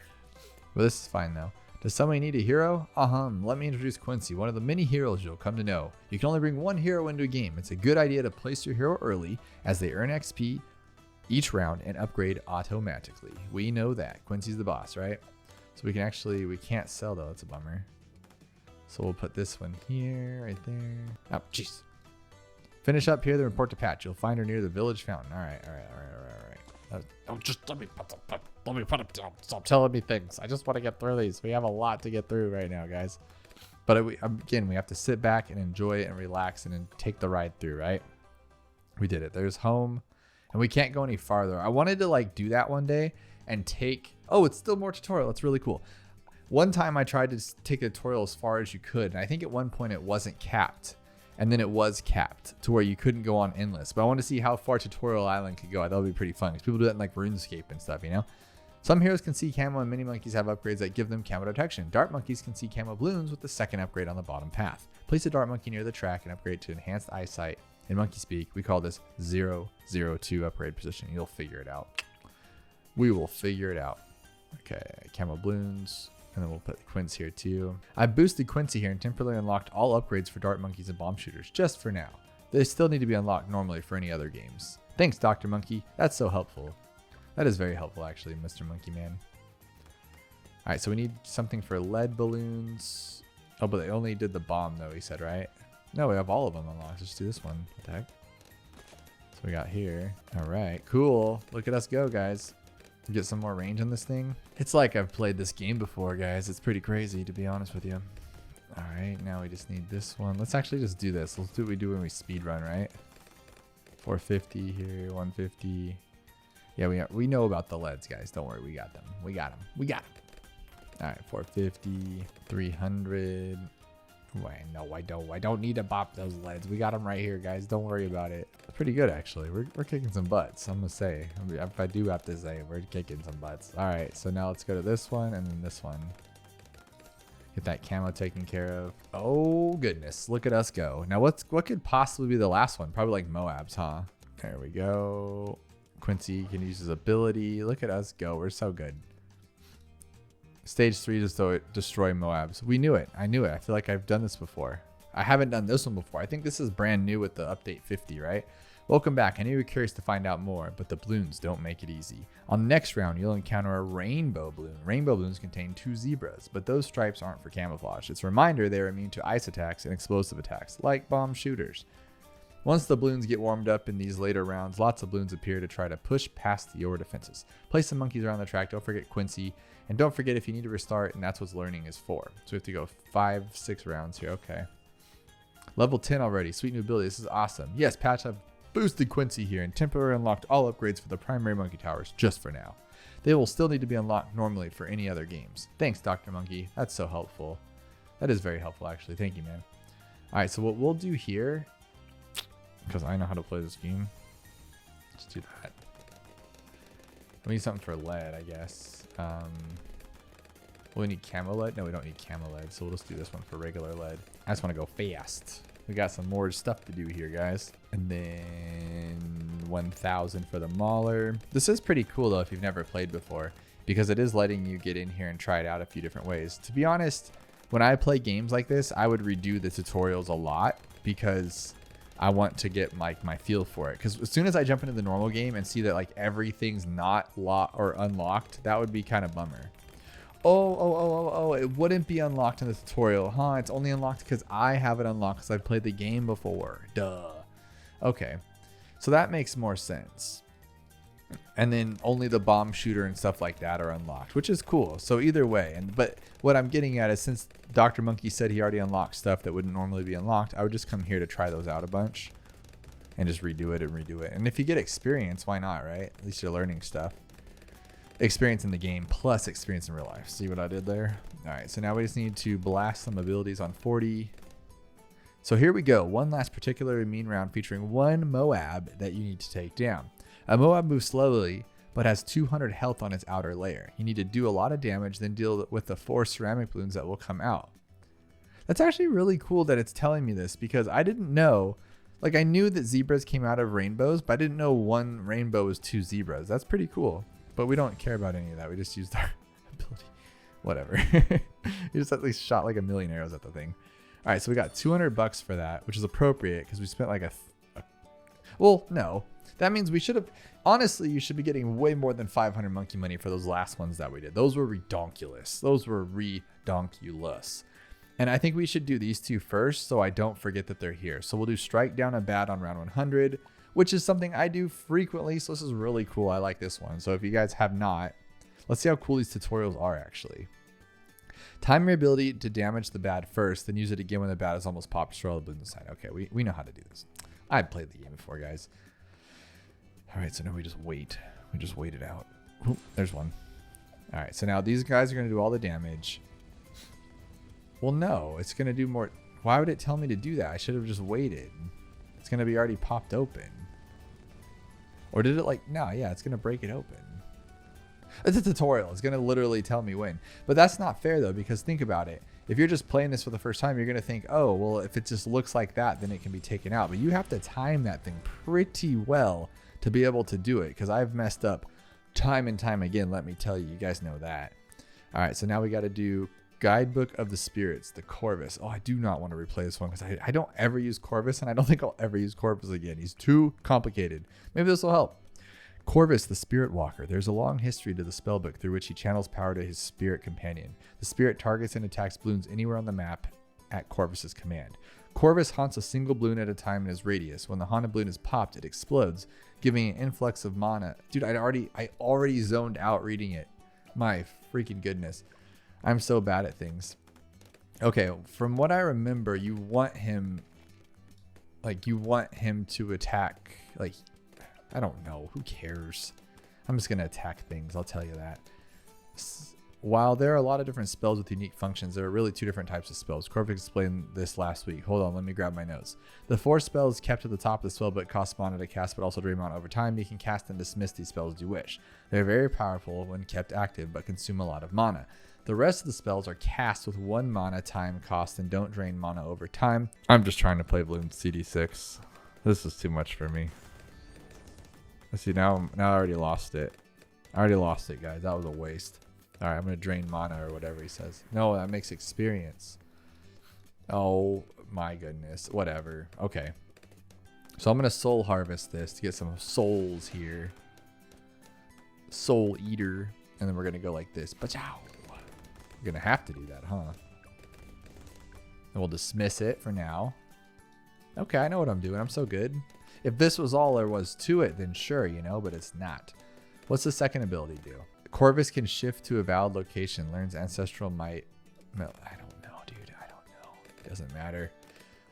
But this is fine though. Does somebody need a hero? Let me introduce Quincy, one of the many heroes you'll come to know. You can only bring one hero into a game. It's a good idea to place your hero early as they earn XP each round and upgrade automatically. We know that. Quincy's the boss, right? So we can't sell though. That's a bummer. So we'll put this one here, right there. Oh, jeez. Finish up here, then report to Pat. You'll find her near the village fountain. All right. Just let me put it down. Stop telling me things. I just want to get through these. We have a lot to get through right now, guys. But again, we have to sit back and enjoy it and relax and then take the ride through, right? We did it. There's home, and we can't go any farther. I wanted to like do that one day and take. Oh, it's still more tutorial. It's really cool. One time I tried to take the tutorial as far as you could, and I think at one point it wasn't capped. And then it was capped to where you couldn't go on endless. But I want to see how far Tutorial Island could go. I thought it would be pretty fun because people do that in like RuneScape and stuff, you know? Some heroes can see camo and mini monkeys have upgrades that give them camo detection. Dart monkeys can see camo balloons with the second upgrade on the bottom path. Place a dart monkey near the track and upgrade to enhanced eyesight. In monkey speak, we call this 002 upgrade position. You'll figure it out. We will figure it out. Okay, camo balloons. And then we'll put Quincy here too. I boosted Quincy here and temporarily unlocked all upgrades for dart monkeys and bomb shooters, just for now. They still need to be unlocked normally for any other games. Thanks, Dr. Monkey. That's so helpful. That is very helpful, actually, Mr. Monkey Man. All right, so we need something for lead balloons. Oh, but they only did the bomb, though, he said, right? No, we have all of them unlocked. Let's do this one. What the heck? So we got here. All right, cool. Look at us go, guys. Get some more range on this thing. It's like I've played this game before, guys. It's pretty crazy, to be honest with you. All right, now we just need this one. Let's actually just do this. Let's do what we do when we speed run, right? 450 here, 150. Yeah, we know about the leads, guys. Don't worry, we got them. We got them. All right, 450, 300. Wait, no, I don't. I don't need to bop those leads. We got them right here, guys. Don't worry about it. Pretty good, actually. We're kicking some butts, I'm gonna say. If I do have to say, we're kicking some butts. All right, so now let's go to this one and then this one. Get that camo taken care of. Oh goodness, look at us go. Now what could possibly be the last one? Probably like Moabs, huh? There we go. Quincy can use his ability. Look at us go. We're so good. Stage 3 to destroy Moabs. We knew it. I knew it. I feel like I've done this before. I haven't done this one before. I think this is brand new with the update 50, right? Welcome back. I know you're curious to find out more, but the balloons don't make it easy. On the next round, you'll encounter a rainbow balloon. Rainbow balloons contain 2 zebras, but those stripes aren't for camouflage. It's a reminder they're immune to ice attacks and explosive attacks, like bomb shooters. Once the balloons get warmed up in these later rounds, lots of balloons appear to try to push past your defenses. Place some monkeys around the track. Don't forget Quincy. And don't forget if you need to restart, and that's what learning is for. So we have to go 5-6 rounds here. Okay. Level 10 already. Sweet new ability. This is awesome. Yes, patch, I've boosted Quincy here and temporarily unlocked all upgrades for the primary monkey towers just for now. They will still need to be unlocked normally for any other games. Thanks, Dr. Monkey. That's so helpful. That is very helpful, actually. Thank you, man. All right, so what we'll do here, because I know how to play this game, let's do that. We need something for lead, I guess. We need camo lead? No, we don't need camo lead, so we'll just do this one for regular lead. I just want to go fast. We got some more stuff to do here, guys. And then 1,000 for the mauler. This is pretty cool, though, if you've never played before, because it is letting you get in here and try it out a few different ways. To be honest, when I play games like this, I would redo the tutorials a lot because I want to get my feel for it. Because as soon as I jump into the normal game and see that like everything's not locked or unlocked, that would be kind of bummer. Oh, it wouldn't be unlocked in the tutorial, huh? It's only unlocked because I have it unlocked because I've played the game before. Duh. Okay, so that makes more sense. And then only the bomb shooter and stuff like that are unlocked, which is cool. So either way, but what I'm getting at is since Dr. Monkey said he already unlocked stuff that wouldn't normally be unlocked, I would just come here to try those out a bunch and just redo it and redo it. And if you get experience, why not, right? At least you're learning stuff. Experience in the game plus experience in real life. See what I did there? All right, so now we just need to blast some abilities on 40. So here we go. One last particularly mean round featuring one Moab that you need to take down. A Moab moves slowly, but has 200 health on its outer layer. You need to do a lot of damage, then deal with the 4 ceramic balloons that will come out. That's actually really cool that it's telling me this, because I didn't know. Like, I knew that zebras came out of rainbows, but I didn't know one rainbow was 2 zebras. That's pretty cool. But we don't care about any of that. We just used our ability. Whatever. You just at least shot like a million arrows at the thing. All right, so we got $200 for that, which is appropriate because we spent like well, no. That means we should have, honestly, you should be getting way more than 500 monkey money for those last ones that we did. Those were redonkulous. Those were redonkulous. And I think we should do these 2 first so I don't forget that they're here. So we'll do Strike Down a Bat on round 100, which is something I do frequently. So this is really cool. I like this one. So if you guys have not, let's see how cool these tutorials are actually. Time your ability to damage the bat first, then use it again when the bat is almost popped. Destroy all the balloons inside. Okay, we know how to do this. I've played the game before, guys. All right, so now we just wait. We just wait it out. Oop, there's one. All right, so now these guys are going to do all the damage. Well, no, it's going to do more. Why would it tell me to do that? I should have just waited. It's going to be already popped open. Or did it like, no, yeah, it's going to break it open. It's a tutorial. It's going to literally tell me when. But that's not fair, though, because think about it. If you're just playing this for the first time, you're going to think, oh, well, if it just looks like that, then it can be taken out. But you have to time that thing pretty well to be able to do it, because I've messed up time and time again. Let me tell you. You guys know that. All right, so now we got to do Guidebook of the Spirits, the Corvus. Oh, I do not want to replay this one because I don't ever use Corvus, and I don't think I'll ever use Corvus again. He's too complicated. Maybe this will help. Corvus, the Spirit Walker. There's a long history to the spellbook through which he channels power to his spirit companion. The spirit targets and attacks balloons anywhere on the map at Corvus's command. Corvus haunts a single balloon at a time in his radius. When the haunted balloon is popped, it explodes, giving an influx of mana. Dude, I already zoned out reading it. My freaking goodness. I'm so bad at things. Okay, from what I remember, you want him to attack, like, I don't know. Who cares? I'm just going to attack things. I'll tell you that. While there are a lot of different spells with unique functions, there are really 2 different types of spells. Corvus explained this last week. Hold on, let me grab my notes. The 4 spells kept at the top of the spell book cost mana to cast, but also drain mana over time. You can cast and dismiss these spells as you wish. They're very powerful when kept active, but consume a lot of mana. The rest of the spells are cast with 1 mana time cost and don't drain mana over time. I'm just trying to play Bloons TD6. This is too much for me. Let's see, now I already lost it. I already lost it, guys. That was a waste. All right, I'm going to drain mana or whatever he says. No, that makes experience. Oh, my goodness. Whatever. Okay. So I'm going to soul harvest this to get some souls here. Soul eater. And then we're going to go like this. Pachow. We're going to have to do that, huh? And we'll dismiss it for now. Okay, I know what I'm doing. I'm so good. If this was all there was to it, then sure, you know, but it's not. What's the second ability do? Corvus can shift to a valid location, learns ancestral might. No, I don't know, dude. I don't know. It doesn't matter.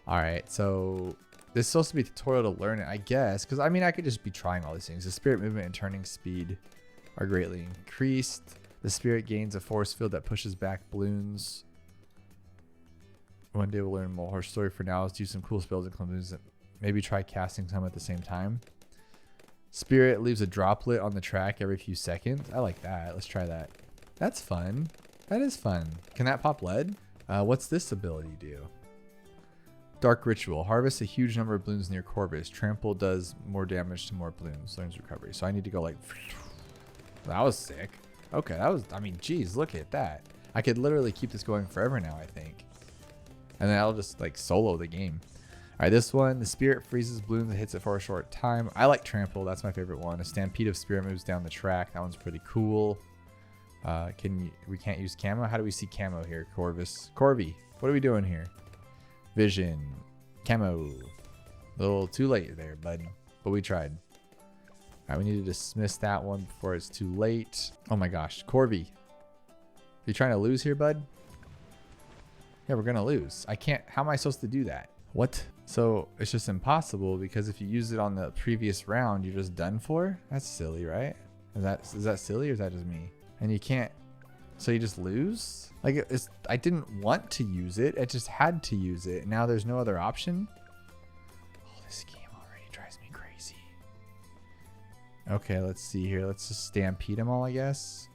All right, so this is supposed to be a tutorial to learn it, I guess, because I mean, I could just be trying all these things. The spirit movement and turning speed are greatly increased. The spirit gains a force field that pushes back balloons. One day we'll learn more. Her story for now is do some cool spells and balloons. Maybe try casting some at the same time. Spirit leaves a droplet on the track every few seconds. I like that. Let's try that. That's fun. That is fun. Can that pop lead? What's this ability do? Dark Ritual. Harvest a huge number of balloons near Corvus. Trample does more damage to more balloons. Learns recovery. So I need to go like... That was sick. Okay, that was... I mean, geez, look at that. I could literally keep this going forever now, I think. And then I'll just like solo the game. All right, this one, the spirit freezes balloons and hits it for a short time. I like Trample. That's my favorite one. A stampede of spirit moves down the track. That one's pretty cool. We can't use camo. How do we see camo here? Corvus. Corby, what are we doing here? Vision. Camo. A little too late there, bud. But we tried. All right, we need to dismiss that one before it's too late. Oh my gosh. Corby. You trying to lose here, bud? Yeah, we're going to lose. I can't. How am I supposed to do that? What? So it's just impossible because if you use it on the previous round, you're just done for? That's silly, right? Is that silly or is that just me? And you can't So you just lose? Like, I didn't want to use it. I just had to use it. Now there's no other option. Oh, this game already drives me crazy. Okay, let's see here. Let's just stampede them all, I guess.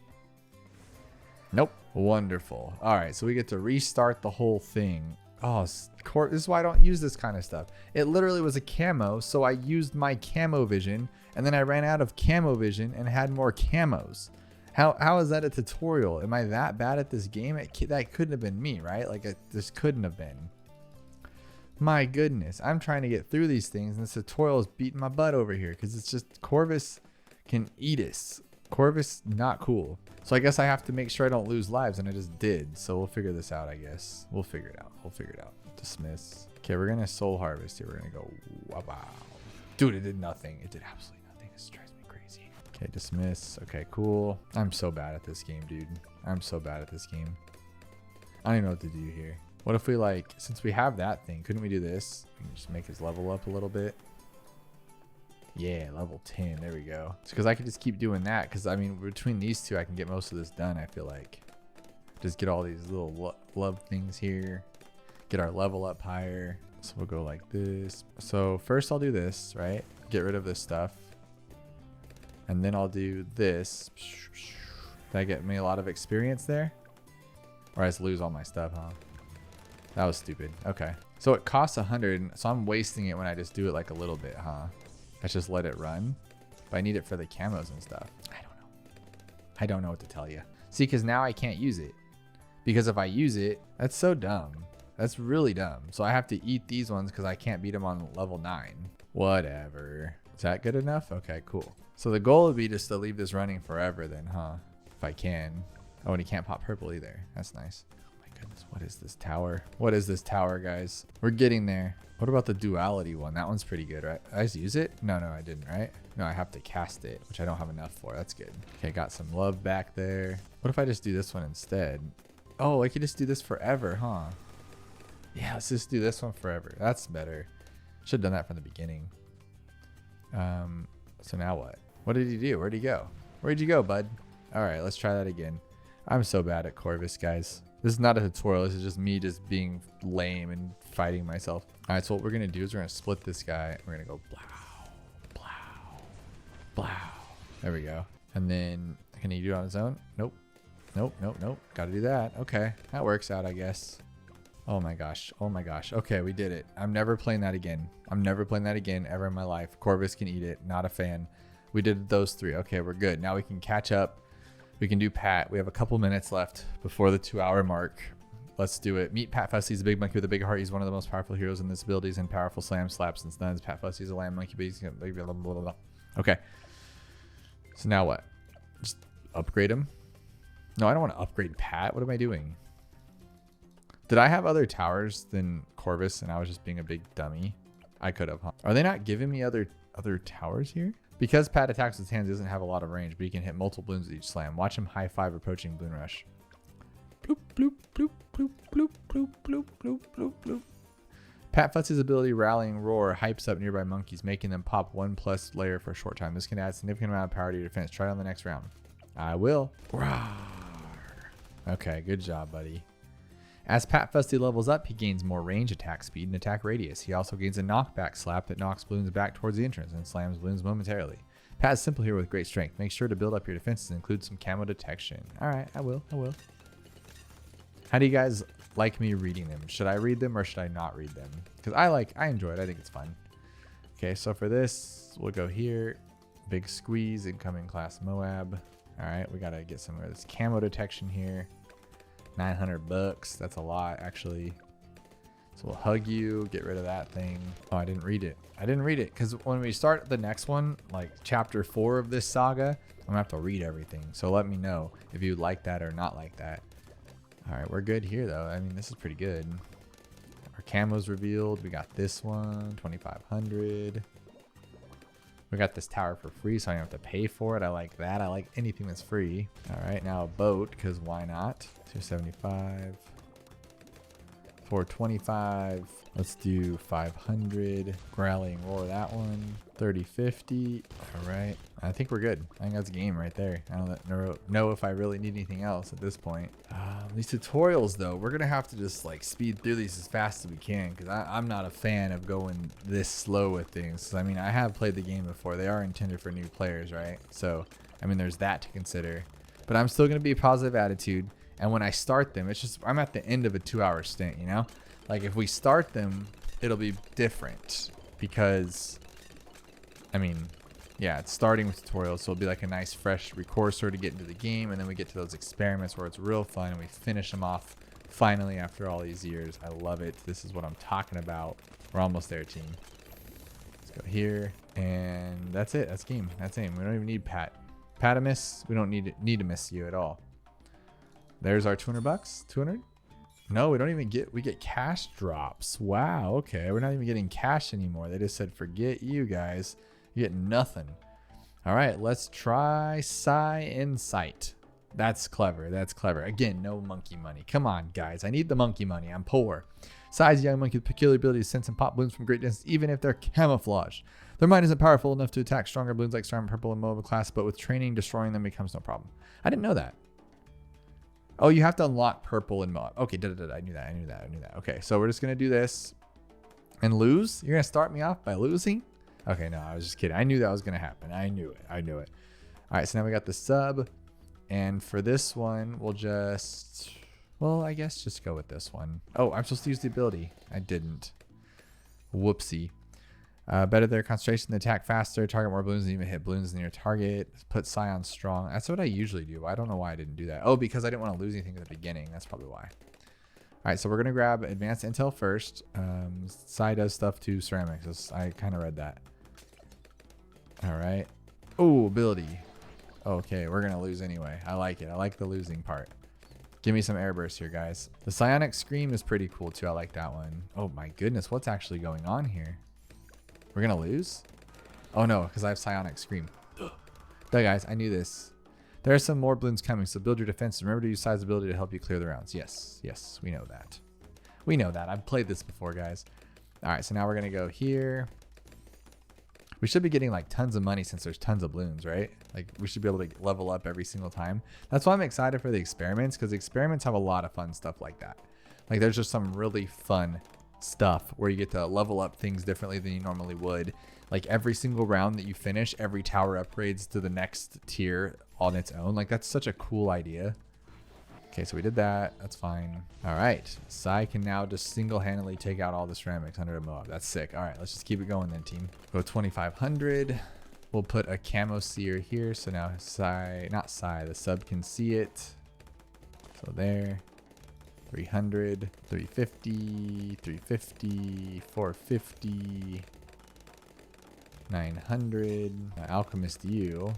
Nope. Wonderful. All right, so we get to restart the whole thing. Oh, this is why I don't use this kind of stuff. It literally was a camo, so I used my camo vision, and then I ran out of camo vision and had more camos. How is that a tutorial? Am I that bad at this game? That couldn't have been me, right? Like, this couldn't have been. My goodness. I'm trying to get through these things, and this tutorial is beating my butt over here because it's just Corvus can eat us. Corvus, not cool. So I guess I have to make sure I don't lose lives, and I just did. So we'll figure this out, I guess. We'll figure it out. We'll figure it out. Dismiss. Okay, we're going to soul harvest here. We're going to go, wow. Dude, it did nothing. It did absolutely nothing. This drives me crazy. Okay, dismiss. Okay, cool. I'm so bad at this game, dude. I'm so bad at this game. I don't even know what to do here. What if we, like, since we have that thing, couldn't we do this? We can just make his level up a little bit. Yeah, level 10. There we go. It's because I can just keep doing that. Because, I mean, between these two, I can get most of this done, I feel like. Just get all these little love things here. Get our level up higher. So we'll go like this. So first I'll do this, right? Get rid of this stuff. And then I'll do this. Did that get me a lot of experience there? Or I just lose all my stuff, huh? That was stupid. Okay. So it costs 100. So I'm wasting it when I just do it like a little bit, huh? Let's just let it run. But I need it for the camos and stuff. I don't know. I don't know what to tell you. See, because now I can't use it. Because if I use it, that's so dumb. That's really dumb. So I have to eat these ones because I can't beat them on level 9. Whatever. Is that good enough? Okay, cool. So the goal would be just to leave this running forever then, huh? If I can. Oh, and he can't pop purple either. That's nice. Oh my goodness. What is this tower? What is this tower, guys? We're getting there. What about the duality one? That one's pretty good, right? I just use it? No, I didn't, right? No, I have to cast it, which I don't have enough for. That's good. Okay, got some love back there. What if I just do this one instead? Oh, I could just do this forever, huh? Yeah, let's just do this one forever. That's better. Should have done that from the beginning. So now what? What did he do? Where'd he go? Where'd you go, bud? All right, let's try that again. I'm so bad at Corvus, guys. This is not a tutorial. This is just me just being lame and fighting myself. All right, so what we're going to do is we're going to split this guy. We're going to go blow, blow, blow. There we go. And then can he do it on his own? Nope. Nope. Got to do that. Okay. That works out, I guess. Oh my gosh. Oh my gosh. Okay, we did it. I'm never playing that again. I'm never playing that again ever in my life. Corvus can eat it. Not a fan. We did those 3. Okay, we're good. Now we can catch up. We can do Pat. We have a couple minutes left before the 2-hour mark. Let's do it. Meet Pat Fusty. He's a big monkey with a big heart. He's one of the most powerful heroes in this abilities and powerful slam slaps and stuns. Pat Fusty's a land monkey, but he's gonna blah, blah, blah, blah. Okay. So now what? Just upgrade him? No, I don't want to upgrade Pat. What am I doing? Did I have other towers than Corvus and I was just being a big dummy? I could have, huh? Are they not giving me other towers here? Because Pat attacks with his hands, he doesn't have a lot of range, but he can hit multiple balloons with each slam. Watch him high five approaching Bloon Rush. Bloop, bloop, bloop, bloop, bloop, bloop, bloop, bloop, bloop, bloop. Pat Fusty's ability Rallying Roar hypes up nearby monkeys, making them pop 1+ layer for a short time. This can add significant amount of power to your defense. Try it on the next round. I will. Rawr. Okay, good job, buddy. As Pat Fusty levels up, he gains more range, attack speed, and attack radius. He also gains a knockback slap that knocks balloons back towards the entrance and slams balloons momentarily. Pat is simple here with great strength. Make sure to build up your defenses and include some camo detection. All right, I will. How do you guys like me reading them? Should I read them or should I not read them? Because I enjoy it. I think it's fun. Okay, so for this, we'll go here. Big squeeze, incoming class Moab. All right, we got to get some of this camo detection here. $900. That's a lot, actually. So we'll hug you, get rid of that thing. Oh, I didn't read it. Because when we start the next one, like chapter 4 of this saga, I'm gonna have to read everything. So let me know if you like that or not like that. All right, we're good here though. I mean, this is pretty good. Our camo's revealed. We got this one, 2,500. We got this tower for free, so I don't have to pay for it. I like that. I like anything that's free. All right, now a boat, because why not? 275. 425. Let's do 500. Rallying Roar that one. 30, 50. All right. I think we're good. I think that's a game right there. I don't know if I really need anything else at this point. These tutorials, though, we're going to have to just like speed through these as fast as we can because I'm not a fan of going this slow with things. I mean, I have played the game before. They are intended for new players, right? So, I mean, there's that to consider. But I'm still going to be a positive attitude. And when I start them, it's just I'm at the end of a 2-hour stint, you know? Like if we start them, it'll be different because, I mean, yeah, it's starting with tutorials, so it'll be like a nice fresh recursor to get into the game, and then we get to those experiments where it's real fun, and we finish them off finally after all these years. I love it. This is what I'm talking about. We're almost there, team. Let's go here, and that's it. That's game. That's aim. We don't even need Patamus. We don't need to miss you at all. There's our 200 bucks. 200? No, we don't even get, we get cash drops. Wow, okay. We're not even getting cash anymore. They just said, forget you guys. You get nothing. All right, let's try Sigh Insight. That's clever. That's clever. Again, no monkey money. Come on, guys. I need the monkey money. I'm poor. Sigh's a young monkey with peculiar ability to sense and pop balloons from great distance, even if they're camouflaged. Their mind isn't powerful enough to attack stronger balloons like Star and Purple and Mauve class, but with training, destroying them becomes no problem. I didn't know that. Oh, you have to unlock Purple and Mauve. Okay, I knew that. Okay, so we're just going to do this and lose. You're going to start me off by losing? Okay, no, I was just kidding. I knew that was going to happen. I knew it. All right, so now we got the sub. And for this one, we'll just, well, I guess just go with this one. Oh, I'm supposed to use the ability. I didn't. Whoopsie. Better their concentration, attack faster, target more balloons, and even hit balloons near target. Put Sigh on strong. That's what I usually do. I don't know why I didn't do that. Oh, because I didn't want to lose anything at the beginning. That's probably why. All right, so we're going to grab advanced intel first. Sigh does stuff to ceramics. I kind of read that. All right. Oh, ability. Okay, we're going to lose anyway. I like it. I like the losing part. Give me some air bursts here, guys. The Psionic Scream is pretty cool, too. I like that one. Oh, my goodness. What's actually going on here? We're going to lose? Oh, no, because I have Psionic Scream. Duh, guys. I knew this. There are some more balloons coming, so build your defense. Remember to use Sigh's ability to help you clear the rounds. Yes, we know that. We know that. I've played this before, guys. All right, so now we're going to go here. We should be getting like tons of money since there's tons of balloons, right? Like we should be able to level up every single time. That's why I'm excited for the experiments, because the experiments have a lot of fun stuff like that. Like there's just some really fun stuff where you get to level up things differently than you normally would. Like every single round that you finish, every tower upgrades to the next tier on its own. Like that's such a cool idea. Okay, so we did that. That's fine. All right. Sigh can now just single-handedly take out all the ceramics under a Moab. That's sick. All right, let's just keep it going then, team. Go 2,500. We'll put a camo seer here. So now Sigh, not Sigh, the sub can see it. So there. 300, 350, 350, 450, 900. Alchemist you.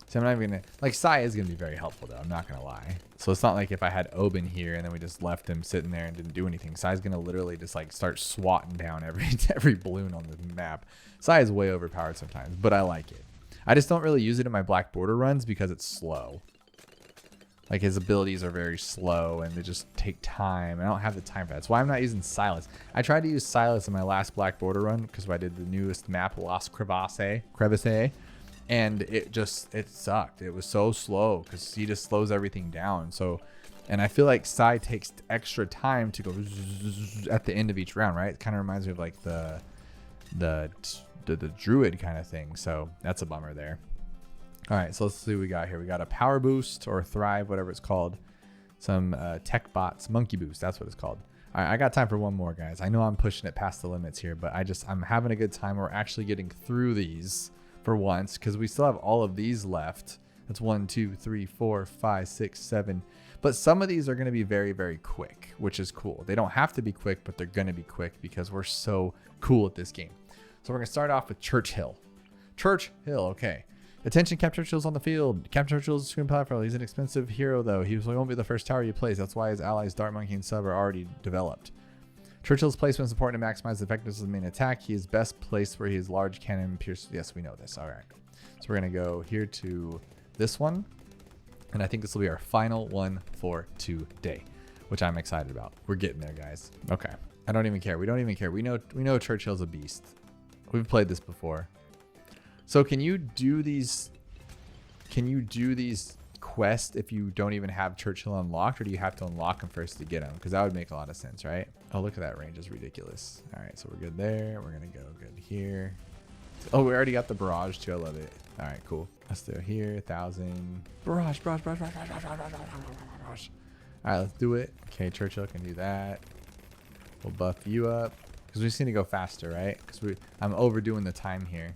So I'm not even gonna, like Sigh is gonna be very helpful though, I'm not gonna lie. So it's not like if I had Oben here and then we just left him sitting there and didn't do anything. Sigh's gonna literally just like start swatting down every balloon on the map. Sigh is way overpowered sometimes, but I like it. I just don't really use it in my black border runs because it's slow. Like his abilities are very slow and they just take time. I don't have the time for that. That's why I'm not using Silas. I tried to use Silas in my last black border run because I did the newest map, Las Crevice. And it sucked. It was so slow because he just slows everything down. So, and I feel like Sigh takes extra time to go at the end of each round, right? It kind of reminds me of like the druid kind of thing. So that's a bummer there. All right, so let's see what we got here. We got a power boost or thrive, whatever it's called. Some tech bots, monkey boost. That's what it's called. All right, I got time for one more, guys. I know I'm pushing it past the limits here, but I'm having a good time. We're actually getting through these for once because we still have all of these left. That's 1, 2, 3, 4, 5, 6, 7. But some of these are going to be very, very quick, which is cool. They don't have to be quick, but they're going to be quick because we're so cool at this game. So we're going to start off with Churchill. Churchill, okay. Attention, Cap Churchill's on the field. Cap Churchill's screen powerful. He's an expensive hero, though. He won't be the first tower you place. That's why his allies Dartmonkey and Sub are already developed. Churchill's placement is important to maximize the effectiveness of the main attack. He is best placed where he is large cannon pierce. Yes, we know this. All right. So we're going to go here to this one. And I think this will be our final one for today, which I'm excited about. We're getting there, guys. Okay. I don't even care. We don't even care. We know Churchill's a beast. We've played this before. So can you do these quests if you don't even have Churchill unlocked, or do you have to unlock them first to get them? Because that would make a lot of sense, right? Oh, look at that range, is ridiculous. All right, so we're good there. We're gonna go good here. Oh, we already got the barrage too. I love it. All right, cool. Let's do it here. 1,000 barrage. All right, let's do it. Okay, Churchill can do that. We'll buff you up because we just need to go faster, right? Because I'm overdoing the time here.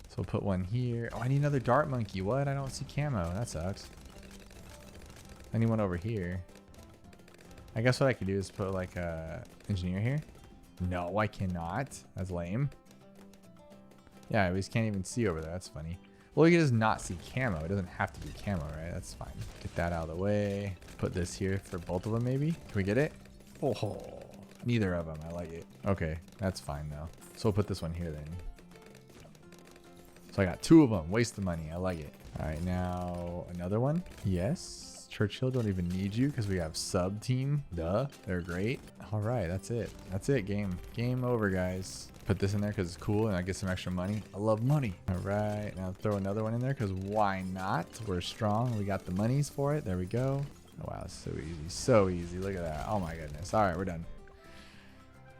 So we'll put one here. Oh, I need another dart monkey. What? I don't see camo. That sucks. I need one over here. I guess what I could do is put like a engineer here. No, I cannot. That's lame. Yeah, we just can't even see over there. That's funny. Well, you can just not see camo. It doesn't have to be camo, right? That's fine. Get that out of the way. Put this here for both of them, maybe. Can we get it? Oh, neither of them. I like it. Okay, that's fine though. So we'll put this one here then. So I got 2 of them. Waste the money. I like it. All right, now another one. Yes. Churchill, don't even need you because we have sub team. Duh. They're great. All right, that's it. That's it. Game over, guys. Put this in there because it's cool and I get some extra money. I love money. All right, now throw another one in there because why not? We're strong. We got the monies for it. There we go. Oh, wow, it's so easy. So easy. Look at that. Oh my goodness. All right, we're done.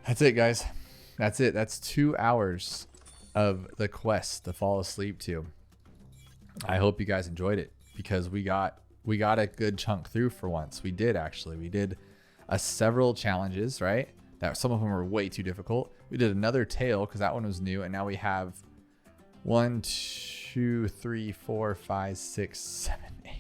That's it, guys. That's it. That's 2 hours of the quest to fall asleep to. I hope you guys enjoyed it because we got a good chunk through for once. We did actually. We did several challenges, right? That some of them were way too difficult. We did another tail because that one was new, and now we have 1, 2, 3, 4, 5, 6, 7, 8,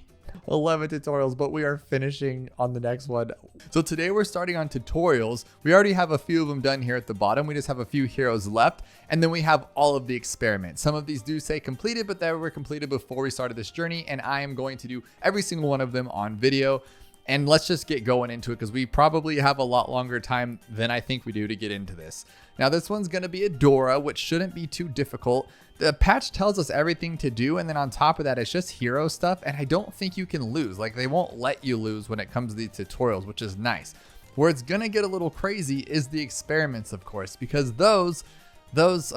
11 tutorials, but we are finishing on the next one. So today we're starting on tutorials. We already have a few of them done here at the bottom. We just have a few heroes left, and then we have all of the experiments. Some of these do say completed, but they were completed before we started this journey, and I am going to do every single one of them on video. And let's just get going into it because we probably have a lot longer time than I think we do to get into this. Now this one's going to be Adora, which shouldn't be too difficult. The patch tells us everything to do, and then on top of that, it's just hero stuff, and I don't think you can lose. Like, they won't let you lose when it comes to these tutorials, which is nice. Where it's going to get a little crazy is the experiments, of course, because those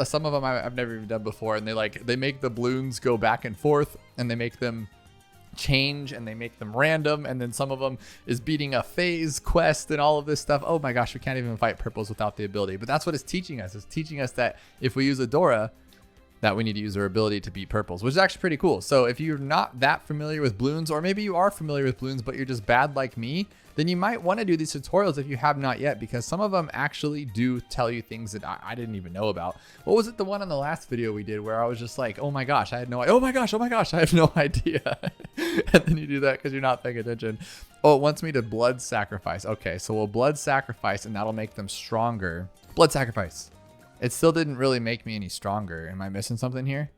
some of them I've never even done before, and they make the balloons go back and forth, and they make them change, and they make them random, and then some of them is beating a phase quest and all of this stuff. Oh my gosh, we can't even fight purples without the ability, but that's what it's teaching us. It's teaching us that if we use Adora, that we need to use her ability to beat purples, which is actually pretty cool. So if you're not that familiar with balloons, or maybe you are familiar with balloons but you're just bad like me, then you might want to do these tutorials if you have not yet, because some of them actually do tell you things that I didn't even know about. What was it, the one on the last video we did where I was just like, oh my gosh, I had no idea. Oh my gosh, I have no idea. And then you do that because you're not paying attention. Oh, it wants me to blood sacrifice. Okay, so we'll blood sacrifice and that'll make them stronger. Blood sacrifice. It still didn't really make me any stronger. Am I missing something here?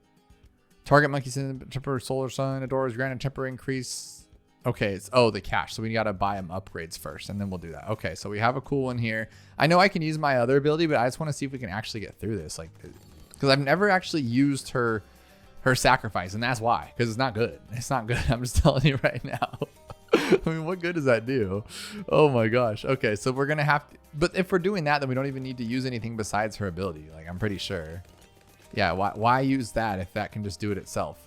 Target monkey temper solar sun. Adora's granted temper increase. Okay, it's the cash. So we got to buy them upgrades first, and then we'll do that. Okay, so we have a cool one here. I know I can use my other ability, but I just want to see if we can actually get through this. Like, because I've never actually used her sacrifice, and that's why. Because it's not good. It's not good. I'm just telling you right now. I mean, what good does that do? Oh my gosh. Okay, so we're going to have to... But if we're doing that, then we don't even need to use anything besides her ability. Like, I'm pretty sure. Yeah, why use that if that can just do it itself?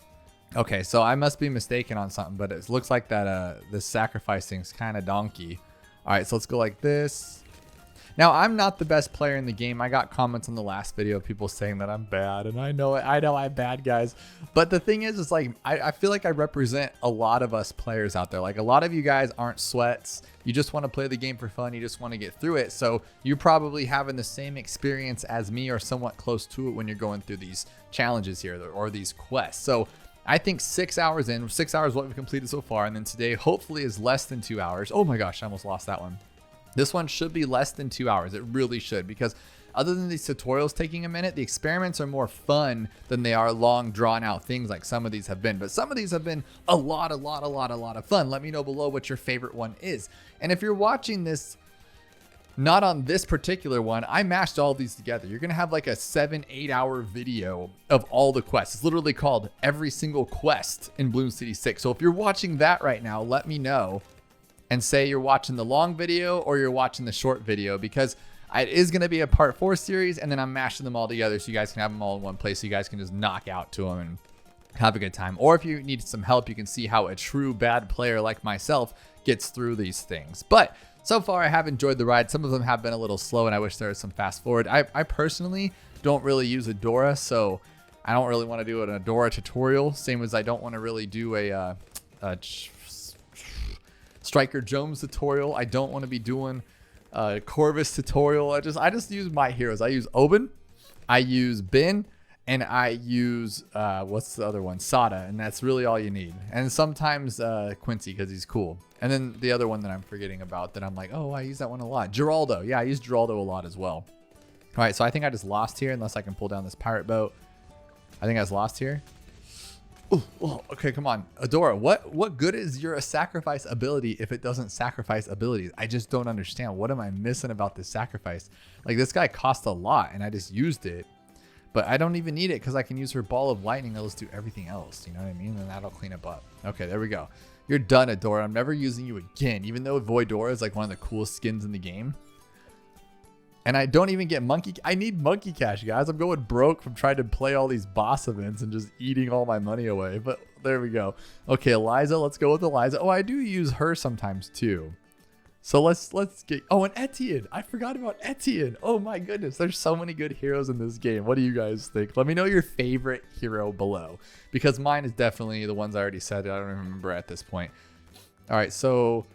Okay, so I must be mistaken on something, but it looks like that this sacrifice thing's kind of donkey. All right, so let's go like this. Now, I'm not the best player in the game. I got comments on the last video of people saying that I'm bad, and I know I'm bad, guys. But the thing is like, I feel like I represent a lot of us players out there. Like, a lot of you guys aren't sweats. You just want to play the game for fun. You just want to get through it. So you're probably having the same experience as me or somewhat close to it when you're going through these challenges here or these quests. So I think 6 hours in, 6 hours what we've completed so far, and then today hopefully is less than 2 hours. Oh my gosh, I almost lost that one. This one should be less than 2 hours. It really should, because other than these tutorials taking a minute, the experiments are more fun than they are long drawn out things like some of these have been. But some of these have been a lot of fun. Let me know below what your favorite one is. And if you're watching this not on this particular one, I mashed all these together. You're gonna have like a 7-8 hour video of all the quests. It's literally called Every Single Quest in Bloons TD6. So if you're watching that right now, let me know and say you're watching the long video or you're watching the short video, because It is going to be a part 4 series, and then I'm mashing them all together so you guys can have them all in one place so you guys can just knock out to them and have a good time. Or if you need some help, you can see how a true bad player like myself gets through these things. But so far, I have enjoyed the ride. Some of them have been a little slow, and I wish there was some fast forward. I personally don't really use Adora, so I don't really want to do an Adora tutorial. Same as I don't want to really do a Striker Jones tutorial. I don't want to be doing a Corvus tutorial. I just use my heroes. I use Oben, I use Ben, and I use what's the other one? Sada, and that's really all you need. And sometimes Quincy because he's cool. And then the other one that I'm forgetting about that I'm like, oh, I use that one a lot. Geraldo. Yeah, I use Geraldo a lot as well. All right, so I think I just lost here unless I can pull down this pirate boat. I think I was lost here. Oh, okay, come on. Adora, what good is your sacrifice ability if it doesn't sacrifice abilities? I just don't understand. What am I missing about this sacrifice? Like, this guy cost a lot, and I just used it. But I don't even need it because I can use her ball of lightning. I'll just do everything else. You know what I mean? And that'll clean up. Okay, there we go. You're done, Adora. I'm never using you again, even though Voidora is like one of the coolest skins in the game. And I don't even get monkey. I need monkey cash, guys. I'm going broke from trying to play all these boss events and just eating all my money away. But there we go. Okay, Eliza. Let's go with Eliza. Oh, I do use her sometimes too. So let's get. Oh, and Etienne. I forgot about Etienne. Oh my goodness. There's so many good heroes in this game. What do you guys think? Let me know your favorite hero below, because mine is definitely the ones I already said. I don't even remember at this point. All right, so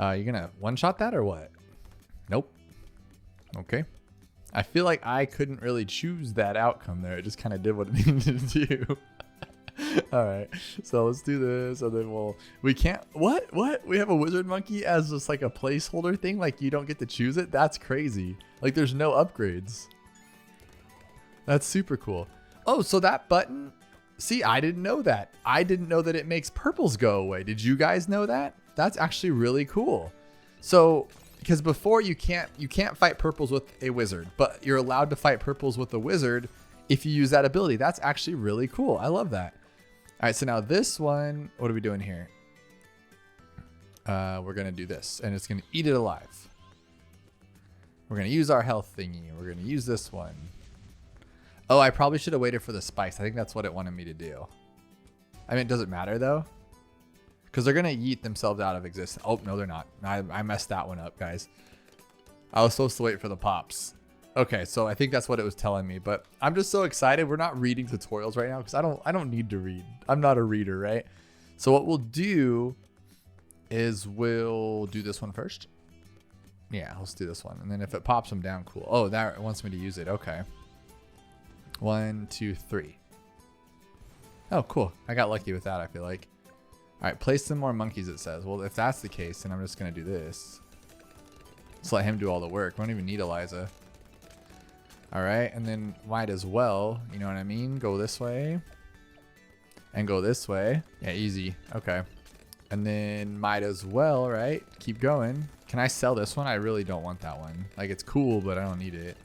you're gonna one-shot that or what? Nope. Okay. I feel like I couldn't really choose that outcome there. It just kind of did what it needed to do. All right. So let's do this. And then we can't. What? We have a wizard monkey as just like a placeholder thing? Like you don't get to choose it? That's crazy. Like there's no upgrades. That's super cool. Oh, so that button. See, I didn't know that. I didn't know that it makes purples go away. Did you guys know that? That's actually really cool. So, because before you can't fight purples with a wizard, but you're allowed to fight purples with a wizard if you use that ability. That's actually really cool. I love that. All right, so now this one, what are we doing here? We're gonna do this, and it's gonna eat it alive. We're gonna use our health thingy. We're gonna use this one. Oh, I probably should have waited for the spice. I think that's what it wanted me to do. I mean, it doesn't matter though, because they're gonna yeet themselves out of existence. Oh no, they're not. I messed that one up, guys. I was supposed to wait for the pops. Okay, so I think that's what it was telling me, but I'm just so excited. We're not reading tutorials right now because I don't need to read. I'm not a reader, right? So what we'll do is we'll do this one first. Yeah, let's do this one. And then if it pops them down, cool. Oh, that wants me to use it. Okay. 1, 2, 3. Oh, cool. I got lucky with that, I feel like. All right, place some more monkeys, it says. Well, if that's the case, then I'm just going to do this. Let's let him do all the work. We don't even need Eliza. All right, and then might as well, you know what I mean? Go this way and go this way. Yeah, easy. Okay. And then might as well, right? Keep going. Can I sell this one? I really don't want that one. Like, it's cool, but I don't need it.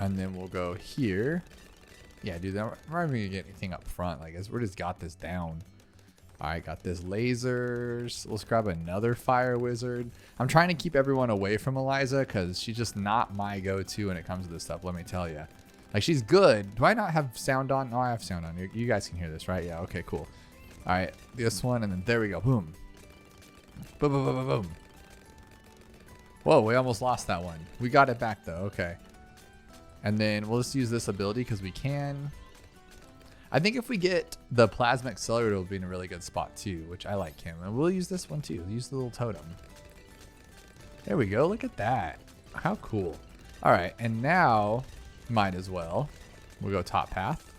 And then we'll go here. Yeah, dude, we're not even gonna get anything up front. Like, we just got this down. All right, got this lasers. Let's grab another fire wizard. I'm trying to keep everyone away from Eliza because she's just not my go-to when it comes to this stuff, let me tell you. Like, she's good. Do I not have sound on? No, I have sound on. You guys can hear this, right? Yeah, okay, cool. All right, this one, and then there we go. Boom. Boom, boom, boom, boom, boom. Whoa, we almost lost that one. We got it back, though. Okay. And then we'll just use this ability because we can. I think if we get the Plasma Accelerator, we'll be in a really good spot too, which I like him. And we'll use this one too. Use the little totem. There we go. Look at that. How cool. All right. And now, might as well, we'll go top path.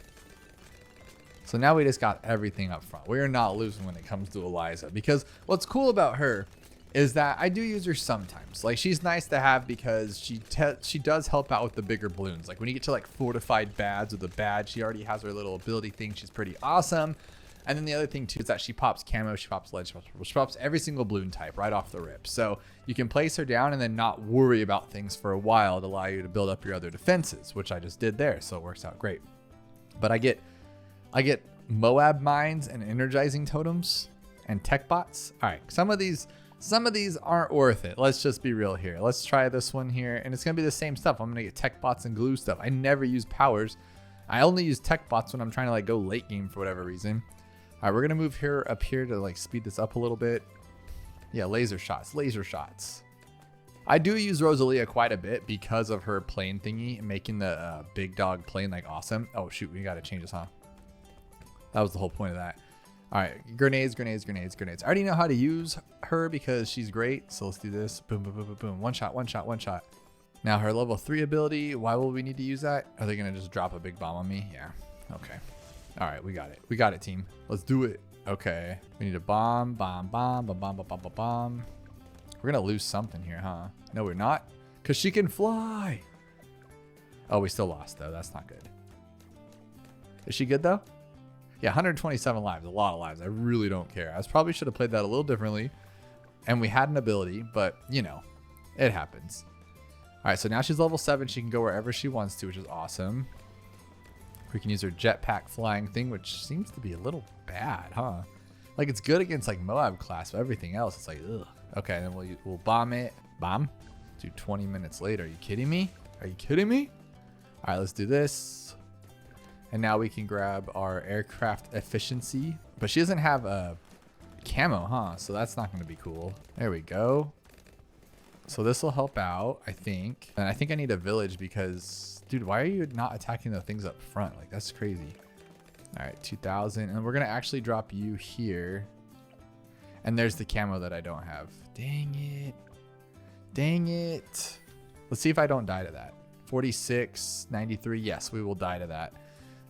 So now we just got everything up front. We are not losing when it comes to Eliza, because what's cool about her is that I do use her sometimes. Like, she's nice to have because she does help out with the bigger balloons. Like when you get to like fortified bads or the bad, she already has her little ability thing. She's pretty awesome. And then the other thing too is that she pops camo, she pops ledge, she pops every single balloon type right off the rip. So you can place her down and then not worry about things for a while to allow you to build up your other defenses, which I just did there. So it works out great. But I get Moab mines and energizing totems and tech bots. All right, some of these Some of these aren't worth it. Let's just be real here. Let's try this one here. And it's going to be the same stuff. I'm going to get tech bots and glue stuff. I never use powers. I only use tech bots when I'm trying to like go late game for whatever reason. All right, we're going to move here up here to like speed this up a little bit. Yeah, laser shots, laser shots. I do use Rosalia quite a bit because of her plane thingy, making the big dog plane like awesome. Oh shoot, we got to change this, huh? That was the whole point of that. All right, grenades, grenades, grenades, grenades. I already know how to use her because she's great. So let's do this. Boom, boom, boom, boom, boom. One shot, one shot, one shot. Now her level 3 ability, why will we need to use that? Are they going to just drop a big bomb on me? Yeah, okay. All right, we got it. We got it, team. Let's do it. Okay, we need a bomb, bomb, bomb, bomb, bomb, bomb, bomb, bomb, bomb. We're going to lose something here, huh? No, we're not. Because she can fly. Oh, we still lost, though. That's not good. Is she good, though? Yeah, 127 lives, a lot of lives. I really don't care. I probably should have played that a little differently. And we had an ability, but, you know, it happens. All right, so now she's level 7. She can go wherever she wants to, which is awesome. We can use her jetpack flying thing, which seems to be a little bad, huh? Like, it's good against, like, Moab class, but everything else, it's like, ugh. Okay, then we'll bomb it. Bomb? Do 20 minutes later. Are you kidding me? Are you kidding me? All right, let's do this. And now we can grab our aircraft efficiency. But she doesn't have a camo, huh? So that's not going to be cool. There we go. So this will help out, I think. And I think I need a village because, dude, why are you not attacking the things up front? Like, that's crazy. All right, 2,000. And we're going to actually drop you here. And there's the camo that I don't have. Dang it. Dang it. Let's see if I don't die to that. 46, 93. Yes, we will die to that.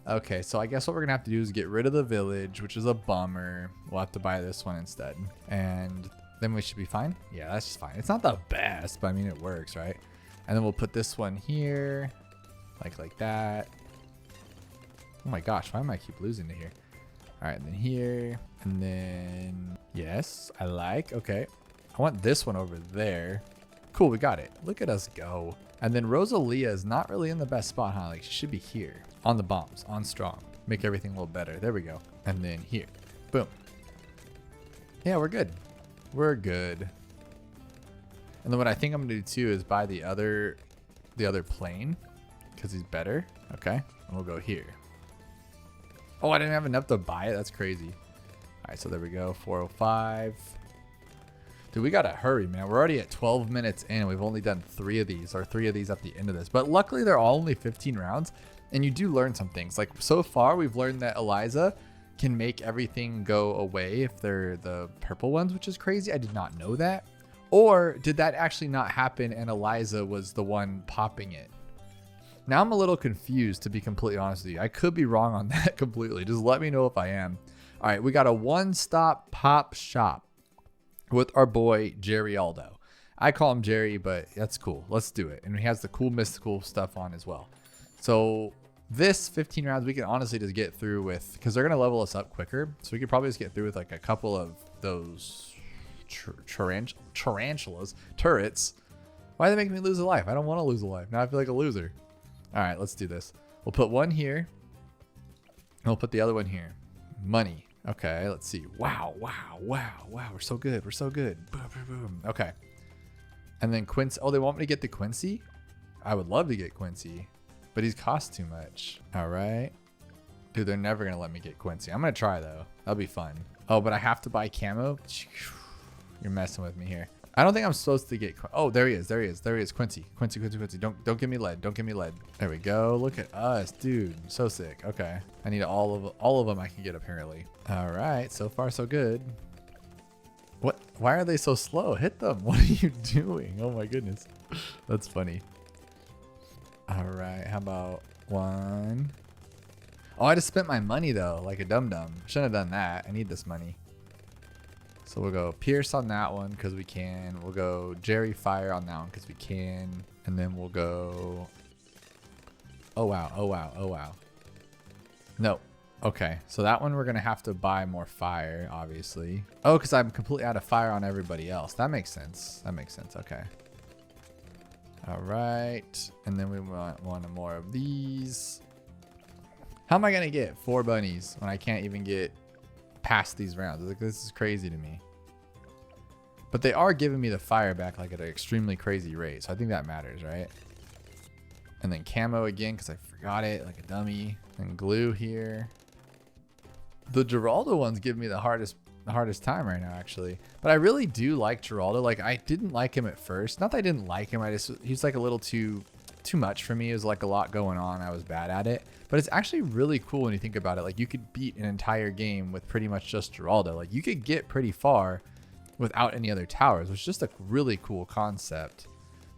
Okay, so I guess what we're going to have to do is get rid of the village, which is a bummer. We'll have to buy this one instead. And then we should be fine. Yeah, that's just fine. It's not the best, but I mean, it works, right? And then we'll put this one here, like that. Oh my gosh, why am I keep losing to here? All right, and then here, and then, yes, I like, okay. I want this one over there. Cool, we got it. Look at us go. And then Rosalia is not really in the best spot, huh? Like, she should be here. On the bombs, on strong. Make everything a little better. There we go. And then here. Boom. Yeah, we're good. We're good. And then what I think I'm gonna do too is buy the other plane because he's better. Okay. And we'll go here. Oh, I didn't have enough to buy it. That's crazy. All right, so there we go. 405. Dude, we gotta hurry, man. We're already at 12 minutes in. We've only done 3 of these, or 3 of these at the end of this. But luckily, they're all only 15 rounds, and you do learn some things. Like, so far, we've learned that Eliza can make everything go away if they're the purple ones, which is crazy. I did not know that. Or did that actually not happen, and Eliza was the one popping it? Now I'm a little confused, to be completely honest with you. I could be wrong on that completely. Just let me know if I am. All right, we got a one-stop pop shop with our boy Jerry Aldo. I call him Jerry, but that's cool. Let's do it. And he has the cool mystical stuff on as well. So this 15 rounds we can honestly just get through with, because they're going to level us up quicker. So we could probably just get through with like a couple of those tarantulas, turrets. Why are they making me lose a life? I don't want to lose a life. Now I feel like a loser. All right, let's do this. We'll put one here. And we'll put the other one here. Money. Okay, let's see. Wow, wow, wow, wow. We're so good. We're so good. Boom, boom, boom. Okay. And then Quincy. Oh, they want me to get the Quincy? I would love to get Quincy, but he's cost too much. All right. Dude, they're never going to let me get Quincy. I'm going to try, though. That'll be fun. Oh, but I have to buy camo? You're messing with me here. I don't think I'm supposed to get... Oh, there he is. There he is. There he is. Quincy. Quincy, Quincy, Quincy. Don't give me lead. Don't give me lead. There we go. Look at us, dude. So sick. Okay. I need all of them I can get, apparently. All right. So far, so good. What? Why are they so slow? Hit them. What are you doing? Oh, my goodness. That's funny. All right. How about one? Oh, I just spent my money, though, like a dum-dum. Shouldn't have done that. I need this money. So we'll go Pierce on that one because we can. We'll go Jerry Fire on that one because we can. And then we'll go... Oh, wow. Oh, wow. Oh, wow. No. Okay. So that one we're going to have to buy more fire, obviously. Oh, because I'm completely out of fire on everybody else. That makes sense. That makes sense. Okay. All right. And then we want one more of these. How am I going to get 4 bunnies when I can't even get past these rounds? Like, this is crazy to me. But they are giving me the fire back like at an extremely crazy rate. So I think that matters, right? And then camo again because I forgot it like a dummy. And glue here. The Geraldo ones give me the hardest time right now, actually. But I really do like Geraldo. Like, I didn't like him at first. Not that I didn't like him. He's like a little too much for me. It was like a lot going on. I was bad at it. But it's actually really cool when you think about it. Like, you could beat an entire game with pretty much just Geraldo. Like, you could get pretty far without any other towers, which is just a really cool concept.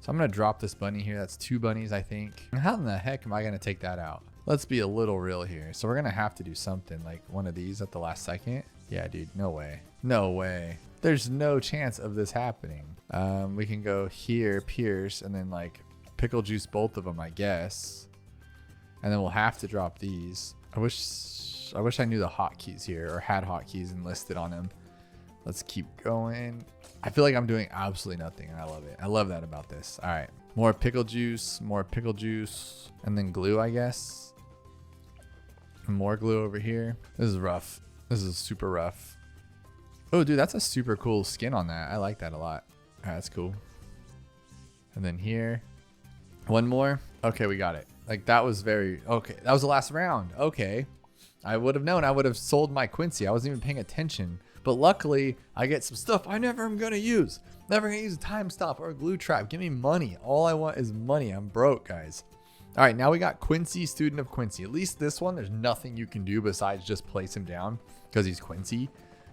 So I'm going to drop this bunny here. That's 2 bunnies, I think. How in the heck am I going to take that out? Let's be a little real here. So we're going to have to do something like one of these at the last second. Yeah, dude, no way. No way. There's no chance of this happening. We can go here, pierce, and then like pickle juice both of them, I guess. And then we'll have to drop these. I wish I knew the hotkeys here or had hotkeys enlisted on them. Let's keep going. I feel like I'm doing absolutely nothing and I love it. I love that about this. All right, more pickle juice, and then glue, I guess. More glue over here. This is rough. This is super rough. Oh, dude, that's a super cool skin on that. I like that a lot. All right, that's cool. And then here, one more. Okay, we got it. Like, that was very, okay. That was the last round. Okay. I would have known. I would have sold my Quincy. I wasn't even paying attention. But luckily, I get some stuff I never am going to use. Never going to use a time stop or a glue trap. Give me money. All I want is money. I'm broke, guys. All right, now we got Quincy, student of Quincy. At least this one, there's nothing you can do besides just place him down because he's Quincy.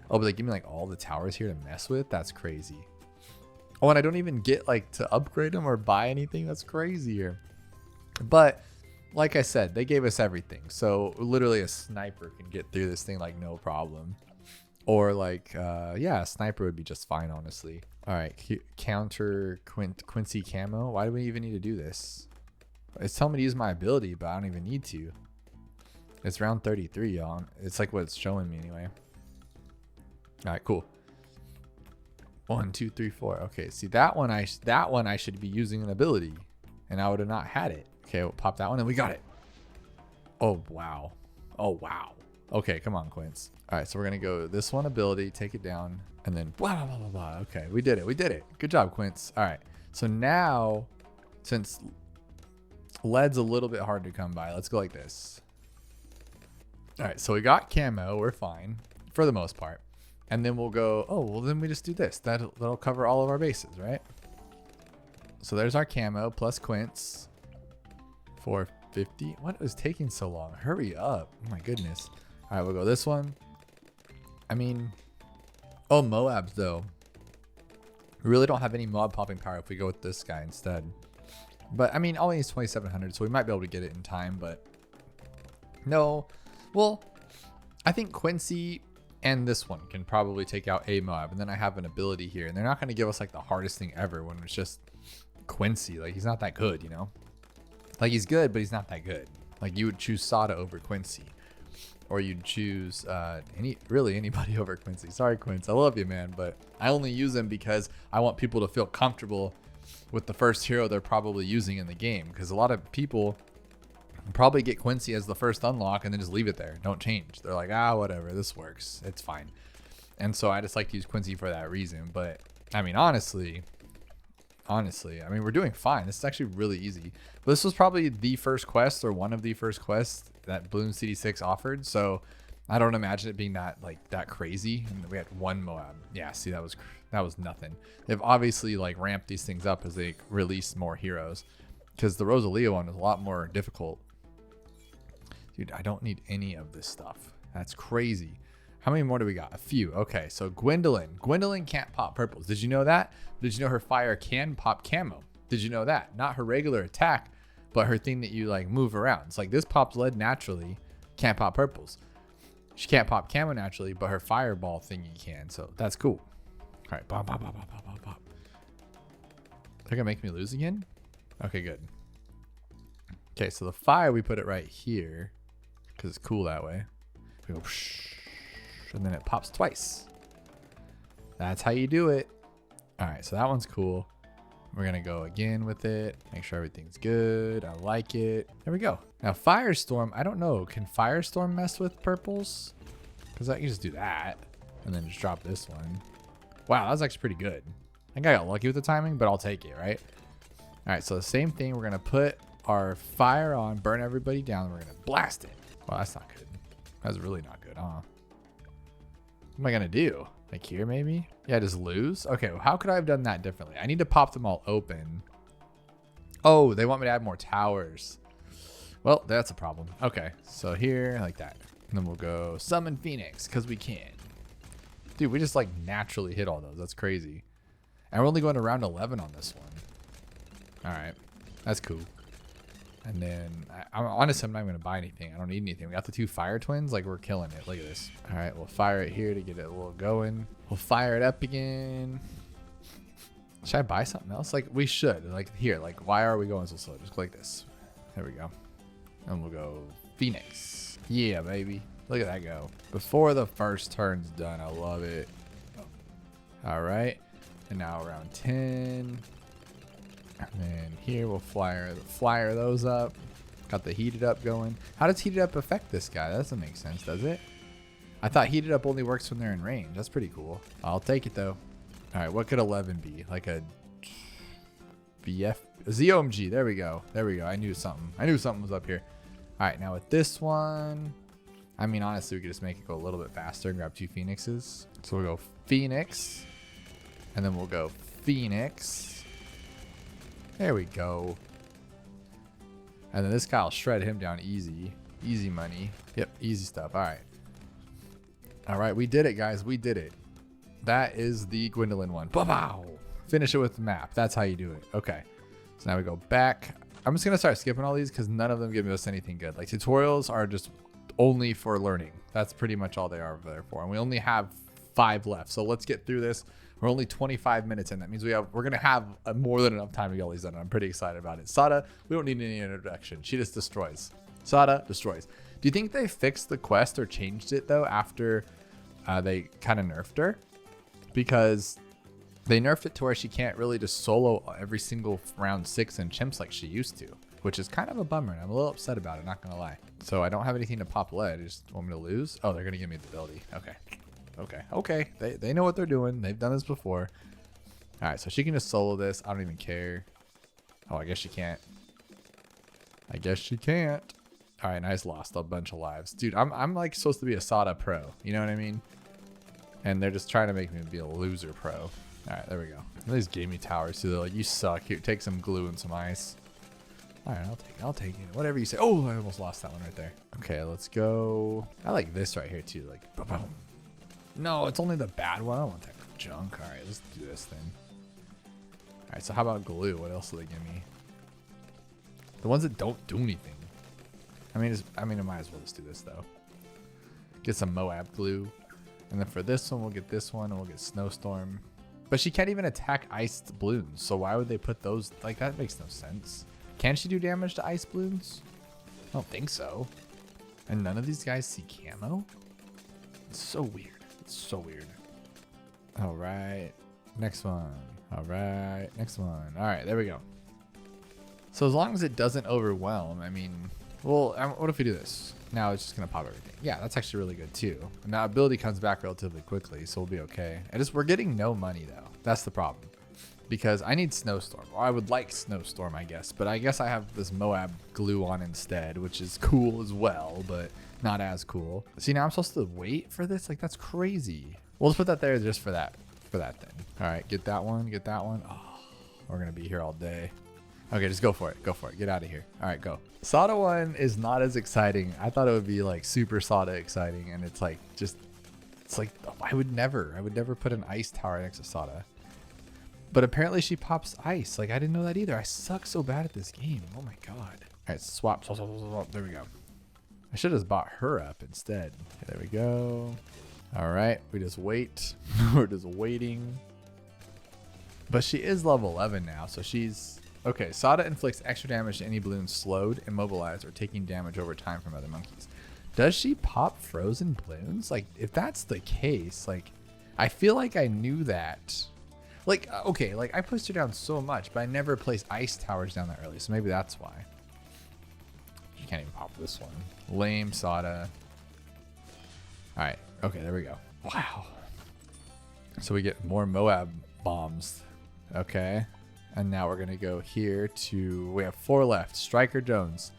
Oh, but they give me like all the towers here to mess with. That's crazy. Oh, and I don't even get like to upgrade him or buy anything. That's crazy here. But like I said, they gave us everything. So literally a sniper can get through this thing like no problem. Or like, yeah, a sniper would be just fine, honestly. All right, counter Quincy camo. Why do we even need to do this? It's telling me to use my ability, but I don't even need to. It's round 33, y'all. It's like what it's showing me anyway. All right, cool. 1, 2, 3, 4. Okay, see that one I should be using an ability, and I would have not had it. Okay, we'll pop that one, and we got it. Oh wow. Oh wow. Okay, come on, Quince. All right, so we're gonna go this one ability, take it down, and then blah blah blah blah blah. Okay, we did it. We did it. Good job, Quince. All right, so now since lead's a little bit hard to come by, let's go like this. All right, so we got camo. We're fine for the most part. And then we'll go, oh, well, then we just do this. That'll cover all of our bases, right? So there's our camo plus Quince. 450. What is taking so long? Hurry up. Oh, my goodness. All right, we'll go this one. I mean, oh, Moabs, though. We really don't have any mob popping power if we go with this guy instead. But, I mean, all we need is 2,700, so we might be able to get it in time, but no. Well, I think Quincy and this one can probably take out a Moab, and then I have an ability here, and they're not going to give us like the hardest thing ever when it's just Quincy. Like, he's not that good, you know? Like, he's good, but he's not that good. Like, you would choose Sada over Quincy, or you'd choose really anybody over Quincy. Sorry, Quince, I love you, man, but I only use him because I want people to feel comfortable with the first hero they're probably using in the game, because a lot of people probably get Quincy as the first unlock and then just leave it there. Don't change. They're like, whatever, this works. It's fine. And so I just like to use Quincy for that reason. But I mean, honestly, I mean, we're doing fine. This is actually really easy. But this was probably the first quest or one of the first quests that Bloons TD6 offered. So I don't imagine it being that crazy. And we had one Moab. Yeah, see, that was nothing. They've obviously like ramped these things up as they release more heroes, because the Rosalia one was a lot more difficult. Dude, I don't need any of this stuff. That's crazy. How many more do we got? A few. Okay, so Gwendolyn. Gwendolyn can't pop purples. Did you know that? Did you know her fire can pop camo? Did you know that? Not her regular attack, but her thing that you like move around. It's like this pops lead naturally, can't pop purples. She can't pop camo naturally, but her fireball thingy can. So that's cool. All right, pop, pop, pop, pop, pop, pop, pop. They're gonna make me lose again? Okay, good. Okay, so the fire, we put it right here because it's cool that way. We go, and then it pops twice. That's how you do it. All right, so that one's cool. We're gonna go again with it. Make sure everything's good. I like it. There we go. Now Firestorm, I don't know. Can Firestorm mess with purples? Because I can just do that and then just drop this one. Wow, that was actually pretty good. I think I got lucky with the timing, but I'll take it, right? All right, so the same thing. We're going to put our fire on, burn everybody down. We're going to blast it. Well, that's not good. That's really not good, huh? What am I going to do? Like here, maybe? Yeah, just lose? Okay, well, how could I have done that differently? I need to pop them all open. Oh, they want me to add more towers. Well, that's a problem. Okay, so here, like that. And then we'll go summon Phoenix, because we can. Dude, we just like naturally hit all those. That's crazy. And we're only going to round 11 on this one. All right, that's cool. And then, I'm honestly, I'm not going to buy anything. I don't need anything. We got the 2 fire twins. Like, we're killing it. Look at this. All right, we'll fire it here to get it a little going. We'll fire it up again. Should I buy something else? Like, we should. Like, here. Like, why are we going so slow? Just click this. There we go. And we'll go Phoenix. Yeah, baby. Look at that go. Before the first turn's done. I love it. All right. And now round 10. And then here we'll flyer those up. Got the heated up going. How does heated up affect this guy? That doesn't make sense, does it? I thought heated up only works when they're in range. That's pretty cool. I'll take it though. All right, what could 11 be? Like a BF, a ZOMG. There we go. There we go. I knew something. I knew something was up here. All right, now with this one, I mean, honestly, we could just make it go a little bit faster and grab 2 Phoenixes. So we'll go Phoenix, and then we'll go Phoenix. There we go. And then this guy will shred him down easy. Easy money. Yep, easy stuff. All right. All right, we did it, guys. We did it. That is the Gwendolyn one. Bow! Finish it with the map. That's how you do it. Okay. So now we go back. I'm just going to start skipping all these because none of them give us anything good. Like, tutorials are just only for learning. That's pretty much all they are there for. And we only have 5 left. So let's get through this. We're only 25 minutes in. That means we're going to have more than enough time to get all these done. I'm pretty excited about it. Sada, we don't need any introduction. She just destroys. Sada destroys. Do you think they fixed the quest or changed it, though, after they kind of nerfed her? Because they nerfed it to where she can't really just solo every single round 6 in Chimps like she used to, which is kind of a bummer. And I'm a little upset about it, not going to lie. So I don't have anything to pop lead. They just want me to lose? Oh, they're going to give me the ability. Okay. Okay. They know what they're doing. They've done this before. All right, so she can just solo this. I don't even care. Oh, I guess she can't. I guess she can't. All right, nice. Lost a bunch of lives. Dude, I'm like supposed to be a Sada pro. You know what I mean? And they're just trying to make me be a loser pro. All right, there we go. These gave me towers too. They're like, you suck. Here, take some glue and some ice. All right, I'll take it. Whatever you say. Oh, I almost lost that one right there. Okay, let's go. I like this right here too. Like, boom, boom. No, it's only the bad one. I don't want that junk. All right, let's do this thing. All right, so how about glue? What else do they give me? The ones that don't do anything. I mean, I might as well just do this though. Get some Moab glue. And then for this one, we'll get this one and we'll get Snowstorm. But she can't even attack iced balloons. So why would they put those? Like, that makes no sense. Can she do damage to ice balloons? I don't think so. And none of these guys see camo? It's so weird. It's so weird. All right. Next one. All right. Next one. All right. There we go. So as long as it doesn't overwhelm, I mean, well, what if we do this? Now it's just going to pop everything. Yeah, that's actually really good too. And that ability comes back relatively quickly, so we'll be okay. We're getting no money though. That's the problem. Because I need Snowstorm. Or I would like Snowstorm, I guess. But I guess I have this Moab glue on instead, which is cool as well, but not as cool. See, now I'm supposed to wait for this? Like, that's crazy. We'll just put that there just for that thing. All right, get that one, get that one. Oh, we're going to be here all day. Okay, just go for it. Go for it. Get out of here. All right, go. Sada one is not as exciting. I thought it would be like super Sada exciting. And it's like, I would never put an ice tower next to Sada. But apparently she pops ice. Like, I didn't know that either. I suck so bad at this game. Oh my God. All right, swap. There we go. I should have just bought her up instead. Okay, there we go. All right, we just wait. We're just waiting. But she is level 11 now, so she's... Okay, Sada inflicts extra damage to any balloon slowed, immobilized, or taking damage over time from other monkeys. Does she pop frozen balloons? Like, if that's the case, like, I feel like I knew that. Like, okay, like, I pushed her down so much, but I never placed ice towers down that early, so maybe that's why. She can't even pop this one. Lame Sada. All right, okay, there we go. Wow. So we get more Moab bombs. Okay. And now we're going to go here to, we have 4 left. Striker Jones.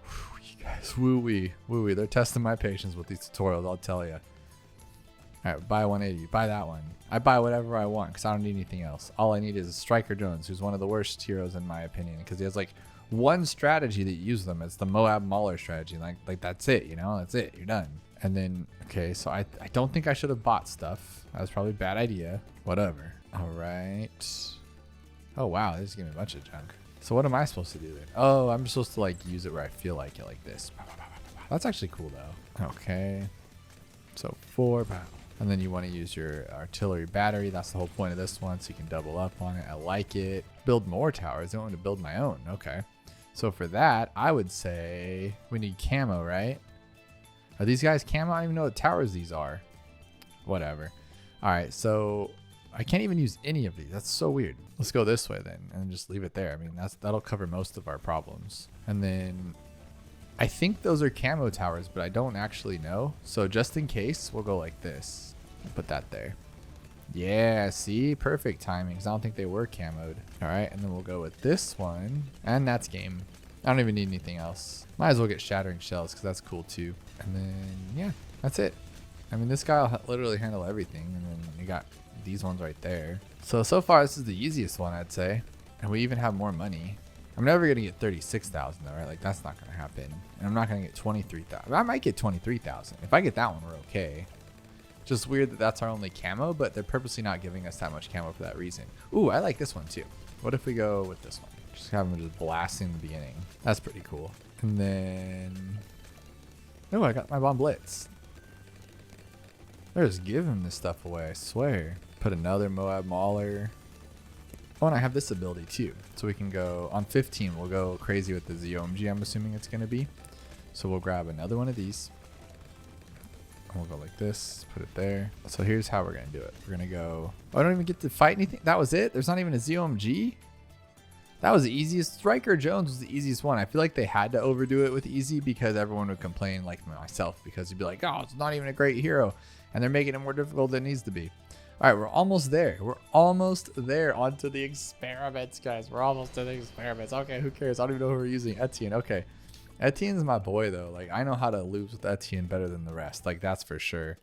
Whew, you guys, woo-wee, woo-wee. They're testing my patience with these tutorials, I'll tell you. All right, buy 180. Buy that one. I buy whatever I want because I don't need anything else. All I need is Striker Jones, who's one of the worst heroes in my opinion because he has like one strategy that you use them. It's the Moab Mauler strategy. Like that's it, you know? That's it. You're done. And then, okay, so I don't think I should have bought stuff. That was probably a bad idea. Whatever. All right. Oh, wow. This is giving me a bunch of junk. So what am I supposed to do then? Oh, I'm supposed to like use it where I feel like it, like this. That's actually cool though. Okay. So 4. And then you want to use your artillery battery. That's the whole point of this one. So you can double up on it. I like it. Build more towers. I want to build my own. Okay. So for that, I would say we need camo, right? Are these guys camo? I don't even know what towers these are. Whatever. All right. So I can't even use any of these. That's so weird. Let's go this way then and just leave it there. I mean, that'll cover most of our problems. And then I think those are camo towers, but I don't actually know. So just in case, we'll go like this. Put that there. Yeah, see? Perfect timing because I don't think they were camoed. All right, and then we'll go with this one. And that's game. I don't even need anything else. Might as well get shattering shells because that's cool too. And then, yeah, that's it. I mean, this guy will literally handle everything. And then you got these ones right there. So far, this is the easiest one, I'd say. And we even have more money. I'm never going to get 36,000 though, right? Like, that's not going to happen. And I'm not going to get 23,000. I might get 23,000. If I get that one, we're okay. Just weird that that's our only camo, but they're purposely not giving us that much camo for that reason. Ooh, I like this one too. What if we go with this one? Just have them just blasting in the beginning. That's pretty cool. And then, oh, I got my bomb blitz. They're just giving this stuff away, I swear. Put another Moab Mauler. Oh, and I have this ability too. So we can go, on 15, we'll go crazy with the ZOMG, I'm assuming it's going to be. So we'll grab another one of these. We'll go like this, put it there. So here's how we're going to do it. We're going to go, oh, I don't even get to fight anything. That was it? There's not even a ZOMG? That was the easiest. Striker Jones was the easiest one. I feel like they had to overdo it with easy because everyone would complain, like myself, because you'd be like, oh, it's not even a great hero. And they're making it more difficult than it needs to be. All right, we're almost there. We're almost there onto the experiments, guys. We're almost to the experiments. Okay, who cares? I don't even know who we're using. Etienne. Okay. Etienne's my boy, though. Like, I know how to lose with Etienne better than the rest. Like, that's for sure.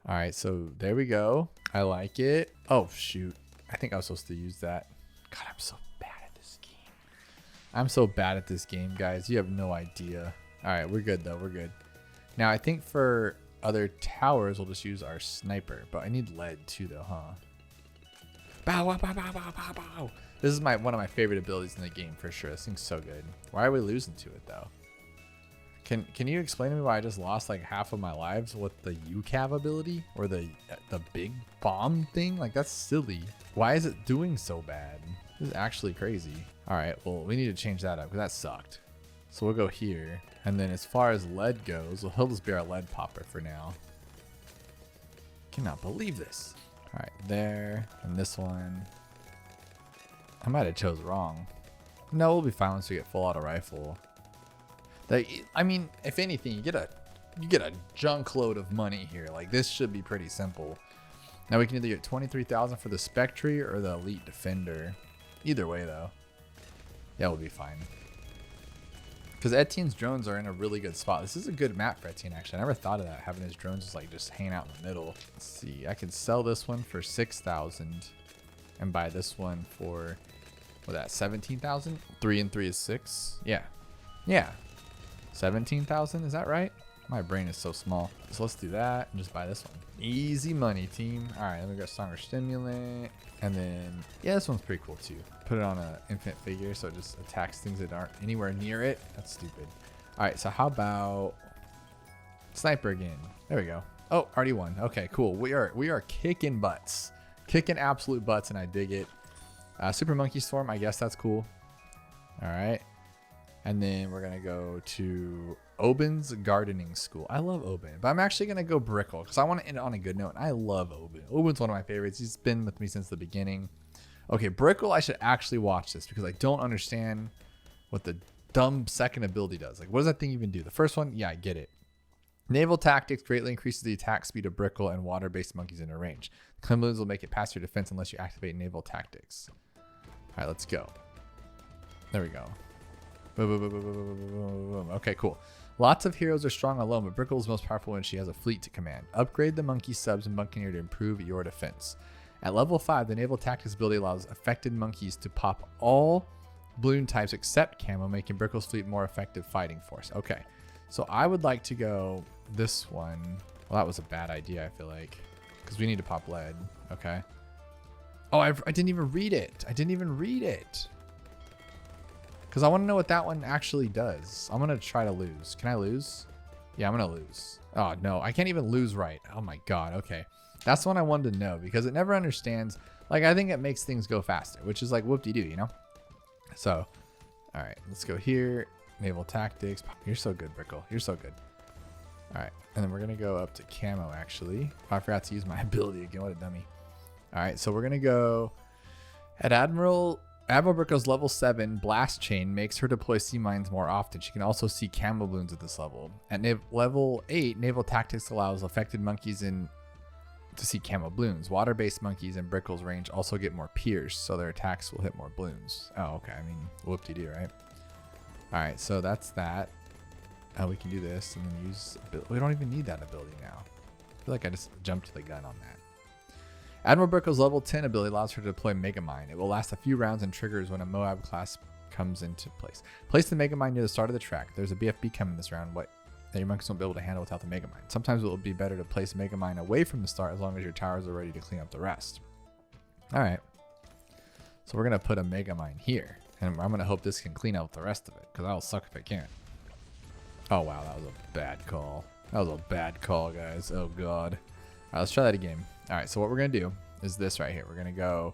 All right, so there we go. I like it. Oh, shoot. I think I was supposed to use that. God, I'm so bad at this game. I'm so bad at this game, guys. You have no idea. All right, we're good, though. We're good. Now, I think for other towers, we'll just use our sniper. But I need lead, too, though, huh? Bow, bow, bow, bow, bow, bow, bow. This is one of my favorite abilities in the game for sure. This thing's so good. Why are we losing to it though? Can you explain to me why I just lost like half of my lives with the UCAV ability or the big bomb thing? Like, that's silly. Why is it doing so bad? This is actually crazy. All right, well, we need to change that up because that sucked. So we'll go here. And then as far as lead goes, well, he'll just be our lead popper for now. Cannot believe this. All right, there. And this one. I might have chose wrong. No, we'll be fine once we get full auto rifle. I mean, if anything, you get a junk load of money here. Like, this should be pretty simple. Now we can either get 23,000 for the Spectre or the Elite Defender. Either way, though, yeah, we'll be fine. Because Etienne's drones are in a really good spot. This is a good map for Etienne, actually. I never thought of that, having his drones just like just hanging out in the middle. Let's see, I can sell this one for 6,000 and buy this one for, what, that 17,000? 3 and 3 is 6. Yeah, 17,000. Is that right? My brain is so small. So let's do that and just buy this one. Easy money, team. All right, then we got stronger stimulant, and then yeah, this one's pretty cool too. Put it on an infinite figure so it just attacks things that aren't anywhere near it. That's stupid. All right, so how about sniper again? There we go. Oh, already won. Okay, cool. We are kicking butts, kicking absolute butts, and I dig it. Super Monkey Storm, I guess that's cool. All right, and then we're gonna go to Oben's Gardening School. I love Oben, but I'm actually gonna go Brickle because I want to end on a good note. I love Oben. Oben's one of my favorites. He's been with me since the beginning. Okay, Brickle, I should actually watch this because I don't understand what the dumb second ability does. Like, what does that thing even do? The first one, yeah, I get it. Naval Tactics greatly increases the attack speed of Brickle and water-based monkeys in a range. Clim balloons will make it past your defense unless you activate Naval Tactics. All right, let's go. There we go. Boom, boom, boom, boom, boom, boom, boom, boom. Okay, cool. Lots of heroes are strong alone, but Brickle is most powerful when she has a fleet to command. Upgrade the Monkey Subs and Buccaneer to improve your defense. At level 5, the Naval Tactics ability allows affected monkeys to pop all balloon types except Camo, making Brickle's fleet more effective fighting force. Okay, so I would like to go this one. Well, that was a bad idea, I feel like, because we need to pop lead. Okay. Oh, I didn't even read it. I didn't even read it. Because I want to know what that one actually does. I'm going to try to lose. Can I lose? Yeah, I'm going to lose. Oh, no. I can't even lose right. Oh, my God. Okay. That's the one I wanted to know because it never understands. Like, I think it makes things go faster, which is like whoop-de-doo, you know? So, all right. Let's go here. Naval Tactics. You're so good, Brickle. You're so good. All right. And then we're going to go up to Camo, actually. Oh, I forgot to use my ability again. What a dummy. All right. So we're going to go at Admiral Brickle's level 7 blast chain makes her deploy sea mines more often. She can also see camo balloons at this level. At level 8, Naval Tactics allows affected monkeys to see camo balloons. Water-based monkeys in Brickle's range also get more pierce, so their attacks will hit more balloons. Oh, okay. I mean, whoop-de-doo, right? All right, so that's that. We can do this and then use... We don't even need that ability now. I feel like I just jumped to the gun on that. Admiral Brickle's level 10 ability allows her to deploy Megamind. It will last a few rounds and triggers when a Moab class comes into place. Place the Megamind near the start of the track. There's a BFB coming this round that your monkeys won't be able to handle without the Megamind. Sometimes it will be better to place Megamind away from the start as long as your towers are ready to clean up the rest. All right. So we're going to put a Megamind here. And I'm going to hope this can clean up the rest of it because that'll suck if it can't. Oh, wow. That was a bad call. That was a bad call, guys. Oh, God. All right, let's try that again. All right, so what we're going to do is this right here. We're going to go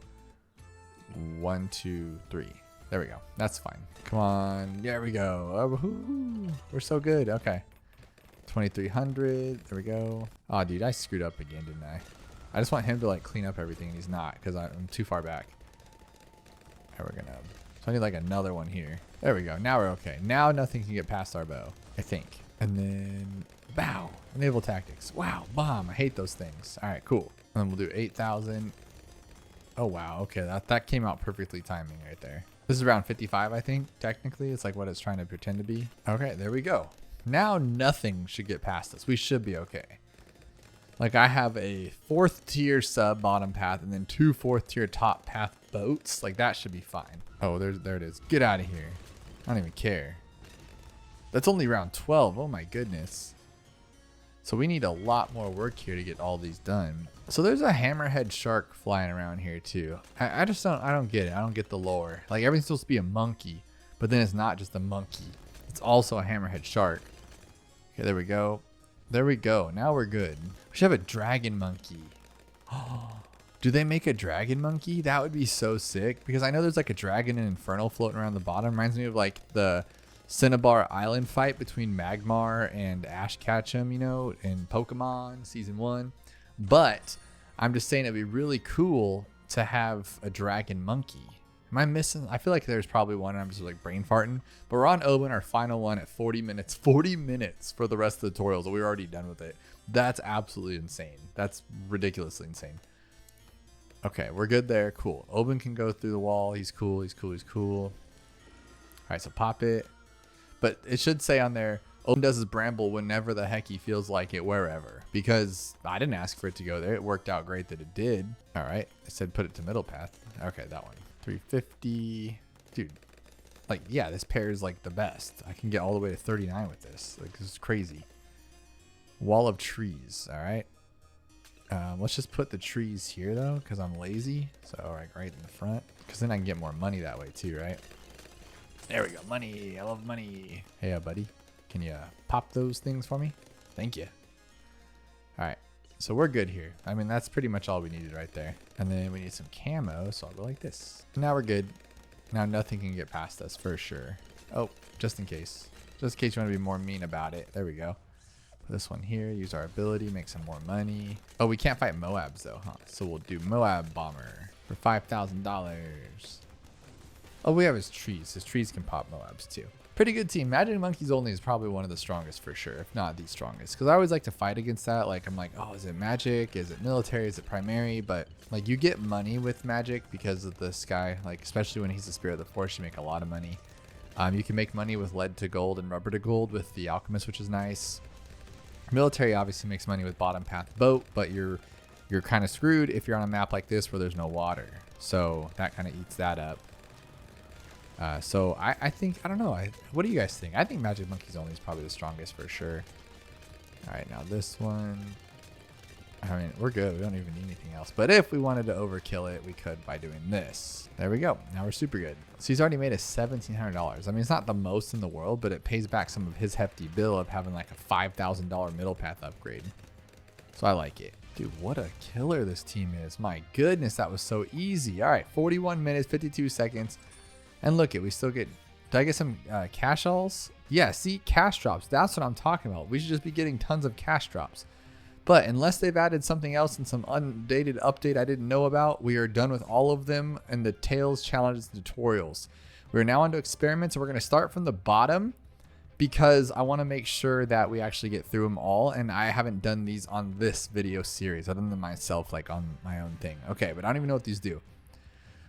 1, 2, 3. There we go. That's fine. Come on. There we go. Oh, we're so good. Okay. 2,300. There we go. Oh, dude, I screwed up again, didn't I? I just want him to, like, clean up everything, and he's not because I'm too far back. All right, we're going to... So I need, like, another one here. There we go. Now we're okay. Now nothing can get past our bow, I think. And then... Bow. Naval Tactics. Wow. Bomb. I hate those things. All right, cool. And then we'll do 8,000. Oh, wow. Okay, that came out perfectly timing right there. This is around 55, I think, technically. It's like what it's trying to pretend to be. Okay, there we go. Now nothing should get past us. We should be okay. Like, I have a 4th tier sub bottom path and then 2 4th tier top path boats. Like, that should be fine. Oh, there it is. Get out of here. I don't even care. That's only round 12. Oh, my goodness. So we need a lot more work here to get all these done. So there's a hammerhead shark flying around here too. I don't get it. I don't get the lore. Like everything's supposed to be a monkey, but then it's not just a monkey. It's also a hammerhead shark. Okay, there we go. There we go. Now we're good. We should have a dragon monkey. Do they make a dragon monkey? That would be so sick because I know there's like a dragon and Infernal floating around the bottom. Reminds me of like the Cinnabar Island fight between Magmar and Ash Ketchum, you know, in Pokemon Season 1. But I'm just saying it'd be really cool to have a dragon monkey. Am I missing? I feel like there's probably one and I'm just like brain farting. But we're on Oban, our final one at 40 minutes. 40 minutes for the rest of the tutorials. We're already done with it. That's absolutely insane. That's ridiculously insane. Okay, we're good there. Cool. Oban can go through the wall. He's cool. He's cool. He's cool. All right, so pop it. But it should say on there, Oban does his bramble whenever the heck he feels like it, wherever. Because I didn't ask for it to go there. It worked out great that it did. All right. I said put it to middle path. Okay, that one. 350. Dude, like, yeah, this pair is like the best. I can get all the way to 39 with this. Like, this is crazy. Wall of trees. All right. Let's just put the trees here, though, because I'm lazy. So, all right in the front. Because then I can get more money that way, too, right? There we go. Money. I love money. Hey, buddy. Can you pop those things for me? Thank you. All right. So we're good here. I mean, that's pretty much all we needed right there. And then we need some camo. So I'll go like this. Now we're good. Now nothing can get past us for sure. Oh, just in case. Just in case you want to be more mean about it. There we go. Put this one here. Use our ability. Make some more money. Oh, we can't fight Moabs though, huh? So we'll do Moab Bomber for $5,000. Oh, we have his trees. His trees can pop Moabs too. Pretty good team. Magic Monkeys only is probably one of the strongest for sure, if not the strongest. Because I always like to fight against that. Like, I'm like, oh, is it magic? Is it military? Is it primary? But like, you get money with magic because of this guy. Like, especially when he's the Spirit of the Force, you make a lot of money. You can make money with lead to gold and rubber to gold with the Alchemist, which is nice. Military obviously makes money with bottom path boat, but you're kind of screwed if you're on a map like this where there's no water. So that kind of eats that up. So I think, I don't know. What do you guys think? I think Magic Monkeys only is probably the strongest for sure. All right, now this one. I mean, we're good. We don't even need anything else. But if we wanted to overkill it, we could by doing this. There we go. Now we're super good. So he's already made us $1,700. I mean, it's not the most in the world, but it pays back some of his hefty bill of having like a $5,000 middle path upgrade. So I like it. Dude, what a killer this team is. My goodness, that was so easy. All right, 41 minutes, 52 seconds. And look we still get, did I get some cash alls? Yeah, see, cash drops. That's what I'm talking about. We should just be getting tons of cash drops. But unless they've added something else in some undated update I didn't know about, we are done with all of them and the Tales, Challenges, Tutorials. We're now onto experiments, and we're going to start from the bottom because I want to make sure that we actually get through them all. And I haven't done these on this video series other than myself, like on my own thing. Okay, but I don't even know what these do.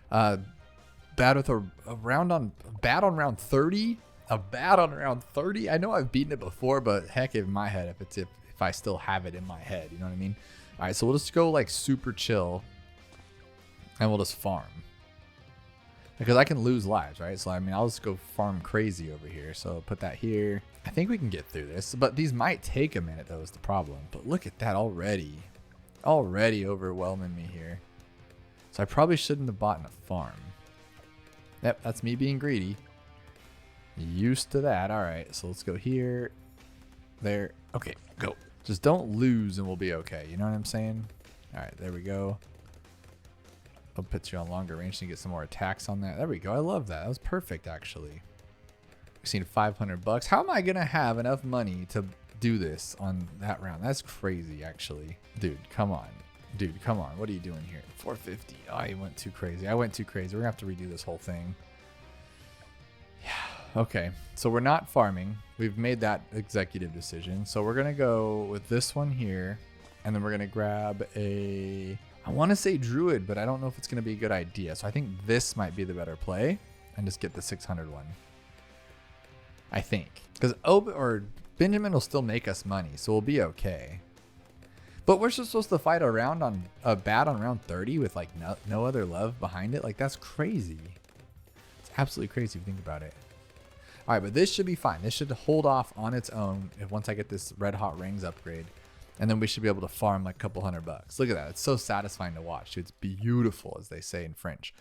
Bad with a round on bad on round 30. A bad on round 30. I know I've beaten it before, but heck, in my head, if I still have it in my head, you know what I mean? All right, so we'll just go like super chill, and we'll just farm because I can lose lives, right? So I mean, I'll just go farm crazy over here. So put that here. I think we can get through this, but these might take a minute though. Is the problem? But look at that already overwhelming me here. So I probably shouldn't have bought in a farm. Yep, that's me being greedy. Used to that. All right, so let's go here, there. Okay, go. Just don't lose and we'll be okay. You know what I'm saying? All right, there we go. I'll put you on longer range to get some more attacks on that. There we go. I love that. That was perfect, actually. We've seen $500. How am I going to have enough money to do this on that round? That's crazy, actually. Dude, come on. Dude, come on. What are you doing here? 450. Oh, you went too crazy. I went too crazy. We're going to have to redo this whole thing. Yeah. Okay. So we're not farming. We've made that executive decision. So we're going to go with this one here. And then we're going to grab a... I want to say Druid, but I don't know if it's going to be a good idea. So I think this might be the better play. And just get the 600 one. I think. Because Benjamin will still make us money. So we'll be okay. But we're just supposed to fight a round on a bat on round 30 with like no other love behind it. Like, that's crazy. It's absolutely crazy if you think about it. All right, but this should be fine. This should hold off on its own once I get this red hot rings upgrade. And then we should be able to farm like a couple $100. Look at that. It's so satisfying to watch. It's beautiful, as they say in French.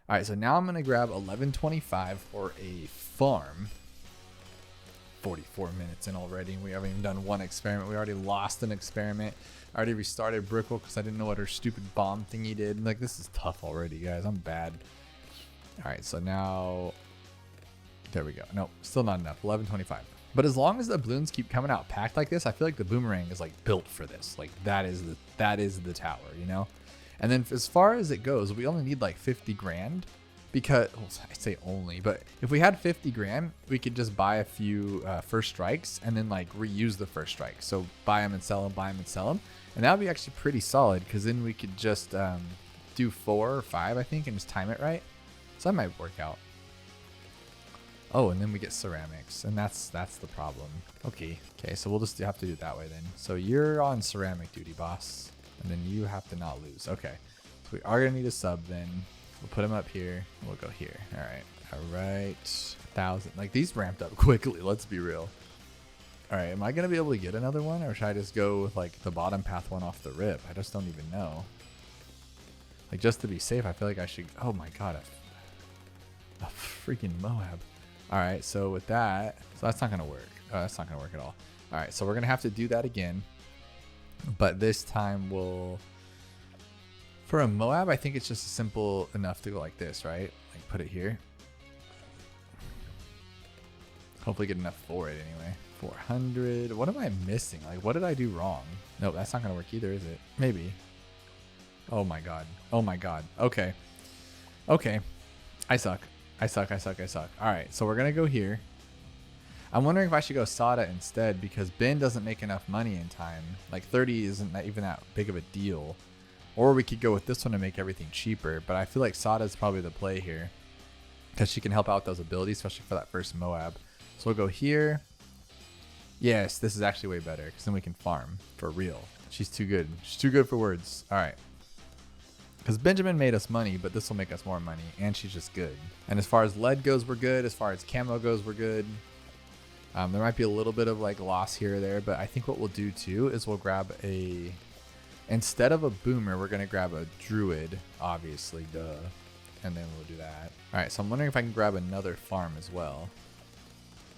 All right, so now I'm going to grab 1125 for a farm. 44 minutes in already, and we haven't even done one experiment. We already lost an experiment. I already restarted Brickle because I didn't know what her stupid bomb thingy did. Like, this is tough already, guys. I'm bad. All right, so now... There we go. No, still not enough. 1125. But as long as the balloons keep coming out packed like this, I feel like the boomerang is like built for this. Like, that is the tower, you know? And then as far as it goes, we only need like 50 grand. Because, well, I say only, but if we had 50 grand, we could just buy a few first strikes and then like reuse the first strike. So buy them and sell them, buy them and sell them. And that would be actually pretty solid because then we could just do 4 or 5, I think, and just time it right. So that might work out. Oh, and then we get ceramics, and that's the problem. Okay, so we'll just have to do it that way then. So you're on ceramic duty, boss, and then you have to not lose. Okay, so we are going to need a sub then. We'll put him up here. We'll go here. All right. 1,000. Like, these ramped up quickly. Let's be real. All right. Am I going to be able to get another one? Or should I just go with, like, the bottom path one off the rip? I just don't even know. Like, just to be safe, I feel like I should... Oh, my God. A freaking Moab. All right. So, with that... So, that's not going to work. Oh, that's not going to work at all. All right. So, we're going to have to do that again. But this time, we'll... For a Moab, I think it's just simple enough to go like this, right? Like, put it here. Hopefully get enough for it anyway. 400. What am I missing? Like, what did I do wrong? Nope, that's not going to work either, is it? Maybe. Oh, my God. Oh, my God. Okay. Okay. I suck. All right, so we're going to go here. I'm wondering if I should go Sada instead because Ben doesn't make enough money in time. Like 30 isn't even that big of a deal. Or we could go with this one to make everything cheaper. But I feel like Sada is probably the play here because she can help out with those abilities, especially for that first Moab. So we'll go here. Yes, this is actually way better because then we can farm for real. She's too good. She's too good for words. All right. Because Benjamin made us money, but this will make us more money. And she's just good. And as far as lead goes, we're good. As far as camo goes, we're good. There might be a little bit of like loss here or there, but I think what we'll do too is we'll grab a, instead of a boomer, we're going to grab a druid, obviously, duh. And then we'll do that. All right, so I'm wondering if I can grab another farm as well.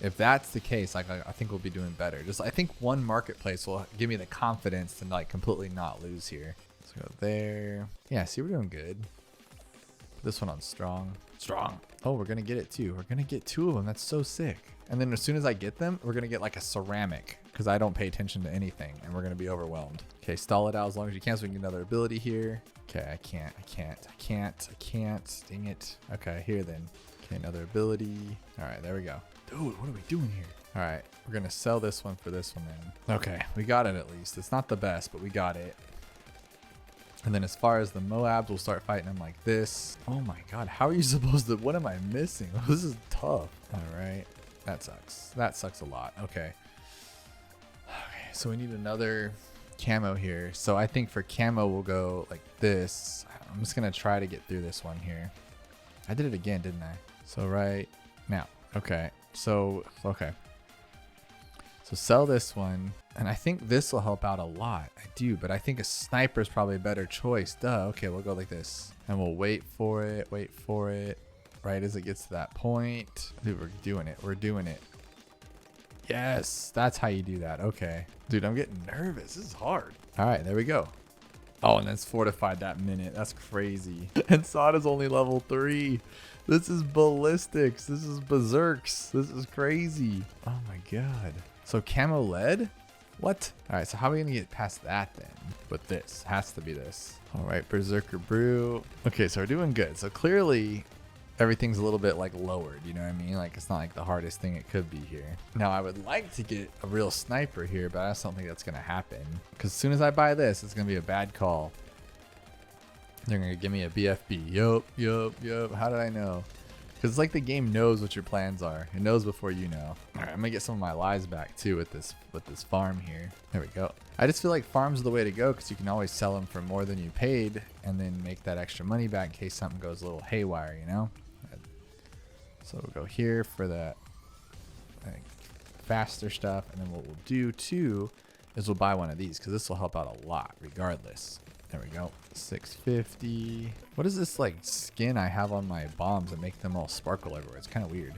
If that's the case, like I think we'll be doing better. Just I think one marketplace will give me the confidence to like completely not lose here. Let's go there. Yeah, see, we're doing good. Put this one on strong. Strong. Oh, we're going to get it too. We're going to get 2 of them. That's so sick. And then as soon as I get them, we're going to get like a ceramic because I don't pay attention to anything and we're going to be overwhelmed. Okay, stall it out as long as you can so we can get another ability here. Okay, I can't. Dang it. Okay, here then. Okay, another ability. All right, there we go. Dude, what are we doing here? All right, we're going to sell this one for this one then. Okay, we got it at least. It's not the best, but we got it. And then as far as the Moabs, we'll start fighting them like this. Oh my God, how are you supposed to, what am I missing? This is tough. All right. That sucks. That sucks a lot. Okay. Okay, so we need another camo here. So I think for camo, we'll go like this. I'm just going to try to get through this one here. I did it again, didn't I? So right now. Okay. So, okay. So sell this one. And I think this will help out a lot. I do, but I think a sniper is probably a better choice. Duh. Okay, we'll go like this. And we'll wait for it. Wait for it. Right as it gets to that point. Dude, we're doing it. We're doing it. Yes, that's how you do that. Okay. Dude, I'm getting nervous. This is hard. All right, there we go. Oh, and that's fortified that minute. That's crazy. And Sada's only level 3. This is ballistics. This is berserks. This is crazy. Oh my God. So camo lead? What? All right, so how are we gonna get past that then? With this, has to be this. All right, berserker brew. Okay, so we're doing good. So clearly everything's a little bit like lowered, you know what I mean? Like it's not like the hardest thing it could be here. Now I would like to get a real sniper here, but I just don't think that's gonna happen. Because as soon as I buy this, it's gonna be a bad call. They're gonna give me a BFB. Yup. How did I know? Because it's like the game knows what your plans are. It knows before you know. All right, I'm gonna get some of my lives back too with this farm here. There we go. I just feel like farms are the way to go because you can always sell them for more than you paid and then make that extra money back in case something goes a little haywire, you know? So we'll go here for the like, faster stuff. And then what we'll do too is we'll buy one of these because this will help out a lot regardless. There we go. 650. What is this like skin I have on my bombs that make them all sparkle everywhere? It's kind of weird.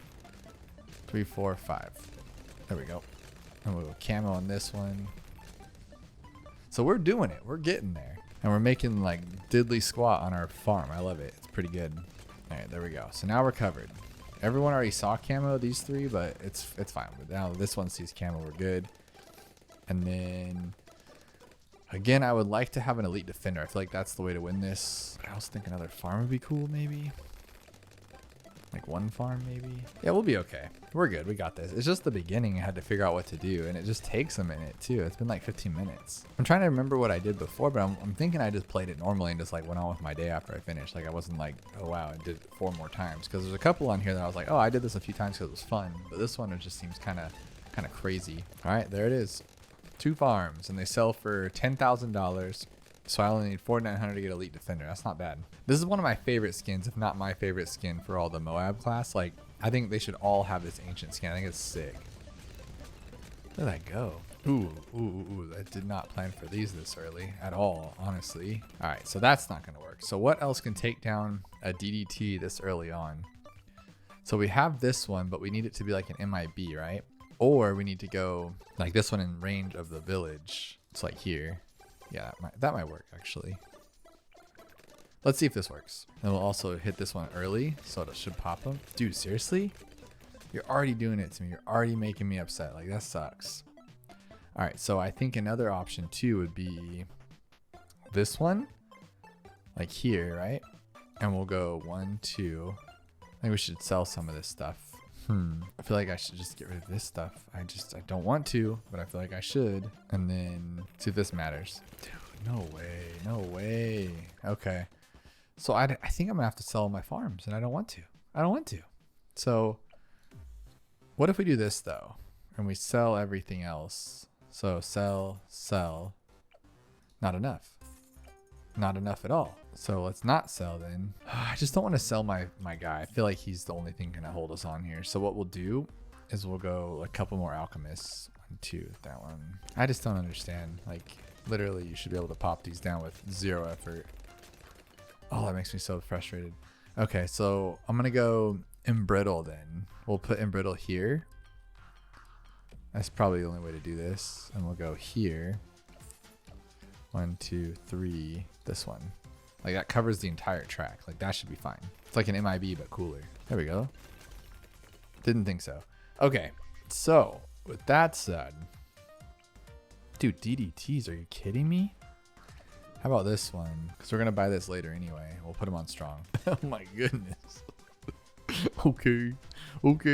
3, 4, 5. There we go. And we'll go camo on this one. So we're doing it. We're getting there. And we're making like diddly squat on our farm. I love it. It's pretty good. All right, there we go. So now we're covered. Everyone already saw camo, these 3, but it's fine. But now this one sees camo, we're good. And then again, I would like to have an elite defender. I feel like that's the way to win this. But I also think another farm would be cool, maybe. Like one farm, maybe. Yeah, we'll be okay. We're good. We got this. It's just the beginning. I had to figure out what to do, and it just takes a minute too. It's been like 15 minutes. I'm trying to remember what I did before, but I'm thinking I just played it normally and just like went on with my day after I finished. Like I wasn't like, oh wow, I did it 4 more times. Because there's a couple on here that I was like, oh, I did this a few times because it was fun. But this one, it just seems kind of crazy. All right, there it is. 2 farms, and they sell for $10,000. So I only need 4,900 to get elite defender. That's not bad. This is one of my favorite skins, if not my favorite skin for all the Moab class. Like, I think they should all have this ancient skin. I think it's sick. Where did I go? Ooh, I did not plan for these this early at all, honestly. All right, so that's not gonna work. So what else can take down a DDT this early on? So we have this one, but we need it to be like an MIB, right? Or we need to go like this one in range of the village. It's like here. Yeah, that might work actually. Let's see if this works. And we'll also hit this one early, so it should pop them. Dude, seriously? You're already doing it to me. You're already making me upset. Like, that sucks. All right, so I think another option too would be this one. Like here, right? And we'll go 1, 2. I think we should sell some of this stuff. I feel like I should just get rid of this stuff. I don't want to, but I feel like I should. And then see if this matters. Dude, no way. No way. Okay. So I think I'm gonna have to sell my farms, and I don't want to. I don't want to. So what if we do this though, and we sell everything else? So sell. Not enough. Not enough at all. So let's not sell then. I just don't want to sell my guy. I feel like he's the only thing gonna hold us on here. So what we'll do is we'll go a couple more alchemists. 1, 2, that one. I just don't understand. Like literally you should be able to pop these down with 0 effort. Oh, that makes me so frustrated. Okay, so I'm gonna go embrittle then. We'll put embrittle here. That's probably the only way to do this. And we'll go here. 1, 2, 3, this one. Like that covers the entire track. Like that should be fine. It's like an MIB but cooler. There we go. Didn't think so. Okay, so with that said, dude, DDTs, are you kidding me? How about this one? Because we're gonna buy this later anyway. We'll put them on strong. Oh my goodness. Okay,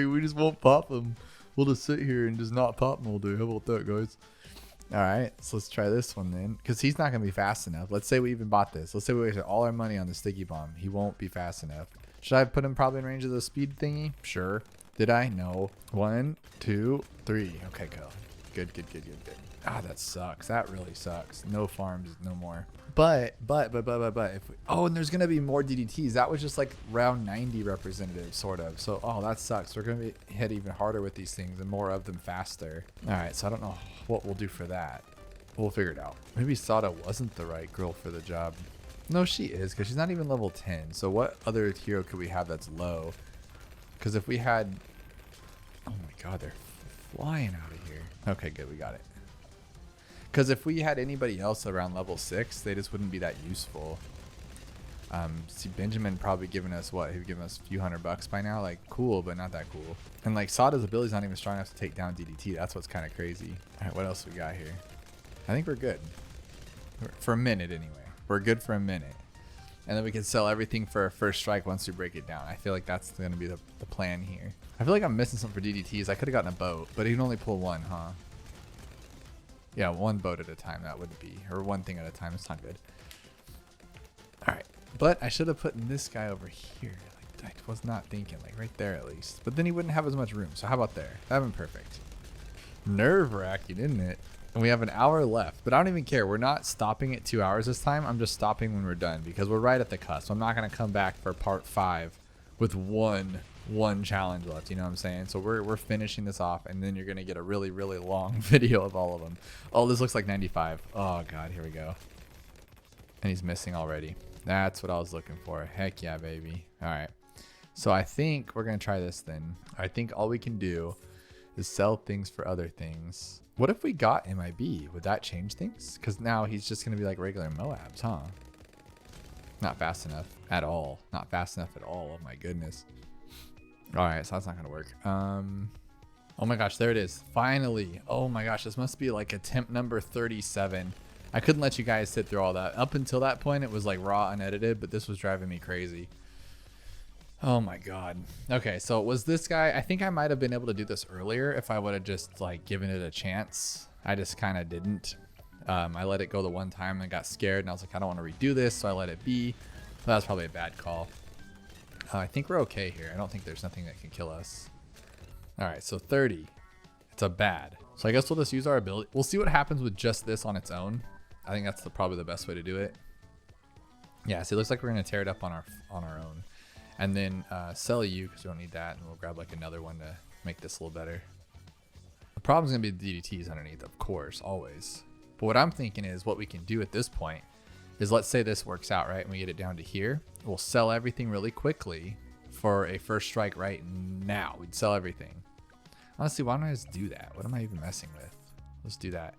we just won't pop them. We'll just sit here and just not pop them all day. How about that, guys? All right, so let's try this one then, because he's not going to be fast enough. Let's say we even bought this. Let's say we wasted all our money on the sticky bomb. He won't be fast enough. Should I put him probably in range of the speed thingy? Sure. Did I? No. 1, 2, 3. Okay, go. Good. Ah, that sucks. That really sucks. No farms, no more. But if we, oh, and there's gonna be more DDTs. That was just like round 90 representative, sort of. So, oh, that sucks. We're gonna be hit even harder with these things and more of them faster. All right, so I don't know what we'll do for that. We'll figure it out. Maybe Sada wasn't the right girl for the job. No, she is, because she's not even level 10. So what other hero could we have that's low? Because if we had, oh my God, they're flying out of here. Okay, good, we got it. Because if we had anybody else around level 6, they just wouldn't be that useful. See, Benjamin probably giving us what? He'd given us a few $100 by now. Like, cool, but not that cool. And like, Sada's ability's not even strong enough to take down DDT. That's what's kind of crazy. All right, what else we got here? I think we're good. For a minute, anyway. We're good for a minute. And then we can sell everything for a first strike once we break it down. I feel like that's going to be the plan here. I feel like I'm missing something for DDTs. I could have gotten a boat, but he can only pull one, huh? Yeah, one boat at a time, that would be. Or one thing at a time. It's not good. All right. But I should have put this guy over here. Like, I was not thinking. Like, right there at least. But then he wouldn't have as much room. So how about there? That would be perfect. Nerve-wracking, isn't it? And we have an hour left. But I don't even care. We're not stopping at 2 hours this time. I'm just stopping when we're done. Because we're right at the cusp. I'm not going to come back for part 5 with one challenge left, you know what I'm saying? So we're finishing this off, and then you're gonna get a really long video of all of them. Oh, this looks like 95. Oh God, here we go. And he's missing already. That's what I was looking for. Heck yeah, baby. All right, so I think we're gonna try this then. I think all we can do is sell things for other things. What if we got MIB? Would that change things? Because now he's just gonna be like regular Moabs, huh? Not fast enough at all. Not fast enough at all. Oh my goodness. All right, so that's not gonna work. Oh my gosh, there it is. Finally. Oh my gosh, this must be like attempt number 37. I couldn't let you guys sit through all that. Up until that point, it was like raw, unedited, but this was driving me crazy. Oh my God. Okay, so it was this guy. I think I might have been able to do this earlier if I would have just like given it a chance. I just kind of didn't. I let it go the one time and got scared, and I was like, I don't want to redo this, so I let it be. But that was probably a bad call. I think we're okay here. I don't think there's nothing that can kill us. All right, so 30. It's a bad. So I guess we'll just use our ability. We'll see what happens with just this on its own. I think that's probably the best way to do it. Yeah, so it looks like we're going to tear it up on our own. And then sell you, because we don't need that. And we'll grab like another one to make this a little better. The problem's going to be the DDTs underneath, of course, always. But what I'm thinking is what we can do at this point is, let's say this works out, right? And we get it down to here. We'll sell everything really quickly for a first strike right now. We'd sell everything. Honestly, why don't I just do that? What am I even messing with? Let's do that.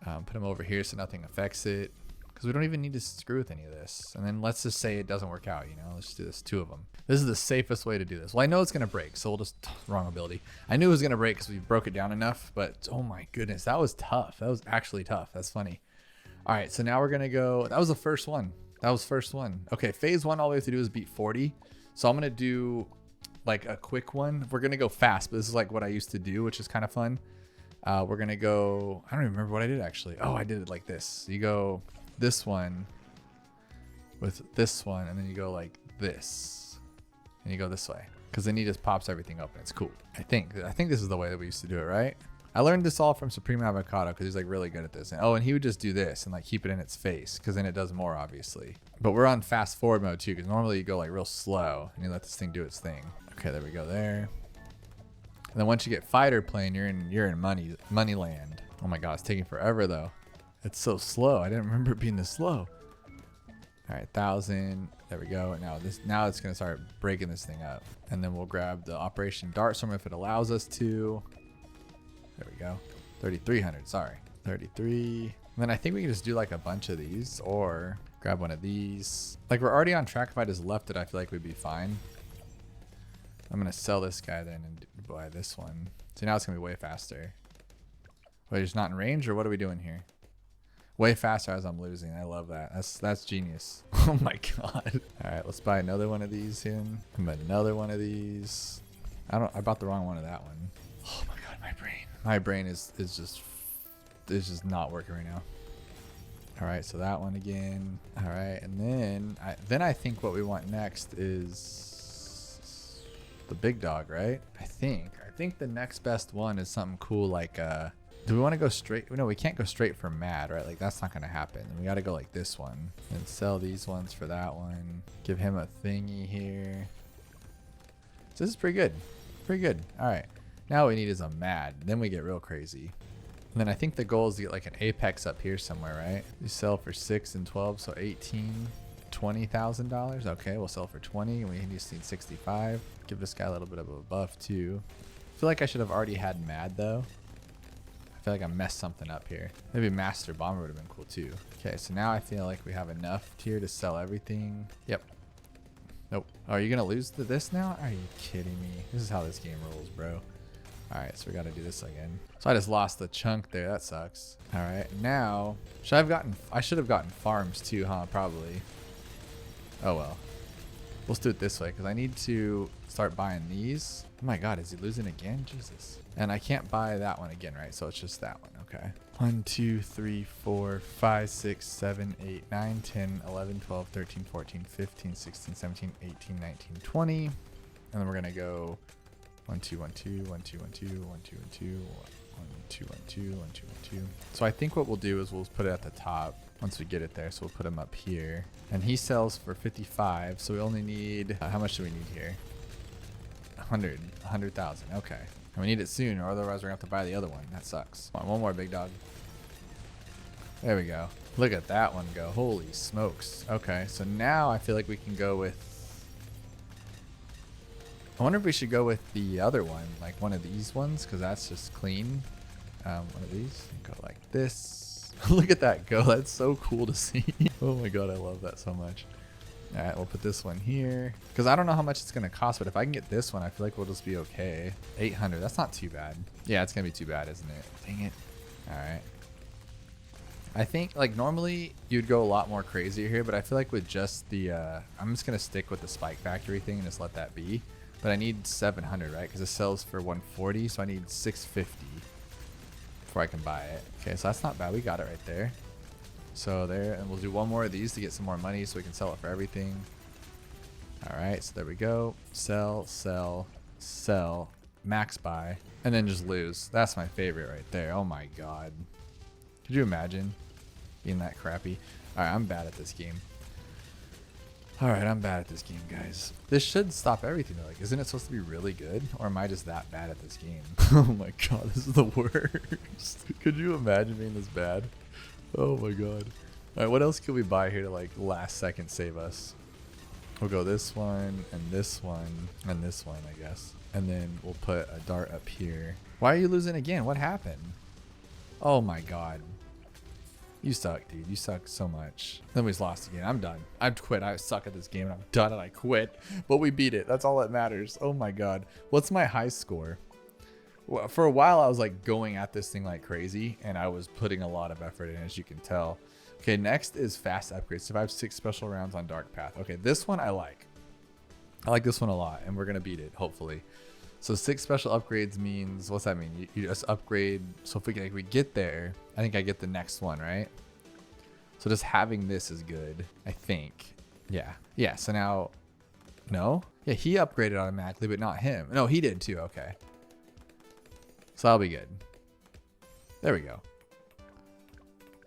Put them over here so nothing affects it. Because we don't even need to screw with any of this. And then let's just say it doesn't work out, you know? Let's do this, 2 of them. This is the safest way to do this. Well, I know it's going to break, so we'll just, wrong ability. I knew it was going to break because we broke it down enough, but oh my goodness, that was tough. That was actually tough. That's funny. All right, so now we're going to go, that was the first one. That was first one. Okay, phase 1, all we have to do is beat 40. So I'm going to do like a quick one. We're gonna go fast, but this is like what I used to do, which is kind of fun. We're gonna go, I don't even remember what I did actually. Oh, I did it like this. You go this one with this one, and then you go like this, and you go this way, because then he just pops everything open. It's cool. I think this is the way that we used to do it, right? I learned this all from Supreme Avocado because he's like really good at this. And, and he would just do this and like keep it in its face, because then it does more, obviously. But we're on fast forward mode too, because normally you go like real slow and you let this thing do its thing. Okay, there we go there. And then once you get fighter plane, you're in money land. Oh my god, it's taking forever though. It's so slow. I didn't remember it being this slow. All right, 1,000. There we go. Now it's gonna start breaking this thing up, and then we'll grab the Operation Dartstorm if it allows us to. There we go. 3,300. Sorry, 33. And then I think we can just do like a bunch of these, or grab one of these. Like we're already on track. If I just left it, I feel like we'd be fine. I'm gonna sell this guy then and buy this one. So now it's gonna be way faster. Wait, it's not in range, or what are we doing here? Way faster as I'm losing. I love that. That's genius. Oh my god. All right, let's buy another one of these in. Another one of these. I bought the wrong one of that one. Oh my god, my brain. My brain is just not working right now. All right, so that one again. All right, and then I think what we want next is the big dog, right? I think the next best one is something cool like do we want to go straight? No, we can't go straight for mad, right? Like that's not gonna happen. We got to go like this one and sell these ones for that one. Give him a thingy here. So this is pretty good. Pretty good. All right. Now what we need is a mad. Then we get real crazy. And then I think the goal is to get like an apex up here somewhere, right? You sell for 6 and 12, so 18, $20,000. Okay, we'll sell for 20, and we just need 65. Give this guy a little bit of a buff too. I feel like I should have already had mad though. I feel like I messed something up here. Maybe Master Bomber would have been cool too. Okay, so now I feel like we have enough here to sell everything. Yep. Nope. Oh, are you gonna lose to this now? Are you kidding me? This is how this game rolls, bro. All right, so we got to do this again. So I just lost the chunk there. That sucks. All right, now I should have gotten farms too, huh? Probably. Oh well. Let's do it this way because I need to start buying these. Oh my god, is he losing again? Jesus. And I can't buy that one again, right? So it's just that one. Okay. 1, 2, 3, 4, 5, 6, 7, 8, 9, 10, 11, 12, 13, 14, 15, 16, 17, 18, 19, 20. And then we're going to go 1, 2, 1, 2, 1, 2, 1, 2, 1, 2, 1, 2, 1, 2, 1, 2, 1, 2, 1, 2. So I think what we'll do is we'll put it at the top once we get it there. So we'll put him up here. And he sells for 55. So we only need, how much do we need here? 100,000. Okay. And we need it soon, or otherwise we're going to have to buy the other one. That sucks. Come on, one more big dog. There we go. Look at that one go. Holy smokes. Okay, so now I feel like we can go with, I wonder if we should go with the other one, like one of these ones, because that's just clean. One of these. Go like this. Look at that go. That's so cool to see. Oh my god, I love that so much. All right, we'll put this one here because I don't know how much it's going to cost, but if I can get this one, I feel like we'll just be okay. 800. That's not too bad. Yeah, it's going to be too bad, isn't it? Dang it. All right. I think like normally you'd go a lot more crazier here, but I feel like with just the, I'm just going to stick with the Spike Factory thing and just let that be. But I need 700, right? Because it sells for 140, so I need 650 before I can buy it. Okay, so that's not bad. We got it right there. So there, and we'll do one more of these to get some more money so we can sell it for everything. All right, so there we go. Sell, sell, sell, max buy, and then just lose. That's my favorite right there. Oh my god. Could you imagine being that crappy? All right, I'm bad at this game. All right, I'm bad at this game, guys. This should stop everything though. Like, isn't it supposed to be really good? Or am I just that bad at this game? Oh my god, this is the worst. Could you imagine being this bad? Oh my god. All right, what else could we buy here to like last second save us? We'll go this one and this one and this one, I guess. And then we'll put a dart up here. Why are you losing again? What happened? Oh my god. You suck, dude. You suck so much. Then we just lost again. I'm done. I've quit. I suck at this game and I'm done and I quit. But we beat it. That's all that matters. Oh my god. What's my high score? Well, for a while I was like going at this thing like crazy and I was putting a lot of effort in, as you can tell. Okay, next is fast upgrades. Survive 6 special rounds on Dark Path. Okay, this one I like. I like this one a lot, and we're going to beat it, hopefully. So 6 special upgrades means, what's that mean? You just upgrade. So if we get there, I think I get the next one, right? So just having this is good, I think. Yeah. Yeah, so now, no? Yeah, he upgraded automatically, but not him. No, he did too, okay. So that'll be good. There we go.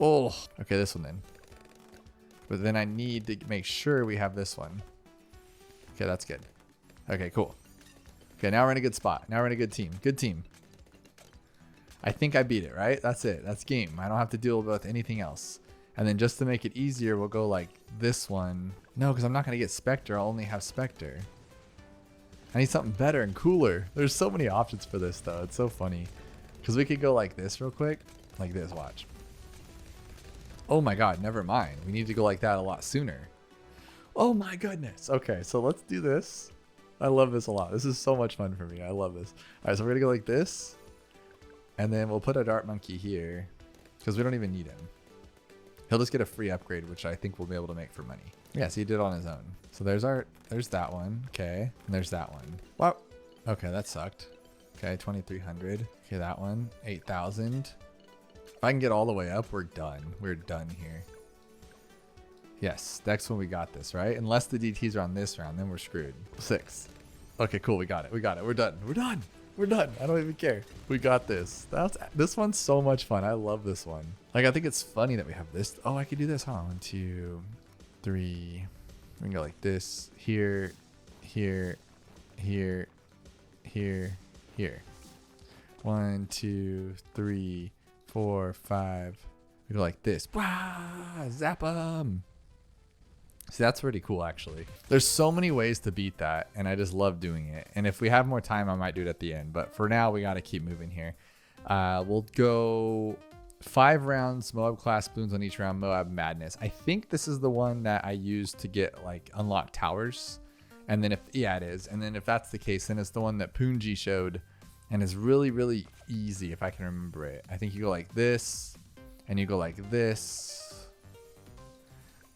Oh, okay, this one then. But then I need to make sure we have this one. Okay, that's good. Okay, cool. Okay, now we're in a good spot. Now we're in a good team. Good team. I think I beat it, right? That's it. That's game. I don't have to deal with anything else. And then just to make it easier, we'll go like this one. No, because I'm not going to get Spectre. I'll only have Spectre. I need something better and cooler. There's so many options for this, though. It's so funny. Because we could go like this real quick. Like this, watch. Oh my god, never mind. We need to go like that a lot sooner. Oh my goodness. Okay, so let's do this. I love this a lot. This is so much fun for me. I love this. All right, so we're going to go like this. And then we'll put a Dart Monkey here. Because we don't even need him. He'll just get a free upgrade, which I think we'll be able to make for money. Yes, he did it on his own. So there's that one. Okay. And there's that one. Wow. Okay, that sucked. Okay, 2,300. Okay, that one. 8,000. If I can get all the way up, we're done. We're done here. Yes, next one we got this, right? Unless the DTs are on this round, then we're screwed. 6. Okay, cool. We got it. We got it. We're done. We're done. We're done. I don't even care. We got this. This one's so much fun. I love this one. Like, I think it's funny that we have this. Oh, I could do this. Huh? 1, 2, 3. We can go like this. Here, here, here, here, here. 1, 2, 3, 4, 5. We go like this. Wow, zap 'em. See, that's pretty cool, actually. There's so many ways to beat that, and I just love doing it. And if we have more time, I might do it at the end. But for now, we got to keep moving here. We'll go 5 rounds, Moab class Bloons on each round, Moab Madness. I think this is the one that I used to get, like, unlock towers. And then yeah, it is. And then if that's the case, then it's the one that Poonji showed. And it's really, really easy if I can remember it. I think you go like this, and you go like this.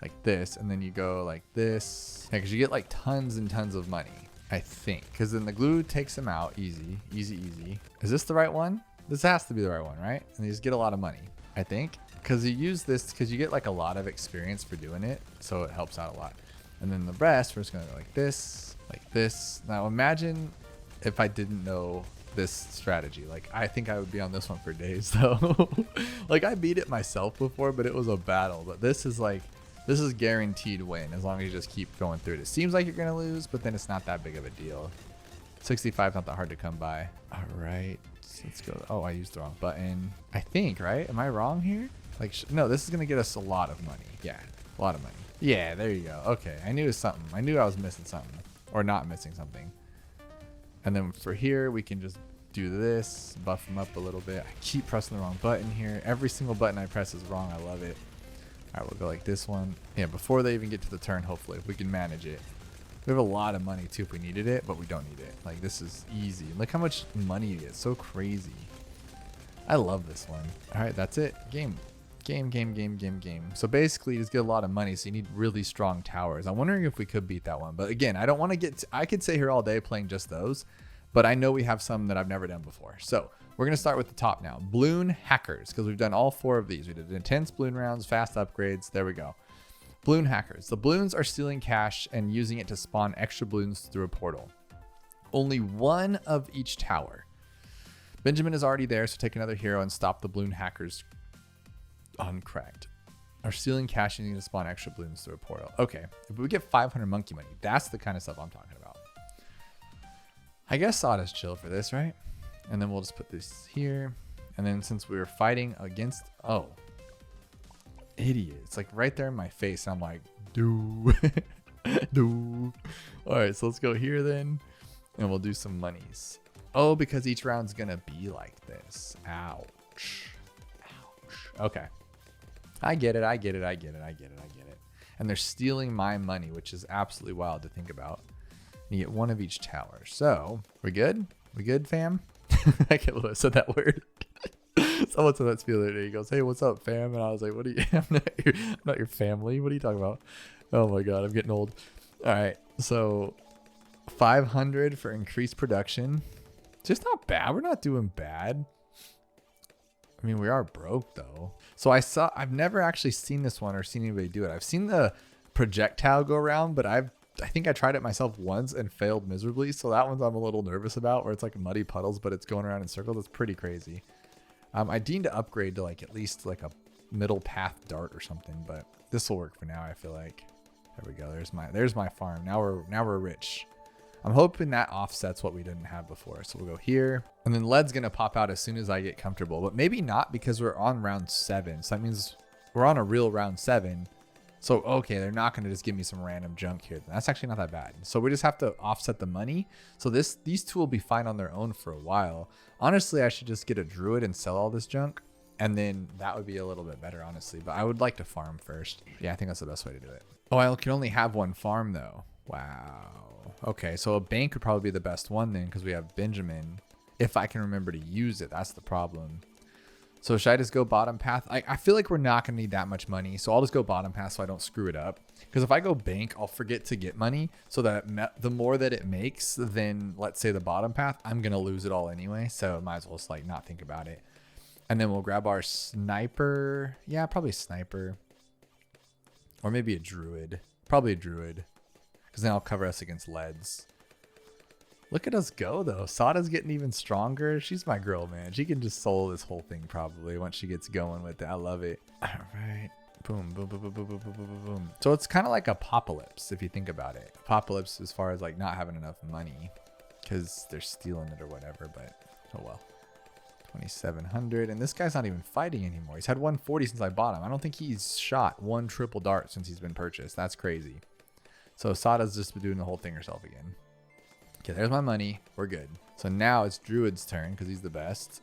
Like this, and then you go like this. Yeah, because you get like tons and tons of money, I think. Because then the glue takes them out. Easy, easy, easy. Is this the right one? This has to be the right one, right? And you just get a lot of money, I think. Because you use this, because you get like a lot of experience for doing it. So it helps out a lot. And then the rest, we're just going to go like this, like this. Now imagine if I didn't know this strategy. Like, I think I would be on this one for days, though. Like, I beat it myself before, but it was a battle. But this is like, this is guaranteed win as long as you just keep going through it. It seems like you're going to lose, but then it's not that big of a deal. 65 not that hard to come by. All right. Let's go. Oh, I used the wrong button. I think, right? Am I wrong here? Like, no, this is going to get us a lot of money. Yeah, a lot of money. Yeah, there you go. Okay, I knew it was something. I knew I was missing something or not missing something. And then for here, we can just do this, buff them up a little bit. I keep pressing the wrong button here. Every single button I press is wrong. I love it. All right, we'll go like this one. Yeah, before they even get to the turn, hopefully, if we can manage it. We have a lot of money, too, if we needed it, but we don't need it. Like, this is easy. Look how much money you get. So crazy. I love this one. All right, that's it. Game. Game, game, game, game, game. So basically, you just get a lot of money, so you need really strong towers. I'm wondering if we could beat that one. But again, I don't want to get... I could sit here all day playing just those, but I know we have some that I've never done before. So we're going to start with the top now. Bloon Hackers, because we've done all 4 of these. We did intense Bloon rounds, fast upgrades. There we go. Bloon Hackers. The Bloons are stealing cash and using it to spawn extra Bloons through a portal. Only 1 of each tower. Benjamin is already there, so take another hero and stop the Bloon Hackers uncracked. Are stealing cash and using it to spawn extra Bloons through a portal. Okay, if we get 500 monkey money, that's the kind of stuff I'm talking about. I guess Sawdust chill for this, right? And then we'll just put this here. And then since we were fighting against... Oh. Idiot. It's like right there in my face. I'm like, do. Do. All right, so let's go here then. And we'll do some monies. Oh, because each round's going to be like this. Ouch. Ouch. Okay. I get it. I get it. I get it. I get it. I get it. And they're stealing my money, which is absolutely wild to think about. You get 1 of each tower. So, we good? We good, fam? I can't believe I said that word. Someone said that to me the other day. He goes, hey, what's up, fam? And I was like, what are you? I'm not your family. What are you talking about? Oh my God, I'm getting old. All right. So 500 for increased production. Just not bad. We're not doing bad. I mean, we are broke though. So I've never actually seen this one or seen anybody do it. I've seen the projectile go around, but I think I tried it myself once and failed miserably. So that one's I'm a little nervous about, where it's like muddy puddles, but it's going around in circles. It's pretty crazy. I need to upgrade to like at least like a middle path dart or something, but this will work for now. I feel like there we go. There's my farm. Now we're rich. I'm hoping that offsets what we didn't have before. So we'll go here, and then lead's gonna pop out as soon as I get comfortable, but maybe not, because we're on round 7. So that means we're on a real round 7. So, okay, they're not gonna just give me some random junk here. That's actually not that bad. So we just have to offset the money. So these two will be fine on their own for a while. Honestly, I should just get a druid and sell all this junk, and then that would be a little bit better, honestly. But I would like to farm first. Yeah, I think that's the best way to do it. Oh, I can only have one farm though. Wow. Okay, so a bank would probably be the best one then, because we have Benjamin. If I can remember to use it, that's the problem. So should I just go bottom path? I feel like we're not going to need that much money, so I'll just go bottom path so I don't screw it up. Because if I go bank, I'll forget to get money, so that the more that it makes, then let's say the bottom path, I'm going to lose it all anyway. So might as well just like not think about it. And then we'll grab our sniper. Yeah, probably sniper. Or maybe a druid. Probably a druid, because then I'll cover us against leads. Look at us go though. Sada's getting even stronger. She's my girl, man. She can just solo this whole thing probably once she gets going with it. I love it. All right. Boom, boom, boom, boom, boom, boom, boom, boom, boom. So it's kind of like Apocalypse if you think about it. Apocalypse as far as like not having enough money because they're stealing it or whatever, but oh well. 2,700, and this guy's not even fighting anymore. He's had 140 since I bought him. I don't think he's shot one triple dart since he's been purchased. That's crazy. So Sada's just been doing the whole thing herself again. Okay, there's my money. We're good. So now it's Druid's turn because he's the best.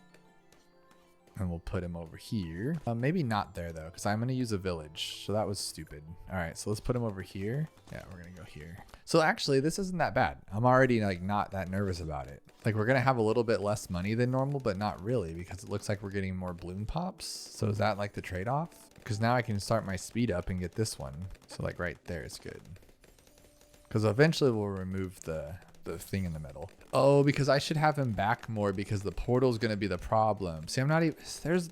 And we'll put him over here. Maybe not there though, because I'm going to use a village. So that was stupid. All right, so let's put him over here. Yeah, we're going to go here. So actually, this isn't that bad. I'm already like not that nervous about it. Like we're going to have a little bit less money than normal, but not really, because it looks like we're getting more bloom pops. So is that like the trade-off? Because now I can start my speed up and get this one. So like right there is good. Because eventually we'll remove the thing in the middle. Oh, because I should have him back more because the portal is going to be the problem. See, I'm not even,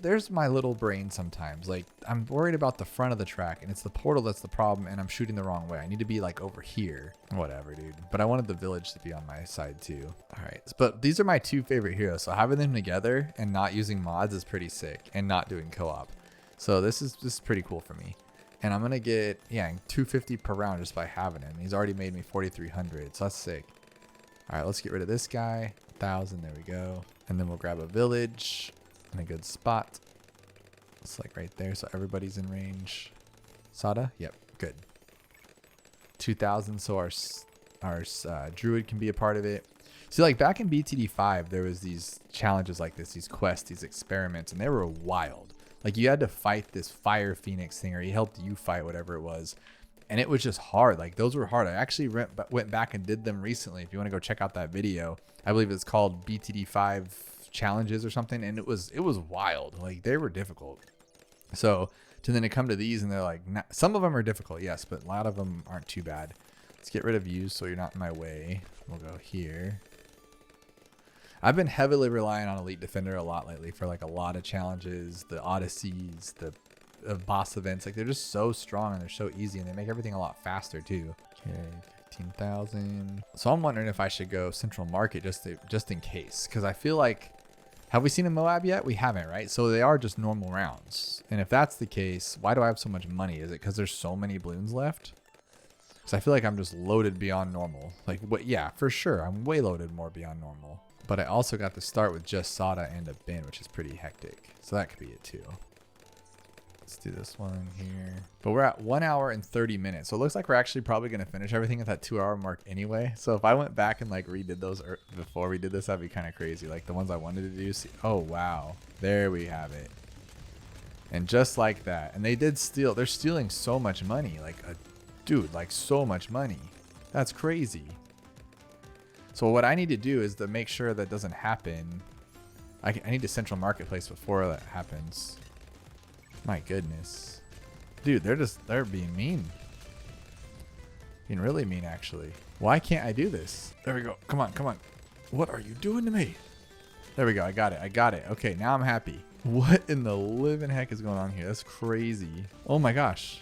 there's my little brain sometimes. Like I'm worried about the front of the track and it's the portal that's the problem, and I'm shooting the wrong way. I need to be like over here. Whatever, dude. But I wanted the village to be on my side too. All right. But these are my two favorite heroes. So having them together and not using mods is pretty sick, and not doing co-op. So this is pretty cool for me. And I'm going to get, yeah, 250 per round just by having him. He's already made me 4,300. So that's sick. All right, let's get rid of this guy. 1,000, there we go. And then we'll grab a village in a good spot. It's like right there, so everybody's in range. Sada? Yep, good. 2,000, so our druid can be a part of it. See, like back in BTD5, there was these challenges like this, these quests, these experiments, and they were wild. Like you had to fight this fire phoenix thing, or he helped you fight whatever it was. And it was just hard. Like those were hard. I actually went back and did them recently. If you want to go check out that video, I believe it's called BTD5 challenges or something. And it was wild. Like they were difficult. So to then to come to these and they're like, some of them are difficult, yes, but a lot of them aren't too bad. Let's get rid of you so you're not in my way. We'll go here. I've been heavily relying on Elite Defender a lot lately for like a lot of challenges, the Odysseys, the boss events. Like they're just so strong and they're so easy, and they make everything a lot faster too. Okay, 15,000. So I'm wondering if I should go Central Market just in case, because I feel like, have we seen a Moab yet? We haven't, right? So they are just normal rounds. And if that's the case, why do I have so much money? Is it because there's so many balloons left? Because I feel like I'm just loaded beyond normal. Like what? Yeah, for sure. I'm way loaded more beyond normal. But I also got to start with just Sada and a bin, which is pretty hectic. So that could be it too. Let's do this one here. But we're at 1 hour and 30 minutes. So it looks like we're actually probably going to finish everything at that 2 hour mark anyway. So if I went back and like redid those before we did this, that'd be kind of crazy. Like the ones I wanted to do. See, oh, wow. There we have it. And just like that. And they did steal. They're stealing so much money. Like, dude, like so much money. That's crazy. So what I need to do is to make sure that doesn't happen. I need a central marketplace before that happens. My goodness. Dude, they're being mean. Being really mean, actually. Why can't I do this? There we go. Come on, come on. What are you doing to me? There we go. I got it. I got it. Okay, now I'm happy. What in the living heck is going on here? That's crazy. Oh my gosh.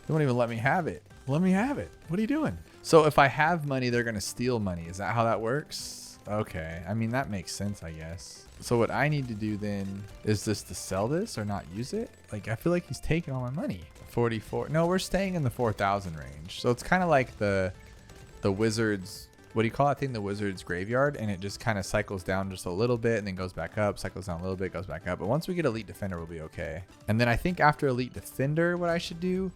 They won't even let me have it. Let me have it. What are you doing? So if I have money, they're going to steal money. Is that how that works? Okay. I mean, that makes sense, I guess. So what I need to do then is just to sell this or not use it. Like, I feel like he's taking all my money. 44. No, we're staying in the 4,000 range. So it's kind of like the wizard's, what do you call that thing? The wizard's graveyard. And it just kind of cycles down just a little bit and then goes back up, cycles down a little bit, goes back up. But once we get Elite Defender, we'll be okay. And then I think after Elite Defender, what I should do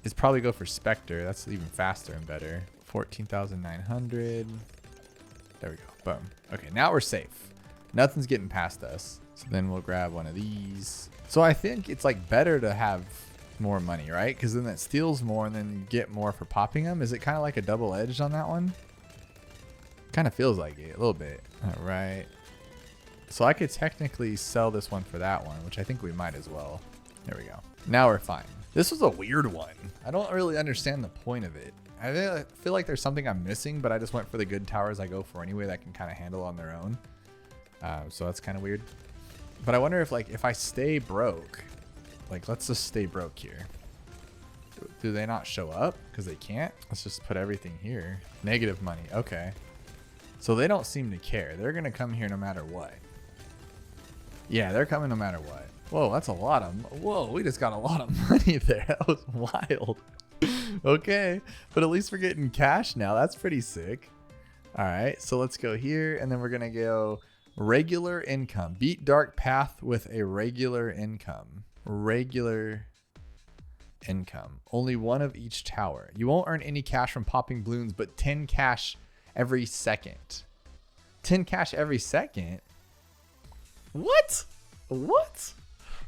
is probably go for Spectre. That's even faster and better. 14,900. There we go. Boom. Okay, now we're safe. Nothing's getting past us. So then we'll grab one of these. So I think it's like better to have more money, right? Because then that steals more and then get more for popping them. Is it kind of like a double edged on that one? Kind of feels like it a little bit. All right. So I could technically sell this one for that one, which I think we might as well. There we go. Now we're fine. This was a weird one. I don't really understand the point of it. I feel like there's something I'm missing, but I just went for the good towers I go for anyway that can kind of handle on their own. So that's kind of weird. But I wonder if I stay broke, like let's just stay broke here. Do they not show up? Because they can't. Let's just put everything here. Negative money. Okay. So they don't seem to care. They're going to come here no matter what. Yeah, they're coming no matter what. Whoa, that's a lot of... Whoa, we just got a lot of money there. That was wild. Okay, but at least we're getting cash now. That's pretty sick. All right, so let's go here, and then we're going to go regular income. Beat Dark Path with a regular income. Regular income. Only one of each tower. You won't earn any cash from popping balloons, but 10 cash every second. 10 cash every second? What? What?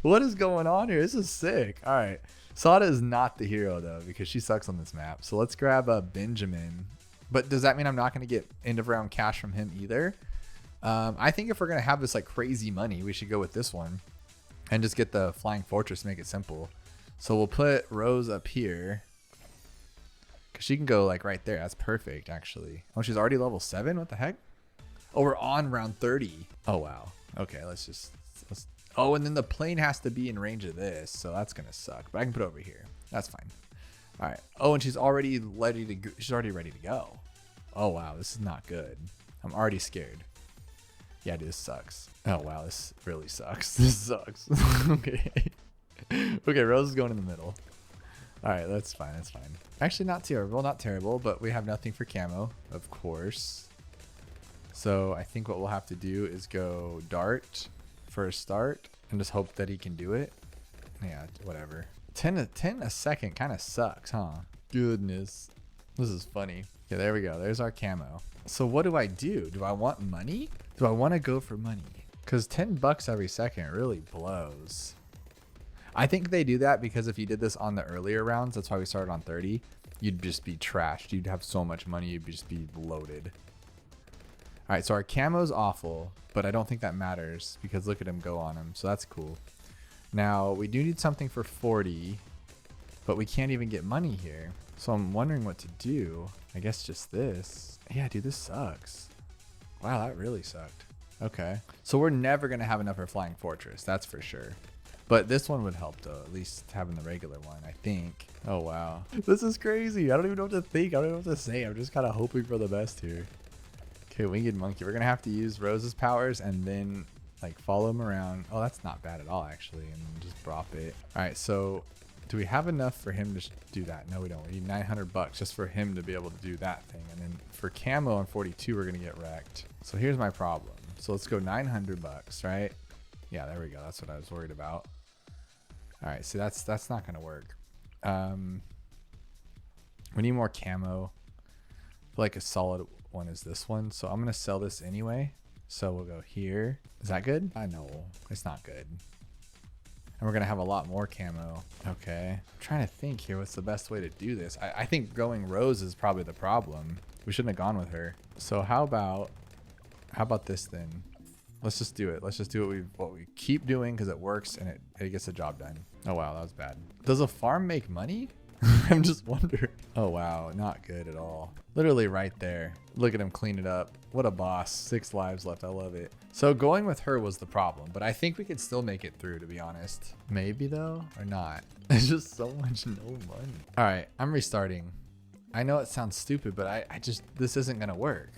What is going on here? This is sick. All right. Sada is not the hero, though, because she sucks on this map. So let's grab a Benjamin. But does that mean I'm not going to get end of round cash from him either? I think if we're going to have this like crazy money, we should go with this one and just get the Flying Fortress to make it simple. So we'll put Rose up here because she can go like right there. That's perfect, actually. Oh, she's already level 7? What the heck? Oh, we're on round 30. Oh, wow. Okay, let's oh, and then the plane has to be in range of this, so that's gonna suck. But I can put it over here. That's fine. All right. Oh, and she's already ready to go. She's already ready to go. Oh wow, this is not good. I'm already scared. Yeah, dude, this sucks. Oh wow, this really sucks. This sucks. Okay. Okay, Rose is going in the middle. All right, that's fine. That's fine. Actually, not terrible. Not terrible, but we have nothing for camo, of course. So I think what we'll have to do is go Dart for a start and just hope that he can do it. Yeah, whatever. 10 a second kind of sucks, huh? Goodness. This is funny. Okay, there we go. There's our camo. So what do I do? Do I want money? Do I want to go for money? Because 10 bucks every second really blows. I think they do that because if you did this on the earlier rounds, that's why we started on 30, you'd just be trashed. You'd have so much money, you'd just be loaded. All right, so our camo's awful, but I don't think that matters because look at him go on him. So that's cool. Now, we do need something for 40, but we can't even get money here. So I'm wondering what to do. I guess just this. Yeah, dude, this sucks. Wow, that really sucked. Okay. So we're never going to have enough for Flying Fortress. That's for sure. But this one would help, though, at least having the regular one, I think. Oh, wow. This is crazy. I don't even know what to think. I don't know what to say. I'm just kind of hoping for the best here. Okay, Winged Monkey. We're going to have to use Rose's powers and then like follow him around. Oh, that's not bad at all, actually. And just drop it. All right, so do we have enough for him to do that? No, we don't. We need 900 bucks just for him to be able to do that thing. And then for camo on 42, we're going to get wrecked. So here's my problem. So let's go 900 bucks, right? Yeah, there we go. That's what I was worried about. All right, so that's not going to work. We need more camo. I feel like a solid one is this one, so I'm gonna sell this anyway. So we'll go here. Is that good? I know it's not good. And we're gonna have a lot more camo. Okay, I'm trying to think here what's the best way to do this. I think going Rose is probably the problem. We shouldn't have gone with her. So how about this then? Let's just do it. Let's just do what we keep doing because it works and it gets the job done. Oh wow, that was bad. Does a farm make money? I'm just wondering. Oh, wow. Not good at all. Literally right there. Look at him clean it up. What a boss. 6 lives left. I love it. So going with her was the problem, but I think we could still make it through, to be honest. Maybe though, or not. It's just so much no money. All right, I'm restarting. I know it sounds stupid, but I just, this isn't going to work.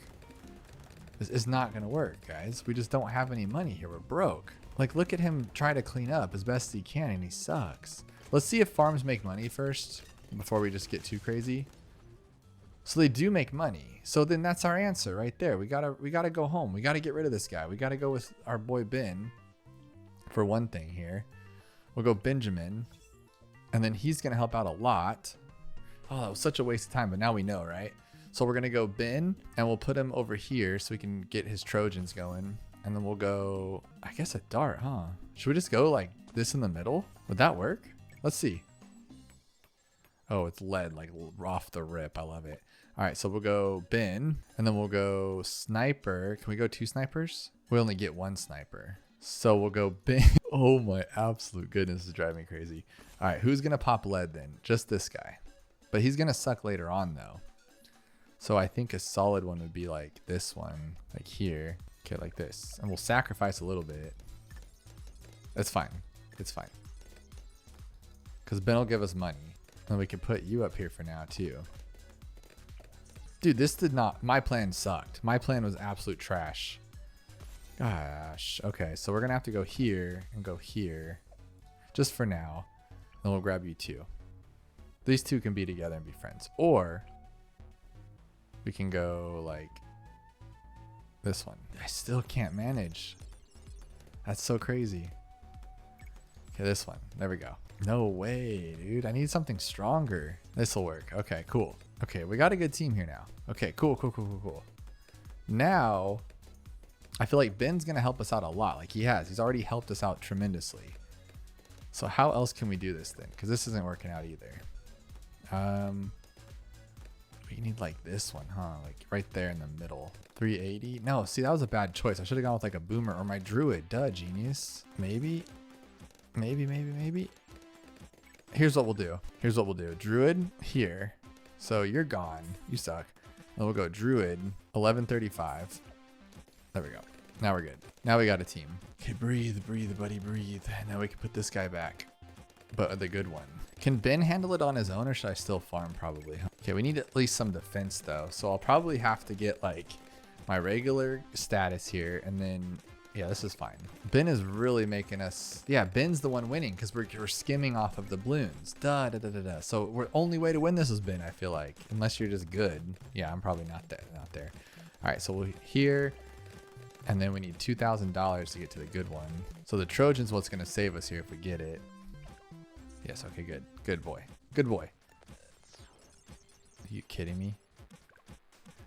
This is not going to work, guys. We just don't have any money here. We're broke. Like, look at him try to clean up as best he can, and he sucks. Let's see if farms make money first before we just get too crazy. So they do make money. So then that's our answer right there. We gotta go home. We gotta get rid of this guy. We gotta go with our boy Ben for one thing here. We'll go Benjamin, and then he's gonna help out a lot. Oh, that was such a waste of time, but now we know, right? So we're gonna go Ben, and we'll put him over here so we can get his Trojans going. And then we'll go, I guess, a dart, huh? Should we just go like this in the middle? Would that work? Let's see. Oh, it's lead, like off the rip. I love it. All right, so we'll go Ben, and then we'll go sniper. Can we go 2 snipers? We only get 1 sniper. So we'll go Ben. Oh my absolute goodness, this is driving me crazy. All right, who's gonna pop lead then? Just this guy. But he's gonna suck later on though. So I think a solid one would be like this one, like here. Okay, like this. And we'll sacrifice a little bit. That's fine. It's fine. Because Ben will give us money. And we can put you up here for now too. Dude, this did not... My plan sucked. My plan was absolute trash. Gosh. Okay, so we're going to have to go here and go here. Just for now. Then we'll grab you 2. These 2 can be together and be friends. Or we can go like this one. I still can't manage. That's so crazy. Okay, this one. There we go. No way, dude. I need something stronger. This will work. Okay, cool. Okay, we got a good team here now. Okay, cool. Now, I feel like Ben's going to help us out a lot. Like he has. He's already helped us out tremendously. So how else can we do this then? Because this isn't working out either. We need like this one, huh? Like right there in the middle. 380? No, see, that was a bad choice. I should have gone with like a boomer or my druid. Duh, genius. Maybe. Here's what we'll do. Druid here. So you're gone. You suck. Then we'll go druid 1135. There we go. Now we're good. Now we got a team. Okay, breathe, buddy, breathe. Now we can put this guy back. But the good one. Can Ben handle it on his own or should I still farm probably? Okay, we need at least some defense though. So I'll probably have to get like my regular status here and then, yeah, this is fine. Ben is really making us, yeah, Ben's the one winning because we're skimming off of the balloons. So we're only way to win this is Ben, I feel like, unless you're just good. Yeah, I'm probably not there. All right, so we'll here, and then we need $2,000 to get to the good one. So the Trojan's what's gonna save us here if we get it. Yes, okay, good. Good boy. Are you kidding me?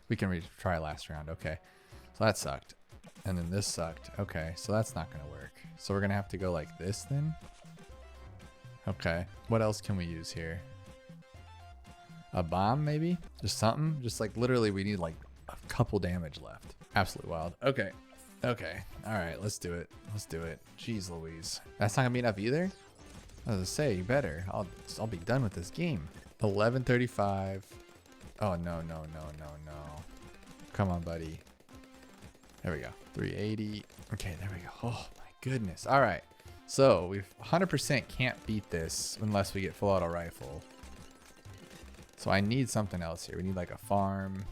We can retry last round, okay. So that sucked. And then this sucked. Okay, so that's not gonna work. So we're gonna have to go like this then. Okay, what else can we use here? A bomb maybe? Just something? Just like literally we need like a couple damage left. Absolutely wild. Okay, all right, let's do it. Jeez Louise. That's not gonna be enough either? I was gonna say, you better. I'll be done with this game. 1135. Oh, no. Come on, buddy. There we go. 380. Okay, there we go. Oh, my goodness. All right. So, we 100% can't beat this unless we get full auto rifle. So, I need something else here. We need like a farm.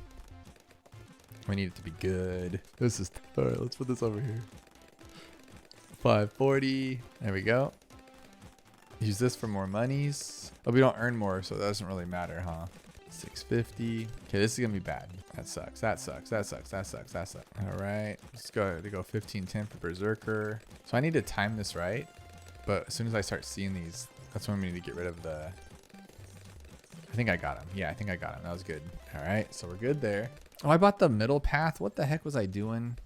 We need it to be good. This is... All right, let's put this over here. 540. There we go. Use this for more monies. Oh, we don't earn more, so it doesn't really matter, huh? 650. Okay, this is gonna be bad. That sucks. All right, let's go to go 1510 for Berserker. So I need to time this right, but as soon as I start seeing these, that's when we need to get rid of the... I think I got him. Yeah, I think I got him. That was good. All right, so we're good there. Oh, I bought the middle path. What the heck was I doing?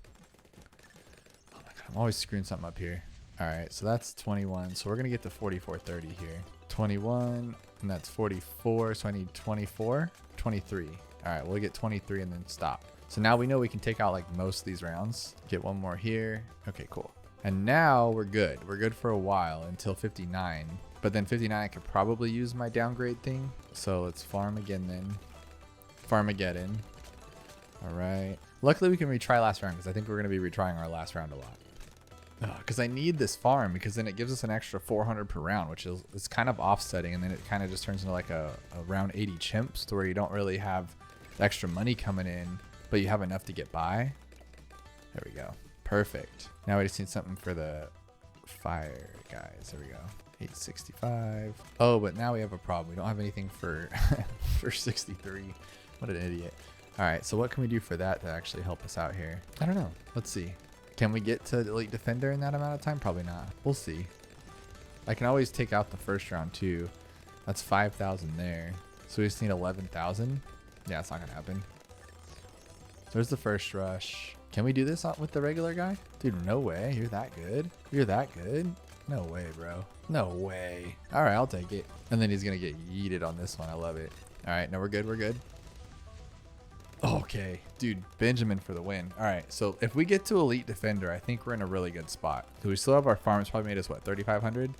Oh my God, I'm always screwing something up here. All right, so that's 21. So we're gonna get to 4430 here. 21, and that's 44. So I need 24, 23. All right, we'll get 23 and then stop. So now we know we can take out like most of these rounds. Get one more here. Okay, cool. And now we're good. We're good for a while until 59. But then 59, I could probably use my downgrade thing. So let's farm again then. Farmageddon. All right. Luckily, we can retry last round because I think we're going to be retrying our last round a lot. Because I need this farm because then it gives us an extra 400 per round, which is it's kind of offsetting. And then it kind of just turns into like a round 80 chimps to where you don't really have extra money coming in, but you have enough to get by. There we go. Perfect. Now we just need something for the fire guys. There we go. 865. Oh, but now we have a problem. We don't have anything for for 63. What an idiot. All right, so what can we do for that to actually help us out here? I don't know. Let's see. Can we get to Elite Defender in that amount of time? Probably not. We'll see. I can always take out the first round too. That's 5,000 there. So we just need 11,000. Yeah, it's not gonna happen. There's the first rush. Can we do this with the regular guy? Dude, no way. You're that good? You're that good? No way, bro. No way. All right, I'll take it. And then he's gonna get yeeted on this one. I love it. All right, no, we're good. We're good. Okay, dude, Benjamin for the win. All right, so if we get to Elite Defender, I think we're in a really good spot. Do we still have our farms? Probably made us, what, 3,500?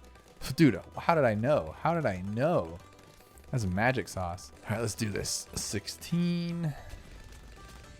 Dude, how did I know? How did I know? That's magic sauce. All right, let's do this. 16.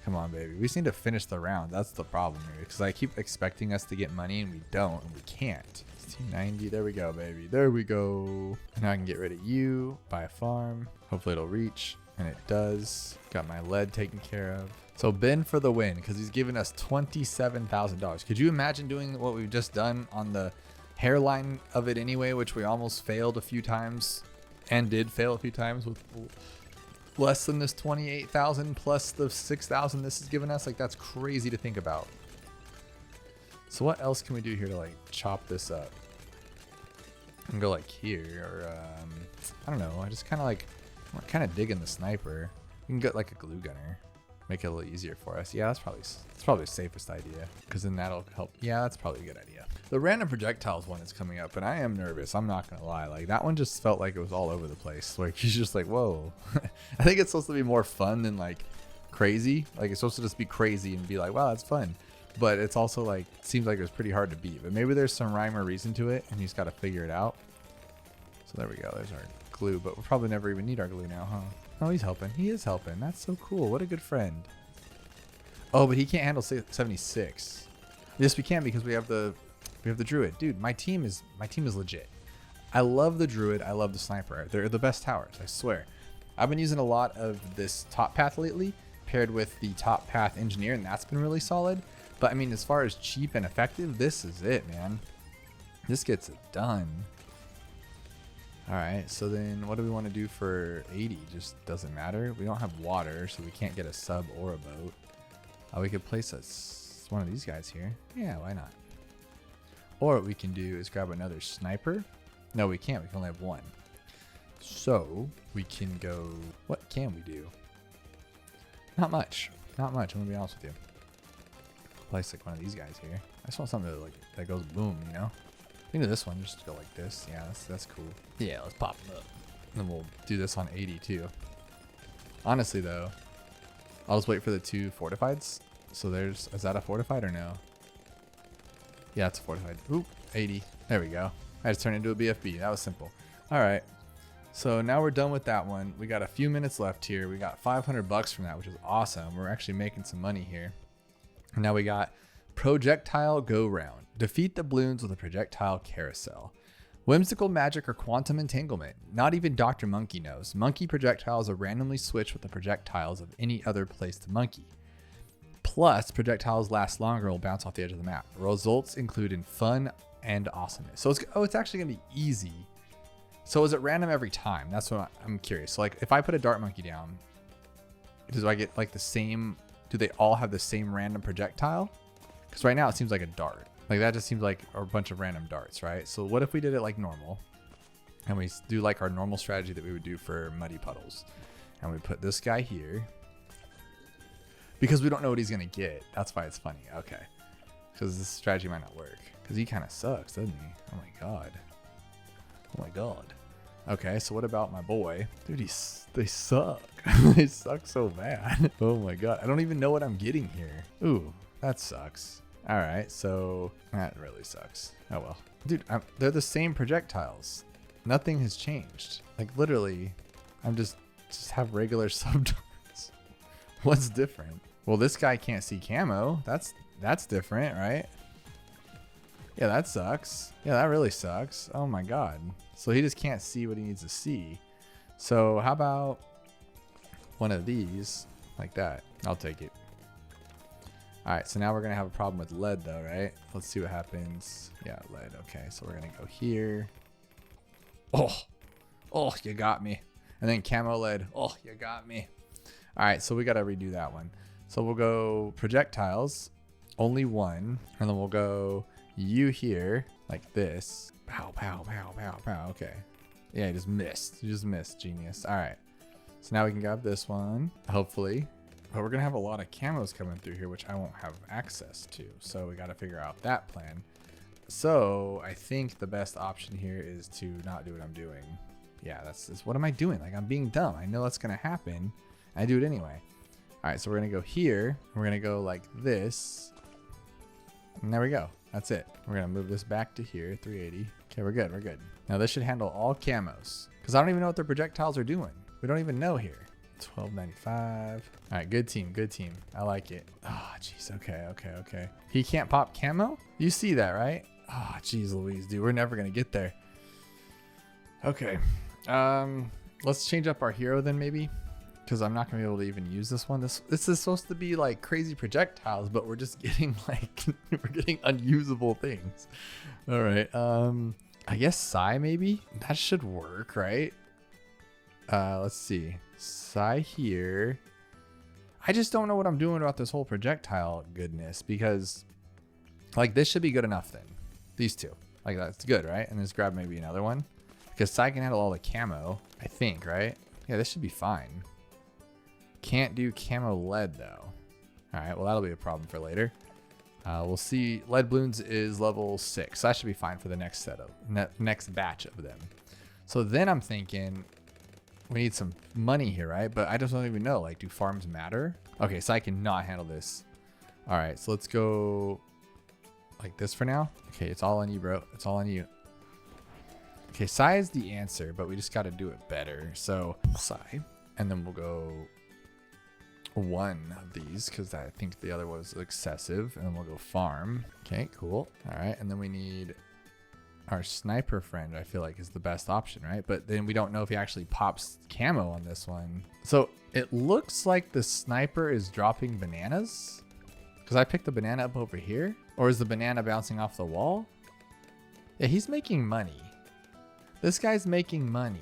Come on, baby. We just need to finish the round. That's the problem here, because I keep expecting us to get money, and we don't, and we can't. 1690. There we go, baby. There we go. And now I can get rid of you, buy a farm. Hopefully it'll reach. And it does. Got my lead taken care of. So Ben for the win because he's giving us $27,000. Could you imagine doing what we've just done on the hairline of it anyway, which we almost failed a few times and did fail a few times with less than this 28,000 plus the 6,000 this is giving us? Like, that's crazy to think about. So what else can we do here to like chop this up? And go like here or I don't know. I just kind of like we're kind of digging the sniper. We can get like a glue gunner, make it a little easier for us. Yeah, that's probably the safest idea because then that'll help. Yeah, that's probably a good idea. The random projectiles one is coming up, and I am nervous. I'm not gonna lie. Like that one just felt like it was all over the place. Like he's just like, whoa. I think it's supposed to be more fun than like crazy. Like it's supposed to just be crazy and be like, wow, that's fun. But it's also like seems like it was pretty hard to beat. But maybe there's some rhyme or reason to it, and you just got to figure it out. So there we go. There's our glue, but we'll probably never even need our glue now, huh? Oh, he's helping. He is helping. That's so cool. What a good friend. Oh, but he can't handle 76. Yes, we can because we have the druid. Dude, my team is legit. I love the druid. I love the sniper. They're the best towers, I swear. I've been using a lot of this top path lately paired with the top path engineer, and that's been really solid. But I mean, as far as cheap and effective, this is it, man. This gets it done. All right, so then what do we want to do for 80? Just doesn't matter. We don't have water, so we can't get a sub or a boat. We could place one of these guys here. Yeah, why not? Or what we can do is grab another sniper. No, we can't. We can only have one. So we can go. What can we do? Not much. Not much. I'm gonna be honest with you. Place like one of these guys here. I just want something that goes boom, you know. We can do this one, just go like this. Yeah, that's cool. Yeah, let's pop them up. And then we'll do this on 80 too. Honestly though, I'll just wait for the 2 fortifieds. So is that a fortified or no? Yeah, it's a fortified. Oop, 80. There we go. I just turned into a BFB. That was simple. All right. So now we're done with that one. We got a few minutes left here. We got 500 bucks from that, which is awesome. We're actually making some money here. And now we got Projectile Go Round. Defeat the Bloons with a Projectile Carousel. Whimsical magic or quantum entanglement. Not even Dr. Monkey knows. Monkey projectiles are randomly switched with the projectiles of any other placed monkey. Plus, projectiles last longer and will bounce off the edge of the map. Results include in fun and awesomeness. So it's actually gonna be easy. So is it random every time? That's what I'm curious. So like if I put a dart monkey down, do I get like the same, do they all have the same random projectile? Because right now it seems like a dart. Like that just seems like a bunch of random darts, right? So what if we did it like normal and we do like our normal strategy that we would do for muddy puddles, and we put this guy here because we don't know what he's gonna get. That's why it's funny. Okay, because this strategy might not work because he kind of sucks, doesn't he? Oh my god. Oh my god. Okay, so what about my boy? Dude, they suck. They suck so bad. Oh my god. I don't even know what I'm getting here. Ooh, that sucks. All right, so that really sucks. Oh well. Dude, they're the same projectiles. Nothing has changed. Like literally, I'm just have regular subtitles. What's different? Well, this guy can't see camo. That's different, right? Yeah, that sucks. Yeah, that really sucks. Oh my god. So he just can't see what he needs to see. So how about one of these like that? I'll take it. All right, so now we're gonna have a problem with lead though, right? Let's see what happens. Yeah, lead. Okay, so we're gonna go here. Oh, you got me. And then camo lead. Oh, you got me. All right, so we gotta redo that one. So we'll go projectiles, only one, and then we'll go you here like this. Pow, pow, pow, pow, pow. Okay. Yeah, you just missed. You just missed, genius. All right. So now we can grab this one, hopefully. But we're gonna have a lot of camos coming through here, which I won't have access to. So we gotta figure out that plan. So I think the best option here is to not do what I'm doing. Yeah, that's what am I doing? Like, I'm being dumb. I know that's gonna happen. I do it anyway. All right, so we're gonna go here. We're gonna go like this. And there we go. That's it. We're gonna move this back to here, 380. Okay, we're good, we're good. Now this should handle all camos, because I don't even know what their projectiles are doing. We don't even know here. 1295. All right, good team, good team. I like it. Oh, jeez, okay. He can't pop camo? You see that, right? Oh, jeez Louise, dude, we're never gonna get there. Okay, let's change up our hero then maybe, because I'm not gonna be able to even use this one. This is supposed to be like crazy projectiles, but we're just getting like, we're getting unusable things. All right, I guess Sigh maybe? That should work, right? Let's see. Sigh here. I just don't know what I'm doing about this whole projectile goodness, because like this should be good enough then. These two. Like that's good, right? And let's grab maybe another one. Because Sigh can handle all the camo, I think, right? Yeah, this should be fine. Can't do camo lead though. All right, well that'll be a problem for later. We'll see. Lead balloons is level 6. So that should be fine for the next set of next batch of them. So then I'm thinking we need some money here, right? But I just don't even know. Like, do farms matter? Okay, so I cannot handle this. All right, so let's go like this for now. Okay, it's all on you, bro. It's all on you. Okay, Sigh is the answer, but we just got to do it better. So Sigh, and then we'll go one of these because I think the other was excessive, and then we'll go farm. Okay, cool. All right, and then we need our sniper friend. I feel like is the best option, right? But then we don't know if he actually pops camo on this one. So it looks like the sniper is dropping bananas because I picked the banana up over here, or is the banana bouncing off the wall? Yeah, he's making money. This guy's making money.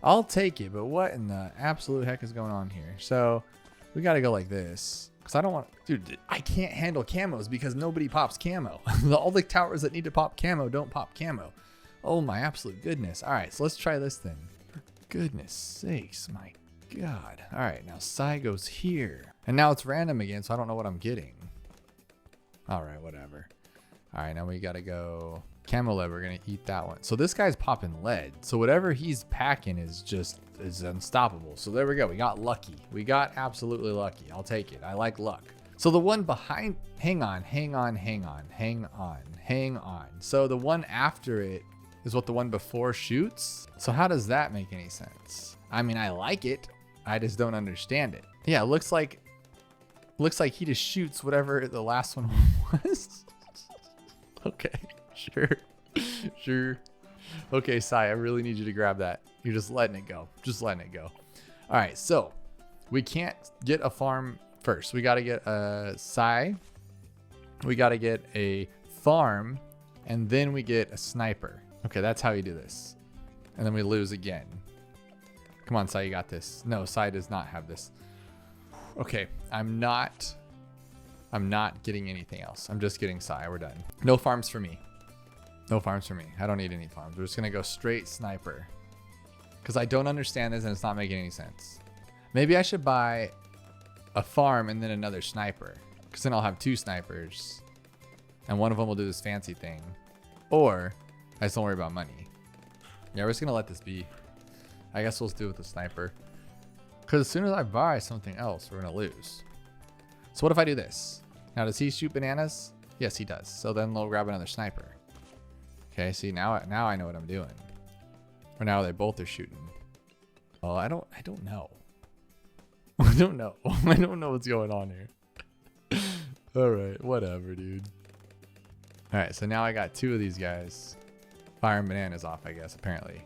I'll take it, but what in the absolute heck is going on here? So we got to go like this. Because I don't want... Dude, I can't handle camos because nobody pops camo. All the towers that need to pop camo don't pop camo. Oh my absolute goodness. All right, so let's try this then. For goodness sakes, my God. All right, now Sigh goes here. And now it's random again, so I don't know what I'm getting. All right, whatever. All right, now we got to go... Camo lead, we're going to eat that one. So this guy's popping lead. So whatever he's packing is unstoppable. So there we go. We got lucky. We got absolutely lucky. I'll take it. I like luck. So the one behind, hang on. So the one after it is what the one before shoots. So how does that make any sense? I mean, I like it. I just don't understand it. Yeah, it looks like he just shoots whatever the last one was. Okay. Sure. Okay, Sigh, I really need you to grab that. You're just letting it go. All right, so we can't get a farm first. We got to get a Sigh. We got to get a farm, and then we get a sniper. Okay, that's how you do this. And then we lose again. Come on, Sigh, you got this. No, Sigh does not have this. Okay, I'm not getting anything else. I'm just getting Sigh. We're done. No farms for me. I don't need any farms. We're just going to go straight sniper. Because I don't understand this and it's not making any sense. Maybe I should buy a farm and then another sniper. Because then I'll have 2 snipers. And one of them will do this fancy thing. Or I just don't worry about money. Yeah, we're just going to let this be. I guess we'll do it with the sniper. Because as soon as I buy something else, we're going to lose. So what if I do this? Now, does he shoot bananas? Yes, he does. So then we'll grab another sniper. Okay, see, now I know what I'm doing. Or now they both are shooting. Well, I don't know. I don't know. I don't know what's going on here. All right, whatever, dude. All right, so now I got 2 of these guys firing bananas off, I guess, apparently.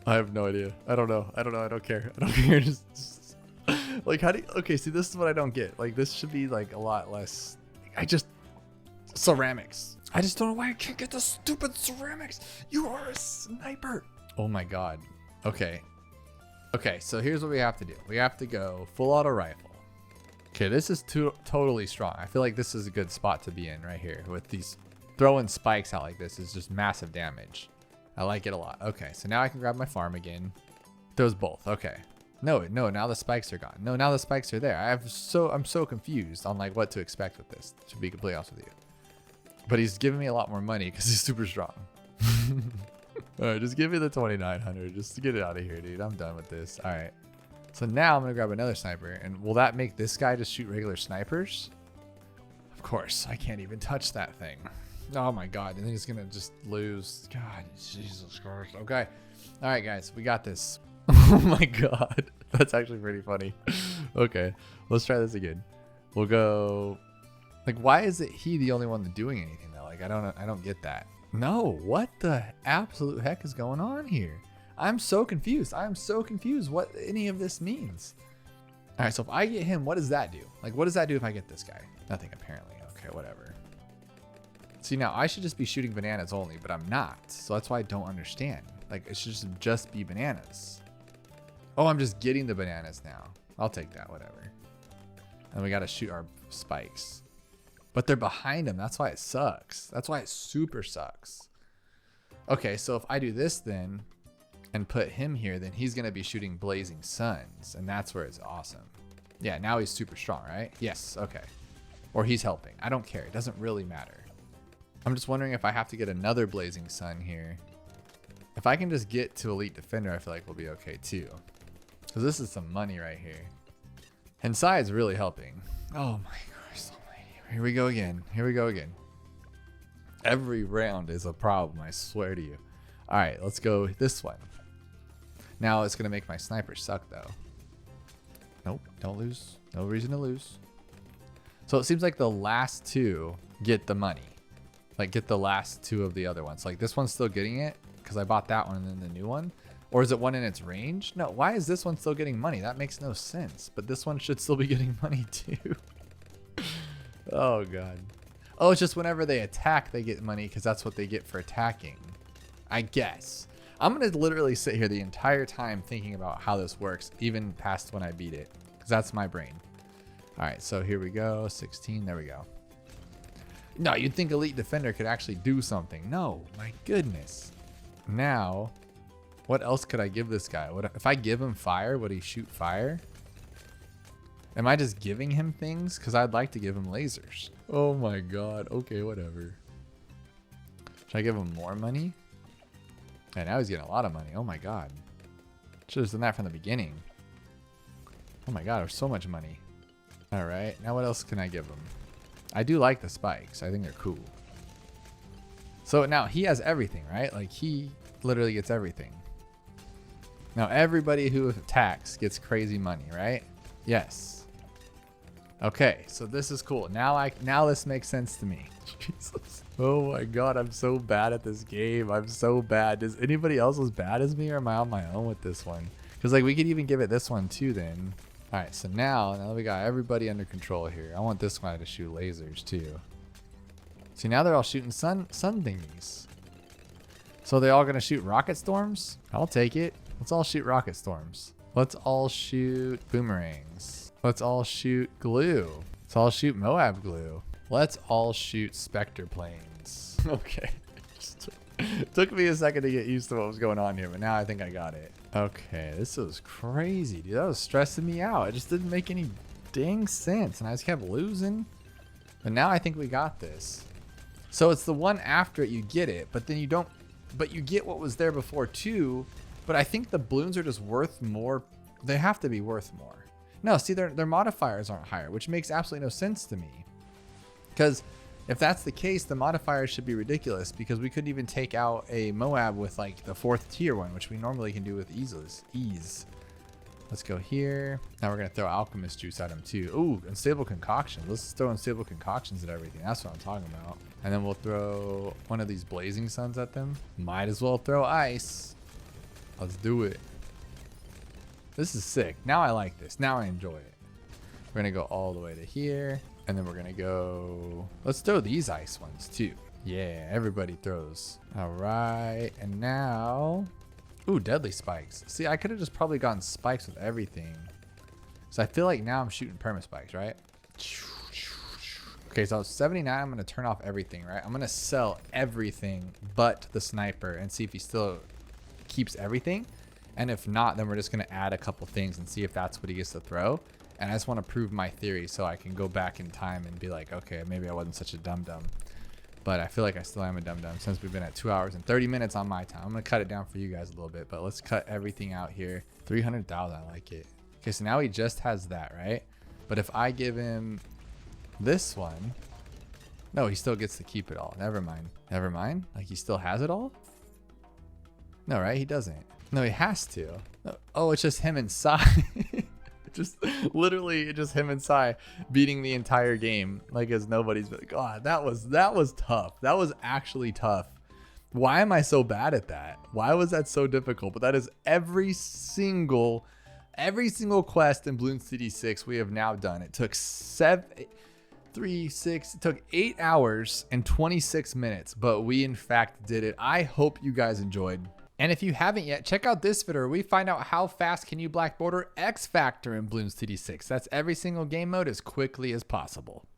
I have no idea. I don't know. I don't care. I don't care. Just like, how do you, okay, see, this is what I don't get. Like, this should be like a lot less. Ceramics. I just don't know why I can't get the stupid ceramics. You are a sniper. Oh my God. Okay. Okay, so here's what we have to do. We have to go full auto rifle. Okay, this is totally strong. I feel like this is a good spot to be in right here with these throwing spikes out like this is just massive damage. I like it a lot. Okay, so now I can grab my farm again. Those both. Okay. No, now the spikes are gone. No, now the spikes are there. I'm so confused on like what to expect with this, to be completely honest with you. But he's giving me a lot more money because he's super strong. All right, just give me the 2,900 just to get it out of here, dude. I'm done with this. All right. So now I'm going to grab another sniper. And will that make this guy just shoot regular snipers? Of course. I can't even touch that thing. Oh, my God. And then he's going to just lose. God, Jesus Christ. Okay. All right, guys. We got this. Oh, my God. That's actually pretty funny. Okay. Let's try this again. We'll go. Like, why is it he the only one doing anything, though? Like, I don't get that. No, what the absolute heck is going on here? I'm so confused. I'm so confused what any of this means. All right, so if I get him, what does that do? Like, what does that do if I get this guy? Nothing, apparently. Okay, whatever. See, now I should just be shooting bananas only, but I'm not. So that's why I don't understand. Like, it should just be bananas. Oh, I'm just getting the bananas now. I'll take that, whatever. And we got to shoot our spikes. But they're behind him. That's why it sucks. That's why it super sucks. Okay, so if I do this then and put him here, then he's going to be shooting blazing suns. And that's where it's awesome. Yeah, now he's super strong, right? Yes, okay. Or he's helping. I don't care. It doesn't really matter. I'm just wondering if I have to get another blazing sun here. If I can just get to elite defender, I feel like we'll be okay too. Because this is some money right here. And Sigh is really helping. Oh my gosh. Here we go again. Here we go again. Every round is a problem, I swear to you. All right, let's go this one. Now it's going to make my sniper suck, though. Nope, don't lose. No reason to lose. So it seems like the last 2 get the money. Like, get the last 2 of the other ones. Like, this one's still getting it because I bought that one and then the new one. Or is it one in its range? No, why is this one still getting money? That makes no sense. But this one should still be getting money, too. Oh, God. Oh, it's just whenever they attack, they get money because that's what they get for attacking. I guess. I'm going to literally sit here the entire time thinking about how this works, even past when I beat it, because that's my brain. All right, so here we go. 16. There we go. No, you'd think Elite Defender could actually do something. No, my goodness. Now, what else could I give this guy? If I give him fire, would he shoot fire? Am I just giving him things? Because I'd like to give him lasers. Oh my God. Okay, whatever. Should I give him more money? And now he's getting a lot of money. Oh my God. Should have done that from the beginning. Oh my God, there's so much money. All right, now what else can I give him? I do like the spikes. I think they're cool. So now he has everything, right? Like, he literally gets everything. Now everybody who attacks gets crazy money, right? Yes. Okay, so this is cool. Now this makes sense to me. Jesus. Oh my God, I'm so bad at this game. I'm so bad. Is anybody else as bad as me, or am I on my own with this one? Because like we could even give it this one too then. All right, so now that we got everybody under control here, I want this guy to shoot lasers too. See, now they're all shooting sun thingies. So they're all gonna shoot rocket storms? I'll take it. Let's all shoot rocket storms. Let's all shoot boomerangs. Let's all shoot glue. Let's all shoot Moab glue. Let's all shoot Spectre planes. Okay. Took me a second to get used to what was going on here, but now I think I got it. Okay, this was crazy, dude. That was stressing me out. It just didn't make any dang sense, and I just kept losing. But now I think we got this. So it's the one after it you get it, but then you don't. But you get what was there before too. But I think the balloons are just worth more. They have to be worth more. No, see, their modifiers aren't higher, which makes absolutely no sense to me. Because If that's the case, the modifiers should be ridiculous because we couldn't even take out a Moab with like the 4th tier one, which we normally can do with ease. Let's go here. Now we're going to throw alchemist juice at him too. Ooh, unstable concoction. Let's throw unstable concoctions at everything. That's what I'm talking about. And then we'll throw one of these blazing suns at them. Might as well throw ice. Let's do it. This is sick. Now I like this. Now I enjoy it. We're going to go all the way to here. And then we're going to go... Let's throw these ice ones too. Yeah, everybody throws. All right. And now... Ooh, deadly spikes. See, I could have just probably gotten spikes with everything. So I feel like now I'm shooting perma spikes, right? Okay, so 79, I'm going to turn off everything, right? I'm going to sell everything but the sniper and see if he still keeps everything. And if not, then we're just going to add a couple things and see if that's what he gets to throw. And I just want to prove my theory so I can go back in time and be like, okay, maybe I wasn't such a dum-dum. But I feel like I still am a dum-dum since we've been at 2 hours and 30 minutes on my time. I'm going to cut it down for you guys a little bit, but let's cut everything out here. 300,000, I like it. Okay, so now he just has that, right? But if I give him this one, no, he still gets to keep it all. Never mind. Never mind? Like he still has it all? No, right? He doesn't. No, he has to. Oh, it's just him and Sigh. Just literally just him and Sigh beating the entire game like as nobody's been. God, that was tough. That was actually tough. Why am I so bad at that? Why was that so difficult? But that is every single quest in Bloons TD6 we have now done. It took 8 hours and 26 minutes, but we in fact did it. I hope you guys enjoyed. And if you haven't yet, check out this video where we find out how fast can you black border X Factor in Bloons TD6. That's every single game mode as quickly as possible.